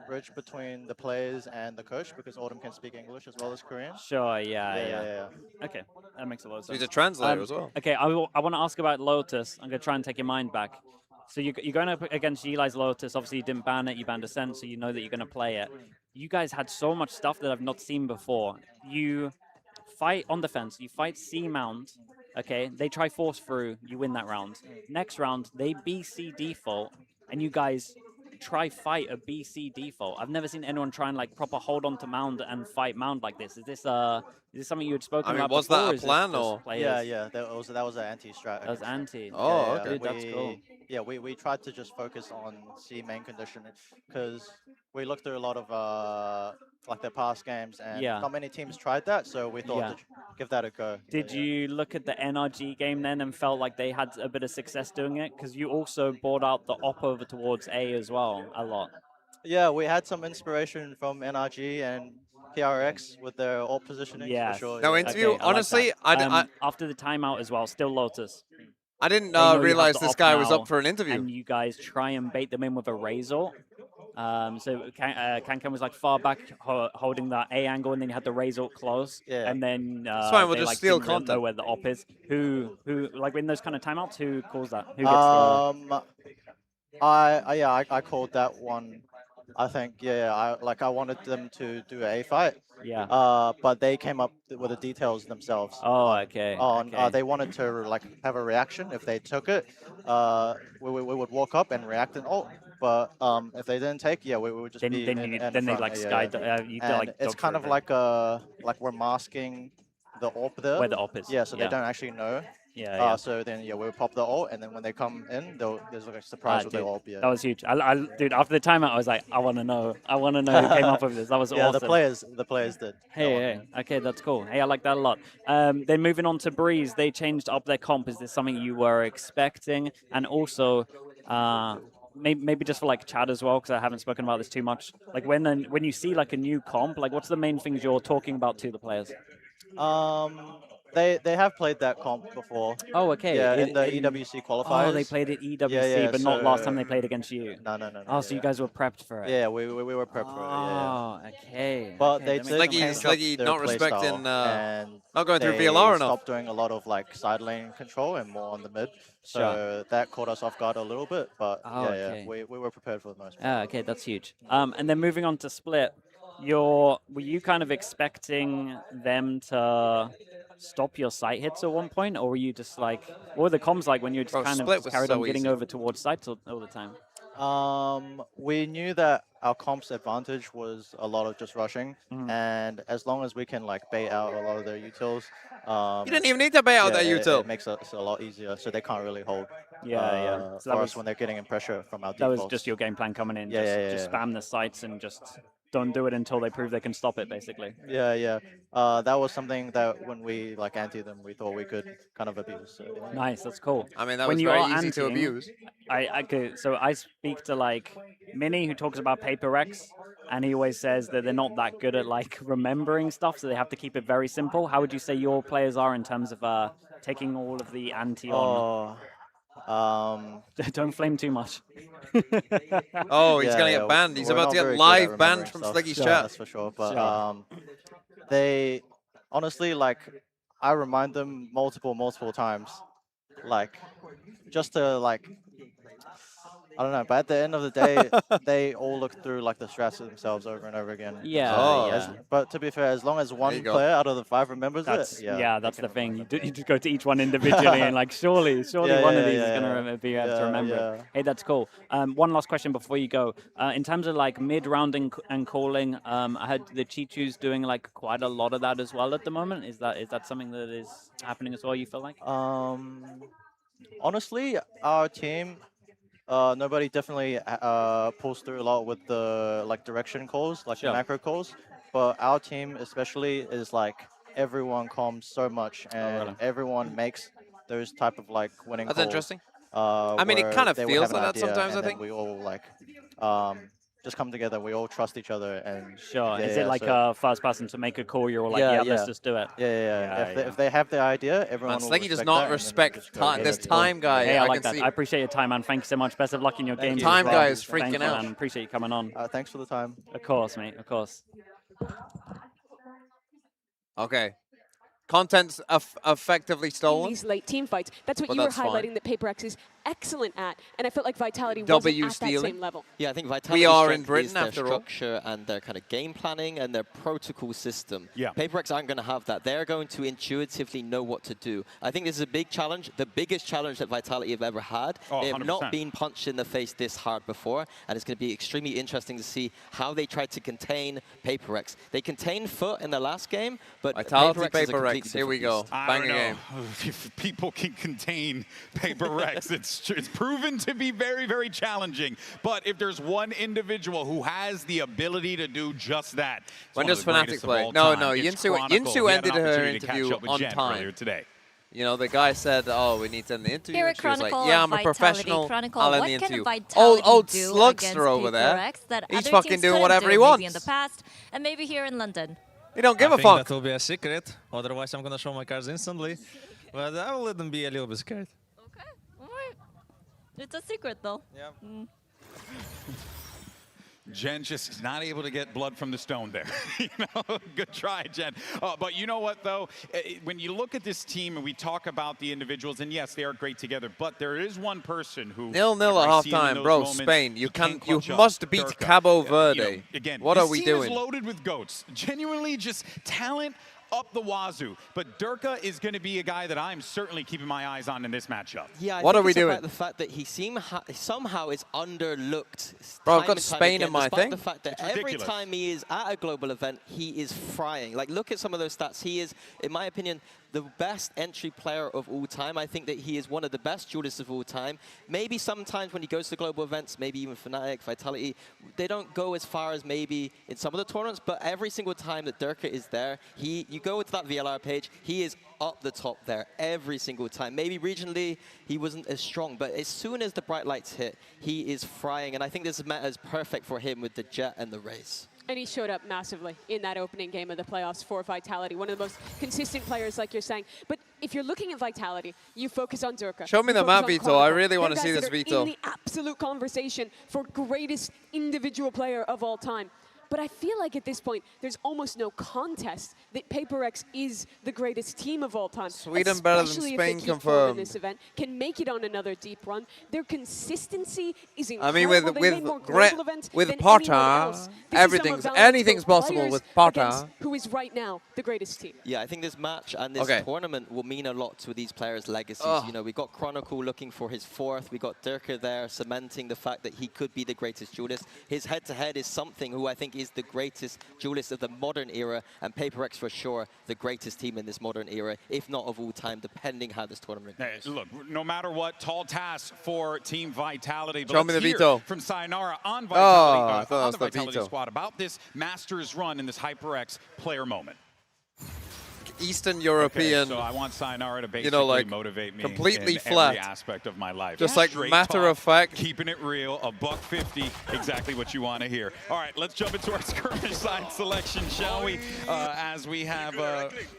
bridge between the players and the coach because Autumn can speak English as well as Korean. Sure, yeah. Yeah. Okay, that makes a lot of sense. He's a translator as well. Okay, I want to ask about Lotus. I'm going to try and take your mind back. So you're going up against Eli's Lotus. Obviously, you didn't ban it. You banned Ascent, so you know that you're going to play it. You guys had so much stuff that I've not seen before. You fight on defense. You fight C mount. Okay, they try force through. You win that round. Next round, they BC default, and you guys try fight a BC default. I've never seen anyone try and like proper hold on to mound and fight mound like this. Is this something you had spoken about was before? that a plan or? Yeah. That was an anti-strat. That was anti. Oh, okay. Dude, that's cool. Yeah, we tried to just focus on C main condition because we looked through a lot of like their past games and not many teams tried that, so we thought to give that a go. Did you look at the NRG game then and felt like they had a bit of success doing it? Because you also brought out the op over towards A as well a lot. Yeah, we had some inspiration from NRG and PRX with their alt positioning for sure. No interview. Okay, honestly, I after the timeout as well, still Lotus. I didn't realize this guy was up for an interview. And you guys try and bait them in with a Razor. So Kankan was like far back holding that A angle, and then you had the Razor close. Yeah. And then it's fine, we'll just steal didn't content. know where the op is. Who like in those kind of timeouts? Who calls that? Who gets I called that one. I think I wanted them to do a fight. Yeah. But they came up with the details themselves. Oh, okay. They wanted to like have a reaction if they took it. We would walk up and react and ult. But if they didn't take, we would just be in then they like it's kind of like we're masking the AWP there. Where the AWP is. Yeah, so they don't actually know. So then we would pop the ult, and then when they come in, there's like a surprise with the ult. That was huge. Dude, after the timeout, I was like, I want to know who came up with this. That was awesome. The players did. Hey, okay, that's cool. Hey, I like that a lot. Then moving on to Breeze, they changed up their comp. Is this something you were expecting? And also, maybe just for like chat as well, because I haven't spoken about this too much. Like when you see like a new comp, like what's the main things you're talking about to the players? They have played that comp before. Oh, okay. Yeah, in the EWC qualifiers. Oh, they played it EWC, but not last time they played against you. No. Oh, so you guys were prepped for it. Yeah, we were prepped for it. Yeah. Oh, okay. But they Sliggy not respecting, not going through they VLR enough. stopped doing a lot of like side lane control and more on the mid. So that caught us off guard a little bit. But we were prepared for the most part. Okay, that's huge. And then moving on to Split, were you kind of expecting them to stop your sight hits at one point, or were you just like, what were the comms like when you just kind of carried on getting over towards sights all the time? We knew that our comp's advantage was a lot of just rushing, and as long as we can like bait out a lot of their utils, you didn't even need to bait out that util. It makes us a lot easier, so they can't really hold. So for us when they're getting in pressure from our that defaults. was just your game plan coming in. Just spam the sights and just don't do it until they prove they can stop it, basically. Yeah. That was something that when we like anti them, we thought we could kind of abuse. So, Nice, that's cool. I mean, that was very easy to abuse. So I speak to like Minnie, who talks about PRX, and he always says that they're not that good at like remembering stuff, so they have to keep it very simple. How would you say your players are in terms of taking all of the anti on? Don't flame too much. Oh, he's gonna get banned. He's about to get live banned from Sliggy's chat. That's for sure. But they honestly, like, I remind them multiple times, like, just to like, I don't know. But at the end of the day, they all look through like the strats themselves over and over again. Yeah. Oh. Yeah. But to be fair, as long as one player out of the 5 remembers That's, it, yeah, that's the thing. You just go to each one individually and like, surely one of these is gonna be able to remember it. Hey, that's cool. One last question before you go. In terms of like mid-round and calling, I heard the Chichu's doing like quite a lot of that as well at the moment. Is that something that is happening as well? You feel like? Honestly, our team. Nobody definitely pulls through a lot with the like direction calls, like the macro calls. But our team especially is like everyone comms so much, and everyone makes those type of like winning calls. That's interesting. I mean, it kind of feels like that sometimes, I think. We all like just come together. We all trust each other. And Is it like a first person to make a call? You're all like, let's just do it. If they have the idea, everyone will Sliggy does not respect this time guy. Hey, I like that. I appreciate your time, man. Thank you so much. Best of luck in your game. Time guy is freaking out. Man. Appreciate you coming on. Thanks for the time. Of course, mate. Of course. Okay. Content's effectively stolen. These late team fights. That's what you were highlighting that PRX is excellent at, and I felt like Vitality wasn't at that same level. Yeah, I think Vitality is their structure and their kind of game planning and their protocol system. Yeah. PRX aren't going to have that. They're going to intuitively know what to do. I think this is a big challenge, the biggest challenge that Vitality have ever had. They have not been punched in the face this hard before, and it's going to be extremely interesting to see how they try to contain PRX. They contained Foot in the last game, but PRX, here we go. Bang game. If people can contain PRX, it's proven to be very, very challenging. But if there's one individual who has the ability to do just that, when does Fnatic play? No, Yinsu ended her interview on time. Today. You know, the guy said, "Oh, we need to end the interview." Here at she was like, Chronicle, "Yeah, I'm a professional. I'll end the interview." Old Slugster over there. That He's fucking doing whatever he wants. In the past, and maybe here in London. He don't give a I fuck. think that will be a secret. Otherwise, I'm gonna show my cards instantly. But I will let them be a little bit scared. Okay, all right. It's a secret, though. Yeah. Jen just not able to get blood from the stone there. You know, good try, Jen. But you know what, though? When you look at this team and we talk about the individuals, and yes, they are great together, but there is one person who 0-0 at halftime, bro. moments, Spain, you must beat Durka. Cabo Verde. You know, again, what are we this team doing? is loaded with goats. Genuinely, just talent up the wazoo. But Durka is going to be a guy that I'm certainly keeping my eyes on in this matchup. Yeah, I what think are we doing? About the fact that he somehow is underlooked. Bro, I've got Spain in my thing. The fact that every time he is at a global event, he is frying. Like, look at some of those stats. He is, in my opinion, the best entry player of all time. I think that he is one of the best duelists of all time. Maybe sometimes when he goes to global events, maybe even Fnatic, Vitality, they don't go as far as maybe in some of the tournaments, but every single time that Durka is there, you go to that VLR page, he is up the top there every single time. Maybe regionally, he wasn't as strong, but as soon as the bright lights hit, he is frying, and I think this meta is perfect for him with the Jet and the Raze. And he showed up massively in that opening game of the playoffs for Vitality, one of the most consistent players, like you're saying. But if you're looking at Vitality, you focus on Durka. Show me the map, Vito. I really want to see this, Vito. In the absolute conversation for greatest individual player of all time. But I feel like at this point, there's almost no contest that PRX is the greatest team of all time. Sweden better than Especially Spain, if they keep form in this event, can make it on another deep run. Their consistency is incredible. I mean, with Potter, anything's possible with Potter. Who is right now the greatest team. Yeah, I think this match and this tournament will mean a lot to these players' legacies. You know, we got Chronicle looking for his 4th. We got Durka there cementing the fact that he could be the greatest duelist. His head-to-head is something who I think is the greatest duelist of the modern era, and PRX for sure the greatest team in this modern era, if not of all time, depending how this tournament goes. Look, no matter what, tall task for Team Vitality. But Show me the Vito. From Sayonara on Vitality, on the Vitality squad about this Masters run in this HyperX player moment. Eastern European, so I want Sayonara to basically like motivate me completely in flat every aspect of my life. Just like Straight matter talk, of fact. Keeping it real, $150, exactly what you want to hear. All right, let's jump into our skirmish side selection, shall we? As we have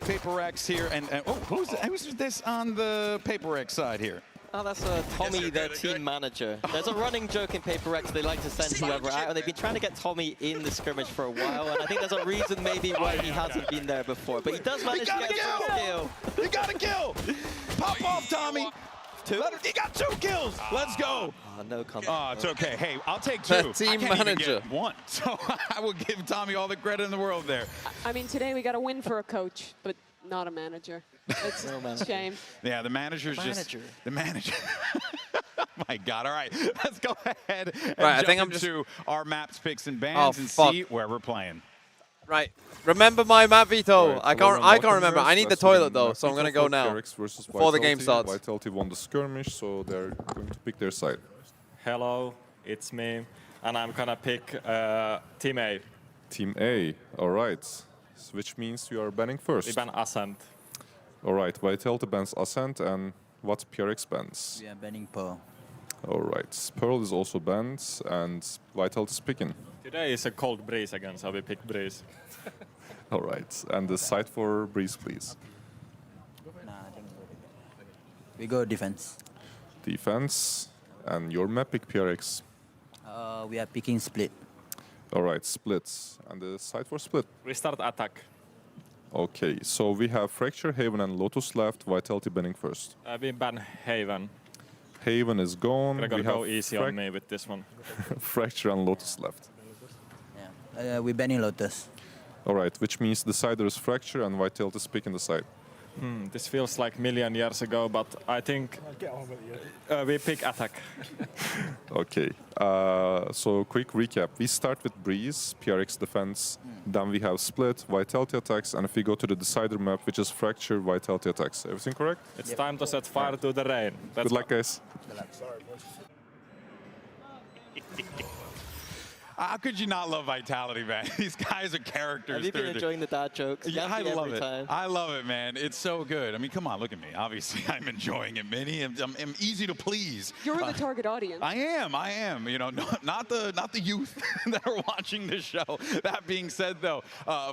PRX here, and who's this on the PRX side here? Oh, that's Tommy, their team manager. There's a running joke in PRX. They like to send whoever out, and they've been trying to get Tommy in the scrimmage for a while, and I think there's a reason maybe why he hasn't been there before. But he does manage to get a kill. He got a kill. Pop off, Tommy. He got 2 kills. Let's go. No comment. Oh, it's okay. Hey, I'll take 2. The team I can't manager. even get 1, so I will give Tommy all the credit in the world there. I mean, today we got a win for a coach, but not a manager. It's a shame. Yeah, the manager's just the manager. My God! All right, let's go ahead and jump into our maps, picks, and bans and see where we're playing. Right. Remember my map, Vito. I can't remember. I need the toilet though, so I'm gonna go now before the game starts. Vitality won the skirmish, so they're going to pick their side. Hello, it's me, and I'm gonna pick Team A. Team A. All right. Which means you are banning first. We ban Ascent. All right. Vitality bans Ascent, and what PRX bans? We are banning Pearl. All right. Pearl is also banned, and Vitality is picking. Today is a cold Breeze again, so we pick Breeze. All right. And the side for Breeze, please. We go defense. Defense. And your map pick, PRX? We are picking Split. All right, Split. And the side for Split? We start attack. Okay, so we have Fracture, Haven, and Lotus left. Vitality banning first. We ban Haven. Haven is gone. We're gonna go easy on me with this one. Fracture and Lotus left. Yeah. We're banning Lotus. All right, which means the sider is Fracture and Vitality is picking the side. This feels like a million years ago, but I think we pick attack. Okay, so quick recap. We start with Breeze, PRX defense, then we have Split, Vitality attacks, and if we go to the decider map, which is Fracture, Vitality attacks. Everything correct? It's time to set fire to the rain. Good luck, guys. How could you not love Vitality, man? These guys are characters. Have you been enjoying the dad jokes? Yeah, I love it. I love it, man. It's so good. I mean, come on, look at me. Obviously, I'm enjoying it, Minnie. I'm easy to please. You're the target audience. I am. You know, not the youth that are watching this show. That being said, though,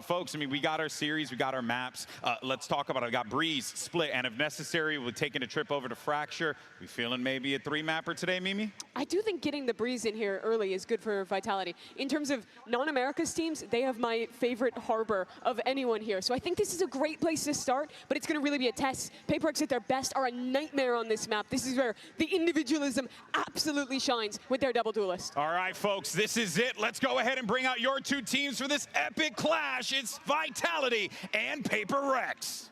folks, I mean, we got our series, we got our maps. Let's talk about it. I got Breeze, Split, and if necessary, we're taking a trip over to Fracture. We feeling maybe a 3-mapper today, Mimi? I do think getting the Breeze in here early is good for Vitality. In terms of non-Americas teams, they have my favorite harbor of anyone here. So I think this is a great place to start, but it's going to really be a test. PRX at their best are a nightmare on this map. This is where the individualism absolutely shines with their double duelist. All right, folks, this is it. Let's go ahead and bring out your 2 teams for this epic clash. It's Vitality and PRX.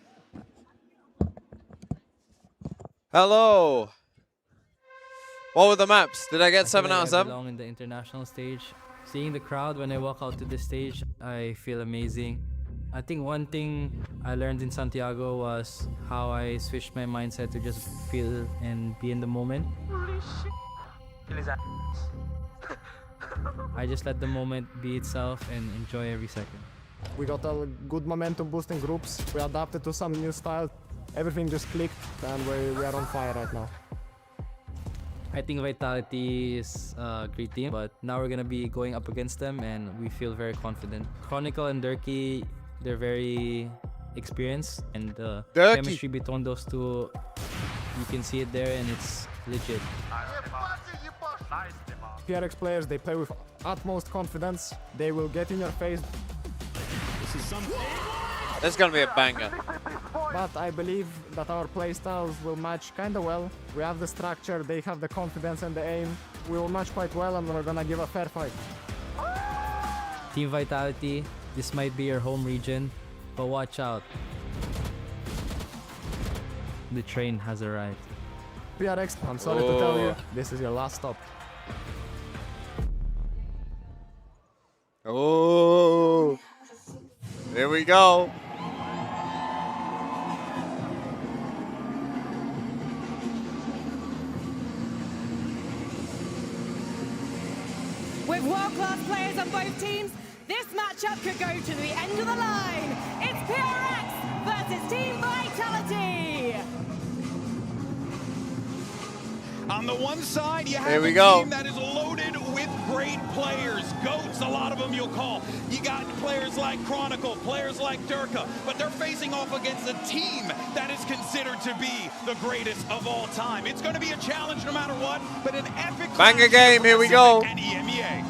Hello. What were the maps? Did I get 7 out of 7? I belong in the international stage. Seeing the crowd when I walk out to the stage, I feel amazing. I think one thing I learned in Santiago was how I switched my mindset to just feel and be in the moment. I just let the moment be itself and enjoy every second. We got a good momentum boost in groups. We adapted to some new style. Everything just clicked and we are on fire right now. I think Vitality is a great team, but now we're going to be going up against them and we feel very confident. Chronicle and Durkee, they're very experienced, and the chemistry between those two, you can see it there and it's legit. PRX players, they play with utmost confidence. They will get in your face. This is going to be a banger. But I believe that our playstyles will match kind of well. We have the structure, they have the confidence and the aim. We will match quite well and we're going to give a fair fight. Team Vitality, this might be your home region, but watch out. The train has arrived. PRX, I'm sorry to tell you, this is your last stop. Oh, here we go. With world-class players on both teams, this matchup could go to the end of the line. It's PRX versus Team Vitality. On the one side, you have Here we a go. team that is loaded with great players, GOATs, a lot of them you'll call. You got players like Chronicle, players like Durka, but they're facing off against a team that is considered to be the greatest of all time. It's going to be a challenge no matter what, but an epic banger game, here we go. And EMEA.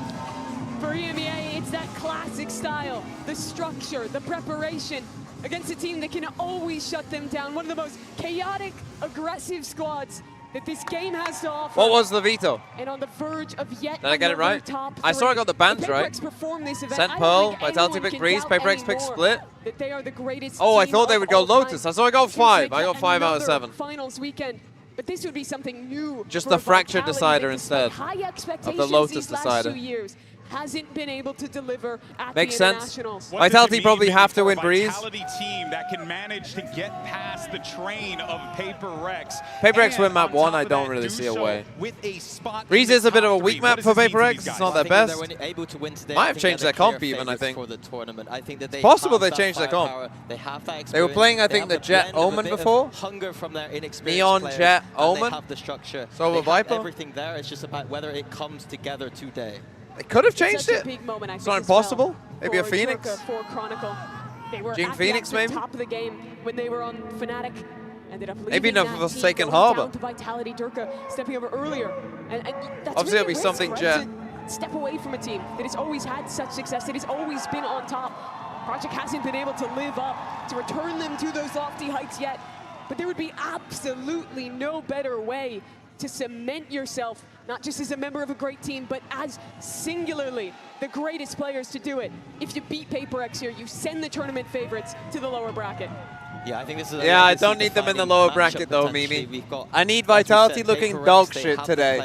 For EMEA, it's that classic style, the structure, the preparation against a team that can always shut them down. One of the most chaotic, aggressive squads that this game has to offer. What was the veto? And on the verge of yet Did I get it right? top I saw I got the bands right. Sent Pearl, Vitality pick Breeze, PaperX pick Split. That they are the greatest Oh, I team thought they of would go all time. Lotus. I saw I got 5. I got 5 out of 7. Finals weekend. But this would be something new. Just for the fractured Vitality decider that instead high of expectations the Lotus these last decider. 2 years. Hasn't been able to deliver at Makes the sense. internationals. What does Vitality it mean probably have to for a win Breeze. Vitality team that can manage to get past the train of PaperX. PaperX win And map on 1, top I of don't that, really do see a so way. with a spot Breeze in is the a bit of a top weak three. map What for does this mean to PaperX. these It's guys? not their I think that best. they're able to win today. Might I have think changed they're their the comp clear even, I favourites think. for the tournament. I think that they Possible have they that changed their comp. firepower, they have that They were playing, I experience, think, they the have Jet blend of a Omen bit of before. Hunger from their inexperienced Neon, players, Jet, and Omen. They have the structure. So they with Viper. have everything there. It's just about whether it comes together today. They could have It's changed such a it. big moment, I It's think, not as well impossible. Maybe a for Phoenix. Durka, for Chronicle. They were Jing at Phoenix, the absolute maybe? top of the game when they were on Fnatic. Ended up Maybe leaving enough that of a team, Forsaken going Harbor. down to Vitality. Durka stepping over earlier. And that's Obviously, really it'll be a risk, something right? Jet. To step away from a team that has always had such success, that has always been on top. Project hasn't been able to live up to return them to those lofty heights yet. But there would be absolutely no better way to cement yourself, not just as a member of a great team, but as singularly the greatest players to do it. If you beat PaperX here, you send the tournament favorites to the lower bracket. Yeah, I think this is. Yeah, I don't need them in the lower bracket though, Mimi. I need Vitality looking dog shit today.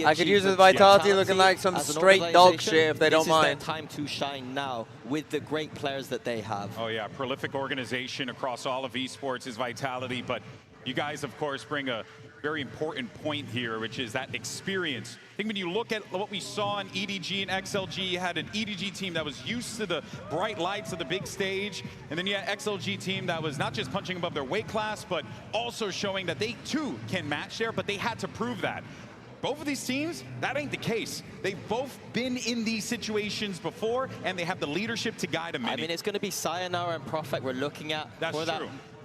I could use the Vitality looking like some straight dog shit if they don't mind. This is their time to shine now with the great players that they have. Oh yeah, prolific organization across all of esports is Vitality, but you guys, of course, bring a very important point here, which is that experience. I think when you look at what we saw in EDG and XLG, you had an EDG team that was used to the bright lights of the big stage, and then you had XLG team that was not just punching above their weight class, but also showing that they too can match there, but they had to prove that. Both of these teams, that ain't the case. They've both been in these situations before, and they have the leadership to guide them in. I mean, it's going to be Sayonara and Prophet we're looking at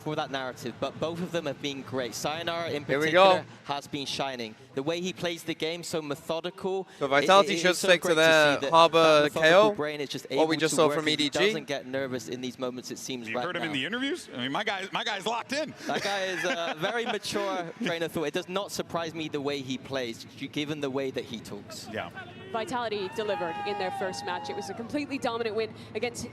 for that narrative, but both of them have been great. Sayonara in particular has been shining. The way he plays the game, so methodical. So Vitality should stick to their Harbor KO, what we just saw from EDG. He doesn't get nervous in these moments, it seems. You heard him in the interviews? I mean, my guy's locked in. That guy is a very mature train of thought. It does not surprise me the way he plays, given the way that he talks. Yeah. Vitality delivered in their first match. It was a completely dominant win against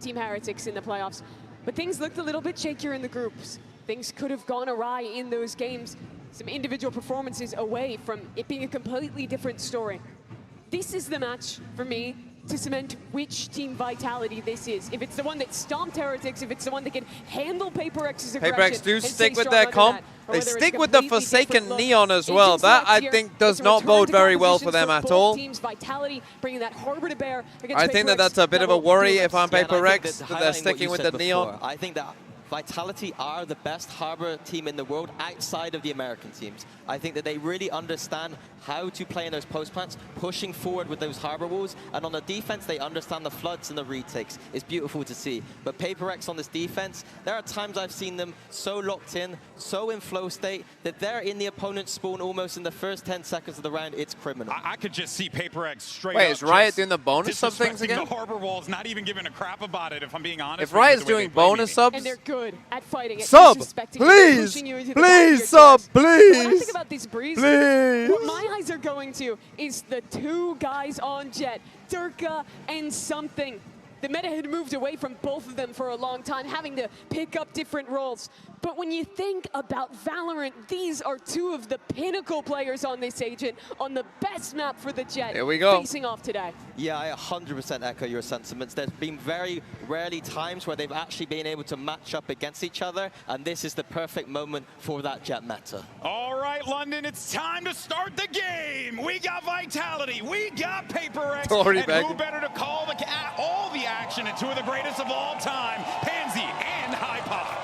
Team Heretics in the playoffs. But things looked a little bit shakier in the groups. Things could have gone awry in those games. Some individual performances away from it being a completely different story. This is the match for me to cement which Team Vitality this is. If it's the one that stomped Heretics, if it's the one that can handle PaperX's aggression. PaperX do and stay stick with strong their under comp. that, or They whether it's stick a with the completely Forsaken different look. Neon as well. Agents That, left I here. think, does It's a not return bode to very well for competitions them at both all. Teams. Vitality bringing that harbor to bear against I think that PaperX. that's a bit of a will worry do if I'm Yeah, and I think PaperX, that that they're highlighting what sticking you with said the before, Neon. I think that Vitality are the best harbor team in the world outside of the American teams. I think that they really understand how to play in those post plants, pushing forward with those harbor walls, and on the defense, they understand the floods and the retakes. It's beautiful to see. But PaperX on this defense, there are times I've seen them so locked in, so in flow state, that they're in the opponent's spawn almost in the first 10 seconds of the round. It's criminal. I could just see PaperX straight Wait, up is Riot just doing the bonus sub things disrespecting again? the harbor walls, not even giving a crap about it, if I'm being honest. If Riot's with you, the way doing they play bonus me. subs, And they're good at fighting, at sub, disrespecting please, you, pushing you into the back of your please, sub, chest. When I please, think about this Breeze, please. what my eyes are going to is the two guys on Jet, Durka and Something. The meta had moved away from both of them for a long time, having to pick up different roles. But when you think about Valorant, these are two of the pinnacle players on this agent, on the best map for the Jet, Here we go. facing off today. Yeah, I 100% echo your sentiments. There's been very rarely times where they've actually been able to match up against each other, and this is the perfect moment for that Jet meta. All right, London, it's time to start the game. We got Vitality, we got PaperX, and who better to call all the action and two of the greatest of all time, Pansy and HiPop.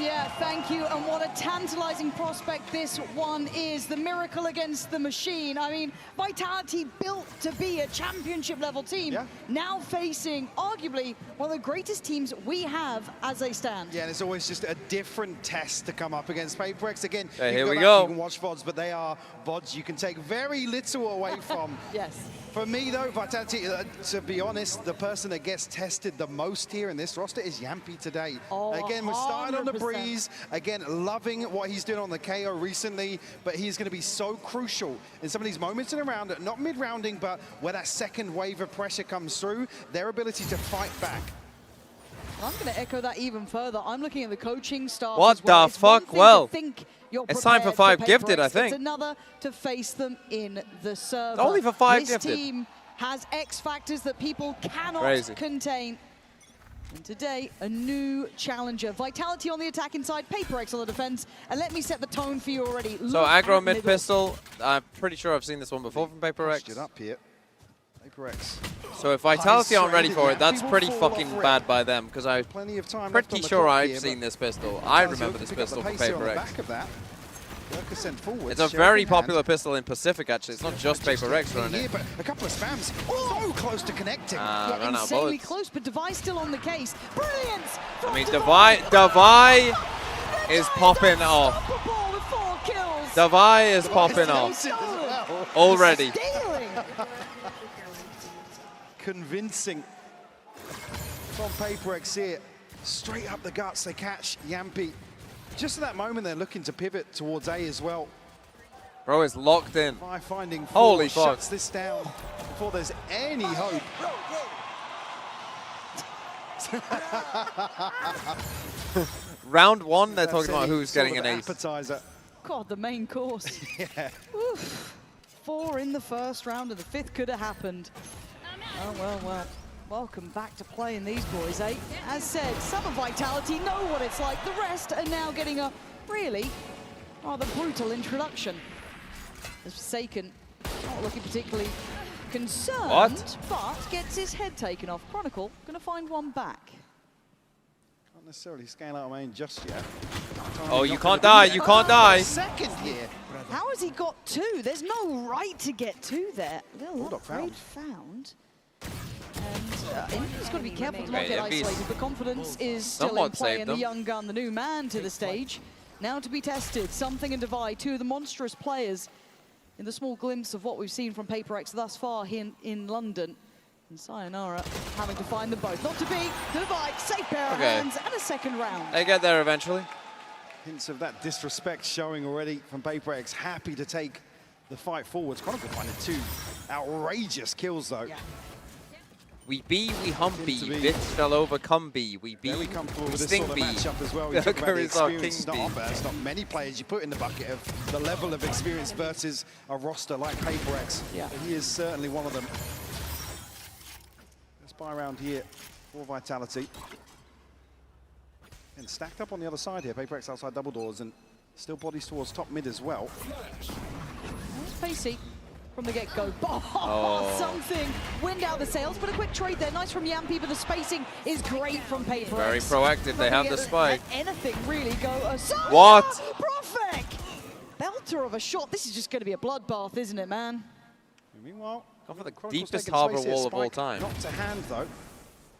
Yeah, thank you. And what a tantalizing prospect this one is. The miracle against the machine. I mean, Vitality built to be a championship level team. Yeah. Now facing arguably one of the greatest teams we have as they stand. Yeah, and it's always just a different test to come up against PRX. Again, here we go. You can watch VODs, but they are VODs you can take very little away from. Yes. For me, though, Vitality, to be honest, the person that gets tested the most here in this roster is Yampy today. Oh, again, we're starting on the 100%. breeze. Again, loving what he's doing on the KO recently, but he's going to be so crucial in some of these moments in a round, not mid-rounding, but where that second wave of pressure comes through, their ability to fight back. I'm going to echo that even further. I'm looking at the coaching staff. What as well. the fuck? Well, it's time for 5 gifted, I think. It's another to face them in the server. It's only for 5 this gifted. This team has X factors that people cannot contain. And today, a new challenger. Vitality on the attacking side, PRX on the defense. And let me set the tone for you already. So aggro mid pistol. I'm pretty sure I've seen this one before from PRX. It up here. PRX. So if Vitality aren't ready for it, that's pretty fucking bad by them, because I'm pretty sure I've seen this pistol. I remember this pistol from PRX. It's a very popular pistol in Pacific, actually. It's not just PRX running it. But a couple of spams, so close to connecting. Yeah, ran out of insanely bullets. close, but Device still on the case. Brilliance! I mean, Devi is popping off. Devi is popping off already. Convincing from PRX here. Straight up the guts, they catch Yampy. Just at that moment, they're looking to pivot towards A as well. Bro is locked in. By finding Holy fuck. shuts this down before there's any hope. Round 1, they're talking about who's getting an ace. Appetizer. God, the main course. Yeah. Oof. 4 in the first round, and the 5th could have happened. Oh, well. Welcome back to playing these boys, eh? As said, some of Vitality know what it's like. The rest are now getting a really rather brutal introduction. As Forsaken, not looking particularly concerned, but gets his head taken off. Chronicle gonna find one back. Not necessarily scale out of main just yet. Oh, you can't die, you can't die. Second here. How has he got 2? There's no right to get 2 there. Little upgrade found. And Envy's got to be careful to not get isolated. The confidence is still in play, and the young gun, the new man to the stage. Now to be tested, Something and Devi, 2 of the monstrous players in the small glimpse of what we've seen from PRX thus far here in London. And Sayonara having to find them both. Not to be, Devi, safe pair of hands, and a second round. They get there eventually. Hints of that disrespect showing already from PRX. Happy to take the fight forwards. Chronicle finding 2 outrageous kills though. Yeah. We be, we humpy, VIT fell over Cumby. We be, Very comfortable with this sting sort of bee. matchup as well. We talk about the experience. It's not many players you put in the bucket of the level of experience versus a roster like PRX. Yeah. But he is certainly one of them. Let's buy around here for Vitality. And stacked up on the other side here. PRX outside double doors and still bodies towards top mid as well. Spacey from the get-go. Oh, Something. Wind out the sails, but a quick trade there. Nice from Yampy, but the spacing is great from PRX. Very proactive. They have the spike. Anything really go. What? Profek! Belter of a shot. This is just going to be a bloodbath, isn't it, man? Meanwhile, go for the deepest harbor wall of all time. Not to hand, though.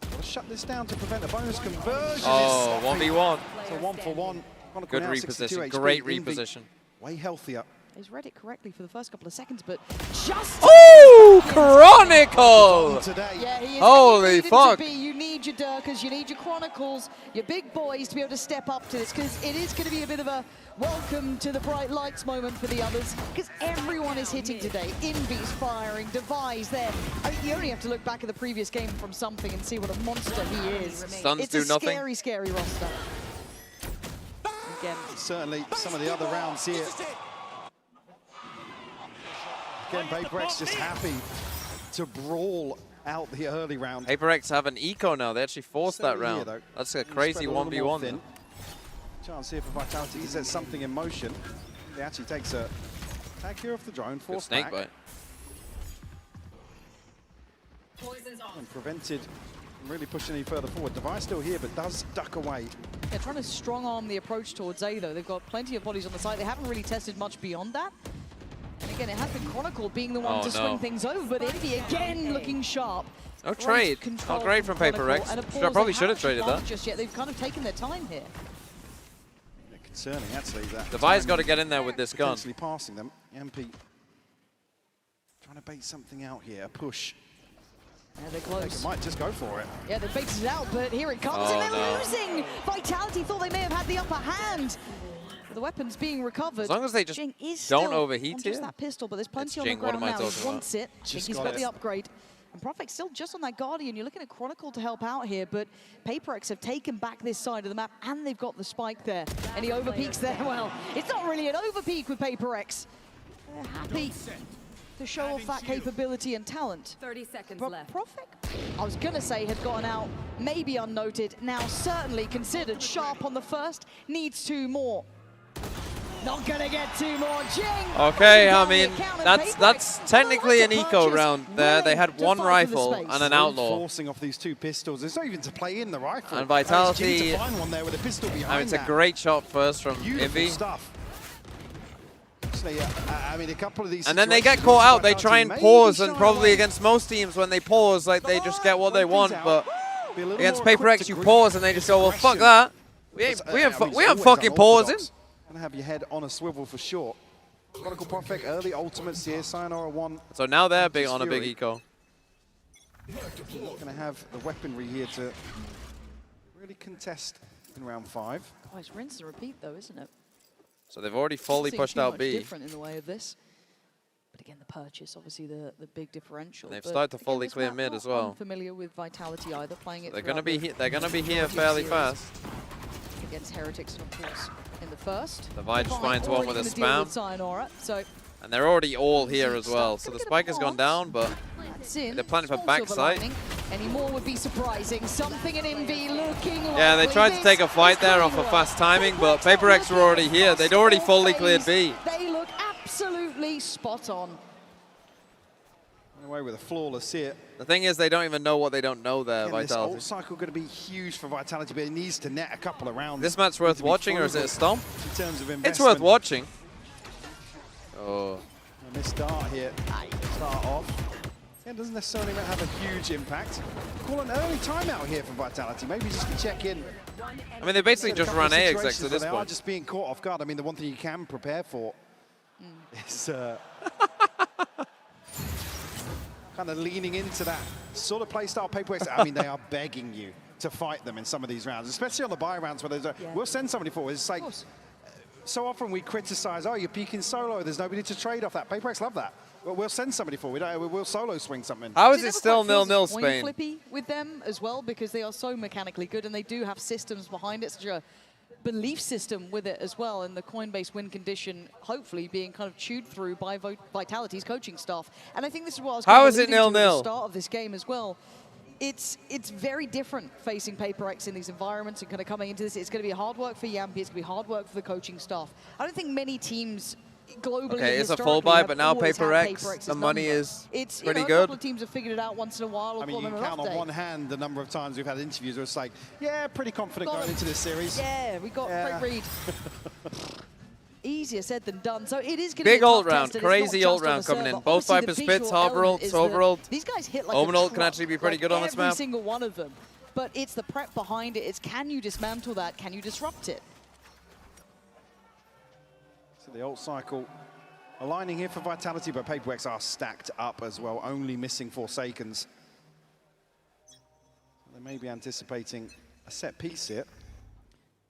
Got to shut this down to prevent a bonus conversion. Oh, 1v1. So 1-for-1. Good reposition. Great reposition. Way healthier. He's read it correctly for the first couple of seconds, but just... Oh, Chronicle! Yeah, he is. Holy fuck. You need your Durkas, you need your Chronicles, your big boys to be able to step up to this, because it is going to be a bit of a welcome to the bright lights moment for the others, because everyone is hitting today. Envy's firing, Devi's there. I mean, you only have to look back at the previous game from Something and see what a monster he is. Stuns it's do a nothing. scary, scary roster. Again. Certainly some of the other rounds here. Again, PRX just happy to brawl out the early round. PRX have an eco now. They actually forced that round. Here, that's a crazy 1v1. Chance here for Vitality to set something in motion. He actually takes a tag here off the drone, forced snake back. bite. And prevented Really push any further forward. Device still here, but does duck away. They're trying to strong-arm the approach towards A, though. They've got plenty of bodies on the side. They haven't really tested much beyond that. And again, it has been Chronicle being the one to swing things over, but Envy again looking sharp. No trade. Not great from PRX. I probably should have traded that. Just yet. They've kind of taken their time here. Concerning, actually. That Devi's got to get in there with this gun. Potentially passing them. MP trying to bait something out here. A push. Yeah, they're close. They might just go for it. Yeah, they baited it out, but here it comes, and they're losing! Vitality thought they may have had the upper hand. But the weapon's being recovered. As long as they just Jing is don't overheat on here. just that pistol, but there's plenty on Jing, the ground what am I now. talking He wants it. Just He's got got it. the upgrade. And Profix still just on that Guardian. You're looking at Chronicle to help out here, but PRX have taken back this side of the map, and they've got the spike there. And he overpeaks there. Well, it's not really an overpeak with PRX. They're happy to show off that capability and talent. 30 seconds But left. Profix, I was going to say, had gotten out, maybe unnoted, now certainly considered sharp on the first, needs 2 more. Not gonna get 2 more. Jing. Okay, I mean, that's technically an eco round there. They had 1 rifle and an outlaw. Forcing off these 2 pistols. It's not even to play in the rifle. And Vitality, To find one there with a pistol behind I mean, it's a that. great shot first from Beautiful Ivy. stuff. Actually, I mean, a couple of these. And then they get situations caught out. They Vitality try and maybe pause, and shy probably away. against most teams, when they pause, like they just get what they want. But Be a little against more quick PRX, to you grip pause, and they just go, well, fuck that. We ain't I mean, it's fucking always pausing. unorthodox. Gonna have your head on a swivel for sure. Chronicle Perfect, early ultimates here. Sayonara 1. So now they're big Just on a big Fury. eco. Not gonna have the weaponry here to really contest in round 5. Oh, it's rinse and repeat, though, isn't it? So they've already fully Seeing pushed too out much B. different in the way of this. But again, the purchase, obviously the big differential. And they've But started to again, fully this clear map mid not as well. Unfamiliar with Vitality either, playing it. They're gonna throughout be the they're gonna be here majority of fairly series. fast. Against Heretics, and of course, in the first. The Vi just finds one with a already gonna deal spam. with Sayonara, so And they're already all here as well. So the spike has gone down, but that's in. they're planning for Small silver backside. lining. Any more would be surprising. Something in MV looking like Yeah, they tried to take a fight there off of fast timing, but PRX were already here. They'd already fully cleared B. They look absolutely spot on. Away with a flawless hit. The thing is, they don't even know what they don't know there, Again, this Vitality. ult cycle going to be huge for Vitality, but it needs to net a couple of rounds. This match worth watching, or is it a stomp? In terms of investment. It's worth watching. Oh. A missed dart here. Start off. Yeah, doesn't necessarily have a huge impact. Call an early timeout here for Vitality. Maybe just to check in. I mean, they basically just ran A execs at this They are point. just being caught off guard. I mean, the one thing you can prepare for is kind of leaning into that sort of playstyle PRX. I mean, they are begging you to fight them in some of these rounds, especially on the buy rounds where there's a, we'll send somebody forward. It's like, so often we criticize, oh, you're peeking solo, there's nobody to trade off that. PRX love that. But we'll send somebody forward. We'll solo swing something. How is it never still quite feels 0-0 coin Spain? flippy with them as well, because they are so mechanically good and they do have systems behind it, such a belief system with it as well, and the coin-based win condition hopefully being kind of chewed through by Vitality's coaching staff. And I think this is what I was How kind of is it alluding to at 0-0? the start of this game as well. It's very different facing PRX in these environments and kind of coming into this. It's going to be hard work for Yampy, it's going to be hard work for the coaching staff. I don't think many teams globally. Okay, it's a historically full buy, have but now always had PRX, PRX's the money number. is It's, pretty A good. couple of teams have figured it out once in a while. I mean, you can count on one hand the number of times we've had interviews where it's like, yeah, pretty confident going into this series. Yeah, we got great read. Easier said than done. So it is going to be Big a tough ult round, test, and it's not crazy just ult on round the coming server. in. Both Obviously, Viper the spits, visual hover element ult, is over that ult. These guys hit like Omen a ult can truck, actually be pretty like good on this every map. single one of them. But it's the prep behind it. It's can you dismantle that? Can you disrupt it? So the ult cycle aligning here for Vitality, but PRX are stacked up as well, only missing Forsakens. They may be anticipating a set piece here.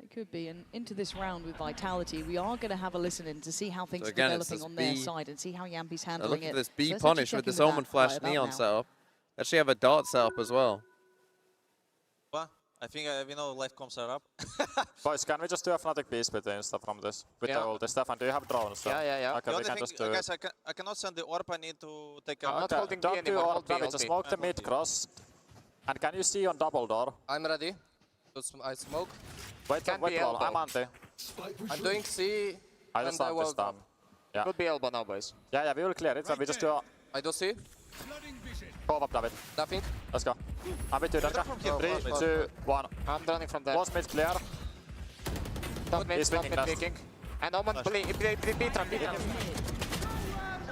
It could be. And into this round with Vitality, we are going to have a listen in to see how things So again, are it's developing this on their B. side and see how Yampy's Now handling look it. at this So B let's actually punish check with this in Omen that Flash right about Neon now. setup. Actually have a dart setup as well. Well, I think we know life comes up. Boys, can we just do a Fnatic B split instead from this? With the ulti. Stefan, do you have drones? Yeah. Okay, The we only can thing, just do guys, I cannot send the orb. I need to take a... Okay, don't do all damage, just smoke the mid cross. And can you see on double door? I'm ready. I smoke. Wait, wall, I'm anti. I'm doing C. I just and I start this will time. Yeah. Could be elbow now, boys. Yeah, we will clear it, so we just do I do see. Call up, David. Nothing. Let's go. I'm with you, Danger. 3, 2, 1. I'm running from there. Lost mid clear. Top mid, He's top winning mid last. picking. And Omen, beat him.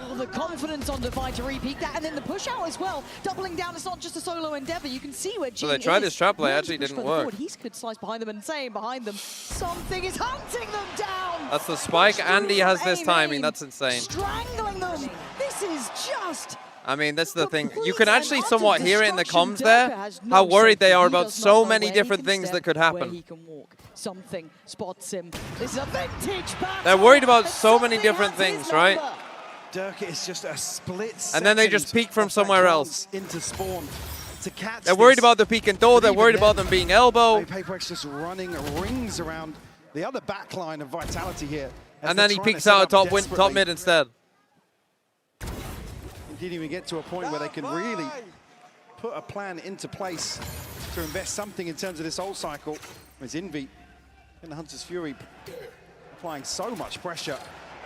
Oh, the confidence on Divide to repeat that, and then the push out as well. Doubling down, it's not just a solo endeavor. You can see where Gene So they tried is. this trap play, Willing actually to push didn't further work. forward. He could slice behind them and saying behind them, something is hunting them down. That's the spike. Andy has this timing. Aim. That's insane. Strangling them. This is just... I mean, that's the thing. You can actually somewhat hear it in the comms Durka there, has no how worried they safety. are He about does not so know many where he different can things step, that could where happen. he can walk. Something spots him. This is a vintage battle. They're worried about so many Something different has his things, right? number. Durka is just a split And then they just second peek from off that somewhere glance else. into spawn to catch They're worried this. about the peek and door. They're But worried even about then, them being elbow. PRX just running rings around the other back line of Vitality here. as And they're then he trying to peeks set out up top desperately. mid instead. He didn't even get to a point where they can really put a plan into place to invest something in terms of this ult cycle. As Envy and the Hunter's Fury applying so much pressure.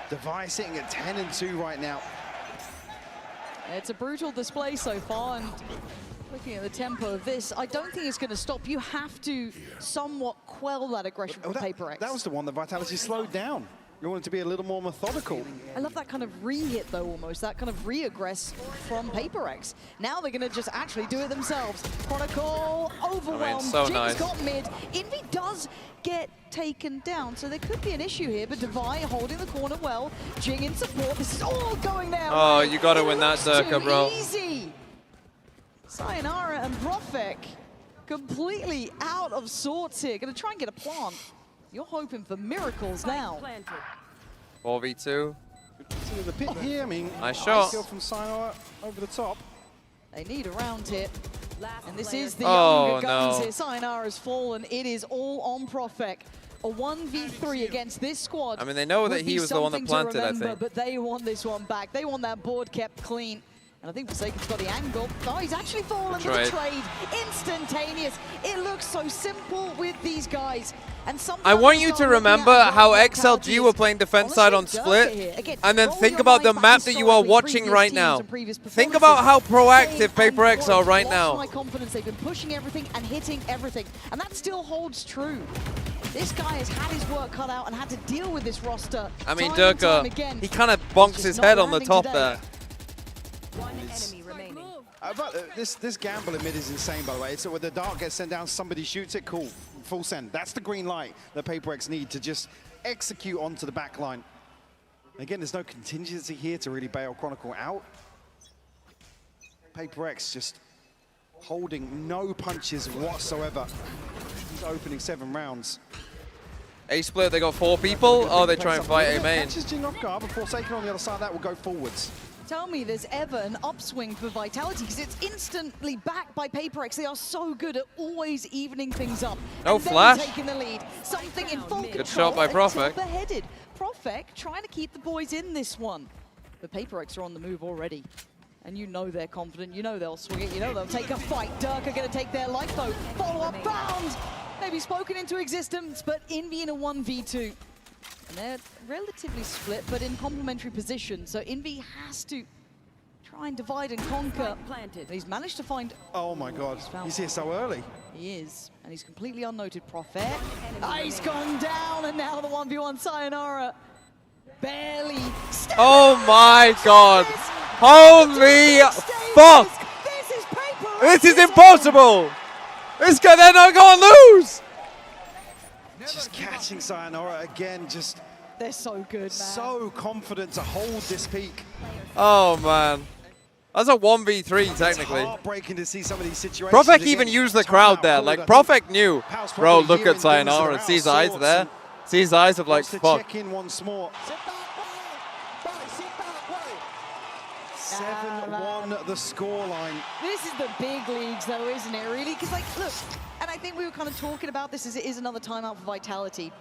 Device sitting at 10 and 2 right now. It's a brutal display so far, and looking at the tempo of this, I don't think it's going to stop. You have to somewhat quell that aggression from PRX. That was the one that Vitality slowed down. You want it to be a little more methodical. I love that kind of re-hit though, almost, that kind of re-aggress from PRX. Now they're going to just actually do it themselves. Chronicle overwhelmed, so Jinx nice. got mid. Envy does get taken down, so there could be an issue here, but Divide holding the corner well. Jing in support, this is all going down. Oh, you got to win that, Durka, Too bro. easy. Sayonara and Profek completely out of sorts here. Going to try and get a plant. You're hoping for miracles now. 4v2. See the pit here, I mean, Nice shot. Kill from Sayonara over the top. They need a round hit. And this is the Oh, younger guns no. here. Sayonara's fallen. It is all on Profek. A 1v3 against this squad. I mean, they know that would he be was the one that something to planted, I remember, think. But they want this one back. They want that board kept clean. And I think Forsaken's got the angle. Oh, he's actually fallen to the Trade. trade. Instantaneous. It looks so simple with these guys. And I want you to remember how XLG were playing defense side on split, and then think about the map that you are watching right now. Think about how proactive PRX are right now. My confidence, they've been pushing everything and hitting everything, and that still holds true. This guy has had his work cut out and had to deal with this roster. I mean, time and time Durka, again. he kind of bonks Just his not head on the landing top today. there. One enemy remaining. This gamble in mid is insane, by the way. So when the dart gets sent down, somebody shoots it, cool, full send. That's the green light that PRX need to just execute onto the back line. Again, there's no contingency here to really bail Chronicle out. PRX just holding no punches whatsoever. He's opening 7 rounds. A split, they got 4 people. Oh, they try and fight A main. Catches Jing off guard before Forsaken on the other side. That will go forwards. Tell me there's ever an upswing for Vitality, because it's instantly backed by PRX. They are so good at always evening things up. No and then flash. taking the lead. Something in full Good control shot by until Profek. they're headed. Profek trying to keep the boys in this one. But PRX are on the move already. And you know they're confident, you know they'll swing it, you know they'll take a fight. Durka are going to take their life though. Follow-up bound! Maybe spoken into existence, but Envy in a 1v2. And they're relatively split, but in complementary position. So Envy has to try and divide and conquer. And he's managed to find... Oh my God, he's here so early. He is, and he's completely unnoted. Profek. He's gone down, and now the 1v1 Sayonara. Barely. Oh my God. Holy fuck. This is impossible. This guy, they're not going to lose. Just catching Sayonara again, just... They're so good, man. So confident to hold this peak. Oh man. That's a 1v3 technically. It's heartbreaking to see some of these situations. Profek again. even used the crowd there. Like, Profek knew. Bro, look at Sayonara and see his eyes there. See his eyes of like, fuck. Check in once more. 7-1 the scoreline. This is the big leagues though, isn't it, really? Because, like, look, and I think we were kind of talking about this as it is another timeout for Vitality.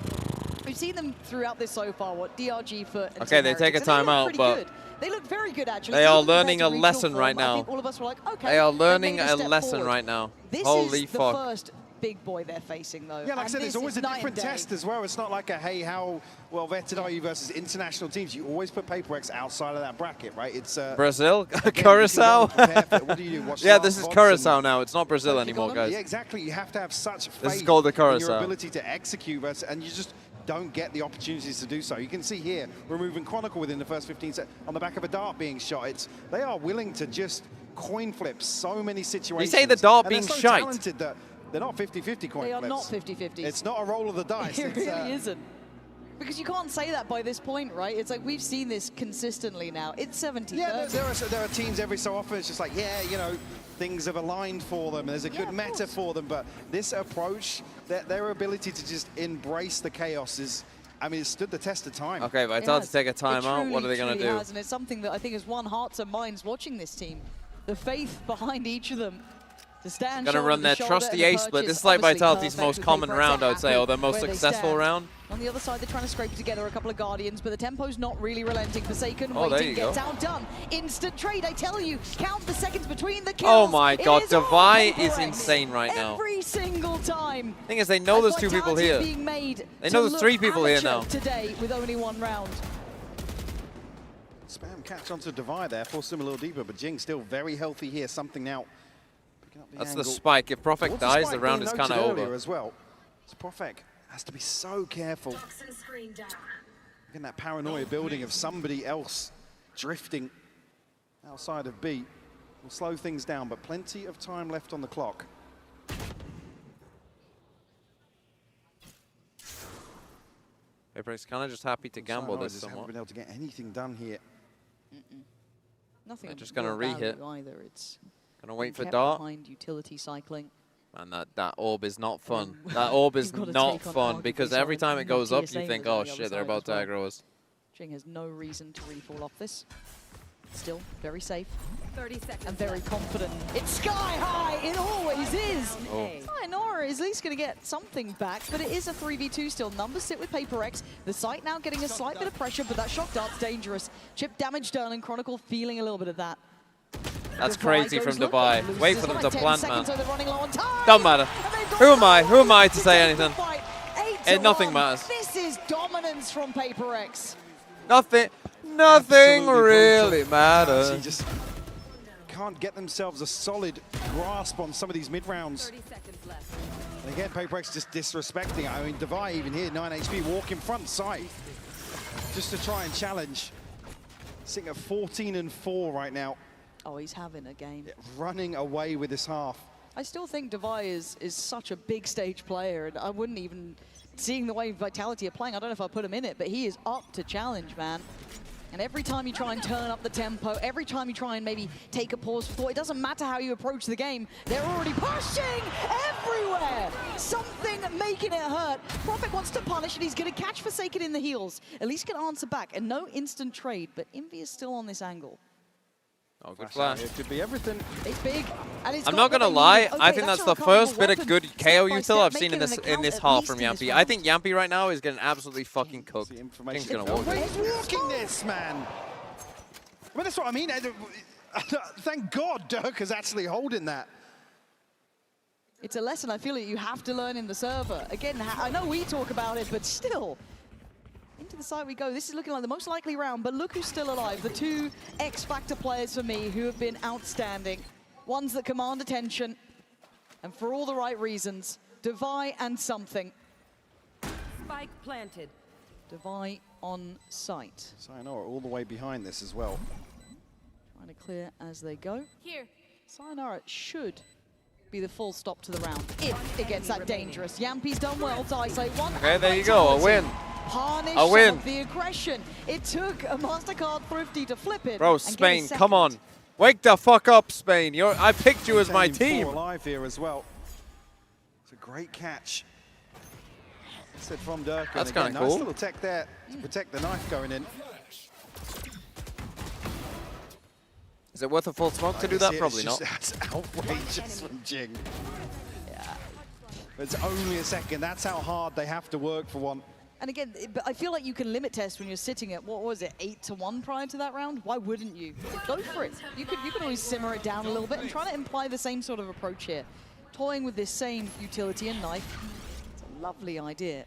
We've seen them throughout this so far, what, DRG for... Okay, they take a timeout, but... Good. They look very good, actually. They are Even compared learning to a regional lesson form, right I now. think all of us were like, okay, They are they've learning made a step lesson forward. right now. This Holy is the fuck. first big boy they're facing, though. Yeah, like I said, it's always a different day. test as well. It's not like a, hey, how well vetted are you versus international teams. You always put PRX outside of that bracket, right? It's Brazil? again, Curacao? what do you do? Watch Yeah, Lance this is Vods Curacao and- now. It's not Brazil anymore, guys. Yeah, exactly. You have to have such faith This is called the in your Curacao. ability to execute versus, and you just don't get the opportunities to do so. You can see here, removing Chronicle within the first 15 seconds on the back of a dart being shot. They are willing to just coin flip so many situations. You say the dart and being they're so shite. talented that they're not 50-50 coin They are flips. not 50-50. It's not a roll of the dice. It It's, really isn't. Because you can't say that by this point, right? It's like we've seen this consistently now. It's 70-30. Yeah, there are teams every so often, it's just like, yeah, you know, things have aligned for them. There's a good meta for them, but this approach, their ability to just embrace the chaos is, I mean, it stood the test of time. Okay, Vitality take a timeout. What are they going to do? Has, and it's something that I think has won hearts and minds watching this team. The faith behind each of them. To stand Going to run their trusty ace split. This is like Vitality's most common round, I would say, or their most successful round. On the other side, they're trying to scrape together a couple of Guardians, but the tempo's not really relenting. Forsaken Oh, there waiting you gets go. outdone. Instant trade, I tell you. Count the seconds between the kills. Oh my god, It is all Devi is PRX insane right now. Every single time. Thing is, they know there's two people Vitality here. being made They to know there's look 3 people here amateur now. Today with only one round. Spam catch onto Devi there, forced him a little deeper, but Jing still very healthy here. Something now. Picking up the That's angle. the spike. If Prophet Towards dies, spike the round being is kind of noted earlier over. as well. So Prophet has to be so careful. Again, that paranoia building of somebody else drifting outside of B will slow things down, but plenty of time left on the clock. PRX kind of just happy to gamble Sunrise this just haven't somewhat. been able to get anything done here. Nothing They're of just gonna real re-hit. value either. It's Gonna wait for kept dart. behind utility cycling. And that orb is not fun. That orb is You've gotta not take on fun arguably because some every of time it goes up, TSA you think, on oh the other shit, they're side about as to well. aggro us. Jing has no reason to re-fall off this. Still very safe. 30 seconds and very confident. It's sky high, it always is. Oh. Sayonara is at least going to get something back, but it is a 3v2 still. Numbers sit with PRX. The site now getting a slight bit of pressure, but that shock dart's dangerous. Chip damage done, and Chronicle feeling a little bit of that. That's Devi crazy goes from looking. Dubai. Loses Wait for them like to 10 plant, seconds, man. so they're running low on time. Don't matter. Who am I? Who am I to say anything? 8 to Nothing 1. matters. This is dominance from PRX. Nothing Absolutely really brutal. matters. He just can't get themselves a solid grasp on some of these mid rounds. 30 seconds left. And again, PRX just disrespecting. I mean, Devi even here, 9 HP, walking front side, just to try and challenge. Sitting at 14-4 right now. Oh, he's having a game. Yeah, running away with this half. I still think Devi is such a big stage player, and I wouldn't even, seeing the way Vitality are playing, I don't know if I'll put him in it, but he is up to challenge, man. And every time you try and turn up the tempo, every time you try and maybe take a pause for thought, it doesn't matter how you approach the game, they're already pushing everywhere! Something making it hurt. Prophet wants to punish, and he's going to catch Forsaken in the heels. At least can answer back, and no instant trade, but Envy is still on this angle. Oh, good flash. It could be everything. It's big, and it's I'm got not gonna what they line. needed. I Okay, think that's a the recoverable first bit of weapon. good Step KO by util step, I've seen making in this an account half at from least in this Yampi. I round. think Yampi right now is getting absolutely fucking cooked. Thing's gonna walk. He's walking this, man. I mean, that's what I mean. Thank God Dirk is actually holding that. It's a lesson I feel that you have to learn in the server. Again, I know we talk about it, but still, into the side we go. This is looking like the most likely round, but look who's still alive. The two X-Factor players for me who have been outstanding. Ones that command attention, and for all the right reasons. Devi and Something. Spike planted. Devi on site. Sayonara all the way behind this as well. Trying to clear as they go. Here. Sayonara should be the full stop to the round if it gets that dangerous. Yampi's done well to isolate one. Okay, there you go, a win. Punish A win. some of the aggression. It took a MasterCard Thrifty to flip it. Bro, and get a Spain, second. come on. Wake the fuck up, Spain. I picked you as my Team team. alive here as well. It's a great catch. Said from Dirk. That's and again, kinda nice cool. little tech there to protect the knife going in. Is it worth a full smoke to do that? Probably not. That's outrageous from Jing. Yeah. It's only a second. That's how hard they have to work for one. And again, but I feel like you can limit test when you're sitting at, what was it, 8-1 prior to that round? Why wouldn't you? Go for it. You can always simmer it down a little bit and try to imply the same sort of approach here. toying with this same utility and knife. It's a lovely idea.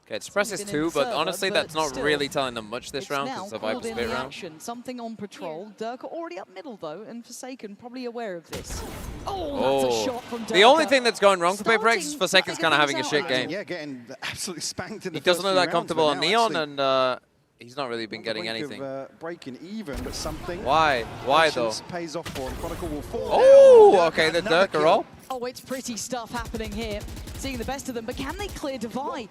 Okay, Express is 2, but honestly, that's not really telling them much this round because of Viper split round. Something on patrol. Durka already up middle, though, and Forsaken probably aware of this. Oh, that's a shot from Durka. The only thing that's going wrong for PRX is Forsaken's kind of having a shit game. Yeah, getting absolutely spanked in the He doesn't look first that few comfortable on rounds, but Neon, now and he's not really been getting anything. Breaking even, but something. Why? Why though? Pays off for him. Chronicle will fall. Oh, okay, the Durka roll. Oh, it's pretty stuff happening here. Seeing the best of them, but can they clear Devi?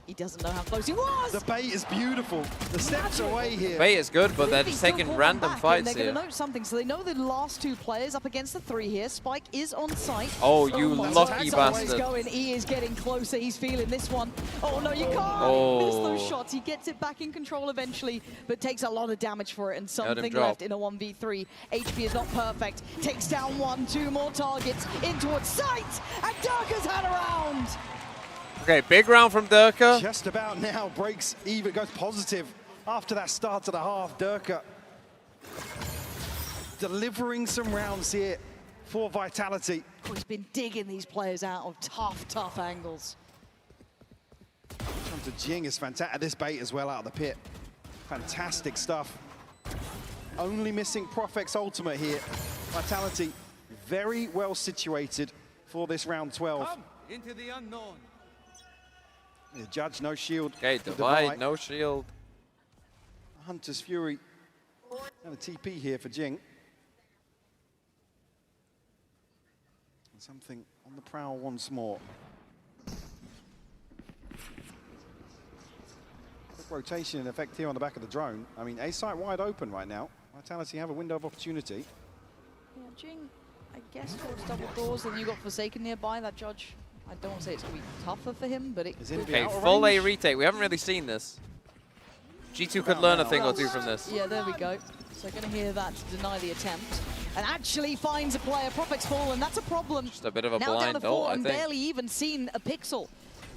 He doesn't know how close he was. The bait is beautiful. The steps away here. Bait is good, but they're just taking random fights here. They're here. going to note something, so they know the last 2 players up against the 3 here. Spike is on site. Oh, you lucky bastard. Going. He is getting closer. He's feeling this one. Oh, no, you can't. Oh. Miss those shots. He gets it back in control eventually, but takes a lot of damage for it, and something left in a 1v3. HP is not perfect. Takes down 1, 2 more targets in towards sight, and Durka's had around. Okay, big round from Durka. Just about now, breaks even, goes positive after that start of the half. Durka delivering some rounds here for Vitality. Oh, he's been digging these players out of tough angles. Come to Jing is fantastic. This bait as well out of the pit. Fantastic stuff. Only missing PRX ultimate here. Vitality very well situated for this round 12. Come into the unknown. The Judge, no shield. Okay, Divide, no shield. Hunter's Fury. And a TP here for Jing. And something on the prowl once more. Quick rotation in effect here on the back of the drone. I mean, A site wide open right now. Vitality have a window of opportunity. Yeah, Jing, I guess towards double doors, and you got Forsaken nearby. That Judge, I don't want to say it's going to be tougher for him, but it could Okay, full A retake. We haven't really seen this. G2 could learn a thing or two from this. Yeah, there we go. So going to hear that to deny the attempt. And actually finds a player. PRX fall, and that's a problem. Just a bit of a now blind down to ult, 4 I and think. barely even seen a pixel.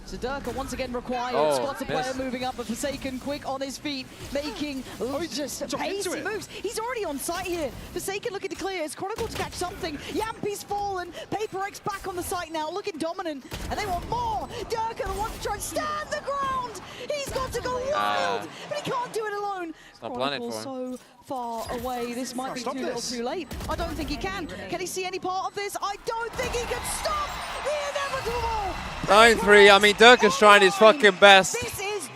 So Durka once again required. Oh, Spots a player missed. moving up, but Forsaken quick on his feet, making just pacey moves. He's already on site here. Forsaken looking to clear. It's Chronicle to catch something. Yampi's fallen. PRX back on the site now, looking dominant. And they want more. Durka, the one to try and stand the ground. He's got to go wild, but he can't do it alone. It's not planted Chronicle for him. so far away. This might be too little too late. I don't think he can. Can he see any part of this? I don't think he can stop the inevitable. 9-3. I mean, Durka's trying his fucking best.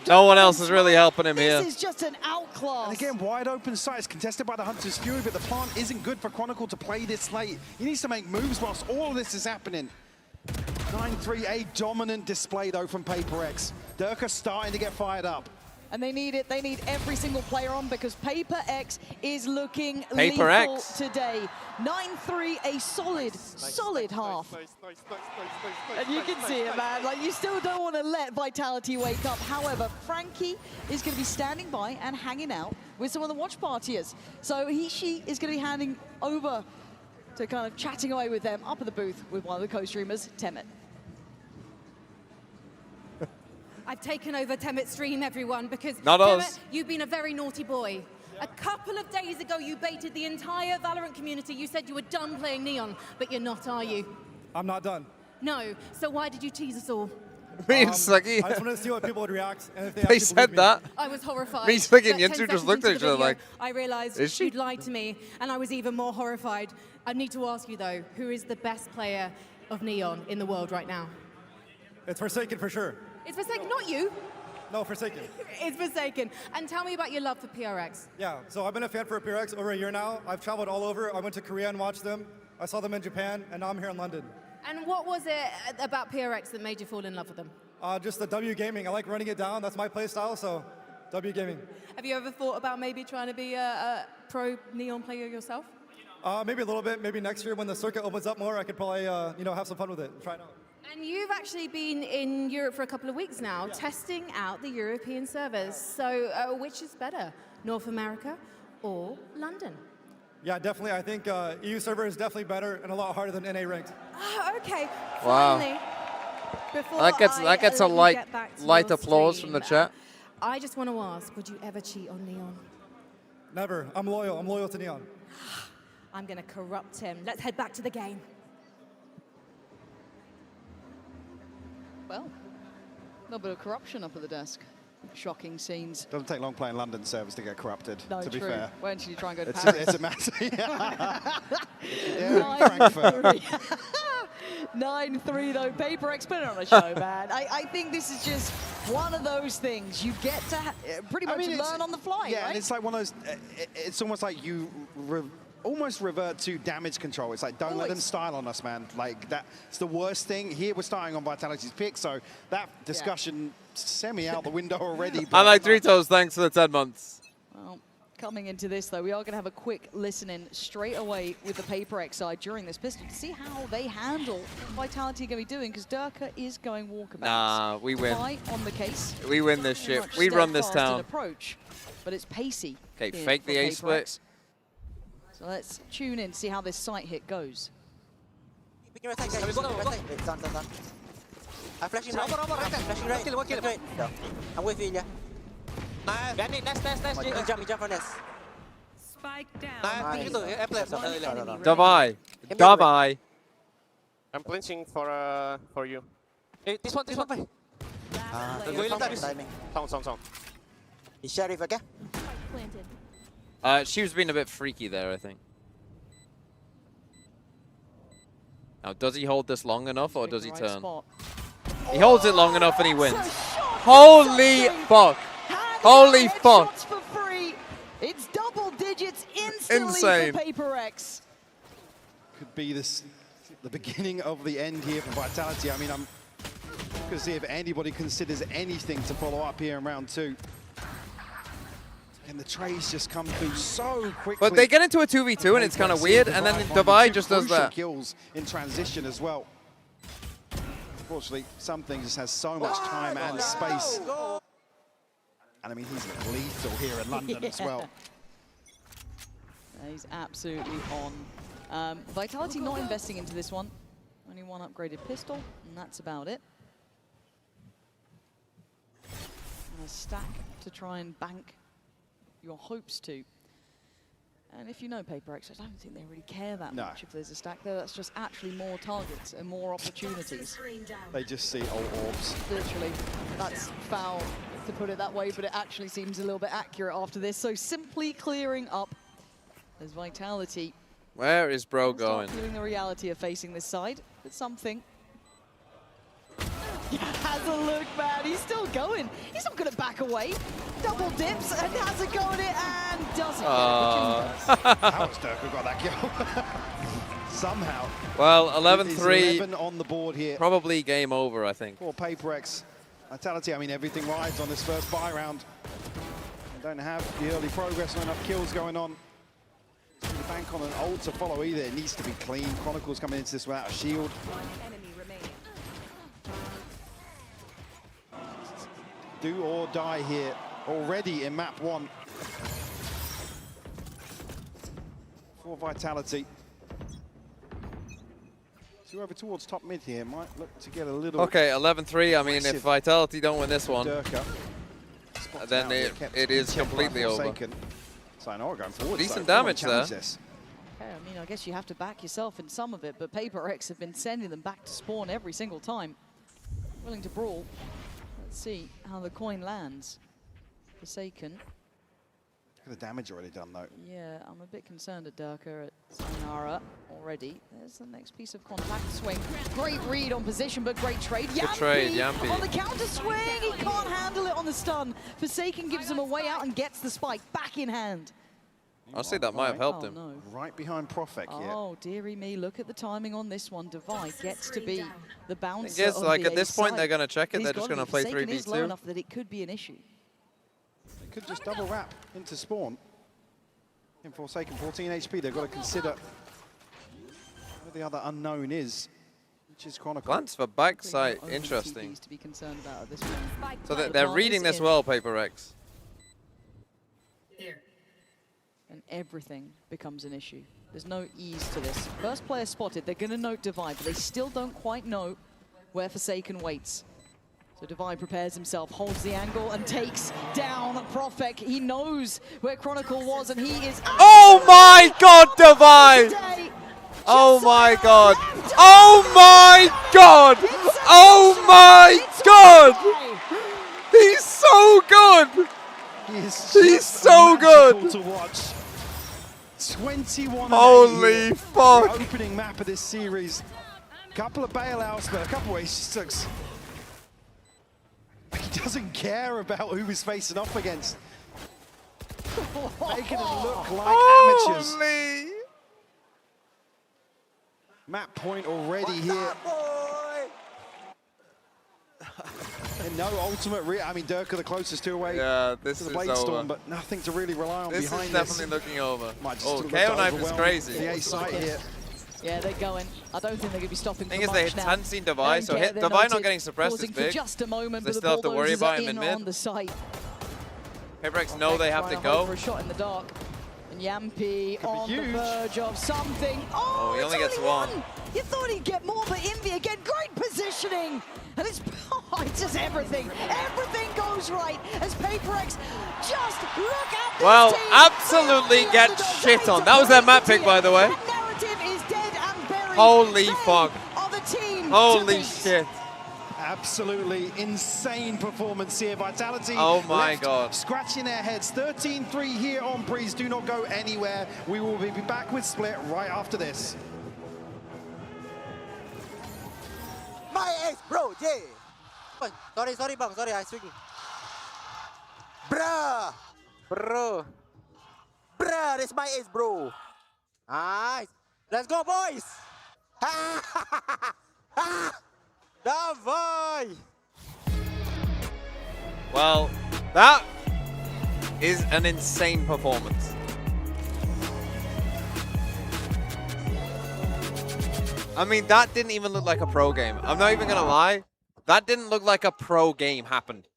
No one else is really helping him here. This is just an outclass. And again, wide open sites contested by the Hunter's Fury, but the plant isn't good for Chronicle to play this late. He needs to make moves whilst all of this is happening. 9-3, a dominant display though from PRX. Durka starting to get fired up. And they need it. They need every single player on because PRX is looking PRX. lethal today. 9-3, a solid half. And you can see it, man. Like, you still don't want to let Vitality wake up. However, Frankie is going to be standing by and hanging out with some of the watch partiers. So she is going to be handing over to kind of chatting away with them up at the booth with one of the co-streamers, Temet. I've taken over Temet's stream, everyone, because Not Temet, us. you've been a very naughty boy. A couple of days ago, you baited the entire Valorant community. You said you were done playing Neon, but you're not, are you? I'm not done. No. So why did you tease us all? Me and I Sluggy. just wanted to see what people would react, and if they They actually said believe me. that. I was horrified. Me, Sluggy, and But 10 Yinzu just seconds looked at into each the other video, like, I realized is she? you'd lied to me, and I was even more horrified. I need to ask you, though, who is the best player of Neon in the world right now? It's Forsaken for sure. It's Forsaken, not you. No, Forsaken. It's Forsaken. And tell me about your love for PRX. Yeah, so I've been a fan for PRX over a year now. I've traveled all over. I went to Korea and watched them. I saw them in Japan, and now I'm here in London. And what was it about PRX that made you fall in love with them? Just the W gaming. I like running it down. That's my play style, so W gaming. Have you ever thought about maybe trying to be a pro Neon player yourself? Maybe a little bit. Maybe next year when the circuit opens up more, I could probably have some fun with it and try it out. And you've actually been in Europe for a couple of weeks now, testing out the European servers. So which is better, North America or London? Yeah, definitely. I think EU server is definitely better and a lot harder than NA ranked. Okay. Wow. Finally, before That gets a let you light get back to light your applause stream, from the chat. I just want to ask, would you ever cheat on Neon? Never. I'm loyal. I'm loyal to Neon. I'm going to corrupt him. Let's head back to the game. Well, a little bit of corruption up at the desk. Shocking scenes. Doesn't take long playing London servers to get corrupted, No, to be true. fair. When should you try and go to It's Paris? a matter. Yeah, Frankfurt. 9-3 though, PRX put it on a show, man. I think this is just one of those things you get to pretty much learn on the fly, Yeah, right? and it's like one of those, it's almost like you almost revert to damage control. It's like, don't let them style on us, man. Like, that's the worst thing. Here we're starting on Vitality's pick, so that discussion semi out the window already. I like Doritos, thanks for the 10 months. Well, coming into this, though, we are going to have a quick listen-in straight away with the PRX side during this pistol to see how they handle Vitality going to be doing, because Durka is going walkabouts. Nah, we win. Defy on the case. We win this Very ship. much We run this steadfast in town. approach, but it's pacey. Okay, here fake for the A PRX. split. So let's tune in, see how this sight hit goes. I'm flashing right. Flashing right. Right. I'm with you, yeah. Nice. Nice. Jump from this. Spike down. Nice. Davai. Davai. I'm clinching for you. Hey, this one. Timing. Song. Is Sheriff again? She was being a bit freaky there, I think. Now, does he hold this long enough, or does he turn? He holds it long enough and he wins. Holy fuck. Holy fuck. Shots for free. It's double digits instantly Insane. for PRX. Could be this the beginning of the end here for Vitality. I mean, I'm going to see if anybody considers anything to follow up here in round 2. And the trades just come through so quickly. But they get into a 2v2 and it's kind of weird, and then Davai just does Crucial that. Kills in transition as well. Unfortunately, something just has so much time and space. And I mean, he's lethal here in London as well. He's absolutely on. Vitality not investing into this one. Only one upgraded pistol, and that's about it. And a stack to try and bank your hopes to. And if you know PRX, I don't think they really care that much if there's a stack there. That's just actually more targets and more opportunities. They just see old orbs. Literally, that's foul to put it that way, but it actually seems a little bit accurate after this. So simply clearing up as Vitality. Where is bro Start going? feeling the reality of facing this side, but something. Has a look, man. He's still going. He's not going to back away. Double dips and has a go at it and doesn't. How has Durka got that kill? Somehow. Well, It's 11-3. 11 on the board here. Probably game over, I think. For PRX. Vitality, I mean, everything rides on this first buy round. They don't have the early progress, not enough kills going on. The bank on an ult to follow either. It needs to be clean. Chronicles coming into this without a shield. Do or die here already in map 1 for Vitality. So over towards top mid here might look to get a little. Okay, 11-3. I mean, if Vitality don't win this one, Durka. then it is completely over. So no, going forward. Decent damage there. Yeah, I mean, I guess you have to back yourself in some of it, but PRX have been sending them back to spawn every single time. Willing to brawl. Let's see how the coin lands. Forsaken. The damage already done though. Yeah, I'm a bit concerned at Durka at Sayonara already. There's the next piece of contact swing. Great read on position, but great trade. Good trade, Yampy. On the counter swing, he can't handle it on the stun. Forsaken gives him a way out and gets the spike back in hand. I'll say that might have helped him. No. Right behind Profek here. Oh, dearie me, look at the timing on this one. Divide gets to be the bouncer. I guess, of like, the at this point, side. they're going to check it. He's They're just got going to it. play Forsaken is low 3v2. enough that it could be an issue. They could just double wrap into spawn. In Forsaken, 14 HP, they've got to consider what the other unknown is, which is Chronicle. Glance for backside, interesting. To be concerned about at this point. So they're reading this well, PRX. And everything becomes an issue. There's no ease to this. First player spotted, they're going to note Divide, but they still don't quite know where Forsaken waits. So Divide prepares himself, holds the angle, and takes down Profek. He knows where Chronicle was, and he is... Oh my god, Divide! Oh my god! Oh my god! Oh my He's so good. To watch. 21. Holy fuck! The opening map of this series. Couple of bailouts, but a couple of ace. He doesn't care about who he's facing off against. Making them look like amateurs. Map point already here. And no ultimate, I mean, Dirk are the closest two away Yeah, this to the is Blade over. Storm, but nothing to really rely on This behind is definitely looking over. Oh, look KO Knife is overwhelmed. crazy. The A side here. Yeah, they're going. I don't think they're going to be stopping Thing for is, they much now. hadn't seen Devi, so Don't get Devi their not getting suppressed is pausing big. for just a moment, They but still have to worry bulldozers about are him in in mid. on the site. PRX know they have to Trying hope go. for a shot in the dark. And Yampi on the huge. verge of something. Oh, he only it's gets only one. You thought he'd get more, but Envy again, great positioning. And it's, it's just everything. Everything goes right as PRX just look at this Well, team. absolutely get shit on. That was their map pick, by the way. That narrative is dead and buried. Holy They fuck. are the team to Holy beat. shit. Absolutely insane performance here. Vitality. Oh my left god. Scratching their heads. 13-3 here on Breeze. Do not go anywhere. We will be back with Split right after this. My ace, bro, yeah. Oh, sorry, bang, sorry, I swing. Bruh, bro. Bruh, that's my ace, bro. Nice. Let's go, boys. Davai. Well, that is an insane performance. I mean, that didn't even look like a pro game. I'm not even gonna lie. That didn't look like a pro game happened.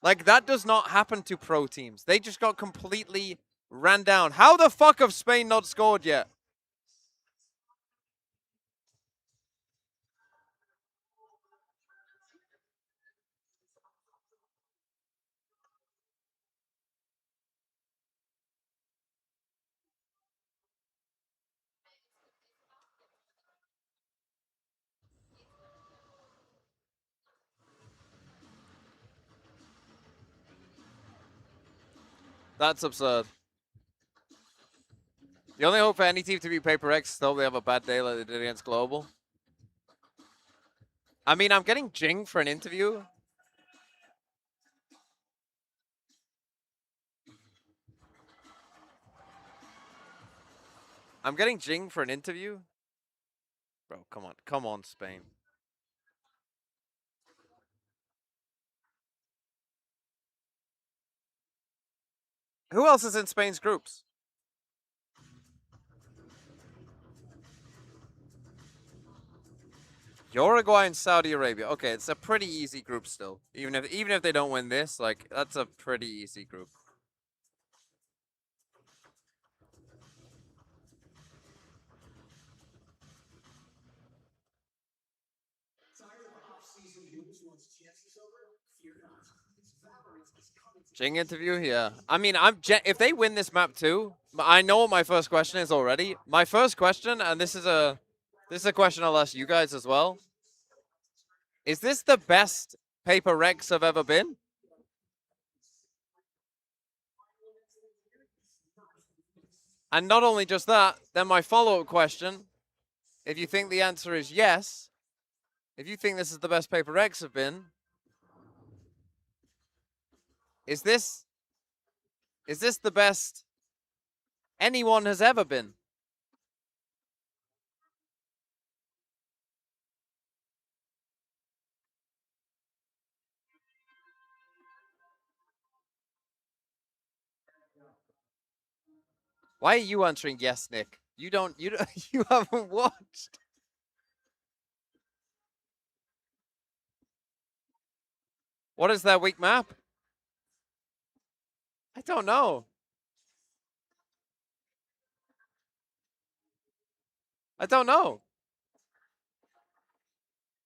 Like, that does not happen to pro teams. They just got completely ran down. How the fuck have Spain not scored yet? That's absurd. The only hope for any team to beat PRX is though they have a bad day like they did against Global. I mean, I'm getting Jing for an interview. I'm getting Jing for an interview. Bro, come on. Come on, Spain. Who else is in Spain's groups? Uruguay and Saudi Arabia. Okay, it's a pretty easy group still. Even if they don't win this, like, that's a pretty easy group. Jing interview, yeah. I mean, if they win this map too, I know what my first question is already. My first question, and this is a question I'll ask you guys as well. Is this the best PRX have ever been? And not only just that, then my follow-up question, if you think the answer is yes, if you think this is the best PRX have been, is this the best anyone has ever been? Why are you answering yes, Nick? You haven't watched. What is that weak map? I don't know. I don't know.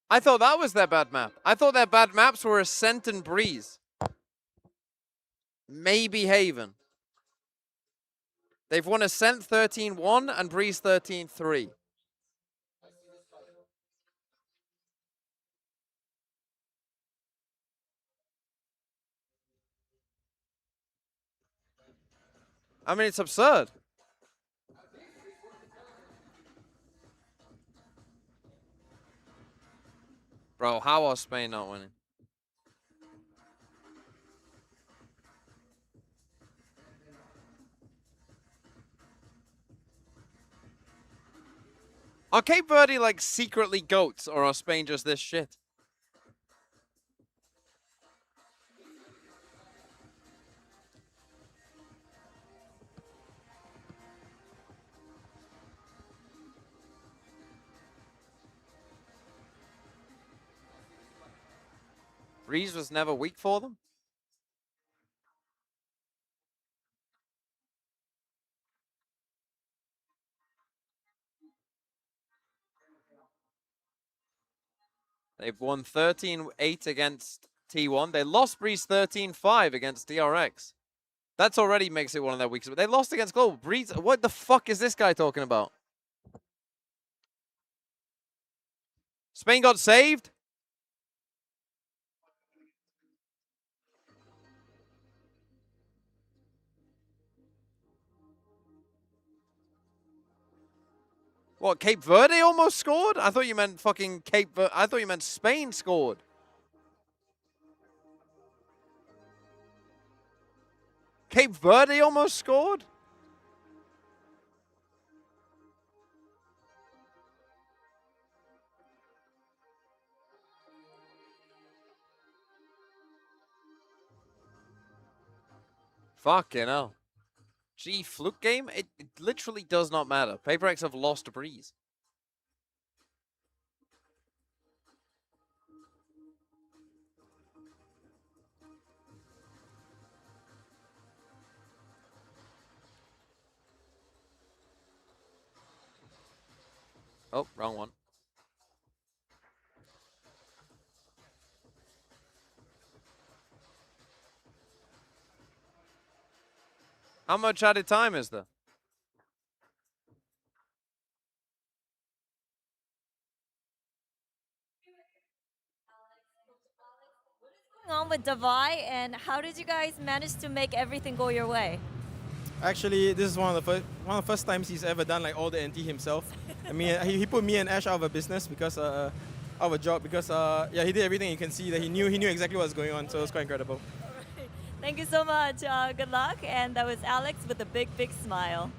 I thought that was their bad map. I thought their bad maps were Ascent and Breeze. Maybe Haven. They've won Ascent 13-1 and Breeze 13-3. I mean, it's absurd. Bro, how are Spain not winning? Are Cape Verde like secretly goats, or are Spain just this shit? Breeze was never weak for them? They've won 13-8 against T1. They lost Breeze 13-5 against DRX. That's already makes it one of their weakest. But they lost against Global. Breeze, what the fuck is this guy talking about? Spain got saved? What, Cape Verde almost scored? I thought you meant fucking I thought you meant Spain scored. Cape Verde almost scored? Fucking hell. Gee, fluke game? It literally does not matter. PRX have lost to Breeze. Oh, wrong one. How much added time is there? What's going on with Devi, and how did you guys manage to make everything go your way? Actually, this is one of the first times he's ever done like all the NT himself. I mean, he put me and Ash out of a business because of a job. Because yeah, he did everything. You can see that he knew exactly what was going on. So it was quite incredible. Right. Thank you so much. Good luck. And that was Alex with a big, big smile.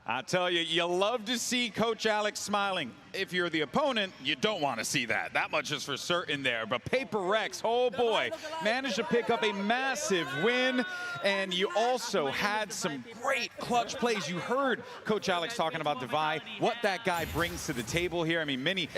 I tell you, you love to see Coach Alex smiling. If you're the opponent, you don't want to see that. That much is for certain there. But PRX, oh boy, managed to pick up a massive win. And you also had some great clutch plays. You heard Coach Alex talking about Devi, what that guy brings to the table here. I mean, Minnie,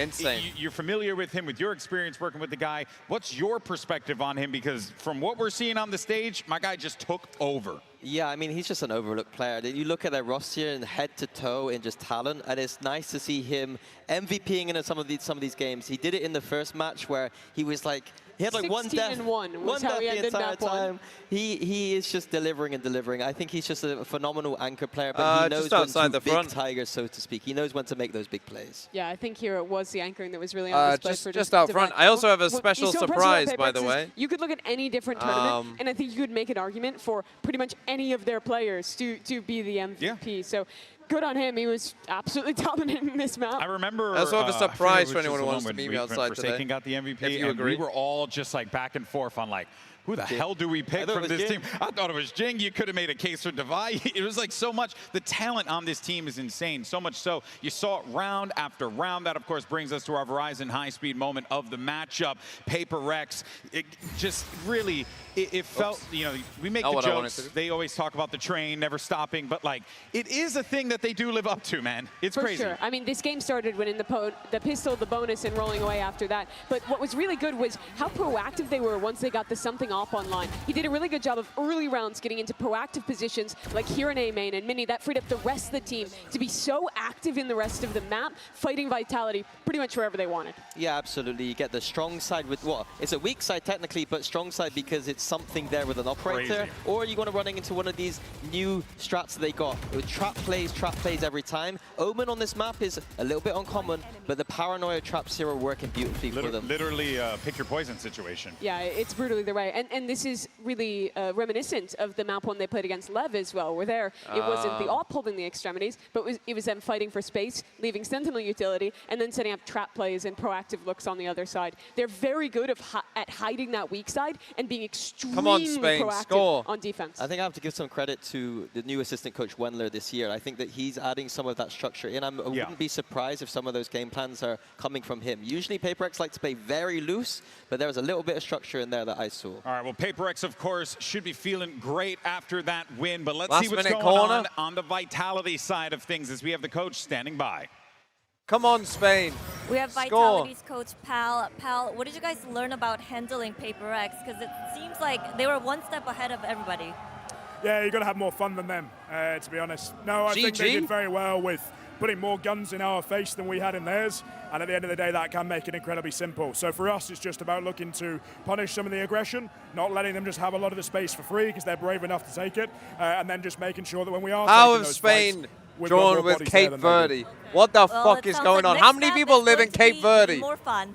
you're familiar with him, with your experience working with the guy. What's your perspective on him? Because from what we're seeing on the stage, my guy just took over. Yeah, I mean, he's just an overlooked player. You look at their roster and head to toe in just talent, and it's nice to see him MVPing in some of these games. He did it in the first match where he was like, he had like one death the entire time. He is just delivering and delivering. I think he's just a phenomenal anchor player, but he knows when to big tigers, so to speak. He knows when to make those big plays. Yeah, I think here it was the anchoring that was really on display for just out front. I also have a special surprise, by the way. You could look at any different tournament, and I think you could make an argument for pretty much any of their players to be the MVP. Yeah. So good on him. He was absolutely dominant in this map. I remember. I also have a surprise for anyone who wants to meet me outside today. Forsaken got the MVP, if you agree. We were all just like back and forth on like, who the hell do we pick from this team? I thought it was Jing. You could have made a case for Devi. It was like so much. The talent on this team is insane. So much so you saw it round after round. That, of course, brings us to our Verizon high-speed moment of the matchup. PRX, it just really, it felt, you know, we make the jokes. They always talk about the train never stopping. But, like, it is a thing that they do live up to, man. It's crazy. For sure. I mean, this game started winning the pistol, the bonus, and rolling away after that. But what was really good was how proactive they were once they got the something off online. He did a really good job of early rounds getting into proactive positions like here in A main, and Minnie, that freed up the rest of the team to be so active in the rest of the map, fighting Vitality pretty much wherever they wanted. Yeah, absolutely. You get the strong side with what? It's a weak side technically, but strong side because it's something there with an operator. Crazy. Or you're going to running into one of these new strats that they got. With trap plays every time. Omen on this map is a little bit uncommon, but the paranoia traps here are working beautifully for them. Literally pick your poison situation. Yeah, it's brutally the way. And this is really reminiscent of the map one they played against Lev as well, where there it wasn't the AWP holding the extremities, but it was them fighting for space, leaving Sentinel utility, and then setting up trap plays and proactive looks on the other side. They're very good at hiding that weak side and being extremely proactive on defense. I think I have to give some credit to the new assistant coach Wendler this year. I think that he's adding some of that structure in. I wouldn't be surprised if some of those game plans are coming from him. Usually PRX like to play very loose, but there was a little bit of structure in there that I saw. All right, well, PRX, of course, should be feeling great after that win, but let's Last see what's minute going on the Vitality side of things as we have the coach standing by. Come on, Spain. We have Vitality's coach, Pal. Pal, what did you guys learn about handling PRX? Because it seems like they were one step ahead of everybody. Yeah, you've got to have more fun than them, to be honest. No, I think they did very well with putting more guns in our face than we had in theirs. And at the end of the day, that can make it incredibly simple. So for us, it's just about looking to punish some of the aggression, not letting them just have a lot of the space for free because they're brave enough to take it, and then just making sure that when we are How taking have those Spain fights, drawn with Cape Verde? What the fuck is going on? How many people live in Cape Verde? More fun.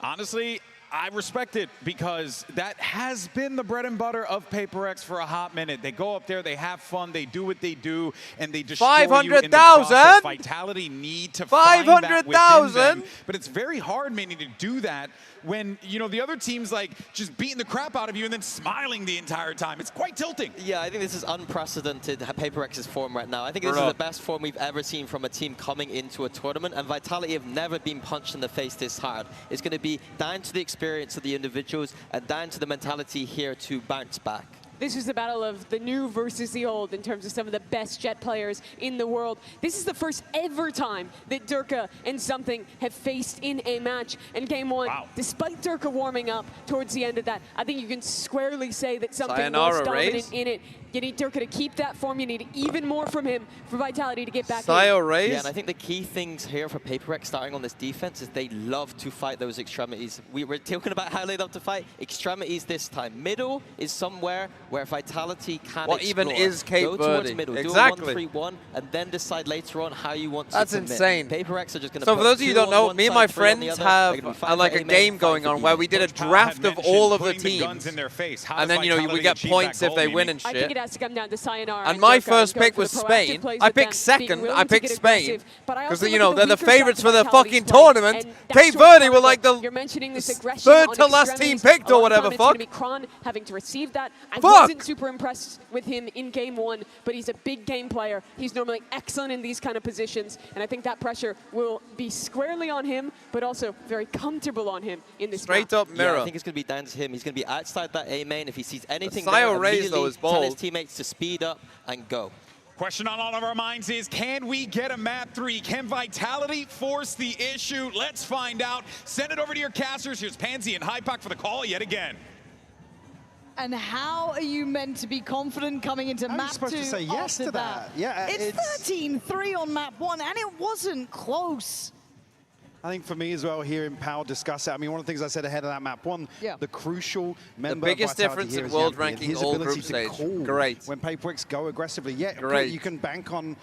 Honestly, I respect it because that has been the bread and butter of PRX for a hot minute. They go up there, they have fun, they do what they do, and they destroy you in the process. Vitality need to find that within them, but it's very hard, Manny, to do that when, you know, the other team's like just beating the crap out of you and then smiling the entire time. It's quite tilting. Yeah, I think this is unprecedented PRX's form right now. I think this is the best form we've ever seen from a team coming into a tournament, and Vitality have never been punched in the face this hard. It's going to be down to the experience of the individuals and down to the mentality here to bounce back. This is the battle of the new versus the old in terms of some of the best Jet players in the world. This is the first ever time that Durka and Something have faced in a match. And game one, despite Durka warming up towards the end of that, I think you can squarely say that Something was dominant in it. You need Durka to keep that form. You need even more from him for Vitality to get back in. Yeah, and I think the key things here for PRX starting on this defense is they love to fight those extremities. We were talking about how they love to fight extremities this time. Middle is somewhere where Vitality can What explore. even is Cape Go towards Verde? middle, Exactly. do a 1-3-1, and then decide later on how you want to That's commit. insane. PRX are just going to So for those of you who don't know, me and my friends have like a game going on where we did a draft of all of the teams. And then, you know, we get points if they win and I think shit. it has to come down to Sayonara. And my first pick was Spain. I picked second. I picked Spain. Because, you know, they're the favorites for the fucking tournament. Cape Verde were like the third to last team picked or whatever, fuck. Kron having to receive that. I wasn't super impressed with him in game one, but he's a big game player. He's normally excellent in these kind of positions, and I think that pressure will be squarely on him, but also very comfortable on him in this Straight up mirror. Yeah, I think it's going to be down to him. He's going to be outside that A main. If he sees anything The there, Sio Rays, though, is immediately tell his bold. teammates to speed up and go. Question on all of our minds is, can we get a map 3? Can Vitality force the issue? Let's find out. Send it over to your casters. Here's Pansy and Hypak for the call yet again. And how are you meant to be confident coming into map 2 supposed to say yes to that? Yeah, it's 13-3 on map 1, and it wasn't close. I think for me as well, hearing Powell discuss it, I mean, one of the things I said ahead of that map one, the crucial member biggest of Vitality difference here in is world Yampy, ranking, his all ability group to stage. call Great. when PRX go aggressively. Yeah, Great. you can bank on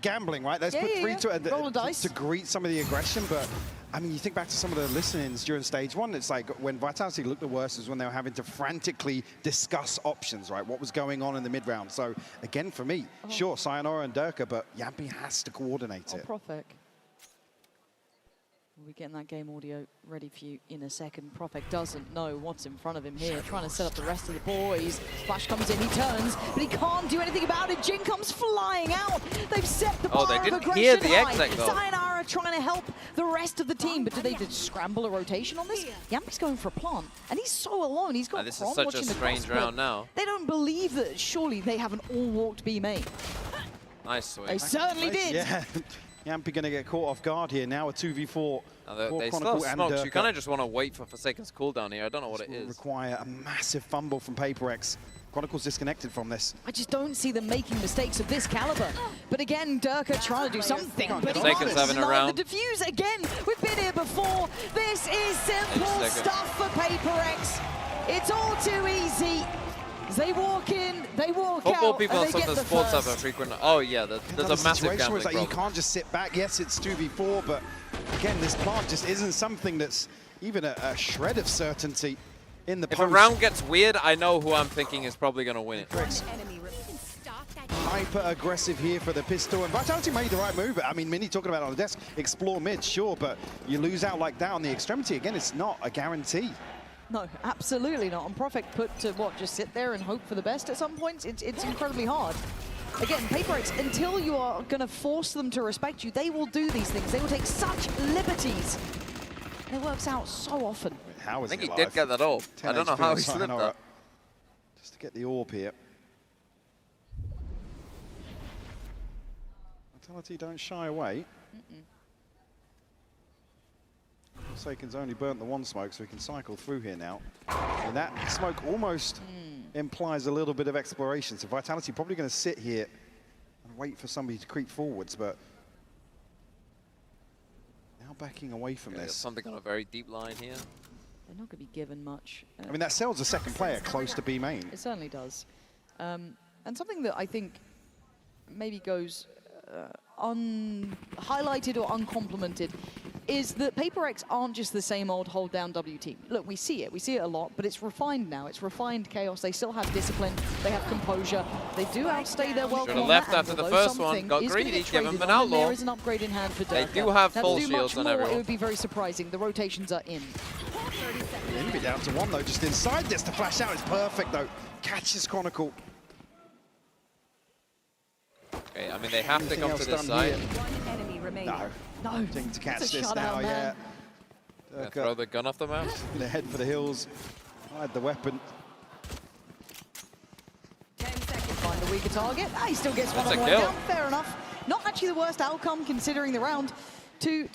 gambling, right? Let's put 3 to greet some of the aggression, but I mean, you think back to some of the listenings during stage 1, it's like when Vitality looked the worst is when they were having to frantically discuss options, right? What was going on in the mid-round. So again, for me, sure, Sayonara and Durka, but Yampy has to coordinate it. Profek. We'll be getting that game audio ready for you in a second. Profek doesn't know what's in front of him here, trying to set up the rest of the boys. Flash comes in, he turns, but he can't do anything about it. Jin comes flying out. They've set the bar they of didn't aggression hear the high. exit, though. Sayonara trying to help the rest of the team, but do they just scramble a rotation on this? Yampy's going for a plant, and he's so alone. He's got This Kron is such a watching the strange cross, round now. They don't believe that surely they haven't all walked B main. Nice swing. They certainly did. Yeah, Yampy going to get caught off guard here. Now a 2v4. They still have smokes. You kind of just want to wait for Forsaken's cooldown here. I don't know what it is. Require a massive fumble from PRX. Chronicle's disconnected from this. I just don't see them making mistakes of this caliber. But again, Durka trying to do something, but he Forsaken's can't. having a round. The defuse again. We've been here before. This is simple stuff for PRX. It's all too easy. They walk in, they walk Football out, people and and they some get of the the sports first. have a frequent. Oh yeah, there's a massive situation gambling where it's like problem. you can't just sit back. Yes, it's 2v4, but again, this plant just isn't something that's, even a shred of certainty in the If post. a round gets weird, I know who I'm thinking is probably going to win it. Hyper aggressive here for the pistol, and Vitality made the right move. I mean, Mini talking about it on the desk, explore mid, sure, but you lose out like that on the extremity. Again, it's not a guarantee. No, absolutely not. And Profek put to what, just sit there and hope for the best at some points? It's incredibly hard. Again, PRX, until you are going to force them to respect you, they will do these things. They will take such liberties. And it works out so often. How is I think he alive? did get that orb. I don't know how he slipped that. Just to get the orb here. Vitality don't shy away. Forsaken's only burnt the one smoke, so he can cycle through here now. And that smoke almost implies a little bit of exploration. So Vitality probably going to sit here and wait for somebody to creep forwards, but now backing away from this. Something on a very deep line here. They're not going to be given much. I mean, that sells a second player close to B main. It certainly does. And something that I think maybe goes unhighlighted or uncomplimented is that PRX aren't just the same old hold down W team. Look, we see it a lot, but it's refined now. It's refined chaos. They still have discipline. They have composure. They do outstay their welcome. Should have left after the first one. Got greedy. Give him an outlaw. There is an upgrade in hand for Durka. They do have now, full to do shields much on more, everyone. It would be very surprising. The rotations are in. Envy down to one though, just inside this. The flash out is perfect though. Catches Chronicle. Okay, I mean, they have to come to this side. No. Think to catch this now, yeah. Throw the gun off the mouse. Gonna head for the hills. Hide the weapon. 10 seconds. Find the weaker target. He still gets That's one on a one kill. down. Fair enough. Not actually the worst outcome considering the round. 2-0.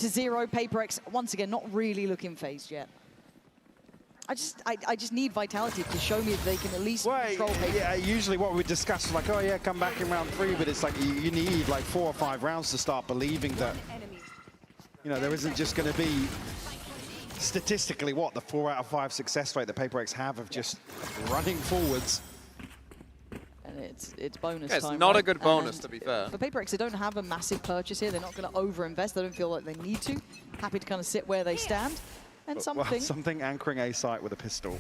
PRX once again not really looking phased yet. I just need Vitality to show me that they can at least control PRX. Yeah, usually what we discuss is like, oh yeah, come back in round 3, but it's like you need like 4 or 5 rounds to start believing that, you know, there isn't just going to be statistically the 4 out of 5 success rate that PRX have of just running forwards. And it's bonus It's time. not a right? good bonus, And to be fair. For PRX, they don't have a massive purchase here. They're not going to over-invest. They don't feel like they need to. Happy to kind of sit where they stand. And Something anchoring a site with a pistol.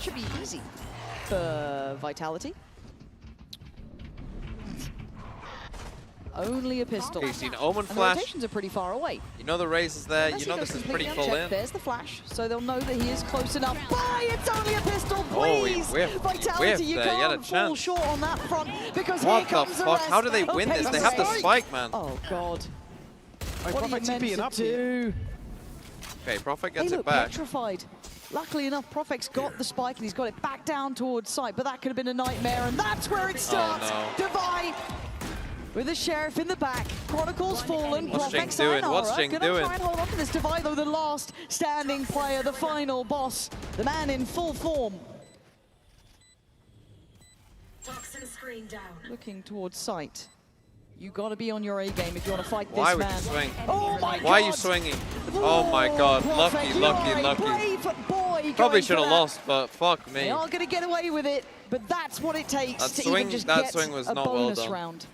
Should be easy for Vitality. Only a pistol. Okay, you've seen Omen and flash. The rotations are pretty far away. You know the race is there. Unless You know he this goes is pretty completely full unchecked, in. There's the flash, so they'll know that he is close enough. It's only a pistol, Oh, he please! whiffed. He Vitality, whiffed you there. He had a can't fall chance. short on that front because What here the comes the fuck? rest. How do they win Okay, this? They have the spike, man. Oh, God. Hey, What are you Prophet meant TPing to up here. do? Okay, Prophet They gets look it back. petrified. Luckily enough, Profek's got the spike and he's got it back down towards sight, but that could have been a nightmare, and that's where it starts. Oh, no. Devi with the Sheriff in the back. Chronicles fallen. What's Jing Profek's doing? What's Sayonara. Jing Gonna doing? try and hold on to this. Devi, though, the last standing player, the final boss, the man in full form. Toxin screen down. Looking towards sight. You got to be on your A game if you want to fight Why this would man. you swing? Oh my God! Why are you swinging? Oh my God! Lucky, Profek, you lucky, are a lucky. brave boy Probably going should for have that. lost, but fuck me. They are going to get away with it, but that's what it takes That to swing- even just that get swing was a not well bonus done. round.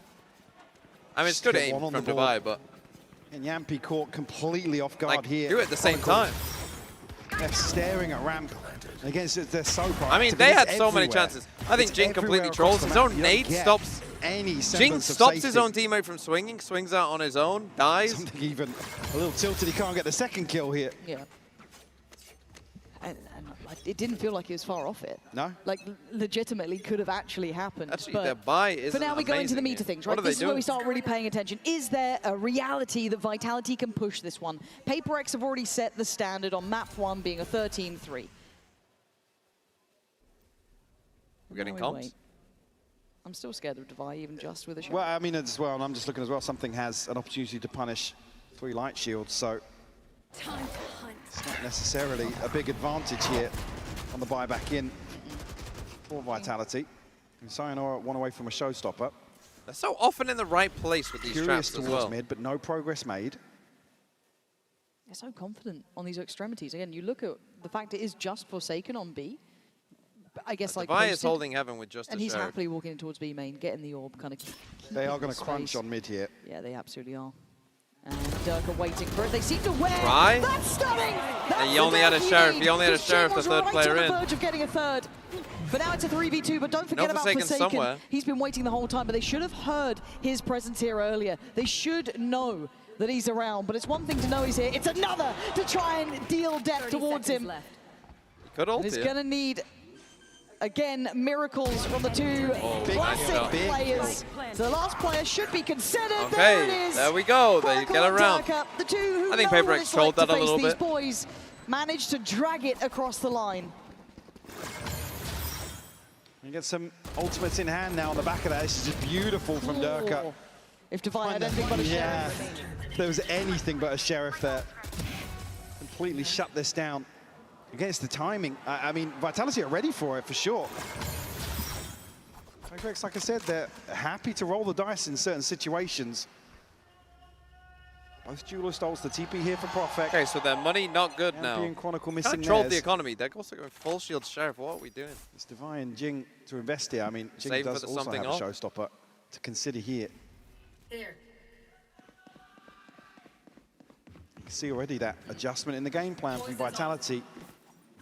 I mean, it's good Get aim one on from the board. Dubai, but And Yampi caught completely off guard like, here. do it at the same time. They're staring at ramp. Against it, they're so proactive. I mean, they It's had so many everywhere. chances. I think It's Jing everywhere completely across trolls. the His map. own You don't nade get stops. any Jing semblance of stops his safety. own teammate from swinging, swings out on his own, dies. Something even a little tilted. He can't get the second kill here. Yeah. And it didn't feel like he was far off it. No? Like, legitimately could have actually happened. Actually, but their buy isn't for now, we go into the amazing meat of here. things, What right? are they This is where we doing? start really paying attention. Is there a reality that Vitality can push this one? PRX have already set the standard on map 1 being a 13-3. We're getting Now we comps. wait. I'm still scared of Devi, even just with a shot. Well, I mean, as well, and I'm just looking as well, something has an opportunity to punish 3 light shields, so it's not necessarily a big advantage here on the buyback in for Vitality. And Sayonara one away from a showstopper. They're so often in the right place with these Curious traps as towards well. mid, but no progress made. They're so confident on these extremities. Again, you look at the fact it is just Forsaken on B. But I guess like Devi is posted, holding heaven with just and a he's sheriff. happily walking in towards B main, getting the orb, kind of. They are going to crunch on mid here. Yeah, they absolutely are. And Durka waiting for it. They seem to wear. Try. That's stunning. That's He only had a sheriff. He only had a sheriff, the third player in. On the verge of getting a third. But now it's a 3v2, but don't forget about Forsaken. Somewhere. He's been waiting the whole time, but they should have heard his presence here earlier. They should know that he's around, but it's one thing to know he's here. It's another to try and deal depth towards him. He could ult He's here. going to need, again, miracles from the two classic players. So the last player should be considered. There it is. There we go. They get around. The two who I think know PRX what it's trolled like that to a little face these bit. boys managed to drag it across the line. You get some ultimates in hand now on the back of that. This is just beautiful from Durka. If Divine had anything but a sheriff. If there was anything but a sheriff there. Completely shut this down. Against the timing. I mean, Vitality are ready for it, for sure. PRX, like I said, they're happy to roll the dice in certain situations. Both duelist ults, the TP here for Profek. Okay, so their money not good now. And Chronicle Kind missing of trolled theirs. the economy. They're also going full shield sheriff. What are we doing? It's Divine Jing to invest here. I mean, Jing Save does for the also something have a off. showstopper to consider here. There. You can see already that adjustment in the game plan from Vitality.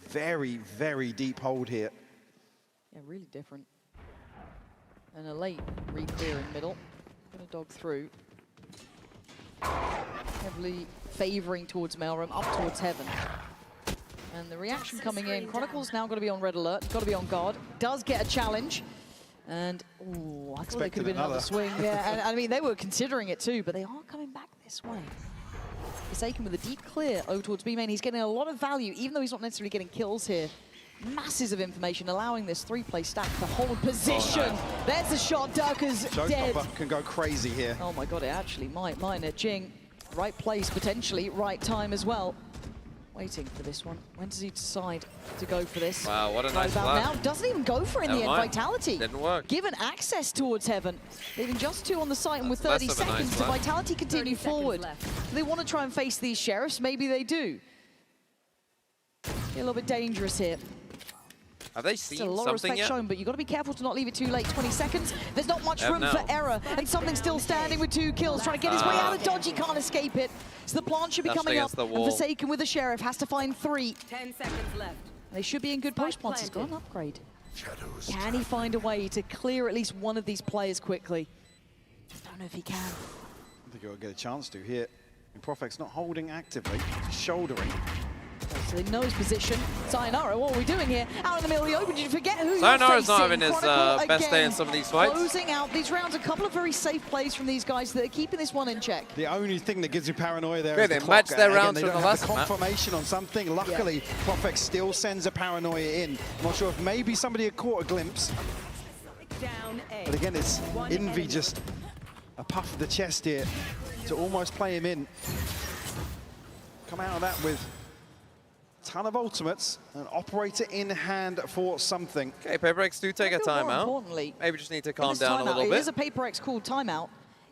Very, very deep hold here. Yeah, really different. And a late re-clear in middle. Gonna dog through. Heavily favouring towards Maelstrom, up towards Heaven. And the reaction coming in. Chronicle's now got to be on red alert, got to be on guard. Does get a challenge. And, ooh, I thought it could have been another swing. Yeah, and I mean, they were considering it too, but they are coming back this way. Forsaken with a deep clear over towards B main. He's getting a lot of value, even though he's not necessarily getting kills here. Masses of information, allowing this three-play stack to hold position. There's the shot, Durka's dead. Showstopper can go crazy here. Oh my god, it actually might. Minor Jing, right place potentially, right time as well. Waiting for this one. When does he decide to go for this? Wow, what a nice about flash. now. Doesn't even go for it in the end. Vitality. Didn't work. Given access towards Heaven. Leaving just two on the site, and with That's 30 less of a nice seconds, flash. Vitality continue 30 seconds forward. left. They want to try and face these sheriffs. Maybe they do. Be a little bit dangerous here. Have they seen Still a lot of something respect yet? shown, but you've got to be careful to not leave it too late. 20 seconds. There's not much room no. for error. And something's still standing with 2 kills, trying to get his way out of dodge. He can't escape it. So the plant should be Dashed coming up. against the And wall. Forsaken with the Sheriff has to find 3. 10 seconds left. They should be in good post plants. He's got an upgrade. Can he find a way to clear at least one of these players quickly? Just don't know if he can. I think he'll get a chance to here. And Profek's not holding actively, just shouldering. So they know his position. Sayonara, what are we doing here? Out in the middle of the open, did you forget who Sayonara's you're not facing? having his Chronicle best day in again, some of these fights. Closing out these rounds, a couple of very safe plays from these guys that are keeping this one in check. The only thing that gives you paranoia there Yeah, is the they clock. matched their Again, rounds they from don't the have the last map. confirmation on something. Luckily, Profek still sends a paranoia in. I'm not sure if maybe somebody had caught a glimpse. Down A. But again, it's One Envy enemy. just a puff of the chest here to almost play him in. Come out of that with a ton of ultimates, an operator in hand for something. Okay, PRX do take a More timeout. importantly, Maybe just need to in calm this down a timeout, little it bit. is a PRX called timeout.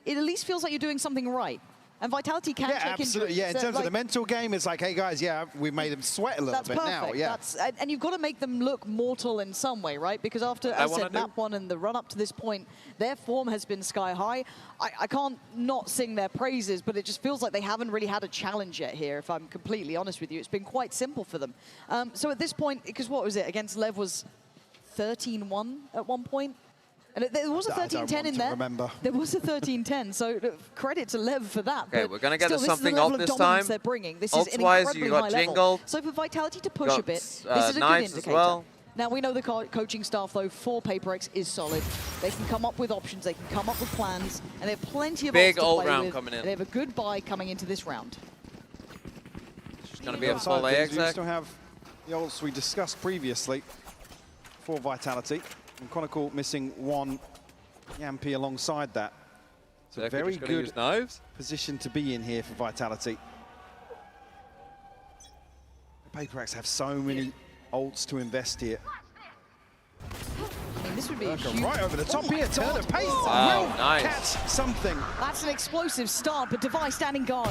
It at least feels like you're doing something right. And Vitality can Yeah, check absolutely. injuries. Yeah, in So, terms of like, the mental game, it's like, hey guys, yeah, we've made them sweat a little that's bit perfect. now. Yeah. That's, and you've got to make them look mortal in some way, right? Because after, as I said, map 1 and the run up to this point, their form has been sky high. I can't not sing their praises, but it just feels like they haven't really had a challenge yet here, if I'm completely honest with you. It's been quite simple for them. So at this point, because what was it? Against Lev was 13-1 at one point. And there was a 13-10 in there. Remember. There was a 13-10, so credit to Lev for that. Okay, but we're gonna get still, to this is the something level ult of this dominance time. they're bringing. This is an Ults-wise, incredibly you got high level. Jingle. So for Vitality to push Got, a bit, this is a good Knives as indicator. well. Now we know the coaching staff though for PRX is solid. They can come up with options, they can come up with plans, and they have plenty of Big ults to ult play round with. coming in. And they have a good buy coming into this round. It's going to be a Outside full things, AX. we still have the ults we discussed previously for Vitality. And Chronicle missing one Yampi alongside that. It's a very good position to be in here for Vitality. The PRX have so many ults to invest here. I mean, this would be a huge... Right over the top here, turn the pace. Wow, nice. Catch something. That's an explosive start, but Device standing guard.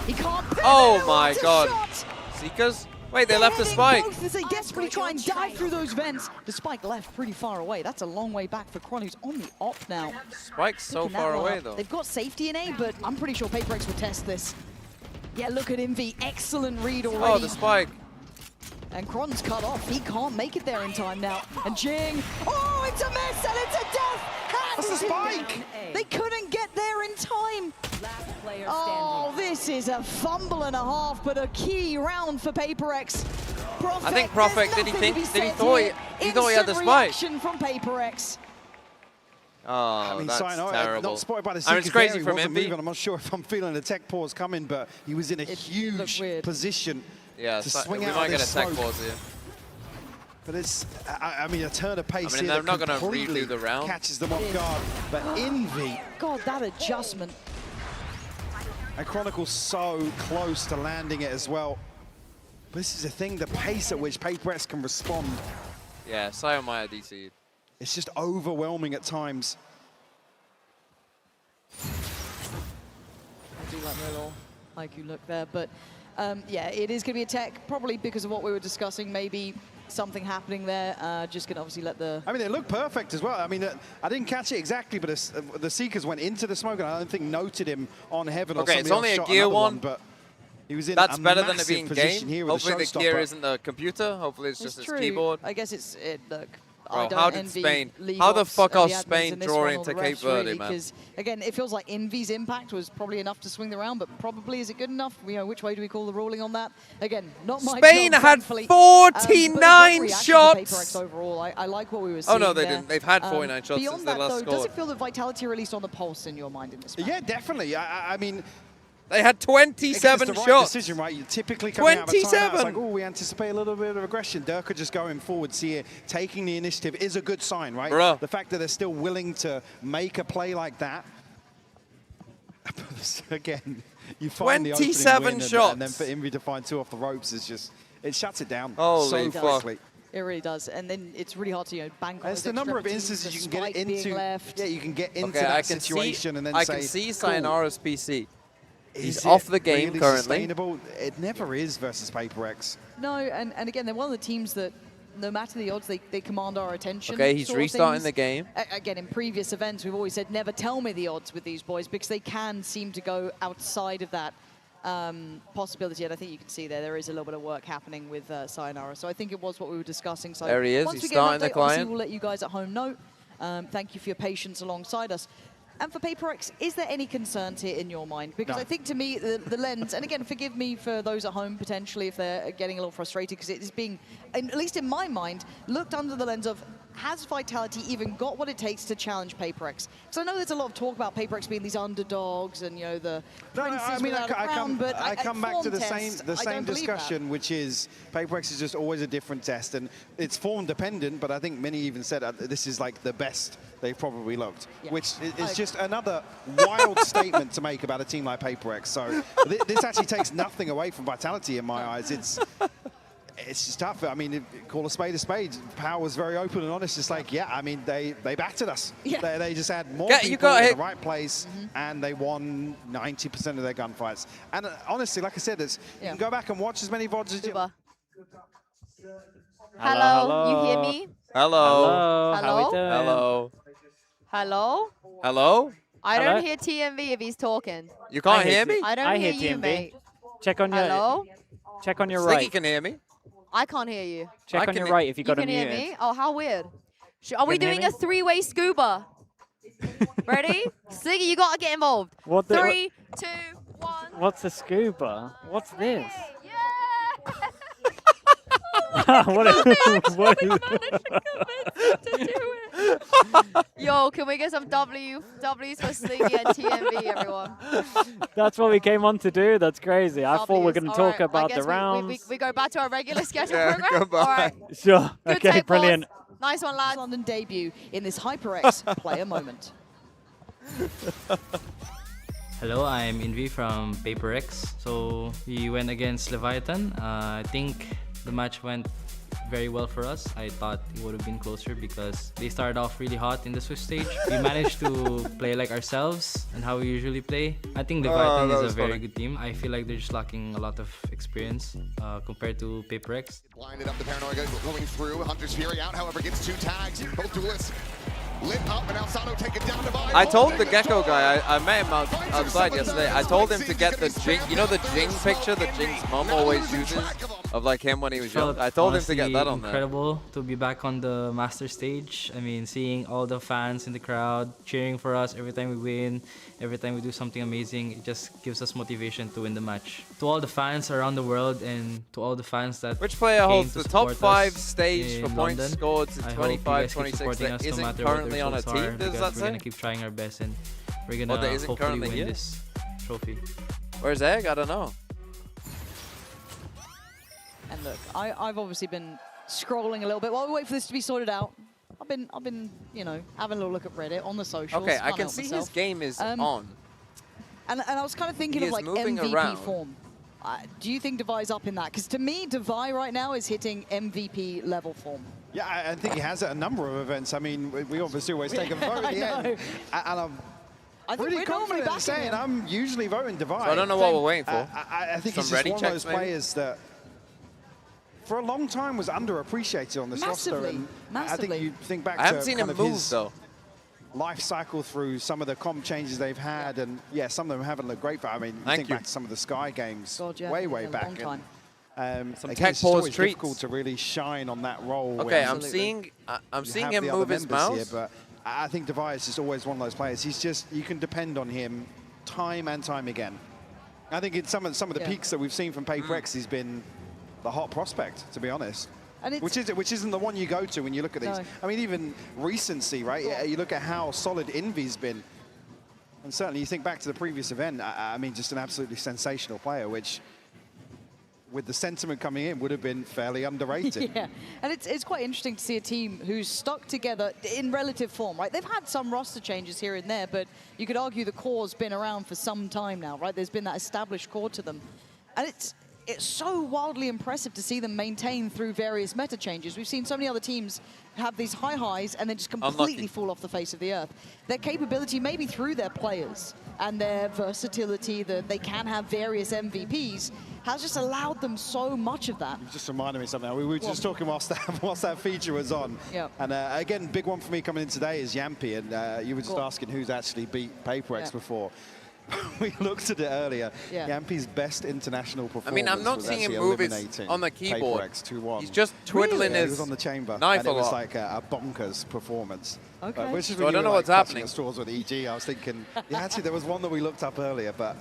He can't pivot. Oh Oh, my it's a god. shot. Seekers? Wait, they left the spike. Both as they desperately try and dive through those vents. The spike left pretty far away. That's a long way back for Kron, who's on the op now. Spike's so Picking that far one away, up. though. They've got safety in A, but I'm pretty sure PRX will test this. Yeah, look at Envy. Excellent read already. Oh, the spike. And Kron's cut off. He can't make it there in time now. And Jing. Oh, it's a miss and it's a death. That's the spike. They couldn't get there in time. Oh, this is a fumble and a half, but a key round for PRX. I think Prophet, did he thought he had the spike? From PRX. Oh, I mean, that's terrible. Not spotted by the I mean, it's crazy he from wasn't Envy. moving. I'm not sure if I'm feeling a tech pause coming, but he was in a huge position to swing out we might of get this a tech smoke. pause here. But it's, I mean, a turn of pace I mean, here they're not that going to completely redo the round. catches them off guard. But Envy, God, that adjustment. and Chronicle's so close to landing it as well. But this is the thing, the pace at which PRX can respond. Yeah, Sayomaya DC. It's just overwhelming at times. I do like the little IQ look there, but yeah, it is going to be a tech, probably because of what we were discussing, maybe something happening there. Just going to obviously let the... I mean, it looked perfect as well. I mean, I didn't catch it exactly, but the Seekers went into the smoke, and I don't think noted him on Heaven or Okay, it's somebody only else a gear shot another one, but he was in that's a better than it massive being position game. here with Hopefully the the gear showstopper. isn't the computer. Hopefully it's just his true. keyboard. I guess it's look. Bro, I don't how did envy Spain? League How the Ops fuck and are the admins Spain in this drawing one or to the Cape refs, Verde, really, man? Because again, it feels like Envy's impact was probably enough to swing the round, but probably is it good enough? You know, which way do we call the ruling on that? Again, not my Spain job, had thankfully. 49 but a great reaction to shots. PRX overall. I like what we were Oh, seeing no, they there. didn't. They've had 49 shots Beyond since they that, last though, scored. does it feel that Vitality are released on the pulse in your mind in this match? Yeah, definitely. I mean, they had 27 it's the right shots. decision, right? You typically coming out of a timeout, 27. it's like, oh, we anticipate a little bit of aggression. Durka just going forwards here, taking the initiative is a good sign, right? Bruh. The fact that they're still willing to make a play like that. Again, you find the opening 27 win shots. and then for Envy to find 2 off the ropes is just, it shuts it down Holy so fuck. quickly. It really does, and then it's really hard to bank on It's those the number of extra instances you can spike get being into. left. Yeah, you can get into Okay, that I can situation see, and then I say, can see cool. Sayonara's PC. He's Is off it the game really currently. Sustainable? It never is versus PRX. No, and again, they're one of the teams that, no matter the odds, they command our attention. Okay, he's sort of restarting things. the game. Again, in previous events, we've always said, never tell me the odds with these boys, because they can seem to go outside of that possibility. And I think you can see there is a little bit of work happening with Sayonara. So I think it was what we were discussing. So There he is, once he's we get an starting the update, obviously client. we'll let you guys at home know. Thank you for your patience alongside us. And for PRX, is there any concerns here in your mind? Because No. I think to me, the lens, and again, forgive me for those at home potentially if they're getting a little frustrated, because it is being, at least in my mind, looked under the lens of, has Vitality even got what it takes to challenge PRX? Because I know there's a lot of talk about PRX being these underdogs and, you know, the princes I mean, without a crown, but I at come back to the form same test, I same don't believe that. discussion, which is PRX is just always a different test, and it's form dependent. But I think many even said this is like the best they've probably loved, which is just another wild statement to make about a team like PRX. So this actually takes nothing away from Vitality in my eyes. It's just tough. I mean, call a spade a spade. Power was very open and honest. It's like, yeah, I mean, they battered us. Yeah. They just had more Yeah, people you got in it. the right place, and they won 90% of their gunfights. And honestly, like I said, you can go back and watch as many VODs as you... Hello, you hear me? Hello. Hello? How we doing? Hello. Hello? Hello? I Hello? don't hear TMV if he's talking. You can't hear me? I don't hear you, TMV. mate. Check on your Hello? check on your Sliggy right. can hear me. I can't hear you. Check on your right if you got You it can hear muted. me? Oh, how weird. Are we Can you hear doing a me? three-way scuba? Ready? Siggy, you gotta get involved. What the- 3, 2, 1. What's a scuba? What's this? Yeah! what is, what is Yo, can we get some W's for Siggy and TMV, everyone? That's what we came on to do. That's crazy. I thought we were going to All talk right, I about guess the rounds. We go back to our regular schedule Yeah, program? goodbye. All right. Sure. Good Okay, take, boss. brilliant. Nice one, lads. London debut in this HyperX player moment. Hello, I'm Invi from PRX. So we went against Leviathan. I think the match went very well for us. I thought it would have been closer because they started off really hot in the Swiss stage. We managed to play like ourselves and how we usually play. I think the VIT is a very good team. I feel like they're just lacking a lot of experience compared to PRX. Blinded up the Paranoia going through. Hunter's Fury out, however, gets 2 tags. Both duelists lit up, and now Sano taken down to buy. I told the Gecko guy, I met him outside yesterday. I told him to get the Jing, you know the Jing picture that Jing's mom always uses of like him when he was young. I told him to get that on there. Incredible to be back on the master stage. I mean, seeing all the fans in the crowd cheering for us every time we win, every time we do something amazing, it just gives us motivation to win the match. To all the fans around the world and to all the fans that Which player holds the top 5 stage for points London, scored to 25, 26 that us, isn't no currently on a team? Does that we're say? gonna keep trying our best and we're gonna hopefully win this trophy. Where's Egg? I don't know. And look, I've obviously been scrolling a little bit while we wait for this to be sorted out. I've been, you know, having a little look at Reddit on the socials. Okay, I can see his game is on. And I was kind of thinking of like MVP around. form. Do you think Devi's up in that? Because to me, Devi right now is hitting MVP level form. Yeah, I think he has at a number of events. I mean, we obviously always take a vote at the end. And I'm pretty confident in saying I'm usually voting Devi. So I don't know what we're waiting for. I think he's just one of those players that for a long time was underappreciated on this roster. And I think you think back to I haven't seen him move though. Life cycle through some of the comp changes they've had, and yeah, some of them haven't looked great. But I mean, think back to some of the Sky games way back. Some again, tech it's pause always treats. difficult to really shine on that role. Okay, I'm seeing him move his mouse. Here, but I think Devi is just always one of those players. He's just, you can depend on him time and time again. I think in some of the peaks that we've seen from PRX, he's been the hot prospect, to be honest. And which isn't the one you go to when you look at these. No. I mean, even recency, right? Yeah, you look at how solid Envy's been. And certainly you think back to the previous event, I mean, just an absolutely sensational player, which with the sentiment coming in would have been fairly underrated. Yeah, and it's quite interesting to see a team who's stuck together in relative form, right? They've had some roster changes here and there, but you could argue the core's been around for some time now, right? There's been that established core to them. And it's so wildly impressive to see them maintain through various meta changes. We've seen so many other teams have these high highs and then just completely fall off the face of the earth. Their capability, maybe through their players and their versatility, that they can have various MVPs, has just allowed them so much of that. You just reminded me of something. We were just talking whilst that feature was on. Yep. And again, big one for me coming in today is Yampy. And you were just asking who's actually beat PRX before. We looked at it earlier. Yampy's best international performance. I mean, I'm not seeing him move on the keyboard. PRX 2-1. He's just twiddling his he was on the chamber. Knife and it was like a bonkers performance. Okay. Which is so I don't know what's happening. Stores with EG. I was thinking, yeah, actually, there was one that we looked up earlier, but.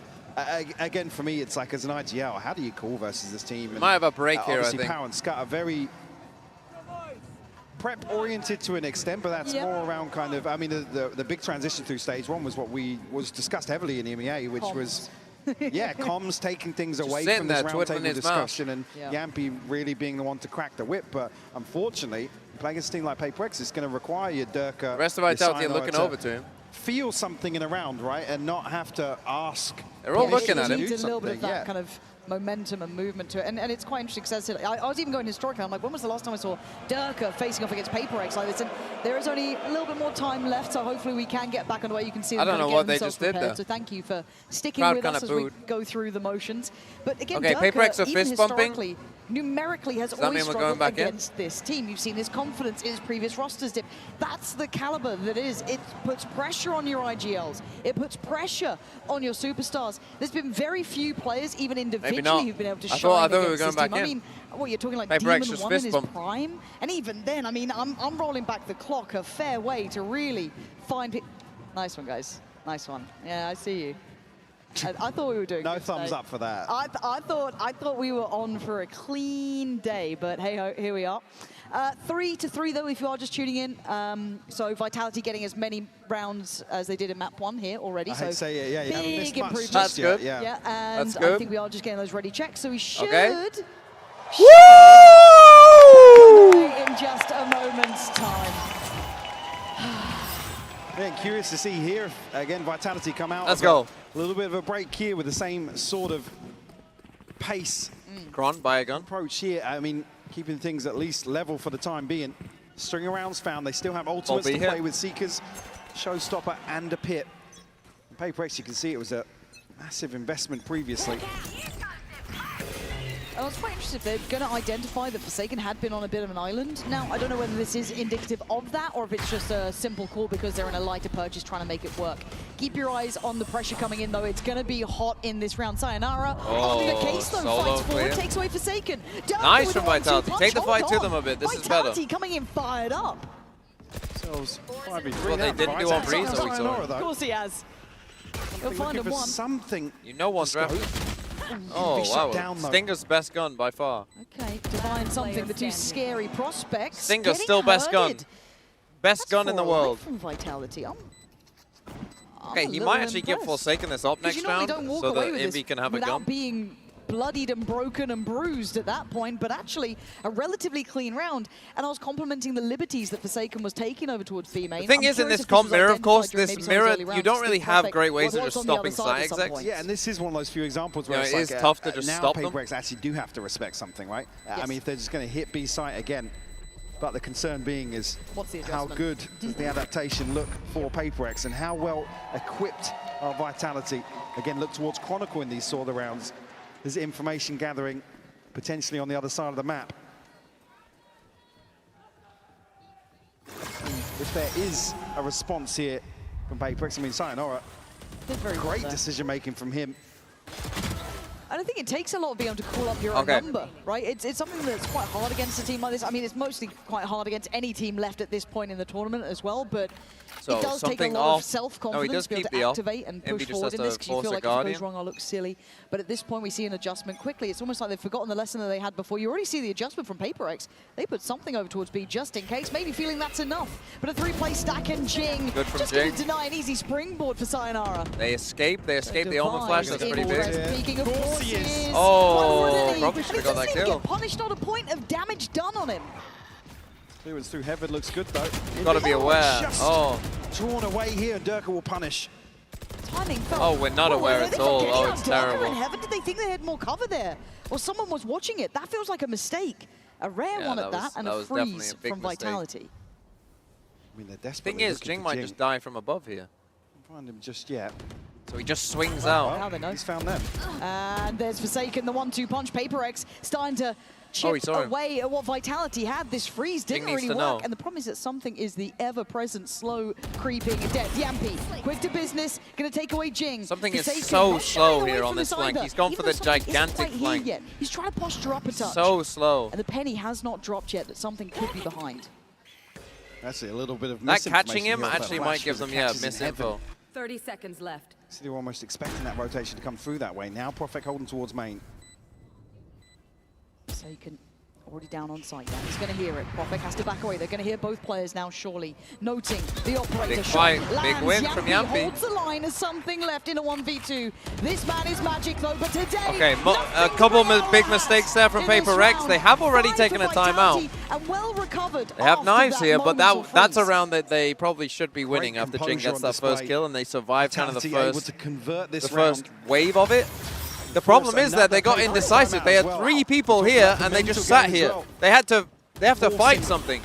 Again, for me, it's like as an IGL, how do you call versus this team? And might have a break here, I think. Power and Scut are very prep-oriented to an extent, but that's more around kind of, I mean, the big transition through stage one was what was discussed heavily in EMEA, which was, comms taking things away from this roundtable discussion and Yampy really being the one to crack the whip. But unfortunately, playing against a team like PRX, it's going to require your Durka. The rest of Vitality are looking over to him. Feel something in a round, right, and not have to ask. They're all looking at him. Needs a little bit of that kind of momentum and movement to it, and it's quite interesting because I was even going historically. I'm like, when was the last time I saw Durka facing off against PRX like this? And there is only a little bit more time left, so hopefully we can get back on the way. You can see them I don't know what they just did there. So thank you for sticking with us as we go through the motions. But again, okay, PRX are fist bumping. Numerically has always struggled against this team. You've seen his confidence in his previous rosters dip. That's the caliber that is. It puts pressure on your IGLs. It puts pressure on your superstars. There's been very few players, even individually, who've been able to shine I thought we were going against this back team. in. I mean, what, you're talking like PRX Demon 1 in his prime? And even then, I mean, I'm rolling back the clock a fair way to really find... Nice one, guys. Nice one. Yeah, I see you. I thought we were doing no thumbs up for that. I thought we were on for a clean day, but hey ho, here we are. 3-3 though, if you are just tuning in. So Vitality getting as many rounds as they did in map 1 here already. I'd say, yeah, you haven't missed big much. improvement. That's good. Yeah, and that's good. I think we are just getting those ready checks, so we should. Okay. In just a moment's time. Yeah, curious to see here, again, Vitality come out. Let's go. A little bit of a break here with the same sort of pace. Kron, buy a gun. Approach here. I mean, keeping things at least level for the time being. String of rounds found. They still have ultimates to play with Seekers, Showstopper, and a Pit. PRX, you can see it was a massive investment previously. I was quite interested if they're going to identify that Forsaken had been on a bit of an island. Now, I don't know whether this is indicative of that or if it's just a simple call because they're in a lighter purchase trying to make it work. Keep your eyes on the pressure coming in, though. It's going to be hot in this round. Sayonara, on the case, though, fights forward, takes away Forsaken. Nice from Vitality. Take the fight to them a bit. This is better. Vitality coming in fired up. Well, they didn't do on Breeze, though, we saw. Of course he has. He'll find him one. Something. You know one's drafted. Oh, wow. Stinger's best gun by far. Okay, Divine something, the two scary prospects. Stinger's still best gun. Best gun in the world. From Vitality. Okay, he might actually give Forsaken this up next round so that Envy can have a gun. Without being bloodied and broken and bruised at that point, but actually a relatively clean round. And I was complimenting the liberties that Forsaken was taking over towards B main. The thing is, in this comp mirror, of course, this mirror, you don't really have great ways of just stopping side execs. Yeah, and this is one of those few examples where it is tough to just stop them. Now PRX actually do have to respect something, right? I mean, if they're just going to hit B site again, but the concern being is how good does the adaptation look for PRX and how well equipped are Vitality. Again, look towards Chronicle in these sort of rounds. There's information gathering potentially on the other side of the map. If there is a response here from PRX, I mean, Sayonara, great decision-making from him. And I think it takes a lot of being able to call up your own number, right? It's something that's quite hard against a team like this. I mean, it's mostly quite hard against any team left at this point in the tournament as well, but it does take a lot of self-confidence to be able to activate and push forward in this because you feel like if it goes wrong, I'll look silly. But at this point, we see an adjustment quickly. It's almost like they've forgotten the lesson that they had before. You already see the adjustment from PRX. They put something over towards B just in case, maybe feeling that's enough. But a three-play stack and Jing just going to deny an easy springboard for Sayonara. They escape the Omen Flash, that's pretty big. Speaking of course, oh, probably should have got that kill. Get punished on a point of damage done on him. Clearance through Heaven looks good though. Got to be aware. Oh, drawn away here, and Durka will punish. Timing felt. Oh, we're not aware at all. Oh, it's terrible. In Heaven, did they think they had more cover there, or someone was watching it? That feels like a mistake. A rare one at that, and a freeze from Vitality. I mean, they're desperate. Thing is, Jing might just die from above here. Can't find him just yet. So he just swings out. Now they know. He's found them. And there's Forsaken, the 1-2 punch. PRX starting to chip away at what Vitality had. This freeze didn't really work. And the problem is that something is the ever-present slow creeping death. Yampi, quick to business, going to take away Jing. Something Forsaken, is so slow here on this flank. He's gone for the gigantic flank. Yet. He's trying to posture up a touch. So slow. And the penny has not dropped yet that something could be behind. That's a little bit of that catching him actually might give them, misinfo. 30 seconds left. So they're almost expecting that rotation to come through that way. Now Prophet holding towards main. Forsaken already down on site. He's going to hear it. Prophet has to back away. They're going to hear both players now, surely. Noting the operator big shot. fight. Big win from Yampi. Holds the line as something left in a 1v2. This man is magic though, but today... Okay, a couple of big mistakes there from PRX. They have already taken a timeout. And well recovered. They have knives here, but that's a round that they probably should be winning after Jing gets that first kill and they survive kind of the first wave of it. The problem is that they got indecisive. They had 3 people here and they just sat here. They have to fight something.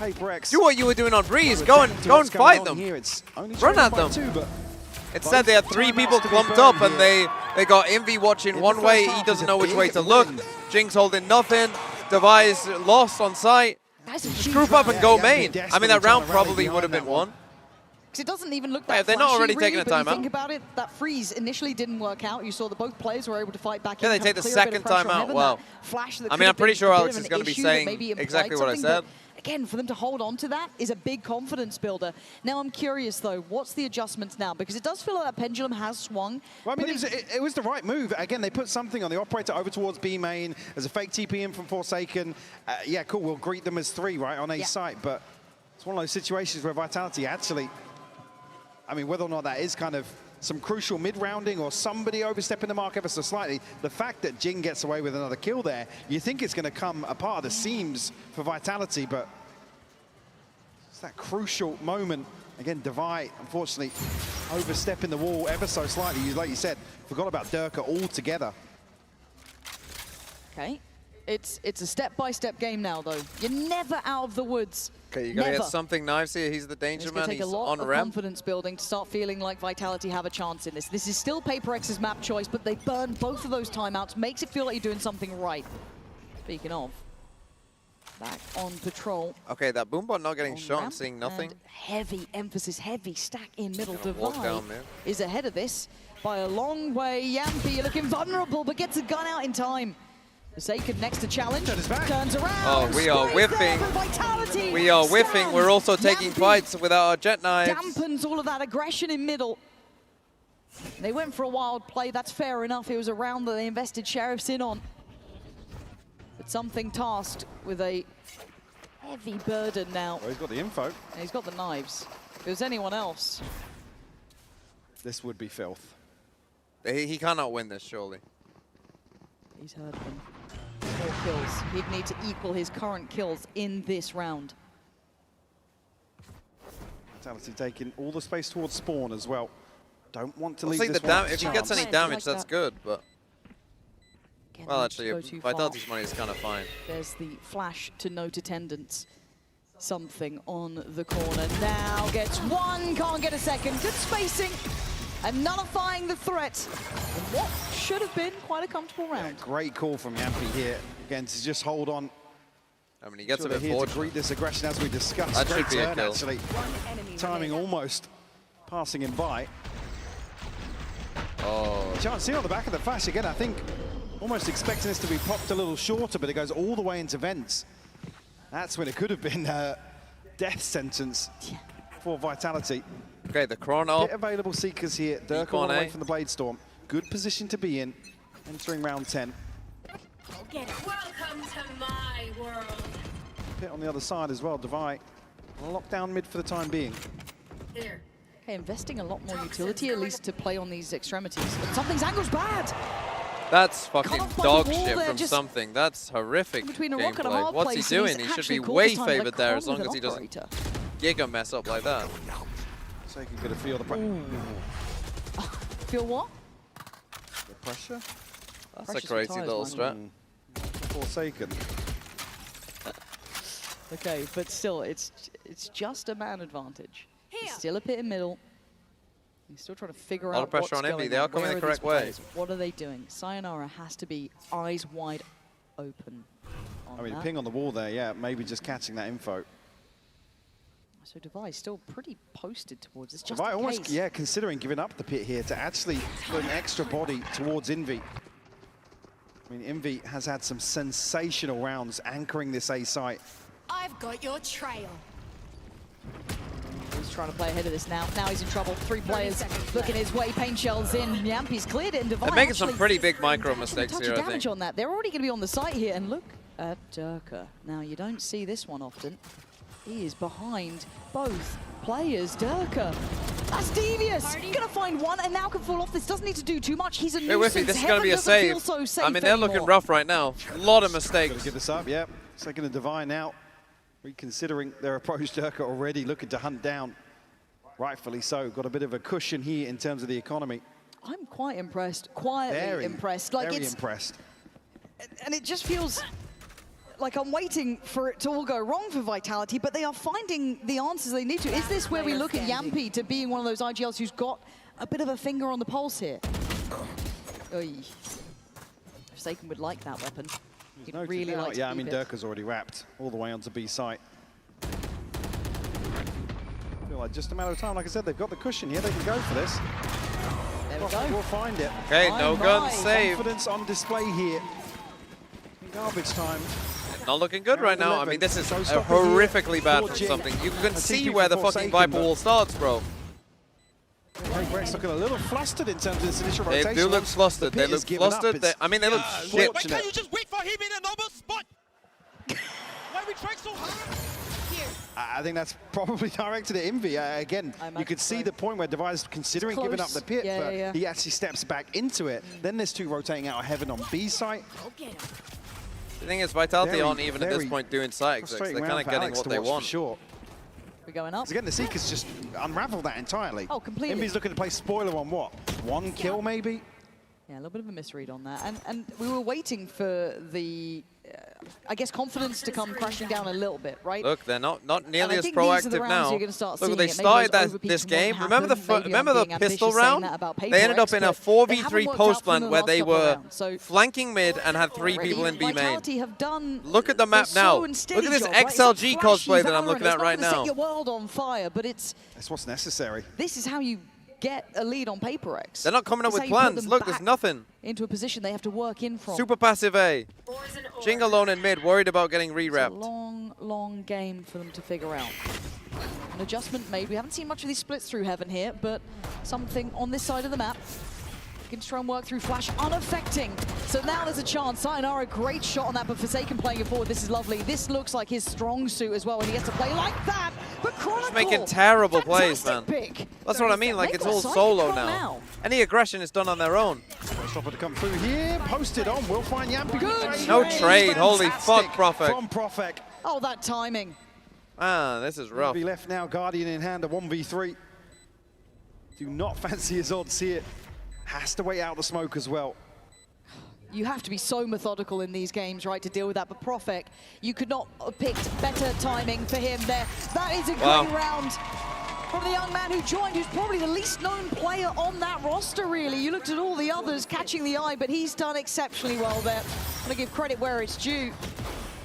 Do what you were doing on Breeze. Go and fight them. Run at them. Instead, they had 3 people clumped up and they got Envy watching one way. He doesn't know which way to look. Jing's holding nothing. Device lost on site. Just group up and go main. I mean, that round probably would have been won. Because it doesn't even look that they're not already taking a timeout. Think about it, that freeze initially didn't work out. You saw that both players were able to fight back. Yeah, they take the second timeout. Wow. I mean, I'm pretty sure Alex is going to be saying exactly what I said. Again, for them to hold on to that is a big confidence builder. Now, I'm curious, though, what's the adjustments now? Because it does feel like that pendulum has swung. Well, I mean, it was the right move. Again, they put something on the operator over towards B main. There's a fake TP in from Forsaken. Yeah, cool, we'll greet them as 3, right, on A site. But it's one of those situations where Vitality actually... I mean, whether or not that is kind of some crucial mid-rounding or somebody overstepping the mark ever so slightly, the fact that Jing gets away with another kill there, you think it's going to come apart of the seams for Vitality, but it's that crucial moment. Again, Devi, unfortunately, overstepping the wall ever so slightly. Like you said, forgot about Durka altogether. Okay. It's a step-by-step game now, though. You're never out of the woods. Okay, you gotta get something knives here. He's the danger man. It's going to take a lot of confidence building to start feeling like Vitality have a chance in this. This is still PRX's map choice, but they burned both of those timeouts. Makes it feel like you're doing something right. Speaking of, back on patrol. Okay, that Boombot not getting shot and seeing nothing. And heavy emphasis, heavy stack in middle. Divide is ahead of this by a long way. Yampy, you're looking vulnerable, but gets a gun out in time. Forsaken next to challenge, turns around. Oh, we are whiffing. We are whiffing. We're also taking fights without our jet knives. Dampens all of that aggression in middle. They went for a wild play. That's fair enough. It was a round that they invested Sheriffs in on. But something tasked with a heavy burden now. Well, he's got the info. And he's got the knives. If it was anyone else, this would be filth. He cannot win this, surely. He's heard them. 4 kills. He'd need to equal his current kills in this round. Vitality taking all the space towards spawn as well. Don't want to leave See this the one. if he gets any damage, that's good, but... Well, actually, Vitality's money is kind of fine. There's the flash to note attendance. Something on the corner. Now gets one, can't get a second. Good spacing. And nullifying the threat in what should have been quite a comfortable round. Yeah, great call from Yampy here. Again, to just hold on. I mean, he gets a bit here forward. to greet this aggression as we discussed. That Great should be a turn, kill. actually. Timing almost passing him by. Oh. Chance here on the back of the flash again. I think almost expecting this to be popped a little shorter, but it goes all the way into vents. That's when it could have been a death sentence for Vitality. Okay, the chrono. Available Seekers here. Dirk all the way from the Blade Storm. Good position to be in. Entering round 10. Welcome to my world. Pit on the other side as well. Divide. Locked down mid for the time being. Here. Okay, investing a lot more utility, at least to play on these extremities. But something's angle's bad. That's fucking dog shit there, from something. That's horrific between a rock and a gameplay. hard What's place, he and doing? he's He should actually be caught way this time with a favored there as long competent as he doesn't operator. giga mess up like that. So you can get a feel the pressure. Feel what? The pressure? That's Pressure's a crazy for tires, little man. strat. Forsaken. Okay, but still, it's just a man advantage. He's still a pit in middle. He's still trying to figure out A lot of pressure what's on Envy. going They are on. coming Where the are these correct way. players? What are they doing? Sayonara has to be eyes wide open. I mean, ping on the wall there, yeah, maybe just catching that info. So Device still pretty posted towards this. Just Device in almost, case. yeah, considering giving up the pit here to actually put an extra body towards Envy. I mean, Envy has had some sensational rounds anchoring this A site. I've got your trail. He's trying to play ahead of this now. Now he's in trouble. 3 players looking his way. Pain shells in. Yampy's cleared it, and Device They're making some actually pretty big micro mistakes touch here, of I damage think. on that. They're already going to be on the site here, and look at Durka. Now, you don't see this one often. He is behind both players. Durka. That's devious. Going to find one, and now can fall off. This doesn't need to do too much. He's a Hey, nuisance. Whiffy, this is going to be a Heaven doesn't save. feel so safe I mean, they're looking anymore. rough right now. A lot of mistakes. Gotta give this up, yeah. Second and Divine now. Reconsidering their approach, Durka already looking to hunt down. Rightfully so. Got a bit of a cushion here in terms of the economy. I'm quite impressed. Quietly impressed. Like very it's impressed. And it just feels like I'm waiting for it to all go wrong for Vitality, but they are finding the answers they need to. Is this where we look at Yampy to being one of those IGLs who's got a bit of a finger on the pulse here? Oy. Forsaken would like that weapon. He'd really like to yeah, I mean, keep it. Durka's already wrapped all the way onto B site. Feel like just a matter of time. Like I said, they've got the cushion here. They can go for this. There we go. We'll find it. Okay, no gun save. Confidence on display here. In garbage time. Not looking good right now. I mean, this is horrifically bad for something. You can see where the fucking Viper wall starts, bro. Brett's looking a little flustered in terms of this initial rotation. They do look flustered. They look flustered. I mean, they look shit. Why can't you just wait for him in a normal spot? Why are we trying so hard? Here. I think that's probably directed at Envy. Again, you could see the point where Device considering giving up the pit, but he actually steps back into it. Then there's 2 rotating out of Heaven on B site. The thing is, Vitality aren't even at this point doing site exits. They're kind of getting what they want. Sure. We're going up. Again, the Seekers just unraveled that entirely. Oh, completely. Envy's looking to play spoiler on what? 1 kill, maybe? Yeah, a little bit of a misread on that. And we were waiting for the I guess, confidence to come crashing down a little bit, right? Look, they're not nearly as these are the proactive rounds now. you're gonna start Look, seeing they it. Maybe started those this overpeaks game. won't Remember happen. Maybe remember I'm the being pistol ambitious saying round? that about They ended up PRX, in a but 4v3 they haven't worked out post for them plant the where last they couple of were rounds, so flanking mid and had 3 people in B main. Vitality have done Look at the the map now. slow and steady Look at this job, right? It's XLG not cosplay flashy that I'm looking Valorant. at right It's not gonna now. set your world on fire, but it's what's necessary. this is how you get a lead on PRX. They're not coming up This with is how you put plans. them Look, there's back nothing. into a position they have to work in from. Super passive A. Jing alone in mid, worried about getting It's a re-wrapped. long game for them to figure out. An adjustment made. We haven't seen much of these splits through Heaven here, but something on this side of the map. Can try and work through Flash, unaffecting. So now there's a chance. Sayonara, great shot on that, but Forsaken playing it forward. This is lovely. This looks like his strong suit as well, and he gets to play like that. But Chronicle, Just making terrible plays, man. pick. That's what I mean, like They've it's got all side solo control now. Any aggression is done on their own. Stopper to come through here, posted on, we'll find Yampi. Good No trade. trade, holy fuck, Fantastic Prophet. from Profek. Oh, that timing. Ah, this is rough. Be left now, Guardian in hand, a 1v3. Do not fancy his odds here. Has to wait out the smoke as well. You have to be so methodical in these games, right, to deal with that. But Profek, you could not have picked better timing for him there. That is a great round from the young man who joined, who's probably the least known player on that roster, really. You looked at all the others catching the eye, but he's done exceptionally well there. I'm going to give credit where it's due.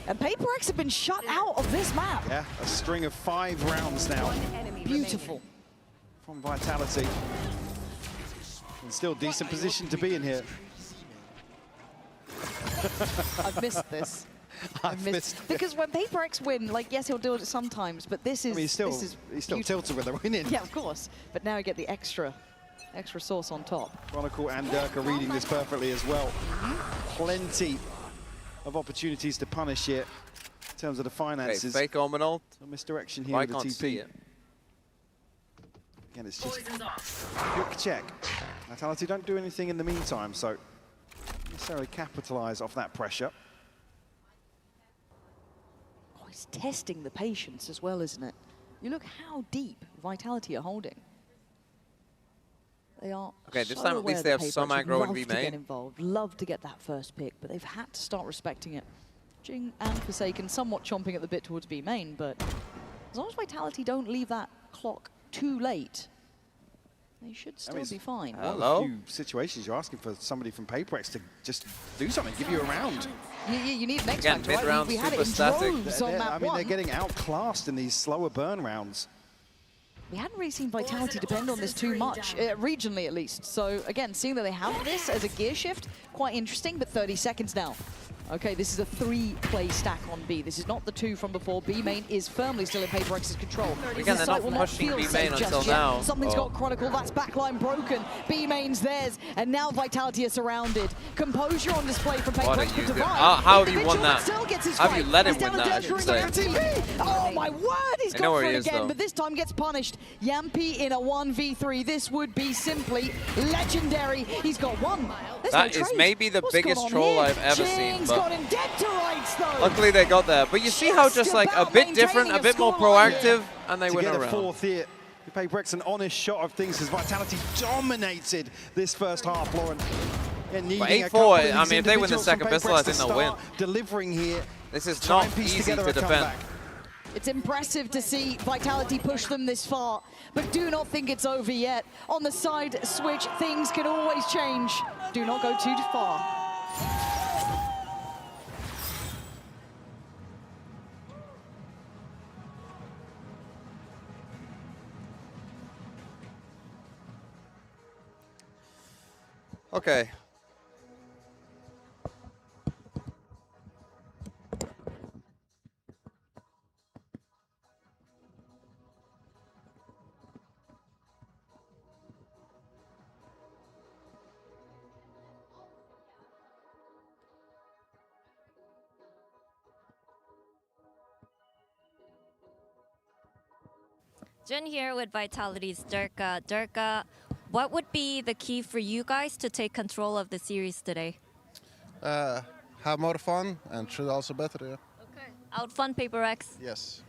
And PRX have been shut out of this map. Yeah, a string of 5 rounds now. Beautiful. From Vitality. And still decent position to be in here. I've missed this. I've missed it. Because when PRX win, like, yes, he'll do it sometimes, but this is, I mean, he's still tilted when they're winning. Yeah, of course. But now you get the extra sauce on top. Chronicle and Dirk are reading this perfectly as well. Plenty of opportunities to punish here in terms of the finances. Okay, fake omen ult. No misdirection here I with the can't TP. see it. Again, it's just quick check. Vitality don't do anything in the meantime, so necessarily capitalize off that pressure. Oh, it's testing the patience as well, isn't it? You look how deep Vitality are holding. They are Okay, this so time at least they aware have that some PRX aggro in love B to get main. involved, love to get that first pick, but they've had to start respecting it. Jing and Forsaken somewhat chomping at the bit towards B main, but as long as Vitality don't leave that clock too late, they should still be fine. One of the few situations you're asking for somebody from PRX to just do something, give you a round. You need next Again, factor, right? mid-round, We had it super in static. droves on map I mean, one. they're getting outclassed in these slower burn rounds. We hadn't really seen Vitality depend on this too much, regionally at least. So again, seeing that they have this as a gear shift, quite interesting, but 30 seconds now. Okay, this is a 3-play stack on B. This is not the 2 from before. B main is firmly still in PRX's control. Again, they're not pushing B main until now. Something's got Chronicle, that's backline broken. B main's theirs, and now Vitality are surrounded. Composure on display from What are PRX, you but doing? Divide. How have you won Individual that? still gets his How have you fight. let him He's down win to that, I Dirk should say? Yampy. Oh my word, he's I know gone where for he it is, again, though. but this time gets punished. Yampy in a 1v3. This would be simply legendary. He's got one. There's That no is trade. maybe the What's biggest going on troll here? I've ever seen. Jing's But got him dead to rights, though. luckily they got there. But you see how just like a bit different, a bit more proactive, and they to win get a a round. 4th here. PRX an honest shot of things as Vitality dominated this first half, Lauren. But Needing 8-4, I mean, if they win the second pistol, I think they'll win. Delivering here. This is Try not and piece easy together to a defend. comeback. It's impressive to see Vitality push them this far, but do not think it's over yet. On the side switch, things can always change. Do not go too far. Okay. Jen here with Vitality's Durka. Durka, what would be the key for you guys to take control of the series today? Have more fun and should also better, yeah. Okay. Outfun PRX. Yes.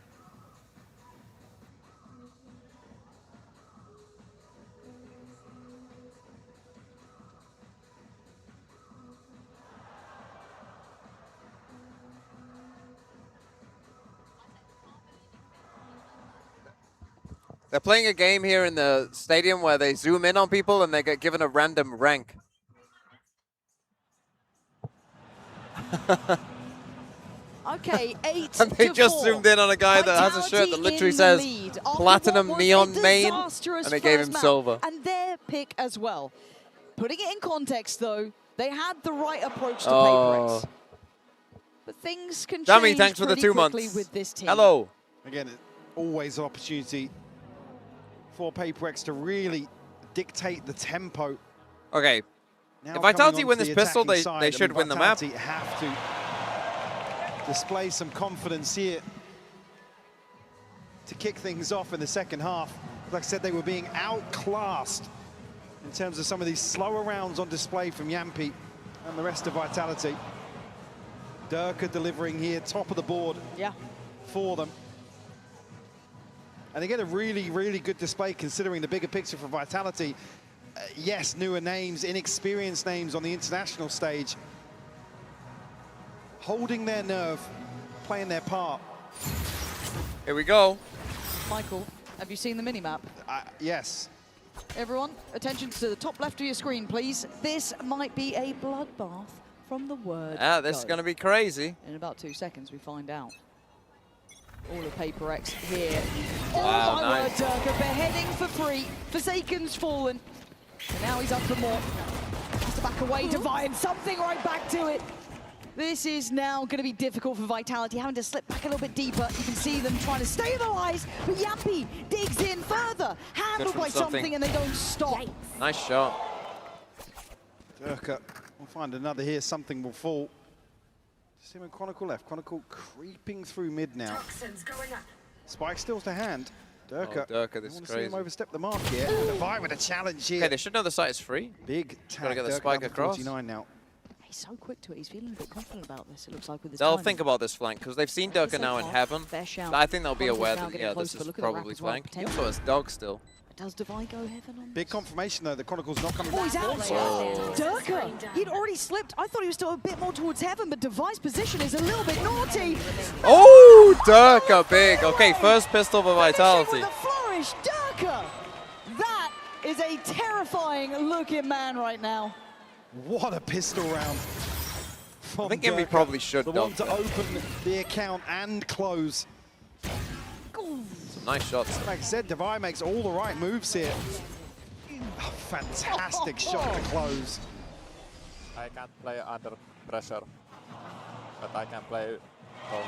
They're playing a game here in the stadium where they zoom in on people and they get given a random rank. Okay, 8 And they to just 4. zoomed in on a guy that has a shirt that literally says Platinum Neon Main, and they gave him silver. And their pick as well. Putting it in context, though, they had the right approach to Oh. PRX. But things can Jamie, change thanks for the pretty 2 quickly months. with this team. Hello. Again, always an opportunity for PRX to really dictate the tempo. Okay. Now If Vitality coming win onto this the pistol, attacking side, they I should mean, win the map. Vitality have to display some confidence here to kick things off in the second half. Like I said, they were being outclassed in terms of some of these slower rounds on display from Yampi and the rest of Vitality. Durka delivering here, top of the board for them. And they get a really, really good display considering the bigger picture for Vitality. Yes, newer names, inexperienced names on the international stage. Holding their nerve, playing their part. Here we go. Michael, have you seen the minimap? Yes. Everyone, attention to the top left of your screen, please. This might be a bloodbath from the word This is go. going to be crazy. In about 2 seconds, we find out. All of PRX here. Wow, Oh my nice. word, Durka beheading for free. Forsaken's fallen. And now he's up for more. Has to back away, Divine, something right back to it. This is now going to be difficult for Vitality, having to slip back a little bit deeper. You can see them trying to stabilize, but Yampi digs in further. Handled by something, and they don't stop. Nice shot. Durka will find another here, something will fall. See him in Chronicle left. Chronicle creeping through mid now. Spike still to hand. Durka. Oh, Durka, this is See him crazy. overstep the mark here. Divine with a challenge here. Okay, they should know the site is free. Big Gotta tag. get the Durka spike down to across. 49 now. He's so quick to it. He's feeling a bit confident about this, it looks like, with his They'll timing. think about this flank because they've seen Durka now in heaven. Fair shout. I think they'll be Chronicle's aware now that, getting yeah, closer, this but is look at the wrap probably as well, flank. He potentially. also has dog still. Does Divine go heaven on Big this? confirmation though, the Chronicle's not coming Oh, he's back. out. Oh. Durka, he'd already slipped. I thought he was still a bit more towards heaven, but Divine's position is a little bit naughty. Oh, Durka, big. Okay, first pistol for Vitality. With a flourish, Durka. That is a terrifying looking man right now. What a pistol round. I think Envy probably should The dog one to that. open the account and close. Some nice shots. Like I said, Divine makes all the right moves here. A fantastic shot to close. I can't play under pressure, but I can play over.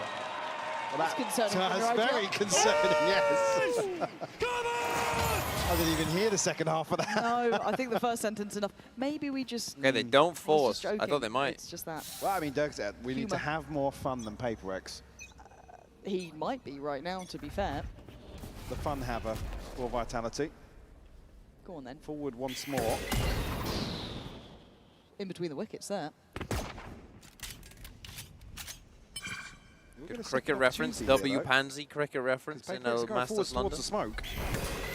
That's concerning. That's very concerning, yes. I didn't even hear the second half of that. No, I think the first sentence enough. Maybe we just... Okay, they don't I was force. just I thought they might. It's just that. Well, I mean, Doug said we need to Humour. have more fun than PRX. He might be right now, to be fair. The fun haver for Vitality. Go on then. Forward once more. In between the wickets there. Good cricket reference, W Pansy cricket reference in PRX are going Masters forwards London. towards the smoke.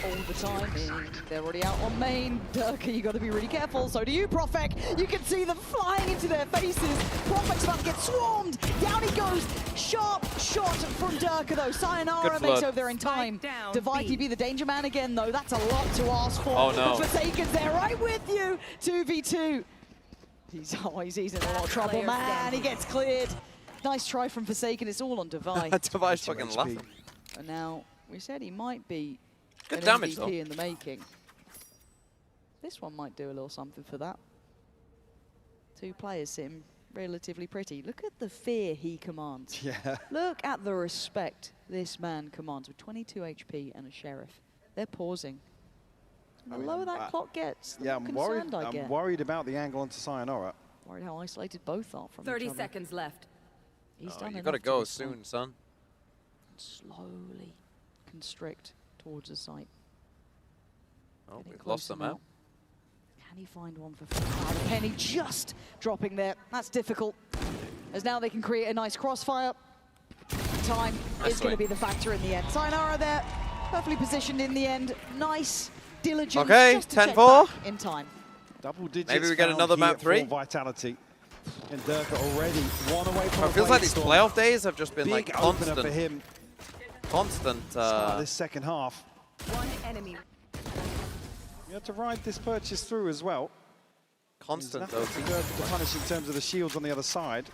All the time. They're already out on main. Durka, you got to be really careful. So do you, Profek. You can see them flying into their faces. Profek's about to get swarmed. Down he goes. Sharp shot from Durka, though. Sayonara makes over there in time. Divide be the danger man again, though. That's a lot to ask for. Oh, no. Forsaken's there right with you. 2v2. He's in a lot of trouble, man. He gets cleared. Nice try from Forsaken. It's all on Divide. Divide's fucking laughing. And now, we said he might be Good an damage, MVP though. in the making. This one might do a little something for that. Two players sitting relatively pretty. Look at the fear he commands. Yeah. Look at the respect this man commands with 22 HP and a sheriff. They're pausing. The lower that clock gets, the Yeah, more I'm worried. concerned I get. I'm worried about the angle onto Sayonara. Worried how isolated both are from 30 each other. seconds left. He's Oh, done you got to enough go this soon, point. son. Slowly constrict towards the site. Oh, Getting we've lost them closer out. now. Can he find one for Penny just dropping there? That's difficult. As now they can create a nice crossfire. Time is going to be the factor in the end. Sayonara there, perfectly positioned in the end. Nice diligence. Okay, just to check 10-4. back in time. Double digits. Maybe we get found another here map 3. for Vitality. And Durka already one away from It a feels like these Blade playoff days have just been Big like opener for constant. him. Constant. Start this second half. One enemy. You have to ride this purchase through as well. Constant though. To punish in terms of the shields on the other side.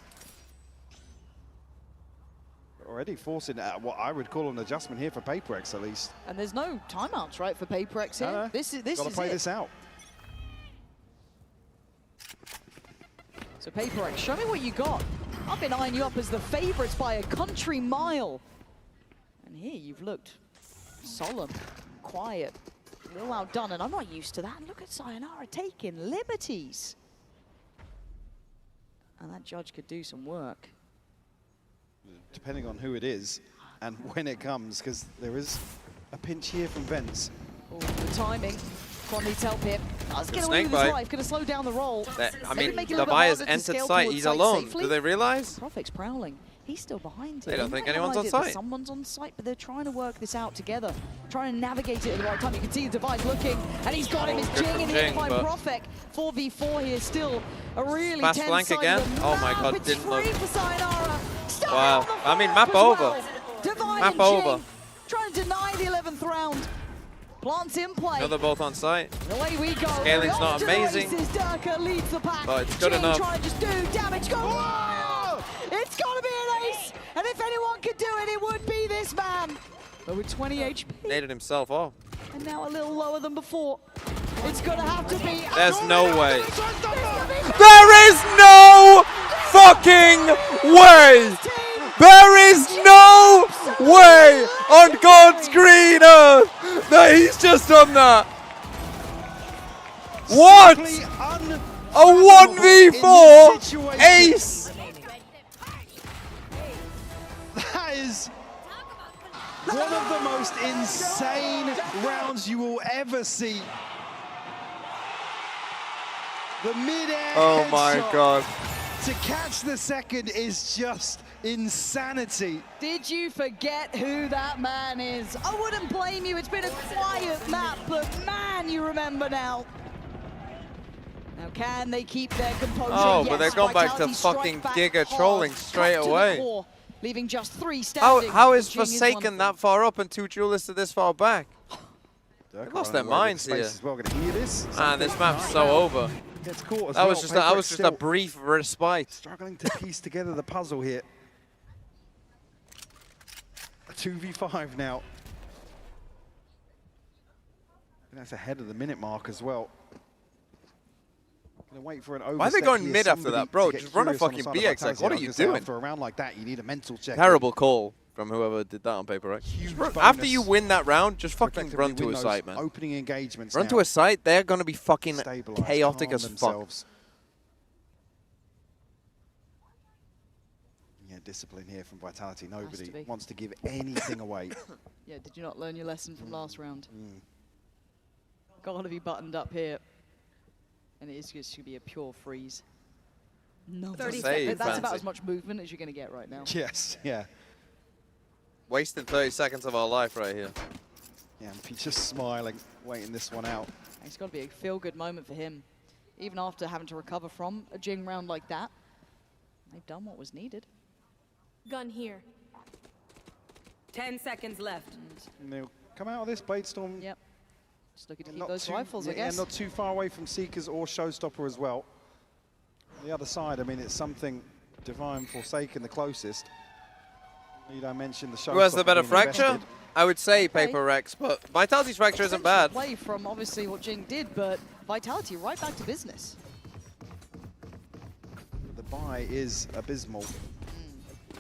Already forcing what I would call an adjustment here for PRX at least. And there's no timeouts, right, for PRX here? No. This is Gotta play this out. So PRX, show me what you got. I've been eyeing you up as the favorites by a country mile. And here you've looked solemn, quiet, a little outdone, and I'm not used to that. And look at Sayonara taking liberties. And that judge could do some work. Depending on who it is and when it comes, because there is a pinch here from Vents. Oh, the timing. Quan needs help here. Let's get away Snake with his bite. life. Going to slow down the roll. I mean, the buyer's entered site. He's alone. Do they realize? Profix prowling. He's still behind him. They don't think might have anyone's on idea that site. Someone's on site, but they're trying to work this out together. Trying to navigate it at the right time. You can see the device looking, and he's got him. It's Jing in here by Profix. 4v4 here still. A really Fast tense flank side again. of the Oh my map. god, It's didn't look. free for Sayonara. Wow. I mean, map over. Divine Map and over. Jing trying to deny the 11th round. Plants in play. No, they're both on site. Away we go. Scaling's not amazing. Durka leads the pack. But it's good Jing enough. trying to just do damage. Go. Whoa! It's got to be an ace. And if anyone could do it, it would be this man. But with 20 HP. Naded himself off. And now a little lower than before. It's going to have to be. There's no way. There is no fucking way. There is no way on God's green earth that he's just done that. What? A 1v4 ace. That is one of the most insane rounds you will ever see. The mid-air Oh my headshot god. to catch the second is just insanity. Did you forget who that man is? I wouldn't blame you. It's been a quiet map, but man, you remember now. Now, can they keep their composure? Oh, yes, but they're going back to Vitality strike fucking back Giga hard, trolling cut straight to the away. core, leaving just 3 standing. How is Jing one of Forsaken that far up and 2 duelists are this far back? They Durka lost their running away with minds space here. as well. Gonna hear this. Man, this Something map's right so now. over. Gets caught as That was well. just PRX a still brief respite. struggling to piece together the puzzle here. A 2v5 now. And that's ahead of the minute mark as well. Gonna wait for an overstep. Why are they going here. mid after Somebody that? Bro, to get just run a curious on the fucking side of BX. Like, Vitality. what I are was you gonna say, doing? After a round like that, you need a mental check. Terrible call from whoever did that on PRX. After you win that round, just fucking run to a site, man. Opening engagements Run now. to a site, they're going to be fucking Stabilize, chaotic calm as fuck. themselves. Yeah, discipline here from Vitality. Nobody be. wants to give anything away. Yeah, did you not learn your lesson from last round? Got to be buttoned up here. And it is just going to be a pure freeze. No, 30 that's seconds. about Fancy. as much movement as you're going to get right now. Yes, yeah. Wasting 30 seconds of our life right here. Yeah, and he's just smiling, waiting this one out. It's got to be a feel-good moment for him. Even after having to recover from a Jing round like that, they've done what was needed. Gun here. 10 seconds left. And they'll come out of this Bladestorm. Yep. Just looking to and keep those rifles, I yeah, guess. not too far away from Seekers or Showstopper as well. The other side, I mean, it's something Divine Forsaken the closest. Need I mention the Showstopper? Who has the better being fracture? invested. I would say Okay. PRX, but Vitality's fracture isn't bad. Play from obviously what Jing did, but Vitality right back to business. The buy is abysmal.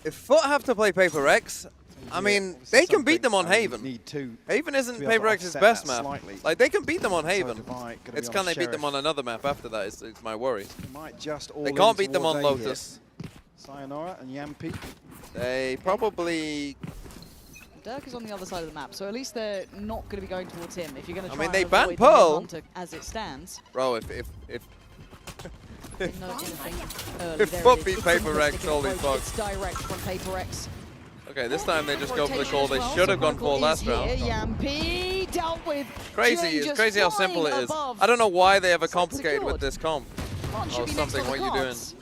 If Foot have to play PRX, I mean, they can beat them on Haven. Need two. Haven isn't to be able to PRX's offset best that map. slightly. Like, they can beat them on Haven. Divine gonna be It's on can they beat them Sheriff. on another map after that is my worry. Might just all They in can't beat them on towards A here. Lotus. Sayonara and Yampi. They probably... Dirk is on the other side of the map, so at least they're not going to be going towards him. If you're going to I try mean, they and banned avoid the Pearl. Hunter as it stands. Bro, if Didn't know anything early. If There it Foot is. beat It's PRX, simplistic holy approach. fuck. It's direct from PRX. Okay, this time they just go for the Rotation call. as They well, should so have gone for Chronicle last is round. here. Yampi dealt with. Crazy, Jing it's just crazy how simple it flying is. above. I don't know why they ever Set complicated with secured. this comp. Well, it should Oh, be next something, on the what you doing? cards.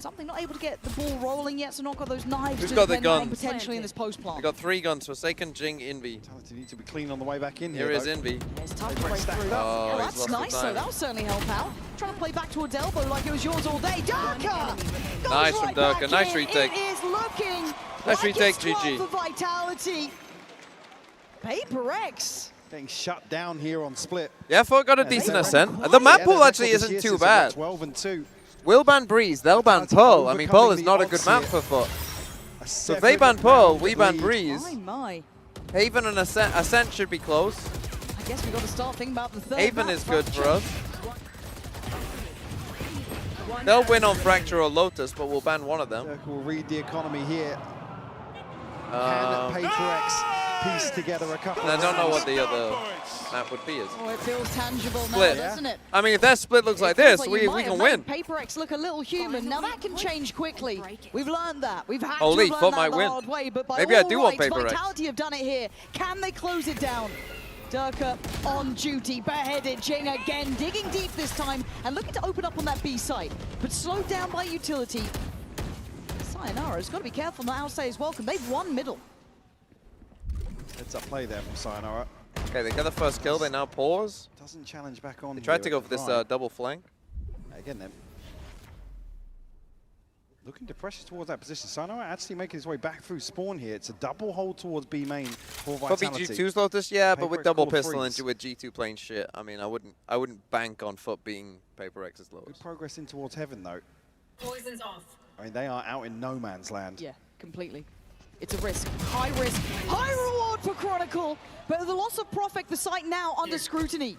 Something not able to get the ball rolling yet, so not got those knives Who's to got the defend on guns? potentially in this post plant. They got 3 guns: Forsaken, Jing, Envy. Vitality need to be clean on the way back in Here here. is Envy. It's tough to break through. Oh, Oh, he's that's lost nice, the though. time. That'll certainly help out. Trying to play back towards elbow like it was yours all day. Durka! Goes Nice from right Durka. back Nice in. retake. It is looking Nice like retake, it's 12 GG. for Vitality. Paper X. Getting shut down here on split. Yeah, FUT got a decent ascent. The map pool actually isn't too bad. 12 and 2. We'll ban Breeze, they'll ban Pearl. I mean, Pearl is not a good map for FUT. So if they ban Pearl, we ban Breeze. My. Haven and Ascent should be close. I guess we got to start thinking about the third Haven map, is good for Fracture. us. They'll win on Fracture or Lotus, but we'll ban one of them. Circle will read the economy here. Can Paper X piece together a couple I of don't know what rounds? the other map would be. Oh, it feels tangible Split. now, doesn't it? I mean, if their split looks like It feels this, like we you might can have win. made Paper X look a little human. Now that can change quickly. We've learned that. We've had Holy, to FUT learn might that the win. hard way, but by Maybe I all do want rights, Paper X. Vitality have done it here. Can they close it down? Durka on duty, bareheaded, Jing again, digging deep this time, and looking to open up on that B site, but slowed down by Utility. Sayonara's got to be careful not outstay his welcome. They've won middle. Heads up play there from Sayonara. Okay, they get the first kill, they now pause. Doesn't challenge back on. They tried here to go at for this Prime. double flank. Again, then. Looking to pressure towards that position. Sayonara actually making his way back through spawn here. It's a double hold towards B main for Could be Vitality. G2's Lotus, yeah, but Paper with X double call pistol freeze. into with G2 playing shit. I mean, I wouldn't bank on FUT being Paper X's Lotus. Good progress in towards heaven, though. Poison's off. I mean, they are out in no man's land. Yeah, completely. It's a risk, high reward for Chronicle, but the loss of Prophet, the site now under scrutiny.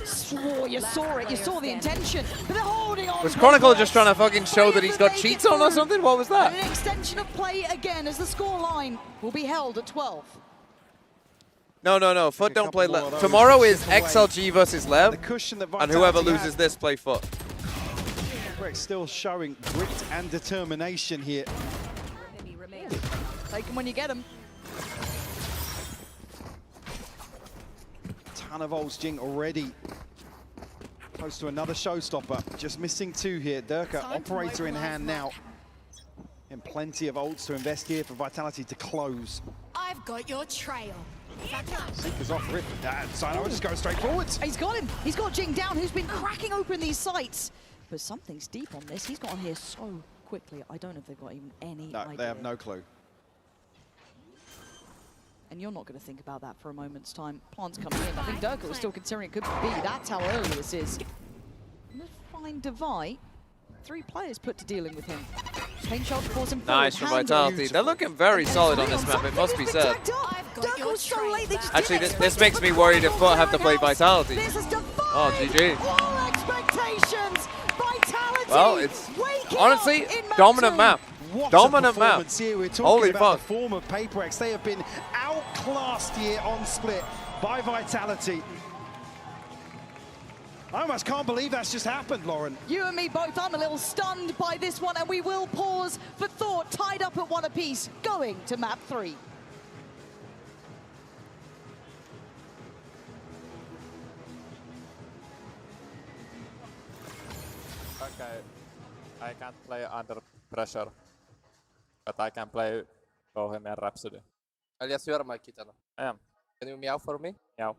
Swore you saw it, you saw the intention, but they're holding on. Was Chronicle just trying to fucking show that he's got cheats on or something? What was that? And an extension of play again as the score line will be held at 12. No. FUT don't play more of Lev. those Tomorrow to is chip away. XLG versus Lev, The cushion that and whoever Vitality loses had. this play FUT. Paper X still showing grit and determination here. Take them when you get them. Ton of ults, Jing already close to another showstopper. Just missing 2 here. Durka, operator in hand now. And plenty of ults to invest here for Vitality to close. I've got your trail. Seekers off rip. Sayonara just goes straight forwards. He's got him. He's got Jing down, who's been cracking open these sites. But something's deep on this. He's got on here so quickly. I don't know if they've got even any No, idea. they have no clue. And you're not going to think about that for a moment's time. Plant's coming in. I think Durka was still considering it could be. That's how early this is. Let's find Divide. 3 players put to dealing with him. Paint shot force him forward. Nice from Handle. Vitality. They're looking very solid on this map, it must be said. Durka was so late, they just Actually, didn't this expect makes it me to worried if come FUT from have to play Roundhouse. Vitality. This is defied Oh, GG. all expectations. Vitality. Well, it's waking honestly up in dominant two. map. What Dominant a map. performance here. We're talking Holy about fuck. the form of Paper X. They have been outclassed here on split by Vitality. I almost can't believe that's just happened, Lauren. You and me both. I'm a little stunned by this one, and we will pause for thought, tied up at 1 apiece, going to map 3. Okay, I can't play under pressure, but I can play Bohemian Rhapsody. Elias, you are my kitten. I am. Can you meow for me? Meow.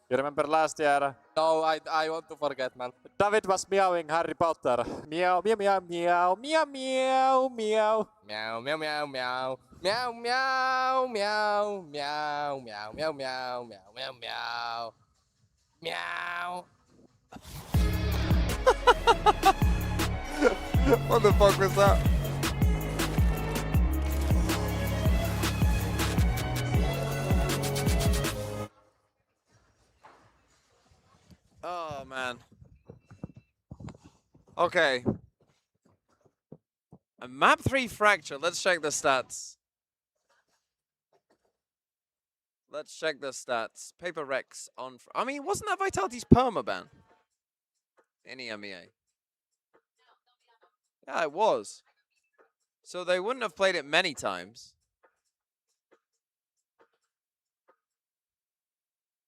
You remember last year? No, I want to forget, man. David was meowing Harry Potter. Meow, meow, meow, meow, meow, meow, meow. Meow, meow, meow, meow. Meow, meow, meow, meow, meow, meow, meow, meow, meow, meow. Meow. What the fuck was that? Oh, man. Okay. A map 3 fracture. Let's check the stats. Let's check the stats. Paper X on... I mean, wasn't that Vitality's permaban? In EMEA. Yeah, it was. So they wouldn't have played it many times.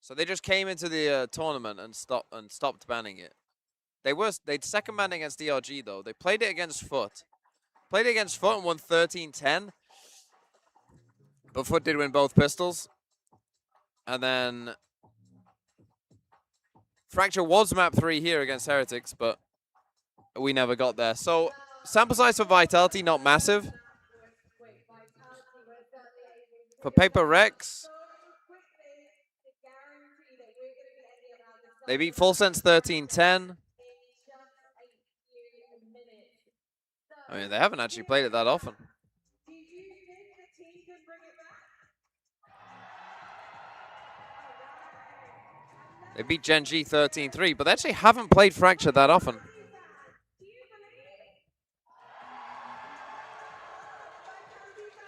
So they just came into the tournament and stopped banning it. they'd second man against DRG though. They played it against Foot. Played it against Foot and won 13-10. But Foot did win both pistols. And then Fracture was map 3 here against Heretics, but we never got there. So sample size for Vitality, not massive. For PRX, they beat Full Sense 13-10. I mean, they haven't actually played it that often. They beat Gen G 13-3, but they actually haven't played Fracture that often.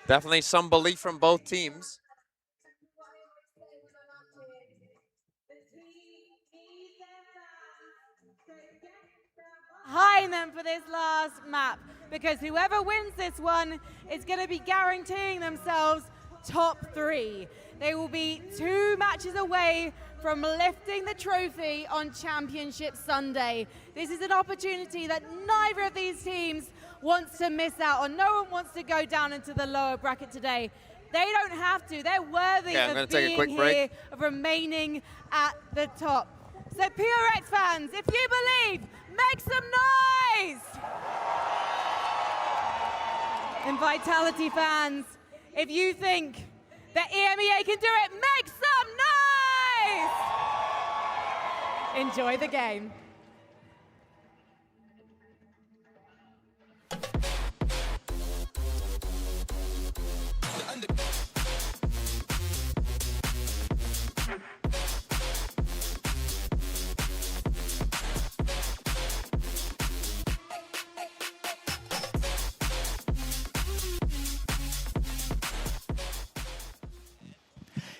Definitely some belief from both teams. Behind them for this last map, because whoever wins this one is going to be guaranteeing themselves top 3. They will be 2 matches away from lifting the trophy on Championship Sunday. This is an opportunity that neither of these teams wants to miss out on. No one wants to go down into the lower bracket today. They don't have to. They're worthy of being here, of remaining at the top. So PRX fans, if you believe, make some noise! And Vitality fans, if you think that EMEA can do it, make some noise! Enjoy the game.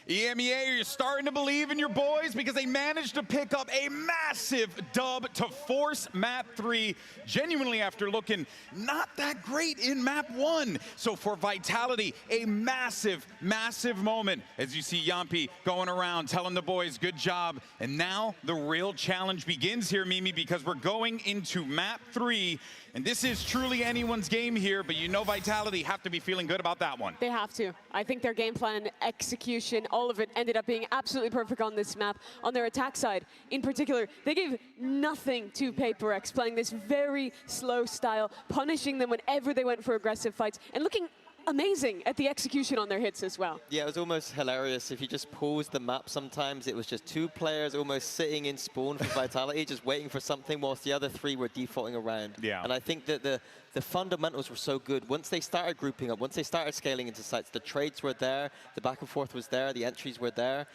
EMEA, you're starting to believe in your boys because they managed to pick up a massive dub to force map 3, genuinely after looking not that great in map 1. So for Vitality, a massive, massive moment as you see Yampi going around telling the boys good job. And now the real challenge begins here, Mimi, because we're going into map 3. And this is truly anyone's game here, but you know Vitality have to be feeling good about that one. They have to. I think their game plan, execution, all of it ended up being absolutely perfect on this map. On their attack side, in particular, they gave nothing to PRX, playing this very slow style, punishing them whenever they went for aggressive fights, and looking amazing at the execution on their hits as well. Yeah, it was almost hilarious. If you just pause the map sometimes, it was just 2 players almost sitting in spawn for Vitality, just waiting for something, whilst the other 3 were defaulting around. Yeah. And I think that the fundamentals were so good. Once they started grouping up, once they started scaling into sites, the trades were there, the back and forth was there, the entries were there.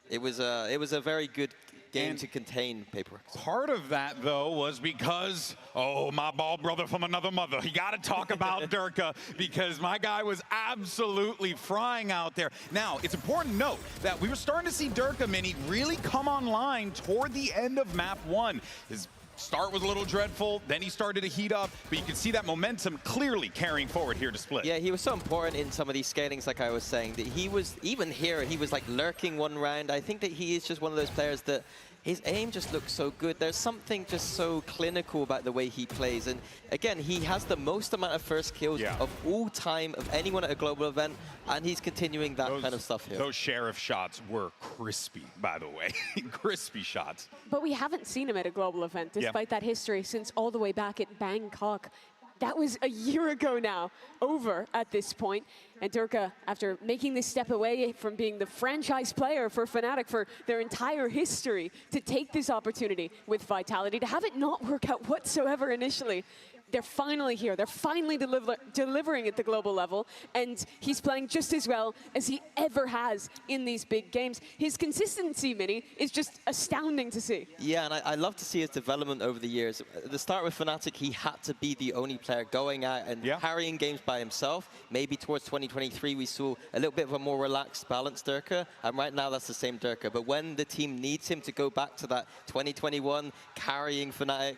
It was a very good game to contain PRX. Part of that, though, was because, oh, my ball brother from another mother. You got to talk about Durka because my guy was absolutely frying out there. Now, it's important to note that we were starting to see Durka Mini really come online toward the end of map 1. His start was a little dreadful, then he started to heat up, but you can see that momentum clearly carrying forward here to Split. Yeah, he was so important in some of these scalings, like I was saying, that he was, even here, he was like lurking one round. I think that he is just one of those players that his aim just looks so good. There's something just so clinical about the way he plays. And again, he has the most amount of first kills of all time of anyone at a global event, and he's continuing that kind of stuff here. Those Sheriff shots were crispy, by the way. Crispy shots. But we haven't seen him at a global event, despite that history, since all the way back at Bangkok. That was a year ago now, over at this point. And Durka, after making this step away from being the franchise player for Fnatic for their entire history, to take this opportunity with Vitality, to have it not work out whatsoever initially. They're finally here. They're finally delivering at the global level, and he's playing just as well as he ever has in these big games. His consistency, Mini, is just astounding to see. Yeah, and I love to see his development over the years. At the start with Fnatic, he had to be the only player going out and carrying games by himself. Maybe towards 2023, we saw a little bit of a more relaxed, balanced Durka, and right now that's the same Durka. But when the team needs him to go back to that 2021 carrying Fnatic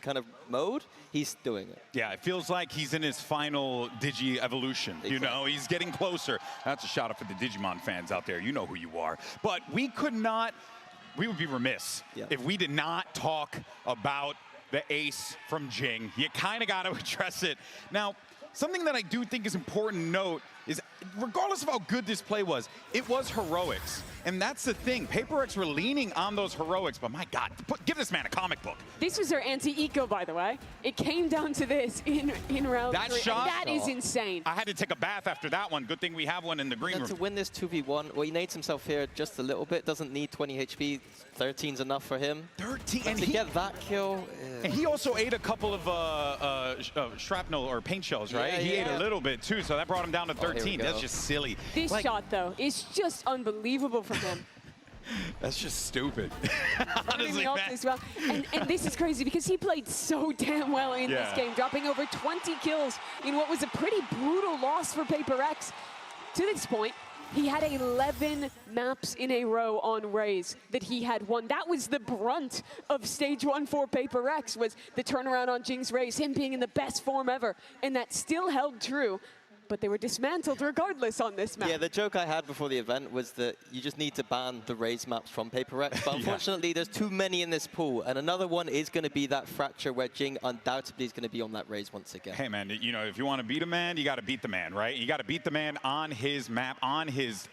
kind of mode, he's doing it. Yeah, it feels like he's in his final Digi evolution. You know, he's getting closer. That's a shout out for the Digimon fans out there. You know who you are. But we could not we would be remiss if we did not talk about the ace from Jing. You kind of got to address it. Now, something that I do think is important to note is, regardless of how good this play was, it was heroics. And that's the thing. PRX were leaning on those heroics, but my God, give this man a comic book. This was their anti-eco, by the way. It came down to this in round that 3. Shot, That is insane. I had to take a bath after that one. Good thing we have one in the green room. To win this 2v1, well, he nades himself here just a little bit. Doesn't need 20 HP. 13's enough for him. 13, and to get that kill. And he also ate a couple of shrapnel or paint shells, right? He ate a little bit too, so that brought him down to 13. That's just silly. This shot, though, is just unbelievable from him. That's just stupid. Honestly, as well. And this is crazy because he played so damn well in this game, dropping over 20 kills in what was a pretty brutal loss for PRX. To this point, he had 11 maps in a row on Raze that he had won. That was the brunt of stage 1 for PRX, was the turnaround on Jing's Raze, him being in the best form ever. And that still held true. But they were dismantled regardless on this map. Yeah, the joke I had before the event was that you just need to ban the Raze maps from PRX. But unfortunately, there's too many in this pool. And another one is going to be that fracture where Jing undoubtedly is going to be on that Raze once again. Hey, man, you know, if you want to beat a man, you got to beat the man, right? You got to beat the man on his map, on his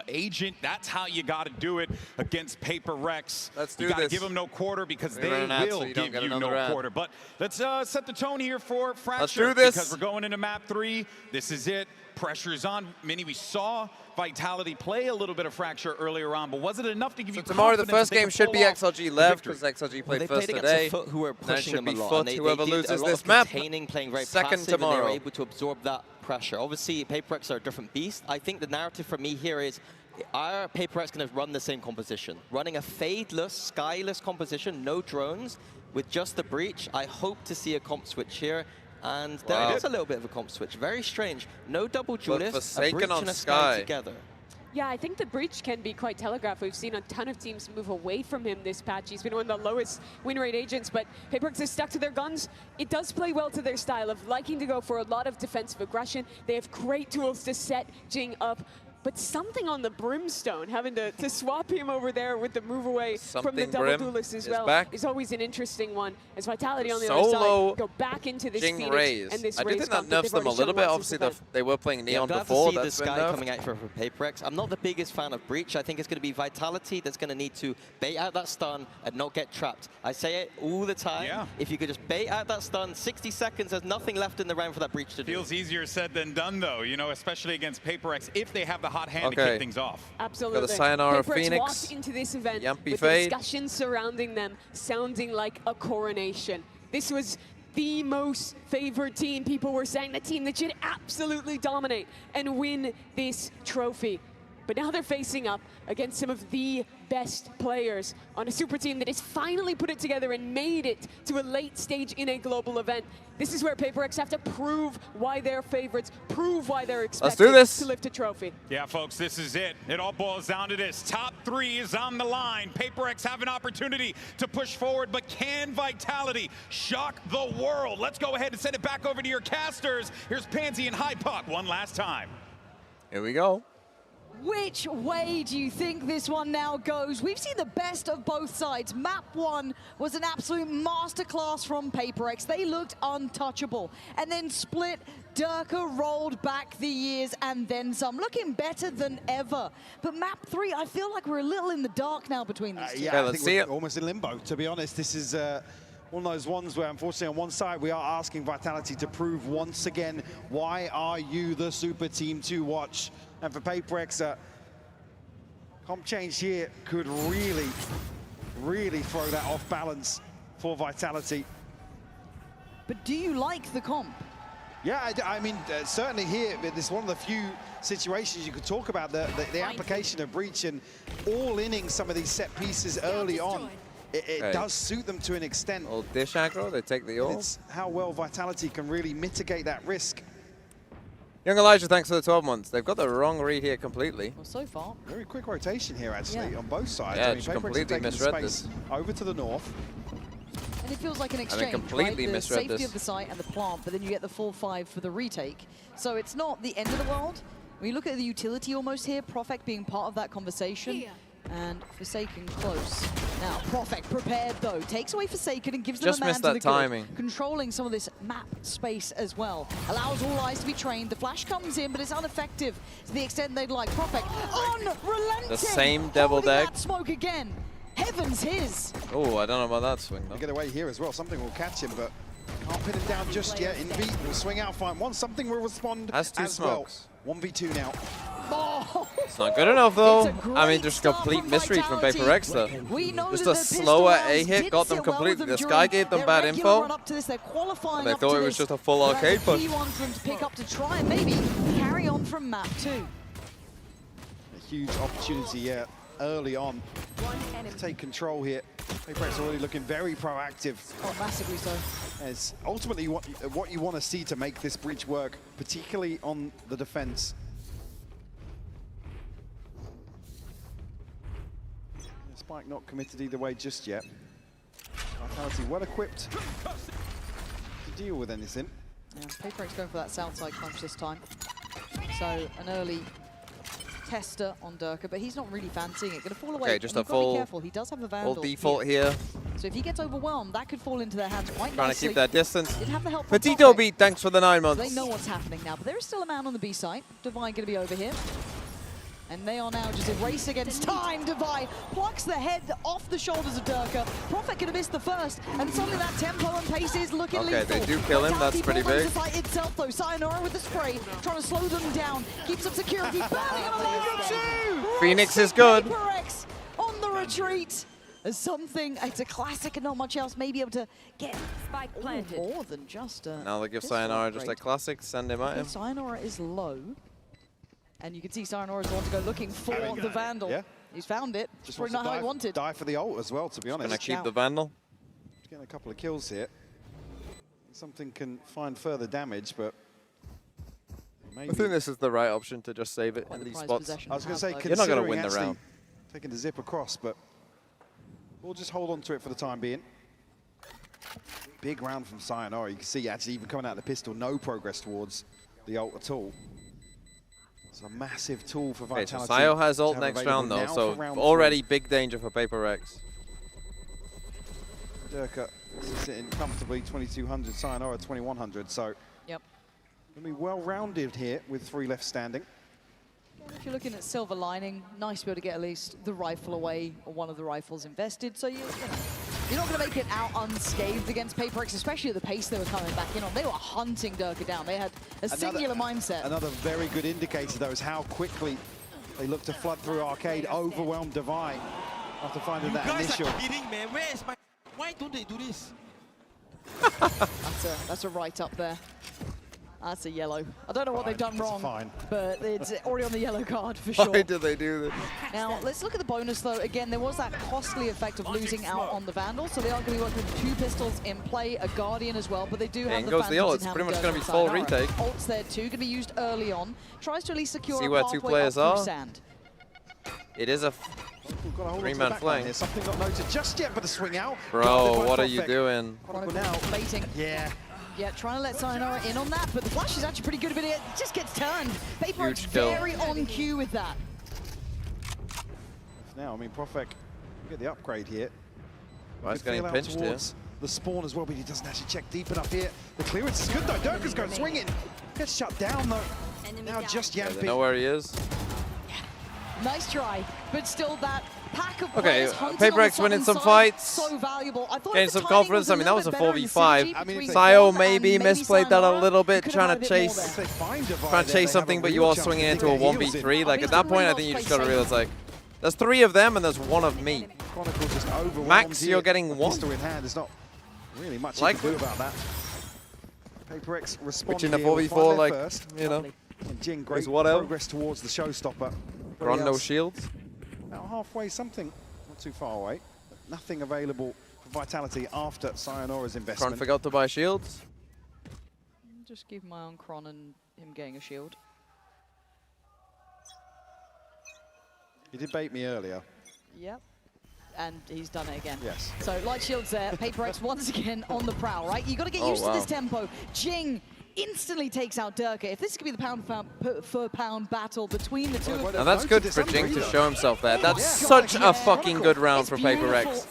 agent. That's how you got to do it against PRX. Let's do this. You got to this. give them no quarter because We they ran out, will so you don't give get you another no round. quarter. But let's set the tone here for Fracture. Let's do this. Because we're going into map 3. This is it. Pressure is on. Minnie, we saw Vitality play a little bit of Fracture earlier on, but was it enough to give you tomorrow the confidence first that they game could should pull be off XLG the Lev, victory? because XLG Well, played they first played today. against a Foot who were And then pushing should them be a lot. Foot, And they whoever did loses a lot this of map. containing, playing very Second passive, and they tomorrow. were able to absorb that pressure. Obviously, PRX are a different beast. I think the narrative for me here is, are PRX going to run the same composition? Running a fadeless, skyless composition, no drones, with just the breach. I hope to see a comp switch here. And there is a little bit of a comp switch. Very strange. No double duelists, a breach and a sky together. Yeah, I think the breach can be quite telegraphed. We've seen a ton of teams move away from him this patch. He's been one of the lowest win rate agents, but PRX is stuck to their guns. It does play well to their style of liking to go for a lot of defensive aggression. They have great tools to set Jing up. But something on the Brimstone, having to swap him over there with the move away from the double duelist as well, is always an interesting one. As Vitality on the other side go back into this Jing Phoenix Raze. and this I do Raze think that comp that nerfs they've them a already little shown bit. once this Obviously, event. they were playing Neon I'm glad before. to see That's the been Sky nerfed. coming out for PRX. I'm not the biggest fan of Breach. I think it's going to be Vitality that's going to need to bait out that stun and not get trapped. I say it all the time. Yeah. If you could just bait out that stun, 60 seconds, there's nothing left in the round for that Breach to do. Feels easier said than done, though, you know, especially against PRX, if they have the hot hand to Okay. kick things off. Absolutely. Got the Sayonara PRX Phoenix. walked into this event Yampy with Fade. the discussion surrounding them sounding like a coronation. This was the most favored team. People were saying the team that should absolutely dominate and win this trophy. But now they're facing up against some of the best players on a super team that has finally put it together and made it to a late stage in a global event. This is where PRX have to prove why they're favorites, prove why they're expected do this. to lift a trophy. Yeah, folks, this is it. It all boils down to this. Top 3 is on the line. PRX have an opportunity to push forward, but can Vitality shock the world? Let's go ahead and send it back over to your casters. Here's Pansy and High Puck one last time. Here we go. Which way do you think this one now goes? We've seen the best of both sides. Map 1 was an absolute masterclass from PRX. They looked untouchable. And then Split, Durka rolled back the years and then some, looking better than ever. But map 3, I feel like we're a little in the dark now between these two. Yeah, I think we're almost in limbo, to be honest. This is one of those ones where, unfortunately, on one side, we are asking Vitality to prove once again, why are you the super team to watch? And for PRX, comp change here could really, really throw that off balance for Vitality. But do you like the comp? Yeah, I mean, certainly here, this is one of the few situations you could talk about, the application of Breach and all-inning some of these set pieces early on. It does suit them to an extent. Old dish aggro, they take the ult. It's how well Vitality can really mitigate that risk. Young Elijah, thanks for the 12 months. They've got the wrong read here completely. Well, so far. Very quick rotation here, actually, on both sides. Yeah, I mean, just PRX have completely taken the misread space this. over to the north. And it feels like an I exchange, completely right? The misread safety this. of the site and the plant, but then you get the full 5 for the retake. So it's not the end of the world. When you look at the utility almost here, Profek being part of that conversation, And Forsaken close. Now, Profek prepared though. Takes away Forsaken and gives them Just a man missed to that the timing. good. Controlling some of this map space as well. Allows all eyes to be trained. The flash comes in, but it's ineffective to the extent they'd like. Profek unrelenting. The same deviled egg. That smoke again. Heaven's his. Oh, I don't know about that swing though. Get away here as well. Something will catch him, but can't pin him down just yet. In VIT will swing out, find one. Something will respond Has 2 as smokes. well. 1v2 now. Oh. It's not good enough though. I mean, just complete misread from PRX though. Just a slower A hit got them completely. This guy gave them bad info. And they thought it was just a full arcade push. Key one for them to pick up to try and maybe carry on from map 2. A huge opportunity here early on to take control here. PRX already looking very proactive. Oh, massively so. As ultimately what you want to see to make this breach work, particularly on the defense. Spike not committed either way just yet. Vitality well equipped to deal with anything. Yeah, PRX going for that south side punch this time. So an early tester on Durka, but he's not really fancying it. Going to fall away. Okay, just a be full. careful. He does have a Vandal. Full default here. So if he gets overwhelmed, that could fall into their hands quite Trying nicely. to keep that distance. Did have the help from Petito Profek. beat, thanks for the 9 months. They know what's happening now, but there is still a man on the B side. Divine going to be over here. And they are now just a race against time. Divine plucks the head off the shoulders of Durka. Profek could have missed the first, and suddenly that tempo and pace is looking lethal. Okay, they do kill him. That's pretty big. Itself though, Sayonara with the spray, trying to slow them down, keeps up security, burning on a leg. Phoenix is good. PRX on the retreat. As something, it's a classic and not much else, maybe able to get spike planted. More than just a. Now they give Sayonara just a classic, send him at him. Sayonara is low. And you can see Sayonara's the one to go looking for the Vandal. Yeah. He's found it. Just probably not how he wanted. Die for the ult as well, to be honest. Gonna keep the Vandal. He's getting a couple of kills here. Something can find further damage, but maybe. I think this is the right option to just save it in these spots. I was going to say, you're not going to win the actually round. Taking the zip across, but we'll just hold on to it for the time being. Big round from Sayonara. You can see actually even coming out of the pistol, no progress towards the ult at all. It's a massive tool for Vitality. Okay, so Sayo has ult next round though, so already big danger for PRX. Durka sitting comfortably 2200, Sayonara 2100, so yep. Gonna be well rounded here with 3 left standing. If you're looking at silver lining, nice to be able to get at least the rifle away or one of the rifles invested. So you're not going to make it out unscathed against PRX, especially at the pace they were coming back in on. They were hunting Durka down. They had a singular mindset. Another very good indicator, though, is how quickly they look to flood through Arcade, overwhelm Divine after finding that initial. You guys are kidding, man. Where is my... Why don't they do this? That's a right up there. That's a yellow. I don't know what they've done wrong, but it's already on the yellow card for sure. Why did they do this? Now, let's look at the bonus, though. Again, there was that costly effect of losing out on the Vandal, so they are going to be working with 2 pistols in play, a Guardian as well, but they do have the goes the ult. Phantoms in It's pretty hand much going to be full retake. Ult's there too, going to be used early on. Tries to at least secure See a where pathway 2 players up through are. Sand. It is a 3-man flank. Here. Something not noted just yet, but a swing out. Bro, what are you doing? Now. Baiting. Yeah, trying to let Sayonara in on that, but the flash is actually pretty good, but it just gets turned. PRX very on cue with that. Now, I mean, Profek get the upgrade here. Well, he's getting pinched here. The spawn as well, but he doesn't actually check deep enough here. The clearance is good though. Durka's going swinging. Gets shut down though. Now just They yamping. know where he is. Nice try, but still that pack of Okay, players hunting PRX on winning the some side, fights. So valuable. I thought Getting the some timing confidence. was a I mean, that was a little bit better 4v5. in the synergy Sayo between maybe Dom and misplayed that a Sayonara. little bit, Could trying have to had a bit chase, more trying to chase something, but you are swinging into a 1v3. Like at that point, I think you just got to realize like, there's 3 of them and there's 1 of me. Chronicle just overwhelmed Max, here. you're getting 1. Pistol in hand. There's not really much Like- you can do about that. PRX responding Which in a here, will 4v4, find their like, first. you know, And Jin, great is whatever. progress towards the showstopper. Gron, no else? shields. About halfway, something not too far away. Nothing available for Vitality after Sayonara's investment. Gron forgot to buy shields. Just keep my eye on Kron and him getting a shield. He did bait me earlier. Yep. And he's done it again. Yes. So light shields there. PRX once again on the prowl, right? You got to get used to this tempo. Jing instantly takes out Durka. If this could be the pound-for-pound battle between the two of them. And that's good for Jing to show himself there. That's such a fucking good round from PRX.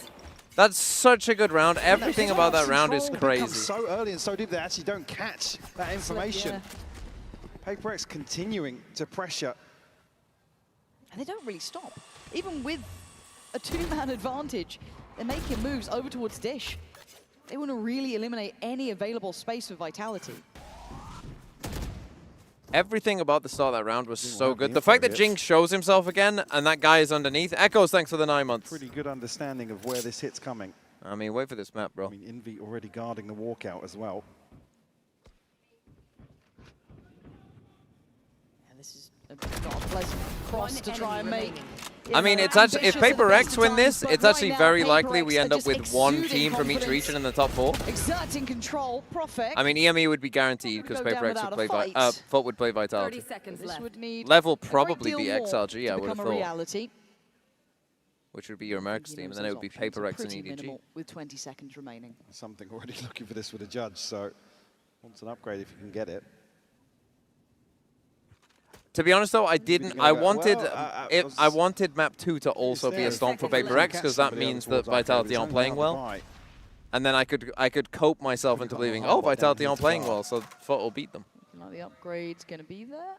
That's such a good round. Everything about that round is crazy. So early and so deep they actually don't catch that information. PRX continuing to pressure. And they don't really stop. Even with a two-man advantage, they're making moves over towards Dish. They want to really eliminate any available space for Vitality. Everything about the start of that round was so good. The fact that Jing shows himself again and that guy is underneath. Echoes, thanks for the 9 months. Pretty good understanding of where this hit's coming. I mean, wait for this map, bro. I mean, Envy already guarding the walkout as well. And this is not a pleasant cross to try and make. I mean, it's actually, if PRX win this, it's actually very likely we end up with one team from each region in the top 4. Exerting control, Prophet. I mean, EME would be guaranteed because PRX would play FUT would play Vitality. 30 seconds left. Would need Level probably be XLG, I would have thought. Reality. Which would be your America's team, and then it would be PRX and EDG. With 20 seconds remaining. Something already looking for this with a judge, so wants an upgrade if you can get it. To be honest, though, I didn't. I wanted I wanted map 2 to also be a stomp for PRX because that means that Vitality aren't playing well, and then I could cope myself into believing, oh, Vitality aren't playing well, so FUT will beat them. Like the upgrade's going to be there.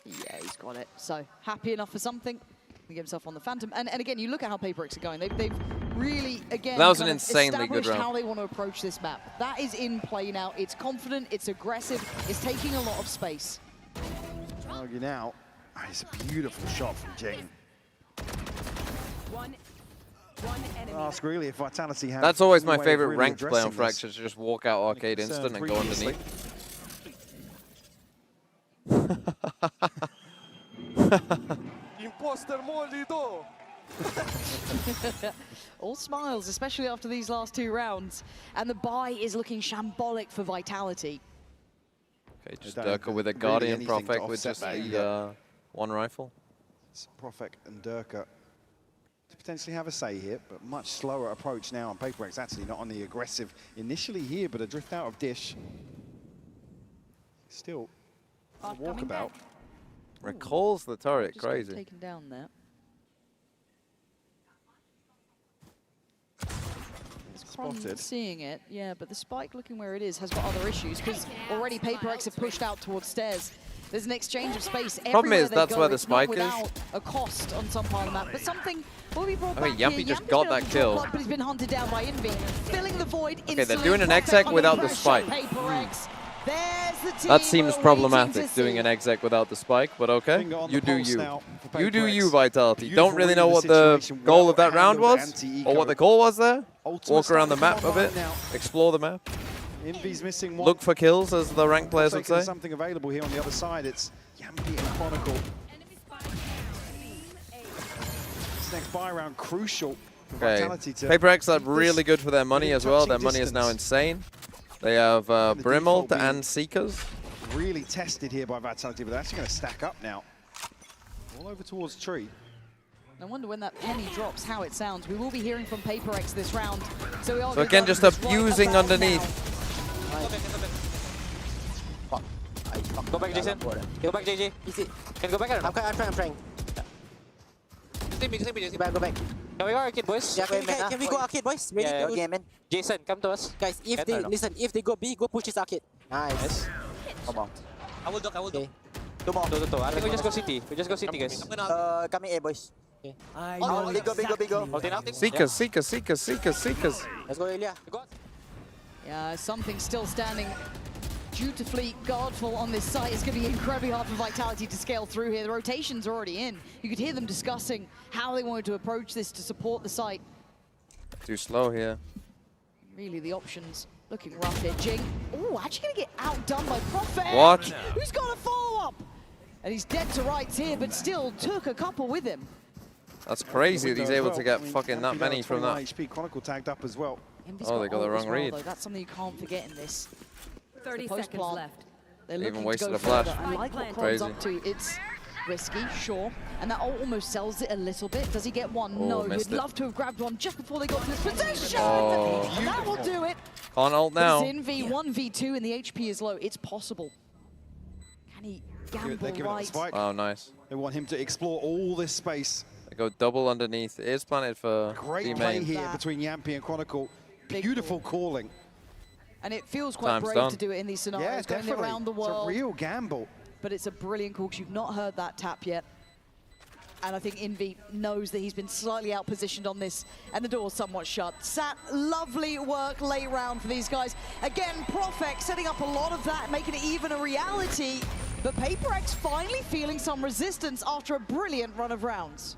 Yeah, he's got it. So happy enough for something. He get himself on the Phantom, and again, you look at how PRX are going. They've really again that was an insanely good round. How they want to approach this map. That is in play now. It's confident. It's aggressive. It's taking a lot of space. Argue now. It's a beautiful shot from Jing. One enemy. Ask really if Vitality has. That's always my favorite ranked play on Fracture, to just walk out arcade instant and go underneath. Imposter molido. All smiles, especially after these last 2 rounds. And the buy is looking shambolic for Vitality. Okay, just Durka with a Guardian Prophet with just the one rifle. It's Prophet and Durka to potentially have a say here, but much slower approach now on PRX. Actually not on the aggressive initially here, but a drift out of Dish. Still a walkabout. Recalls the turret, crazy. Taken down there. Spotted. Seeing it, yeah, but the spike looking where it is has got other issues because already PRX have pushed out towards stairs. There's an exchange of space. Problem is that's where the spike is. A cost on some part of the map, but something will be brought back. Yampy just got that kill. But he's been hunted down by Envy, filling the void. Okay, they're doing an exec without the spike. That seems problematic, doing an exec without the spike, but okay. You do you. You do you, Vitality. Don't really know what the goal of that round was, or what the goal was there. Walk around the map a bit, explore the map. Envy's missing one. Look for kills, as the ranked players would say. There's something available here on the other side. It's Yampy and Chronicle. This next buy round crucial for Vitality to PRX are really good for their money as well. Their money is now insane. They have Brimalt and Seekers. Really tested here by Vitality, but they're actually going to stack up now. All over towards Tree. I wonder when that penny drops, how it sounds. We will be hearing from PRX this round. So, we are again, just abusing underneath. Go back, Jason. Go back, JJ. Easy. Can go back or not? I'm trying. Go back. Can we go arcade, boys? Yeah, can we go arcade, boys? Ready to okay, man. Jason, come to us. Guys, if they listen, if they go B, go push this arcade. Nice. Come on. I will dock. Okay. Two. I think we just go city. Guys. Coming A, boys. Okay. Go. Seekers. Let's go, Elia. Yeah, something still standing dutifully guardful on this site. It's going to be incredibly hard for Vitality to scale through here. The rotation's already in. You could hear them discussing how they wanted to approach this to support the site. Too slow here. Really, the options looking rough here. Jing, oh, actually going to get outdone by Prophet. What? Who's got a follow-up? And he's dead to rights here, but still took a couple with him. That's crazy that he's able to get fucking that many from that. HP Chronicle tagged up as well. Oh, they got the wrong read. That's something you can't forget in this. 30 seconds left. They're even looking wasted to go a flash. further. I like what Cron's up to. It's risky, sure. And that ult almost sells it a little bit. Does he get one? Oh, no. He'd love to have grabbed one just before they got to this position. Oh. And that will do it. Can't ult now. But it's in V1, V2, and the HP is low. It's possible. Can he gamble right? Oh, nice. They want him to explore all this space. They go double underneath. It is planted for Great play here between Yampy and Chronicle. Beautiful calling. And it feels quite brave to do it in these scenarios, going around the world. It's a real gamble. But it's a brilliant call because you've not heard that tap yet. And I think Envy knows that he's been slightly out-positioned on this, and the door's somewhat shut. Sat, lovely work late round for these guys. Again, PRX setting up a lot of that, making it even a reality. But PRX finally feeling some resistance after a brilliant run of rounds.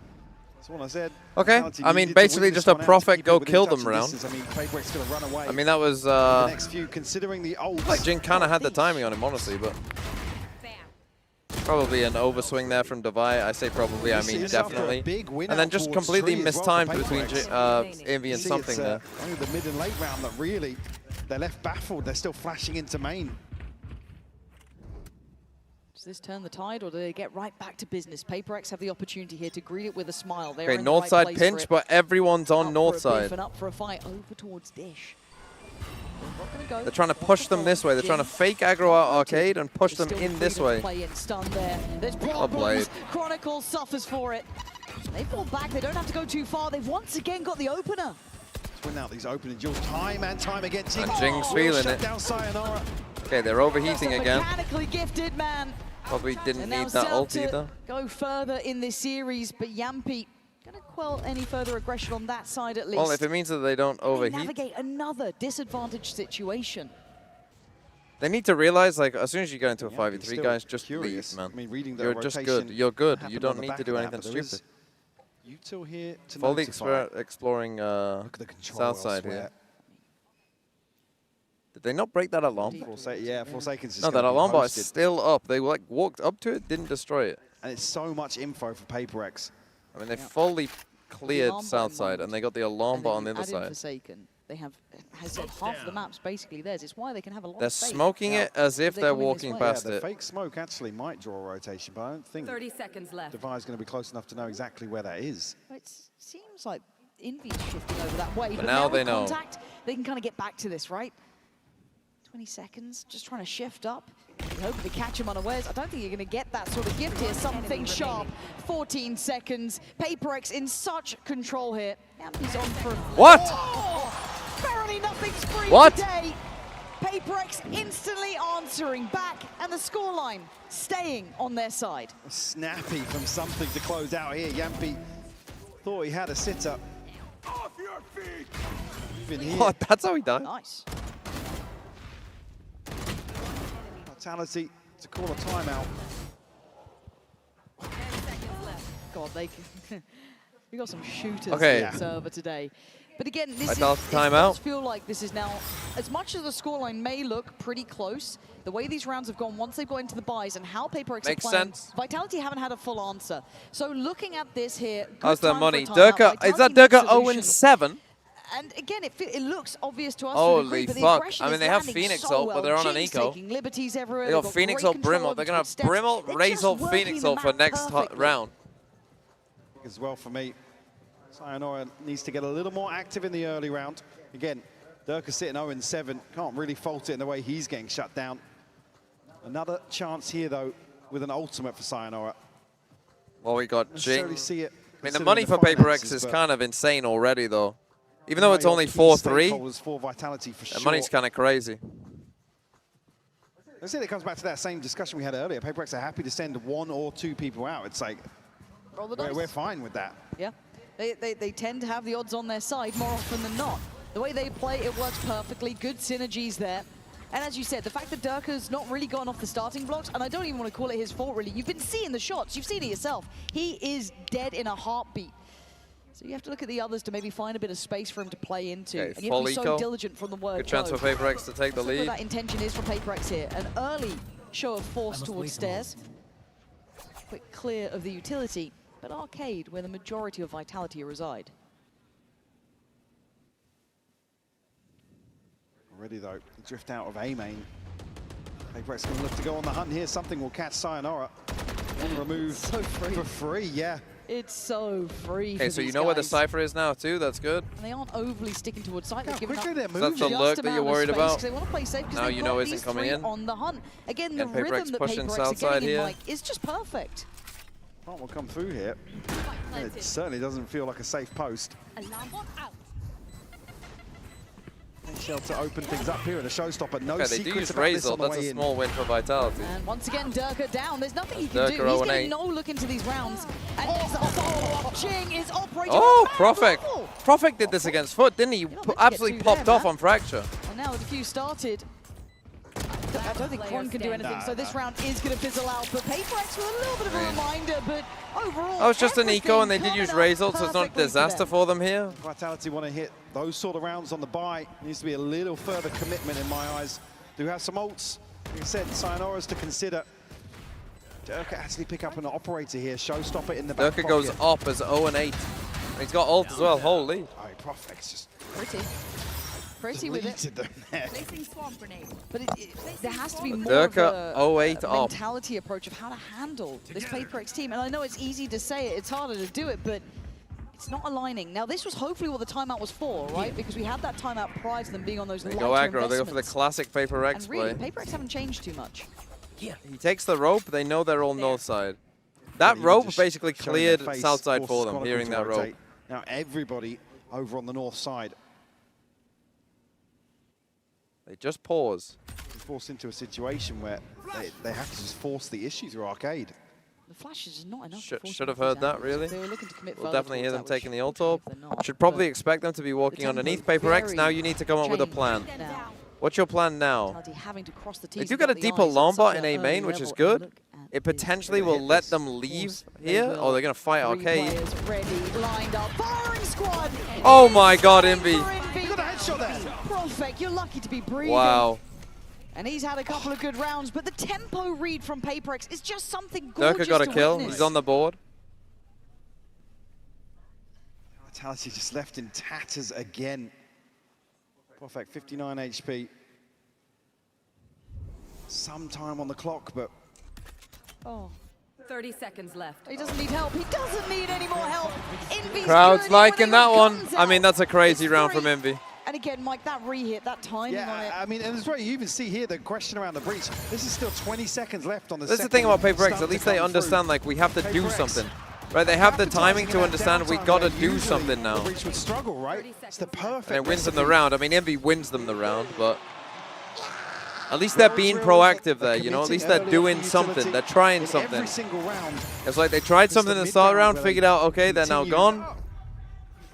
That's what I said. Okay, I mean, basically just a Prophet go kill them round. I mean, PRX going to run away. I mean, that was... the next few, considering the ults. Like, Jin kind of had the timing on him, honestly, but... Probably an overswing there from Devi. I say probably, I mean definitely. And then just completely mistimed between Envy and something there. Only the mid and late round that really, they're left baffled. They're still flashing into main. Does this turn the tide, or do they get right back to business? PRX have the opportunity here to greet it with a smile. Okay, north side pinch, but everyone's on north side. Up for a fight over towards Dish. They're trying to push them this way. They're trying to fake aggro out Arcade and push them in this way. Well played. Chronicle suffers for it. They fall back. They don't have to go too far. They've once again got the opener. Let's win out these opening duels time and time again. And Jing's feeling it. Okay, they're overheating again. Mechanically gifted, man. Probably didn't need that ult either. Go further in this series, but Yampy gonna quell any further aggression on that side at least. Well, if it means that they don't overheat. They navigate another disadvantaged situation. They need to realize, like, as soon as you get into a 5v3, guys, just leave, man. I mean, reading You're just good. You're good. You don't need to do anything stupid. Util here to fully exploring south side here. Did they not break that alarm? Yeah, Forsaken's No, that alarm bar is still up. They like walked up to it, didn't destroy it. And it's so much info for PRX. I mean, they fully cleared south side, and they got the alarm bar on the other side. Forsaken, they have half of the map's basically theirs. It's why they can have a lot They're of faith. smoking it as if they're walking past the it. fake smoke actually might draw a rotation, but I don't think 30 seconds left. Devi's going to be close enough to know exactly where that is. It seems like Envy's shifting over that way, but now they know. Contact, they can kind of get back to this, right? 20 seconds, just trying to shift up. Hoping to catch him unawares. I don't think you're going to get that sort of gift here. Something sharp. 14 seconds. PRX in such control here. Yampy's on for what? Oh, barely nothing's free what? today. PRX instantly answering back, and the scoreline staying on their side. Snappy from something to close out here. Yampy thought he had a sitter. Off your feet. Even here. What? That's how he died? Nice. Vitality to call a timeout. God, we got some shooters on the server today. But again, this does feel like this is now, as much as the scoreline may look pretty close, the way these rounds have gone once they've got into the buys and how PRX are playing, Vitality haven't had a full answer. So looking at this here, how's their money? Durka, is that Durka 0-7? And again, it looks obvious to us. Holy to fuck. I mean, they have Phoenix ult, but they're on an eco. They got Phoenix ult, Brim ult. They're going to have Brim ult, Raze ult, Phoenix ult for next round. As well for me. Sayonara needs to get a little more active in the early round. Again, Durka sitting 0-7. Can't really fault it in the way he's getting shut down. Another chance here, though, with an ultimate for Sayonara. Well, we got Jing. I mean, the money for PRX is kind of insane already, though. Even though it's only 4-3, the money's kind of crazy. I said it comes back to that same discussion we had earlier. PRX are happy to send 1 or 2 people out. It's like, we're fine with that. Yeah, they tend to have the odds on their side more often than not. The way they play, it works perfectly. Good synergies there. And as you said, the fact that Durka's not really gone off the starting blocks, and I don't even want to call it his fault, really. You've been seeing the shots. You've seen it yourself. He is dead in a heartbeat. So you have to look at the others to maybe find a bit of space for him to play into. Okay, and you have to be so diligent from the word good chance for PRX to take the lead. Where that intention is from PRX here. An early show of force towards stairs. Quick clear of the utility, but Arcade, where the majority of Vitality reside. Already, though, drift out of A main. PRX going to look to go on the hunt here. Something will catch Sayonara. And remove for free, yeah. It's so free. Okay, so you know where the Cypher is now too. That's good. And they aren't overly sticking towards site. They've given up Is that the lurk that you're worried about? They want to play safe Now you know isn't coming in. On the hunt. Again, the And rhythm PRX that pushing PRX south are side getting here. in, Mike, is just perfect. Plant will come through here. It certainly doesn't feel like a safe post. Alarm bot out. Shell to open things up here in a showstopper. No Okay, they do secrets use about this Razor. on the That's way a in. small win for Vitality. And once again, Durka down. There's nothing he can Durka do. He's 0-8. getting no look into these rounds. And Ching is operating. Oh, at Profek. level. Profek did this against Foot, didn't he? Absolutely popped off on Fracture. And now with the fuse started, I don't think Quan can do anything, so this round is going to fizzle out. But PRX with a little bit of a reminder, but overall, Oh, it's just an eco, and they did use Razor, so it's not a disaster for them here. Vitality want to hit those sort of rounds on the buy. Needs to be a little further commitment in my eyes. Do have some ults. Like I said, Sayanora's to consider. Durka actually pick up an operator here. Showstopper in the back Durka goes up as 0-8. He's got ult as well, holy. Oh, Profek's just pretty with it. Placing swamp grenade. But there has to be more Durka of 08 a up. mentality approach of how to handle this PRX team. And I know it's easy to say it, it's harder to do it, but it's not aligning. Now, this was hopefully what the timeout was for, right? Because we had that timeout prior to them being on those They lighter go aggro, they go for the investments. classic PRX And really, play. PRX haven't changed too much. He takes the rope, they know they're all north side. That rope basically cleared south side for them, hearing that rope. Now everybody over on the north side. They just pause. Forced into a situation where they have to just force the issue through Arcade. The flash is not enough. Should have heard that, really. They were looking to commit We'll further definitely hear towards them that, taking the ult orb. Should probably expect them to be walking underneath PRX. Now you need to come up with a plan. What's your plan now? Having to cross the They do get a deeper Lombot in A main, which is good. It potentially will let them leave here, or they're going to fight Arcade. Ready, lined up, firing squad. Oh my god, Envy. You got a headshot there. Profek, you're lucky to be breathing. Wow. And he's had a couple of good rounds, but the tempo read from PRX is just something gorgeous Durka got a to kill. witness. He's on the board. Vitality just left in tatters again. Profek, 59 HP. Some time on the clock, but... Oh. 30 seconds left. He doesn't need help. He doesn't need any more help. Envy's Crowd's liking that one. guns I mean, out. that's a crazy round from Envy. And again, Mike, that re-hit, that timing on it. Yeah, I mean, and it's right, you even see here the question around the breach. This is still 20 seconds left on the This is the thing about PRX, at least they understand, like, we have to do something. Right, they have the timing to understand we got to do something now. The breach would struggle, right? It's the perfect. And it wins them the round. I mean, Envy wins them the round, but at least they're being proactive there, you know? At least they're doing something. They're trying something. Every single round. It's like they tried something in the start round, figured out, okay, they're now gone.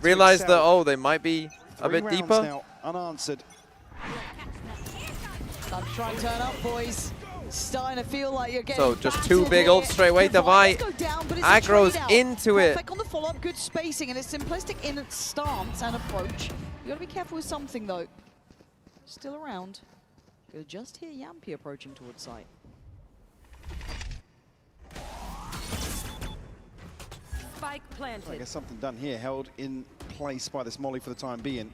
Realized that, oh, they might be a bit deeper. Now, unanswered. Time to try and turn up, boys. Starting to feel like you're getting So just two battered big here. ults straight away. Divide Go down, but it's a aggro's trade-out. into it. Perfect on the follow-up, good spacing, and it's simplistic in its stance and approach. You got to be careful with something, though. Still around. You'll just hear Yampi approaching towards site. Spike I planted. guess something done here, held in place by this Molly for the time being.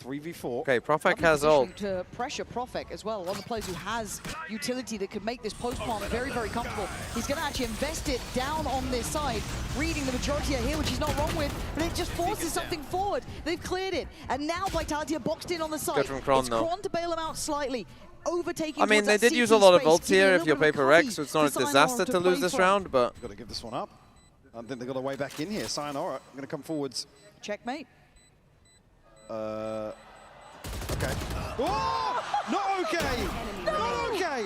3v4. Okay, Profek Lovely has positioning ult. to pressure Profek as well. One of the players who has utility that could make this post plant very, very comfortable. He's going to actually invest it down on this side, reading the majority here, which he's not wrong with, but it just forces something forward. They've cleared it, and now Vitality are boxed in on the side. Good from Kron, It's though. Kron to bail him out slightly. Overtaking I mean, towards they that did use CT a lot of space, ults giving here a if you're little bit of PRX, cover so it's not a for Sayonara disaster to lose play this from. round, but... Got to give this one up. I think they've got a way back in here. Sayonara going to come forwards. Checkmate. Okay. Oh! Not okay! Not okay!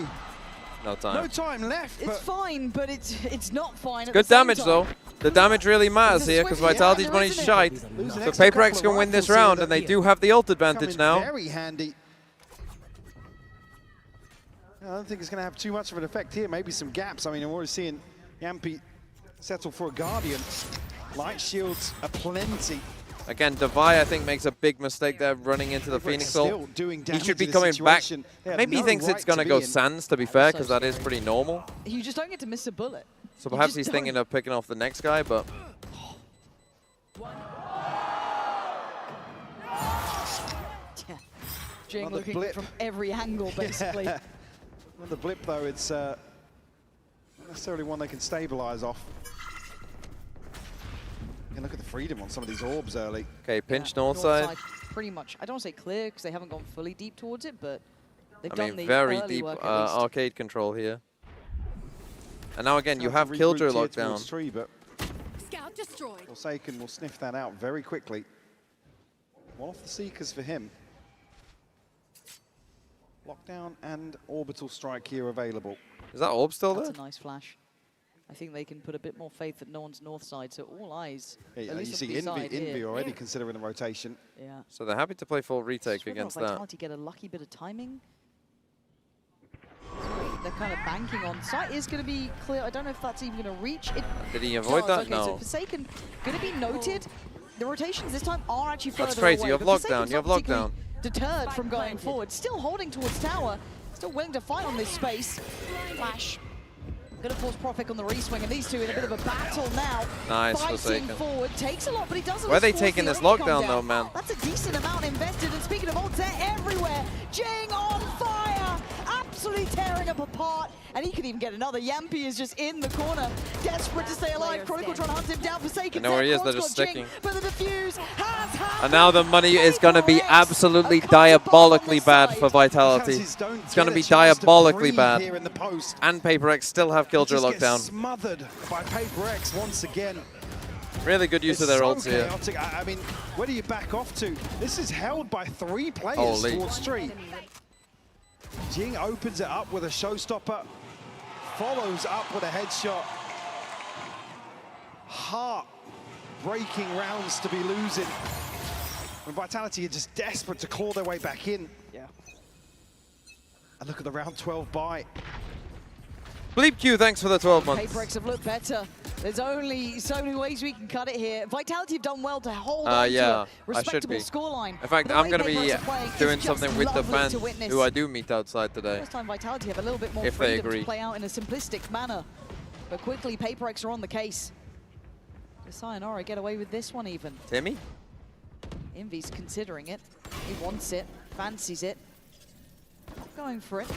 No time. No time left. It's fine, but it's not fine. Good damage, though. The damage really matters here, because Vitality's money's shite. So PRX can win this round, and they do have the ult advantage now. Very handy. I don't think it's going to have too much of an effect here. Maybe some gaps. I mean, I'm already seeing Yampi settle for a Guardian. Light shields aplenty. Again, Devi, I think, makes a big mistake there running into the Phoenix ult. He should be coming back. Maybe he thinks it's going to go Sands, to be fair, because that is pretty normal. You just don't get to miss a bullet. So perhaps he's thinking of picking off the next guy, but... Yeah. Jing Another looking blip. from every angle, basically. Another blip, though, it's not necessarily one they can stabilize off. And look at the freedom on some of these orbs early. Okay, pinch north side. Pretty much. I don't want to say clear because they haven't gone fully deep towards it, but they've I done mean, the very early deep work at least. arcade control here. And now again, you have Killjoy locked down. Tree, but Scout destroyed. Forsaken will sniff that out very quickly. One off the Seekers for him. Lockdown and orbital strike here available. Is that orb still That's there? a nice flash. I think they can put a bit more faith at no one's north side, so all eyes. Yeah, at you least on see the side Envy here. already considering the rotation. Yeah. So they're happy to play full retake Just whether or against not that. Vitality get a lucky bit of timing. They're kind of banking on. Sight is going to be clear. I don't know if that's even going to reach. Did he avoid that? Okay, No. so Forsaken going to be noted. The rotations this time are actually further That's crazy. away, You have but lockdown. Forsaken's You have not lockdown. particularly deterred from going forward. Still holding towards tower. Still willing to fight on this space. Flash. Going to force Profik on the reswing, and these two in a bit of a battle now. Nice, Fighting Forsaken. forward. Takes a lot, but he doesn't. Where are they taking this lockdown though, man? That's a decent amount invested, and speaking of ults, they're everywhere. Jing on fire, absolutely tearing up apart, and he could even get another. Yampi is just in the corner, desperate to stay alive. Chronicle trying to hunt him down. Forsaken. I know where he is, they're just sticking. But the defuse has happened. And now the money is going to be absolutely diabolically bad for Vitality. It's going to be diabolically bad. And PaperX still have Killjoy locked down. Smothered by PaperX once again. Really good use of their ults here. Chaotic. I mean, where do you back off to? This is held by 3 players Holy. towards Street. Jing opens it up with a showstopper, follows up with a headshot. Heart-breaking rounds to be losing. When Vitality are just desperate to claw their way back in. Yeah. And look at the round 12 buy. Bleep Q, thanks for the 12 months. PaperX have looked better. There's only so many ways we can cut it here. Vitality have done well to hold on to a respectable scoreline. In fact, I'm going to be doing something with the fans who I do meet outside today. First time Vitality have a little bit more If they freedom agree. to play out in a simplistic manner. But quickly, PaperX are on the case. Does Sayonara get away with this one even? Timmy? Envy's considering it. He wants it, fancies it. Not going for it.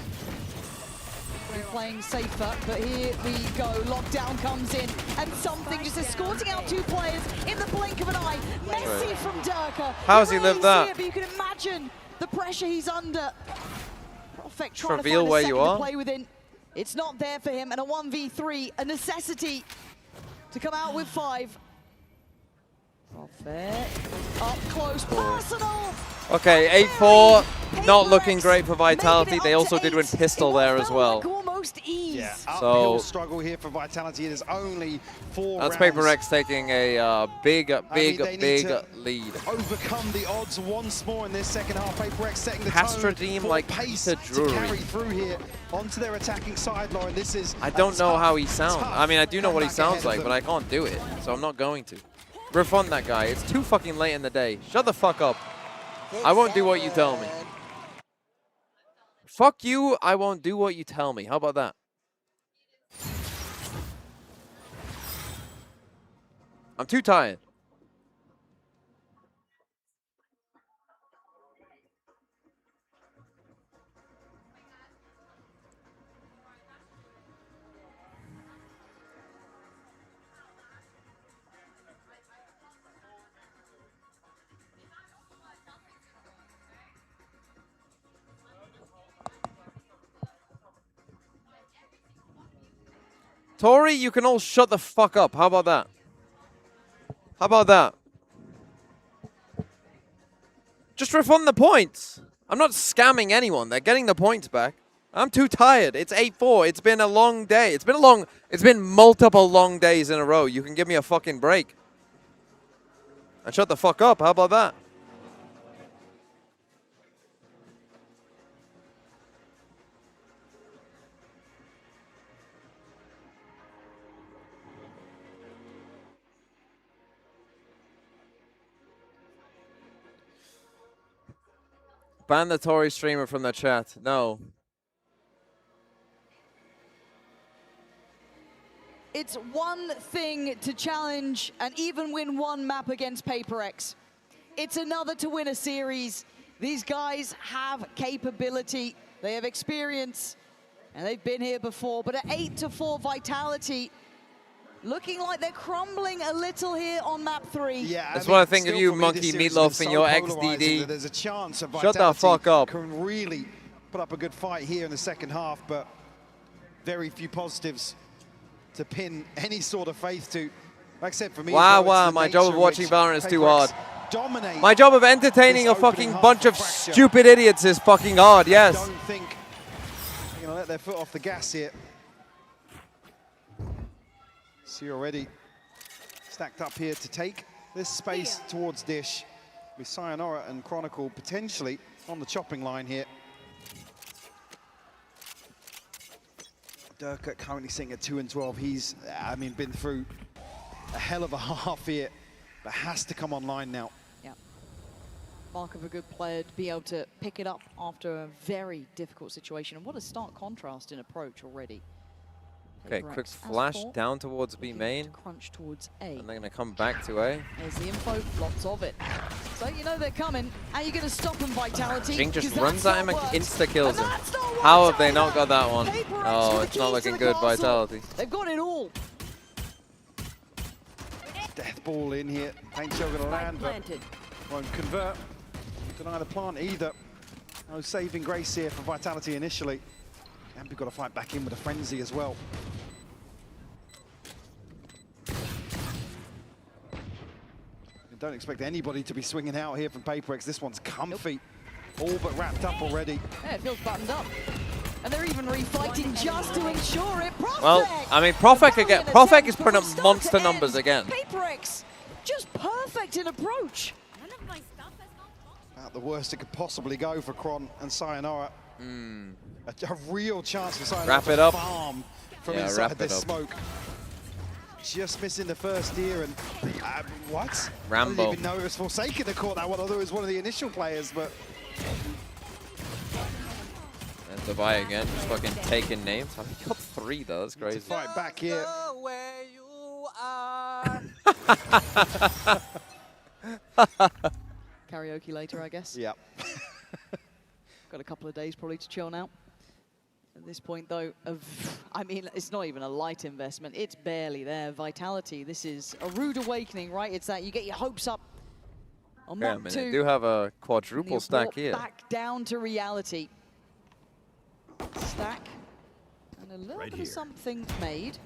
We're playing safer, but here we go. Lockdown comes in, and something just escorting out 2 players in the blink of an eye. Messi from Durka. How has he lived that? It, but you can imagine the pressure he's under. Profik trying Reveal to find where a second you are. to play within. It's not there for him, and a 1v3, a necessity to come out with 5. Profik, up close, personal. Okay, 8-4, not looking great for Vitality. They also did win Pistol there as well. Almost ease. Yeah, So uphill struggle here for Vitality. It is only 4 that's rounds. PaperX taking a big lead. Overcome the odds once more in this second half. PaperX setting the Castrodeem tone like for pace Peter to Drury. carry through here onto their attacking side, Lauren. This is I don't know how he sounds. tough I mean, I do know what he comeback sounds ahead of like, them. but I can't do it, so I'm not going to. Refund that guy. It's too fucking late in the day. Shut the fuck up. I won't do what you tell me. Fuck you, I won't do what you tell me. How about that? I'm too tired. Tori, you can all shut the fuck up. How about that? How about that? Just refund the points. I'm not scamming anyone. They're getting the points back. I'm too tired. It's 8-4. It's been a long day. It's been multiple long days in a row. You can give me a fucking break. And shut the fuck up. How about that? Ban the Tory streamer from the chat. No. It's one thing to challenge and even win one map against PaperX. It's another to win a series. These guys have capability, they have experience, and they've been here before. But at 8-4 Vitality, Looking like they're crumbling a little here on map 3. Yeah, that's what I think of you, Monkey Meatloaf, and your XDD. There's a chance of Shut the fuck up. Can really put up a good fight here in the second half, but very few positives to pin any sort of faith to. Like I said, for me, wow, my job of watching Valorant is too hard. My job of entertaining a fucking bunch of stupid idiots is fucking hard, yes. I don't think they're going to let their foot off the gas here. See already stacked up here to take this space towards Dish with Sayonara and Chronicle potentially on the chopping line here. Durka currently sitting at 2-12. He's, I mean, been through a hell of a half here, but has to come online now. Yeah. Mark of a good player to be able to pick it up after a very difficult situation. And what a stark contrast in approach already. Okay, quick flash down towards B main. Crunch towards A. And they're going to come back to A. There's the info, lots of it. So you know they're coming. How are you going to stop them, Vitality? Jing just runs at him and insta-kills him. How have they not got that one? Oh, it's not looking good, Vitality. They've got it all. Death ball in here. Paint Shell going to land, but won't convert. Deny the plant either. No saving grace here for Vitality initially. And we've got to fight back in with a frenzy as well. Don't expect anybody to be swinging out here from PRX. This one's comfy. All but wrapped up already. Yeah, it feels buttoned up. And they're even refighting just to ensure it. Profek! Well, I mean, Profek is putting up monster numbers again. PRX, just perfect in approach. About the worst it could possibly go for Kron and Sayonara. A real chance for Sayonara Wrap it to up. farm from inside this smoke. Just missing the first here, and what? Rambo. I didn't even know it was Forsaken that caught that one, although it was one of the initial players, but... And Levi again, just fucking taking names. I mean, he got 3 though, that's crazy. Fight back here. Karaoke later, I guess. Yep. Got a couple of days probably to chill now. At this point, though, I mean, it's not even a light investment. It's barely there. Vitality, this is a rude awakening, right? It's that you get your hopes up on I map mean, 2. they do have a quadruple stack here. Back down to reality. Stack. And a little bit of something made.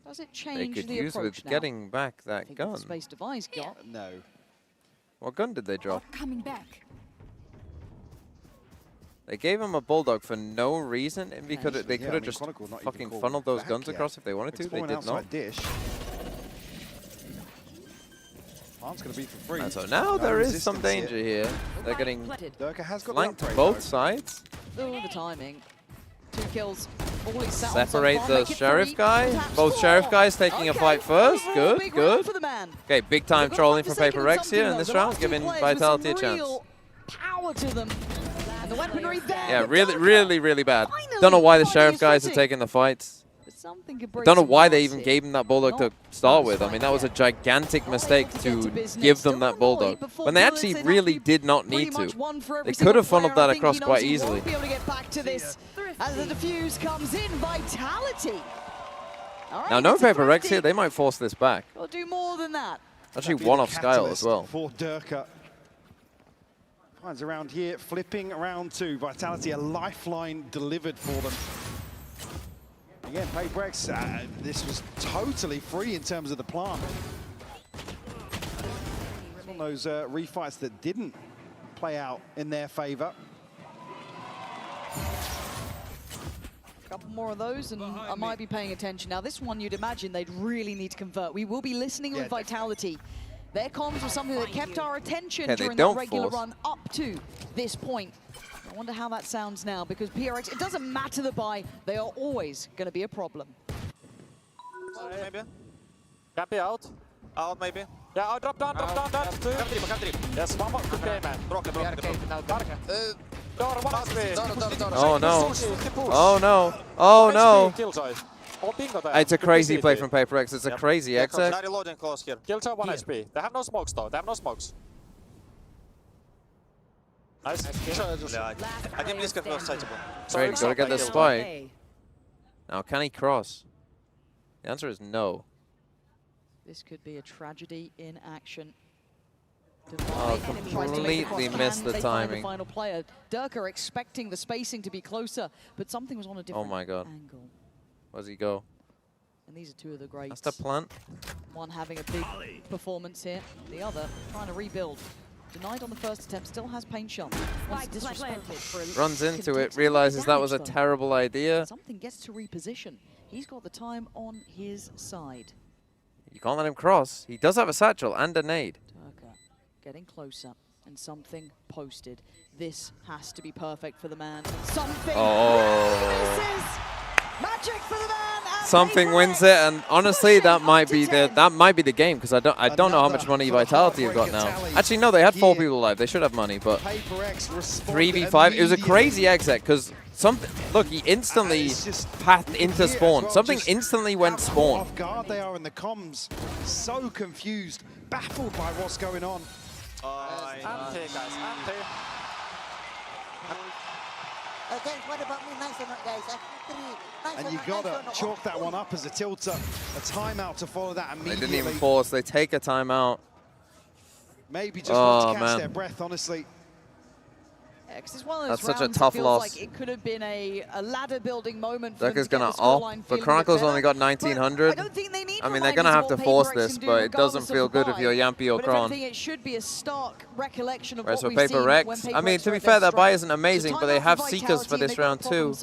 Does it change they could the use approach with now? getting back that gun. Space Device got. No. What gun did they drop? Coming back. They gave him a Bulldog for no reason, and because they could have just Chronicle not fucking even funneled those back guns yet. across if they wanted to. They did not. Dish. Plant's going to be for free. And so now there is some danger here. They're getting Durka has got flanked the upgrade, both though. sides. Oh, the timing. 2 kills. All he's sat on so Separate far, the make it sheriff 3. guy. Perhaps Both 4. sheriff guys taking a fight first. Overall, Good, big good. round for the man. Okay, big time They've got trolling from Forsaken PRX here in something, this though. round, The last 2 giving players with Vitality a some chance. real power to them. And the weaponry there. Yeah, but really, Durka really bad. finally Don't know why the finding sheriff his guys are footing. taking the fights. But something could break Don't know some why they hearts even here. gave him that Bulldog to start with. I mean, that was a gigantic mistake to give them that Bulldog when they actually really did not need to. They could have funneled that across quite easily. Be able to get back to this as the defuse comes in. Vitality. All right, Now, no it's a PRX 50. here. They might force this back. We'll do more than that. Actually, That'd be one the off Skyle as catalyst well. For Durka. Finds around here, flipping around 2. Vitality, a lifeline delivered for them. Again, PRX, this was totally free in terms of the plant. It's one of those refights that didn't play out in their favor. A couple more of those, and I might be paying attention. Now, this one, you'd imagine they'd really need to convert. We will be listening with Vitality. Their comms was something that kept our attention Okay, they during the don't regular force. run up to this point. I wonder how that sounds now, because PRX, it doesn't matter the buy, they are always going to be a problem. Maybe. Can be out. Out maybe. Yeah, I'll drop down, that. Yes, one more. Okay, man. Broke. Door, one HP. Oh no. Oh no. Oh no. Killjoy. Oh, bingo there. It's a crazy play from PRX. It's a crazy XX. Very loading close here. Killjoy 1 HP. They have no smokes though. They have no smokes. Nice. Один близко к sizeable. Great, gotta get the spy. Now, can he cross? The answer is no. This could be a tragedy in action. Oh, completely missed the timing. The final player. Durka expecting the spacing to be closer, but something was on a different angle. Where's he go? And these are two of the greats. That's the plant. One having a big performance here, the other trying to rebuild. Denied on the first attempt, still has paint shot. Runs into it, realizes that was a terrible idea. Something gets to reposition. He's got the time on his side. You can't let him cross. He does have a satchel and a nade. Durka getting closer and something posted. This has to be perfect for the man. Something misses. Magic for the man. Something wins it, and honestly, that might be the game, because I don't know how much money Vitality have got now. Actually, no, they had 4 people alive. They should have money, but 3v5. It was a crazy exit because look, he instantly pathed into spawn. Something instantly went spawn. Off guard they are in the comms, so confused, baffled by what's going on. Anti, guys, anti. Guys, what about me? Nice or not, guys? And you gotta chalk that one up as a tilter. A timeout to follow that immediately. They didn't even force. They take a timeout. Maybe just want to catch their breath, honestly. Yeah, it's one of those That's such a rounds tough that feels loss. like it could have been a ladder building moment. Durka's gonna off, but Chronicles only got 1900. I mean, they're gonna have to force this, but it doesn't feel good if you're Yampi or Kron. I think it should be a stark recollection of Right, what so we've seen PRX. I mean, to be fair, their buy isn't amazing, but they have Seekers for this round too.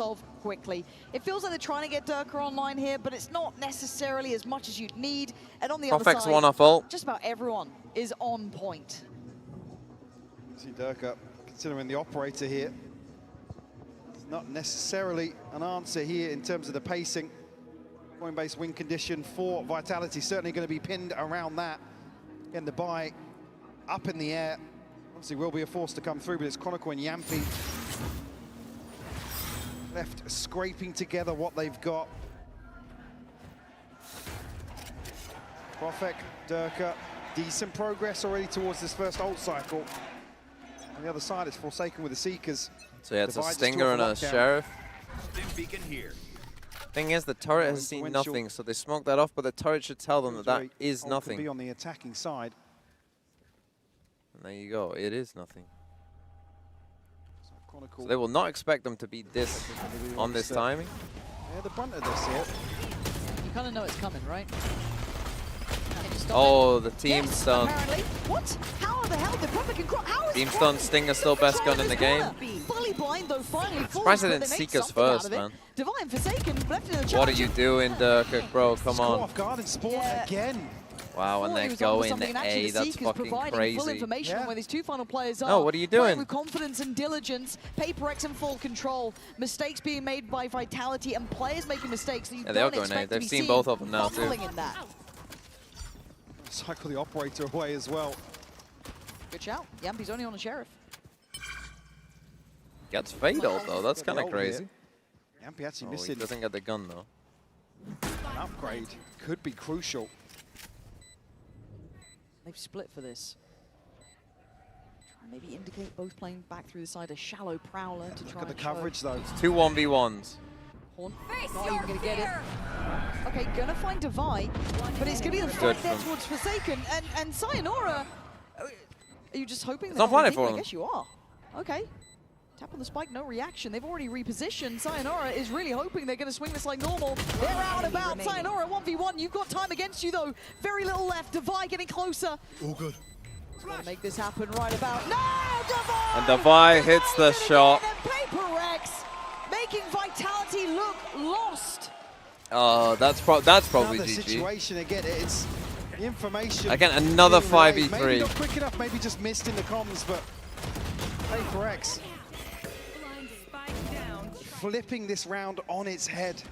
Quickly. It feels like they're trying to get Durka online here, but it's not necessarily as much as you'd need. And on the other side, one off ult. just about everyone is on point. See Durka considering the operator here. Not necessarily an answer here in terms of the pacing. Point-based win condition for Vitality, certainly going to be pinned around that. Again, the buy up in the air. Obviously will be a force to come through, but it's Chronicle and Yampi left scraping together what they've got. Profek, Durka, decent progress already towards this first ult cycle. On the other side, it's Forsaken with the Seekers. So yeah, it's a Stinger and a Sheriff. Thing is, the turret has seen nothing, so they smoked that off, but the turret should tell them that that is nothing. Be on the attacking side. And there you go, it is nothing. So they will not expect them to be this on this timing. Yeah, the brunt of this here. You kind of know it's coming, right? Oh, the team stun. What? How the hell did Profek and how is Team stun, Stinger still best gun in the game. Fully blind though, finally Surprised they didn't seek us first, man. Divine Forsaken left in the What are you doing, Durka, bro? Come on. Off guard and spawn again. Wow, and they're going A. That's fucking crazy. Full information on where these two final players are. No, what are you doing? With confidence and diligence, PRX in full control. Mistakes being made by Vitality and players making mistakes that you they are don't going A. expect They've to be seen both of them now too. in that. Cycle the operator away as well. Good shout. Yampi's only on a Sheriff. Gets fade ult though. That's kind of crazy. Yampi actually He missing. doesn't get the gun though. An upgrade could be crucial. They've split for this. Try maybe indicate both playing back through the side, a shallow prowler to try Look at the and coverage though. It's 2 1v1s. Horn. Not even gonna get it. Okay, gonna find Divide, but it's gonna be the fight there towards Forsaken and Sayonara. Are you just hoping It's not planning for I them. guess you are. Okay. Tap on the spike, no reaction. They've already repositioned. Sayonara is really hoping they're going to swing this like normal. They're out and about. Sayonara 1v1. You've got time against you, though. Very little left. Divide getting closer. All good. Gotta make this happen right about now. Divide! And Divide hits the shot. And PRX making Vitality look lost. That's probably the GG. situation again. It's the information. Again, another being relayed. 5v3. Maybe not quick enough. Maybe just missed in the comms, but PRX flipping this round on its head.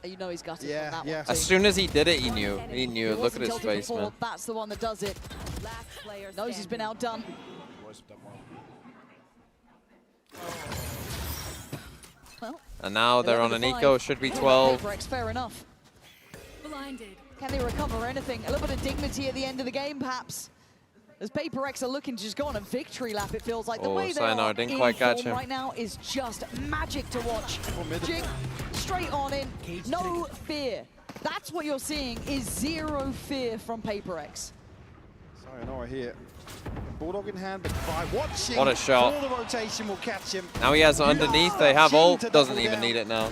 You know he's got it on that one. As soon as he did it, he knew. He knew. Look at his face, before. man. That's the one that does it. Knows he's been outdone. Well, And now they're on an eco. Should be 12. PRX, fair enough. Blinded. Can they recover anything? A little bit of dignity at the end of the game, perhaps. As PRX are looking to just go on a victory lap, it feels like the way they Sayonara are didn't in quite catch form him. right now is just magic to watch. Jing straight on in, no fear. That's what you're seeing is zero fear from PRX. Sayonara here. Bulldog in hand, but by watching. What a shot. All the rotation will catch him. Now he has underneath. They have ult. Doesn't even need it now.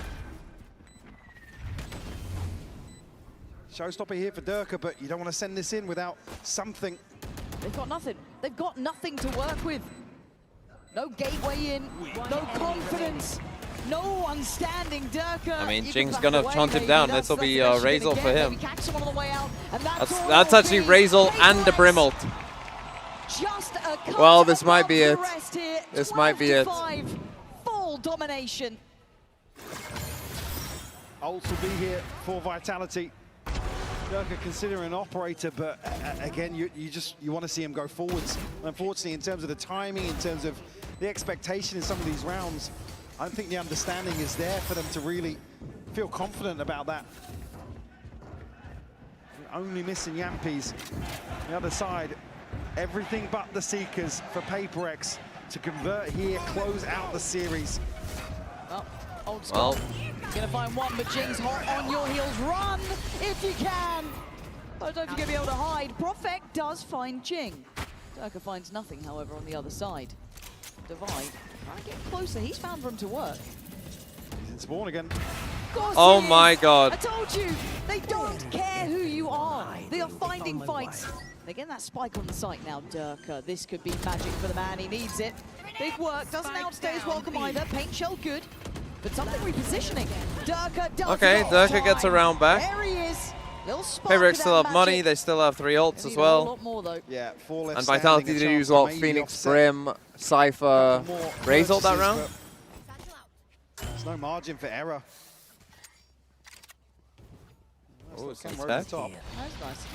Showstopper here for Durka, but you don't want to send this in without something. They've got nothing. They've got nothing to work with. No gateway in, no confidence, no one standing. Durka. I mean, Jing's gonna hunt him down. This will be Razel for him. That's actually Razel and the Brim ult. Well, this might be it. This might be it. Full domination. Ults will be here for Vitality. Durka considering an operator, but again, you want to see him go forwards. Unfortunately, in terms of the timing, in terms of the expectation in some of these rounds, I don't think the understanding is there for them to really feel confident about that. Only missing Yampies. The other side, everything but the Seekers for PRX to convert here, close out the series. Well, old school. Gonna find one, but Jing's hot on your heels. Run if you can. I don't know if you're gonna be able to hide. Profek does find Jing. Durka finds nothing, however, on the other side. Divide. Trying to get closer. He's found room to work. He's in spawn again. Oh my god. I told you, they don't care who you are. They are finding fights. They're getting that spike on the site now, Durka. This could be magic for the man. He needs it. Big work. Doesn't outstay his welcome either. Paint shell good. But something repositioning. Durka does Okay, Durka gets around back. There he is. PRX still have money. They still have 3 ults as well. Yeah, 4 left And Vitality to use what? Phoenix, Brim, Cypher, Razel that round? There's no margin for error. Oh, some over tech. the top. That's nice.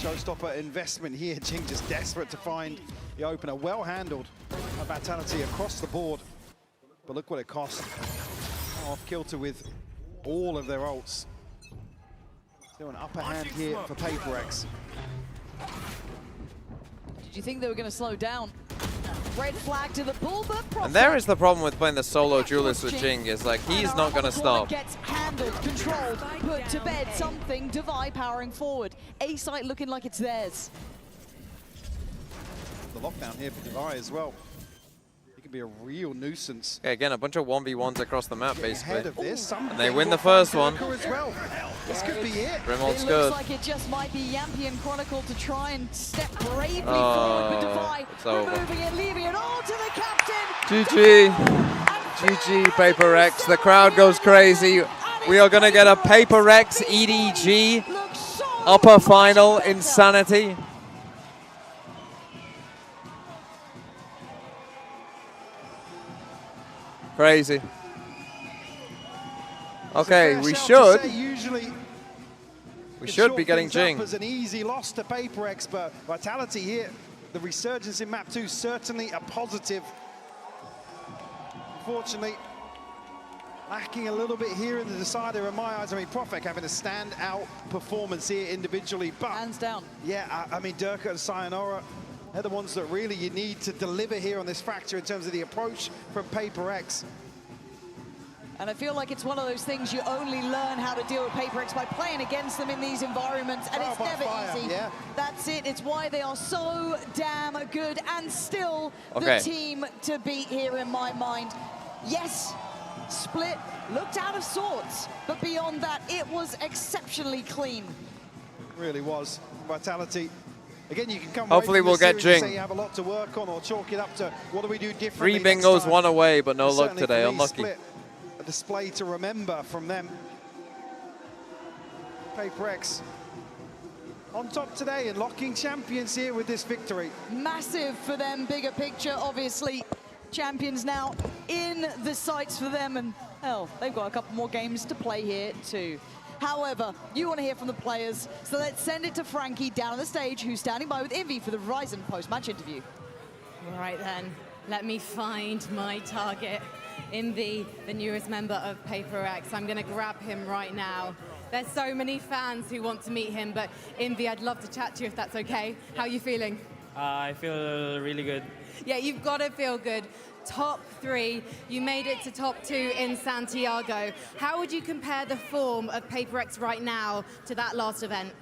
Showstopper investment here. Jing just desperate to find the opener. Well handled by Vitality across the board. But look what it cost. Off kilter with all of their ults. Still an upper hand here for PRX. Did you think they were going to slow down? Red flag to the bull, but And there is the problem with playing the solo duelist with Jing, is like he's not going to stop. Gets handled, controlled, put to bed. Something. Divide powering forward. A site looking like it's theirs. The lockdown here for Divide as well. He can be a real nuisance. Yeah, again, a bunch of 1v1s across the map, basically. Ahead of this, And they win the first one. As well. This could be it. Brim ult's It good. looks like it just might be Yampi and Chronicle to try and step bravely forward, but Divide it's over. removing it, leaving it all to the captain. GG. GG, PRX. The crowd goes crazy. We are going to get a PRX EDG upper final insanity. Crazy. Okay, we should. We should be getting Jing. As an easy loss to PRX, but Vitality here, the resurgence in map 2 certainly a positive. Unfortunately, lacking a little bit here in the decider in my eyes. I mean, Profek having a standout performance here individually, but hands down. Yeah, I mean, Durka and Sayonara, they're the ones that really you need to deliver here on this fracture in terms of the approach from PRX. And I feel like it's one of those things you only learn how to deal with PRX by playing against them in these environments, and it's never easy. Yeah. That's it. It's why they are so damn good and still Okay. the team to beat here in my mind. Yes, Split looked out of sorts, but beyond that, it was exceptionally clean. Really was. Vitality. Again, you can come Hopefully away from we'll this get series and Jing. say you have a lot to work on, or chalk it up to what do we do 3 differently next bingos, time. 1 away, but no But luck certainly today. for me, Unlucky. Split, a display to remember from them. PRX on top today and locking champions here with this victory. Massive for them, bigger picture, obviously. Champions now in the sights for them, and hell, they've got a couple more games to play here too. However, you want to hear from the players, so let's send it to Frankie down on the stage, who's standing by with Envy for the Verizon post-match interview. Right then, let me find my target. Envy, the newest member of PRX. I'm going to grab him right now. There's so many fans who want to meet him, but Envy, I'd love to chat to you if that's okay. How are you feeling? I feel really good. Yeah, you've got to feel good. Top 3, you made it to top 2 in Santiago. How would you compare the form of PRX right now to that last event?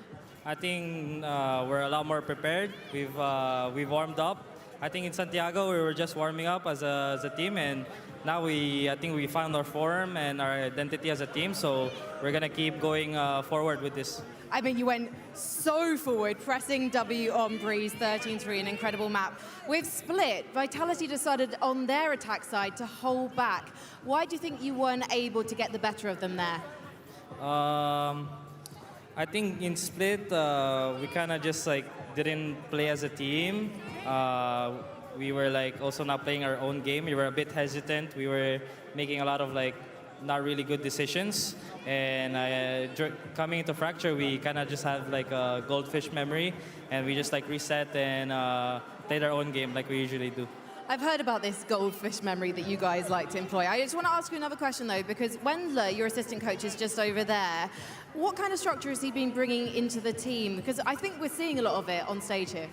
I think we're a lot more prepared. We've warmed up. I think in Santiago we were just warming up as a team, and now I think we found our form and our identity as a team. So we're gonna keep going forward with this. I mean, you went so forward, pressing W on Breeze, 13-3, an incredible map. With Split, Vitality decided on their attack side to hold back. Why do you think you weren't able to get the better of them there? I think in Split, we kind of just like didn't play as a team. We were like also not playing our own game. We were a bit hesitant. We were making a lot of like not really good decisions. And coming into Fracture, we kind of just had like a goldfish memory, and we just like reset and played our own game like we usually do. I've heard about this goldfish memory that you guys like to employ. I just want to ask you another question though, because Wendler, your assistant coach, is just over there. What kind of structure has he been bringing into the team? Because I think we're seeing a lot of it on stage here.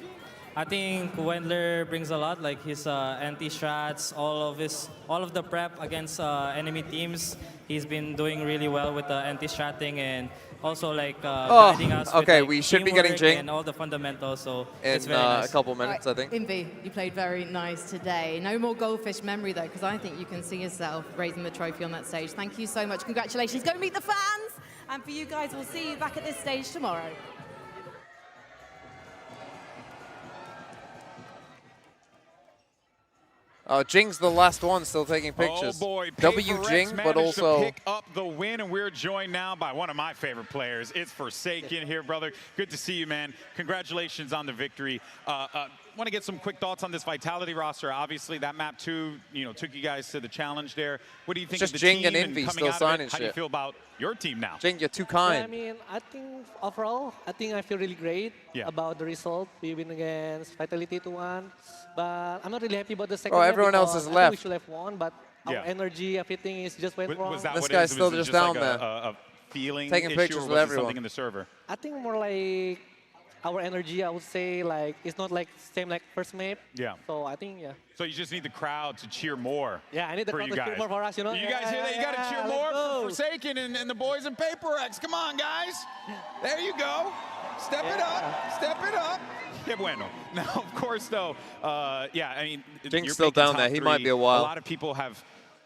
I think Wendler brings a lot, like his anti-strats, all of the prep against enemy teams. He's been doing really well with the anti-stratting and also like guiding us with, like, we should be getting Jing and all the fundamentals. So in it's very nice. a couple minutes, I think. Envy, you played very nice today. No more goldfish memory though, because I think you can see yourself raising the trophy on that stage. Thank you so much. Congratulations. Go meet the fans. And for you guys, we'll see you back at this stage tomorrow. Jing's the last one still taking pictures. Oh boy, W Jing, but also to pick up the win, and we're joined now by one of my favorite players. It's Forsaken here, brother. Good to see you, man. Congratulations on the victory. Want to get some quick thoughts on this Vitality roster. Obviously, that map 2, took you guys to the challenge there. What do you think just of the Jing team and Envy still coming out signing of it? How do you feel about your team now? Jing, you're too kind. Yeah, I mean, I think overall, I feel really great about the result. We win against Vitality 2-1, but I'm not really happy about the second. Everyone else has left. We should have won, but our energy, everything is just went wrong. Was that this what guy's it is? still Was it just down like there, a feeling taking issue, pictures or with was it everyone. something in the server? I think more like our energy, I would say, like it's not like same like first map. Yeah. So I think So you just need the crowd to cheer more. Yeah, I need the crowd to cheer more for us, You guys hear that? You got to cheer more for Forsaken and the boys in PRX. Come on, guys. There you go. Step it up. Step it up. Yeah, bueno. Now, of course, though, I mean, Jing's still down there. He might be a while. A lot of people have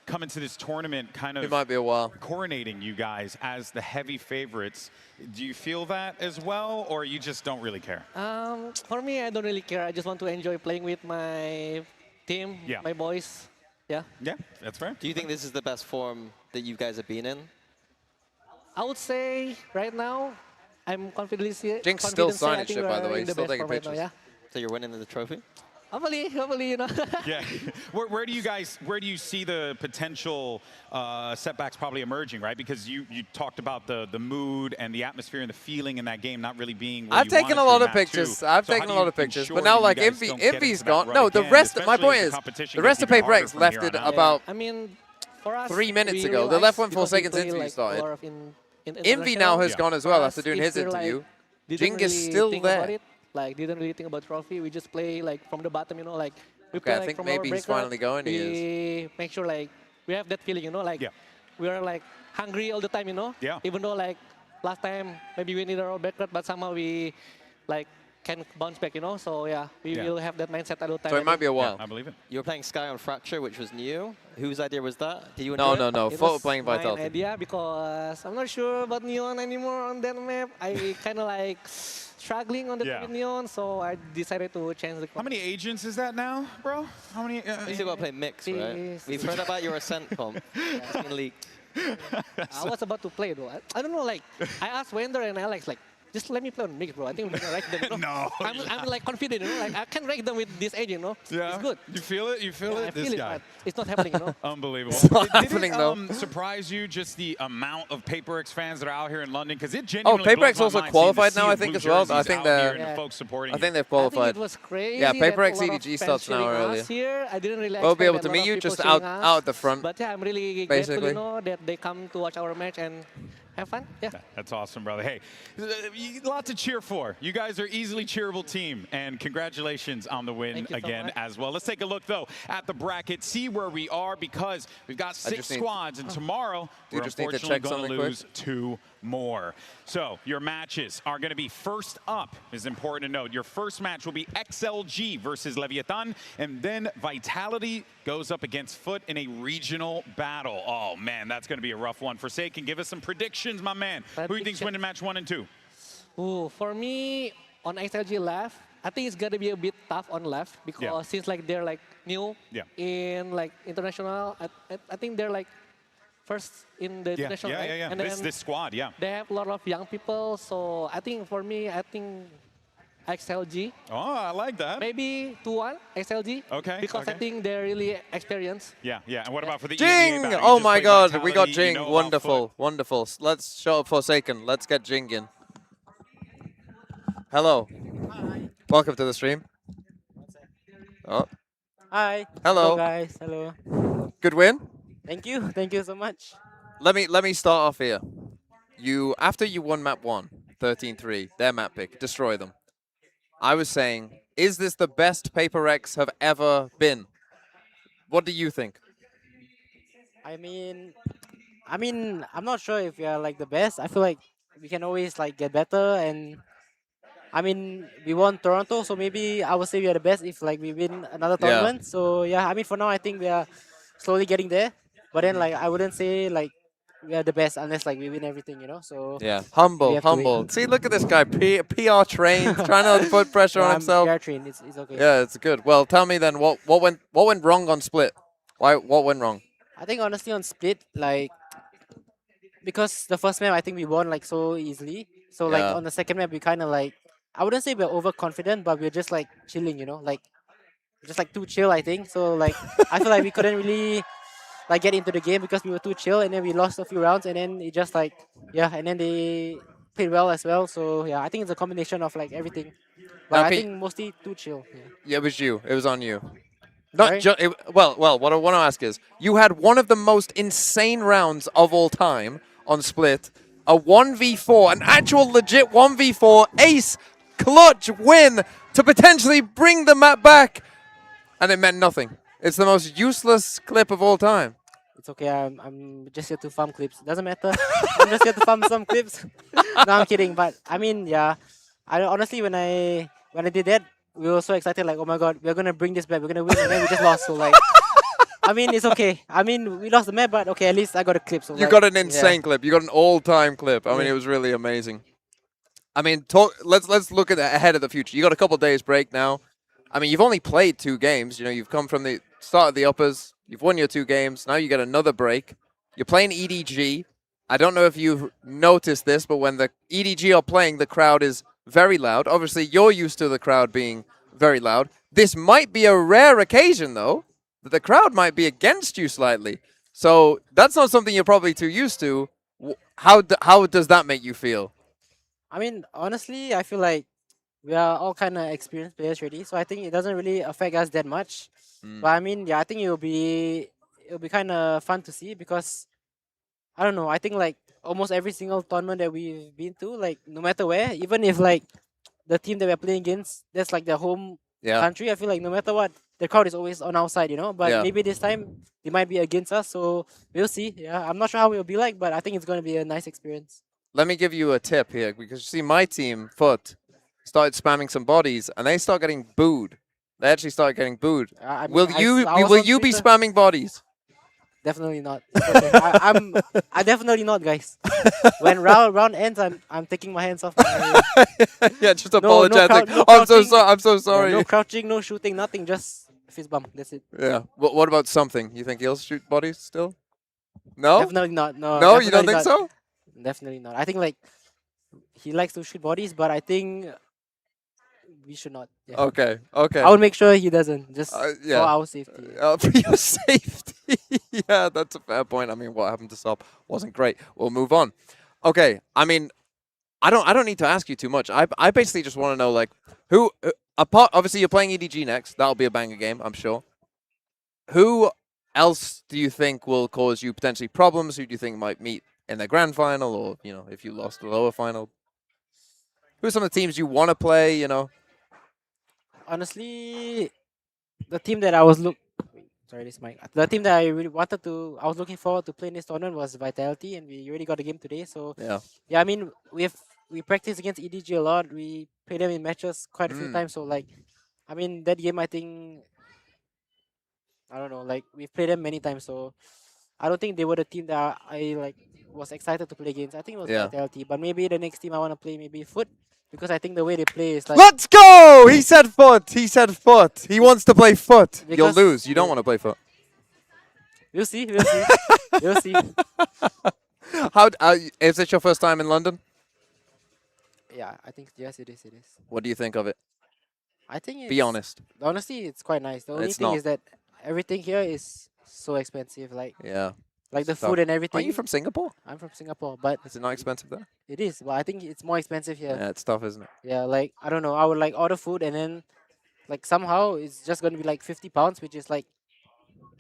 come into this tournament kind of might be a while. coronating you guys as the heavy favorites. Do you feel that as well, or you just don't really care? For me, I don't really care. I just want to enjoy playing with my team, my boys. Yeah. Yeah, that's fair. Do you think this is the best form that you guys have been in? I would say right now, I'm confidently Jink's still signing shit, by the way. He's still taking pictures. Right now, So you're winning the trophy? Hopefully, Yeah. Where do you see the potential setbacks probably emerging, right? Because you talked about the mood and the atmosphere and the feeling in that game not really being where I've you taken a want it lot to of in map pictures. 2. I've So taken how a do lot you of pictures. ensure But now, that like, you guys don't get Envy's into that gone. rut No, the again, rest, my especially point as is, the competition the rest of gets even harder PRX from left here it on out. about I mean, for us, 3 minutes we ago. They realized left when because we Forsaken's play, interview like, started. a lot of in Envy now has international, gone as for well us, after doing if his we're, interview. Like, didn't Jing is really still think about there. it, like, didn't really think about trophy. We just play like from the bottom, like we play I like, think from maybe our he's breakup, finally going. He is. We make sure like we have that feeling, like we are like hungry all the time, Yeah. Even though like last time maybe we need our backup, but somehow we like can bounce back, So yeah, we will have that mindset all the time. So it might be a while. I believe it. You were playing Sky on Fracture, which was new. Whose idea was that? Did you No, enjoy no, it? no. Photo was playing my Vitality. idea because I'm not sure about Neon anymore on that map. I kind of like struggling on the with Neon, so I decided to change the. How many agents is that now, bro? How many? You still got to play mix, right? We've heard about your Ascent comp. It's been leaked. I was about to play though. I don't know, like I asked Wender and Alex, like, just let me play on mix, bro. I think we're gonna rank them. No. I'm like confident, Like I can rank them with this agent, Yeah. It's good. You feel it? You feel Yeah, it? I This feel guy. it, but it's not happening, Unbelievable. It's not Did happening, it though. surprise you just the amount of PRX fans that are out here in London? Because it Oh, genuinely blows PRX my also mind qualified seeing now, the I think, blue as well. I jerseys think out here they're. and the folks supporting I think you. they've qualified. I think it was crazy. Yeah, that PRX a lot of EDG fans starts an hour cheering earlier. us Here. I didn't really We'll be able expect to a meet lot you of people just cheering out us. at the front. But yeah, I'm really basically. grateful, that they come to watch our match and have fun. Yeah. That's awesome, brother. Hey, a lot to cheer for. You guys are easily cheerable team, and congratulations on the win again as well. Let's take a look, though, at the bracket, see where we are, because we've got 6 squads, and tomorrow we're unfortunately going to lose 2 more. So your matches are going to be first up, is important to note. Your first match will be XLG versus Leviathan, and then Vitality goes up against Foot in a regional battle. Oh, man, that's going to be a rough one. Forsaken, give us some predictions, my man. Who do you think's winning match 1 and 2? Ooh, for me, on XLG left, I think it's going to be a bit tough on left, because since like they're like new in like international, I think they're like first in the international. And this squad, they have a lot of young people, so I think for me, I think XLG. Oh, I like that. Maybe 2-1 XLG. Okay. Because I think they're really experienced. Yeah. And what about for the Jing? EDG Oh my God, we got Vitality, Jing. you know, Wonderful, wonderful. Let's show up Forsaken. Let's get Jing in. Hello. Hi. Welcome to the stream. Oh. Hi. Hello. Hello, guys. Hello. Good win. Thank you. Thank you so much. Let me start off here. After you won map 1, 13-3, their map pick, destroy them. I was saying, is this the best PRX have ever been? What do you think? I mean, I'm not sure if we are like the best. I feel like we can always like get better, and I mean, we won Toronto, so maybe I would say we are the best if like we win another tournament. So yeah, I mean, for now I think we are slowly getting there. But then like I wouldn't say like we are the best unless like we win everything, you know. So yeah, humble. See, look at this guy, PR trained, trying to put pressure on himself. PR trained, it's okay. Yeah, it's good. Well, tell me then, what went wrong on Split? What went wrong? I think honestly on Split, like because the first map I think we won like so easily. So like on the second map we kind of like, I wouldn't say we're overconfident, but we're just like chilling, you know, like just like too chill, I think. So like I feel like we couldn't really like get into the game because we were too chill, and then we lost a few rounds, and then it just like and then they played well as well. So yeah, I think it's a combination of like everything, but I think mostly too chill. Yeah, it was you. It was on you. Not just well. What I want to ask is, you had one of the most insane rounds of all time on Split, a 1v4, an actual legit 1v4 ace clutch win to potentially bring the map back, and it meant nothing. It's the most useless clip of all time. It's okay. I'm just here to farm clips. Doesn't matter. I'm just here to farm some clips. No, I'm kidding. But I mean, yeah. I honestly, when I did that, we were so excited. Like, oh my God, we're gonna bring this back. We're gonna win, and then we just lost. So like, I mean, it's okay. I mean, we lost the map, but okay, at least I got a clip. So you got an insane clip. You got an all-time clip. I mean, it was really amazing. I mean, let's look at ahead of the future. You got a couple days break now. I mean, you've only played 2 games. You know, you've come from the start of the uppers. You've won your 2 games. Now you get another break. You're playing EDG. I don't know if you've noticed this, but when the EDG are playing, the crowd is very loud. Obviously, you're used to the crowd being very loud. This might be a rare occasion, though, that the crowd might be against you slightly. So that's not something you're probably too used to. How does that make you feel? I mean, honestly, I feel like we are all kind of experienced players already, so I think it doesn't really affect us that much. But I mean, yeah, I think it'll be kind of fun to see, because I don't know. I think like almost every single tournament that we've been to, like no matter where, even if like the team that we're playing against, that's like their home country, I feel like no matter what, the crowd is always on our side, you know. But maybe this time they might be against us, so we'll see. Yeah, I'm not sure how it'll be like, but I think it's going to be a nice experience. Let me give you a tip here, because you see my team, Foot, started spamming some bodies, and they start getting booed. They actually start getting booed. Will you be spamming bodies? Definitely not. Okay. I definitely not, guys. When round ends, I'm taking my hands off. Yeah, just apologetic. I'm so sorry. No crouching, no shooting, nothing. Just fist bump. That's it. Yeah. What about something? You think he'll shoot bodies still? No. Definitely not. No. No, you don't think so? Definitely not. I think like he likes to shoot bodies, but I think we should not. Yeah. Okay. Okay. I would make sure he doesn't. Just for our safety. For your safety. Yeah, that's a fair point. I mean, what happened to Sop wasn't great. We'll move on. Okay. I mean, I don't need to ask you too much. I basically just want to know, like, who obviously you're playing EDG next. That'll be a banger game, I'm sure. Who else do you think will cause you potentially problems? Who do you think might meet in the grand final, or if you lost the lower final? Who are some of the teams you want to play? Honestly, the team that I was the team that I really I was looking forward to play in this tournament was Vitality, and we already got a game today. So yeah, I mean we practice against EDG a lot. We play them in matches quite a few times. So I mean that game, I think, I don't know, we've played them many times. So I don't think they were the team that I was excited to play against. I think it was Vitality, but maybe the next team I want to play maybe Foot, because I think the way they play is Let's go! He said Foot. He said Foot. He wants to play Foot. You'll lose. You don't want to play Foot. We'll see. We'll see. We'll see. Is this your first time in London? Yeah, I think yes, it is. It is. What do you think of it? I think be honest. Honestly, it's quite nice. The only thing is that everything here is so expensive. The food and everything. Are you from Singapore? I'm from Singapore, but is it not expensive there? It is, but I think it's more expensive here. Yeah, it's tough, isn't it? Yeah, I don't know. I would order food, and then somehow it's just gonna be £50, which is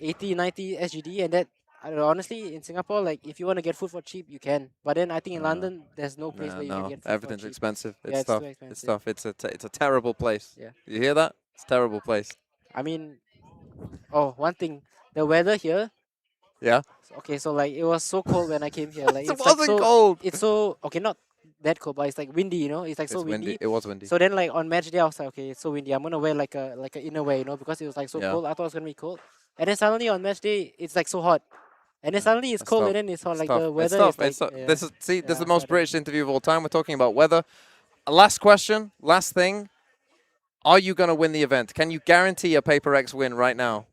80, 90 SGD, and that, I don't know, honestly, in Singapore, if you want to get food for cheap, you can. But then I think in London, there's no place where you can get food everything's for cheap. expensive. It's yeah, tough. Too expensive. It's tough. It's a terrible place. Yeah. You hear that? It's a terrible place. I mean, one thing, the weather here. Yeah. Okay, so it was so cold when I came here. It wasn't cold. It's so not that cold, but it's windy, It's so windy. It was windy. So then on match day I was like, okay, it's so windy. I'm gonna wear a innerwear, because it was so cold. I thought it was gonna be cold. And then suddenly on match day it's so hot. And then suddenly it's cold, and then it's hot. The weather is tough. This is the most British interview of all time. We're talking about weather. Last question, last thing. Are you gonna win the event? Can you guarantee a Paper X win right now?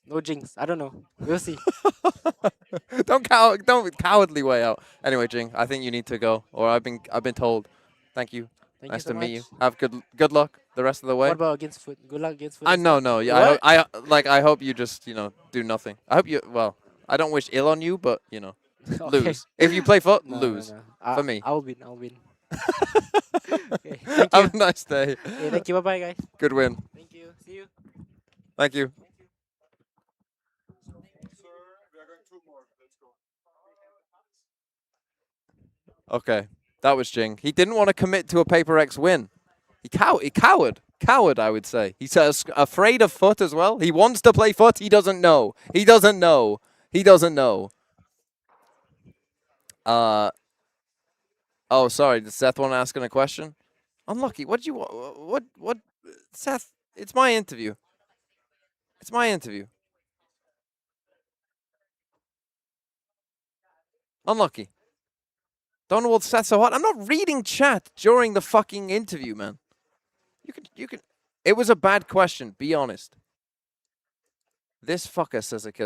No jinx. I don't know. We'll see. Don't cowardly way out. Anyway, Jing, I think you need to go, or I've been told. Thank you. Nice to meet you. Have good luck the rest of the way. What about against Foot? Good luck against Foot. No. Yeah, I hope you just do nothing. I hope you. Well, I don't wish ill on you, but Okay. lose. If you play Foot, No, lose. no. For me. I'll win. Okay, thank you. Have a nice day. Okay, thank you. Bye bye, guys. Good win. Thank you. See you. Thank you. Okay, that was Jing. He didn't want to commit to a Paper X win. He coward, I would say. He's afraid of Foot as well. He wants to play Foot. He doesn't know. He doesn't know. Oh, sorry. Did Seth want to ask a question? Unlucky. What Seth? It's my interview. Unlucky. Don't know what's Seth so hot. I'm not reading chat during the fucking interview, man. You can. It was a bad question. Be honest. This fucker says a killer.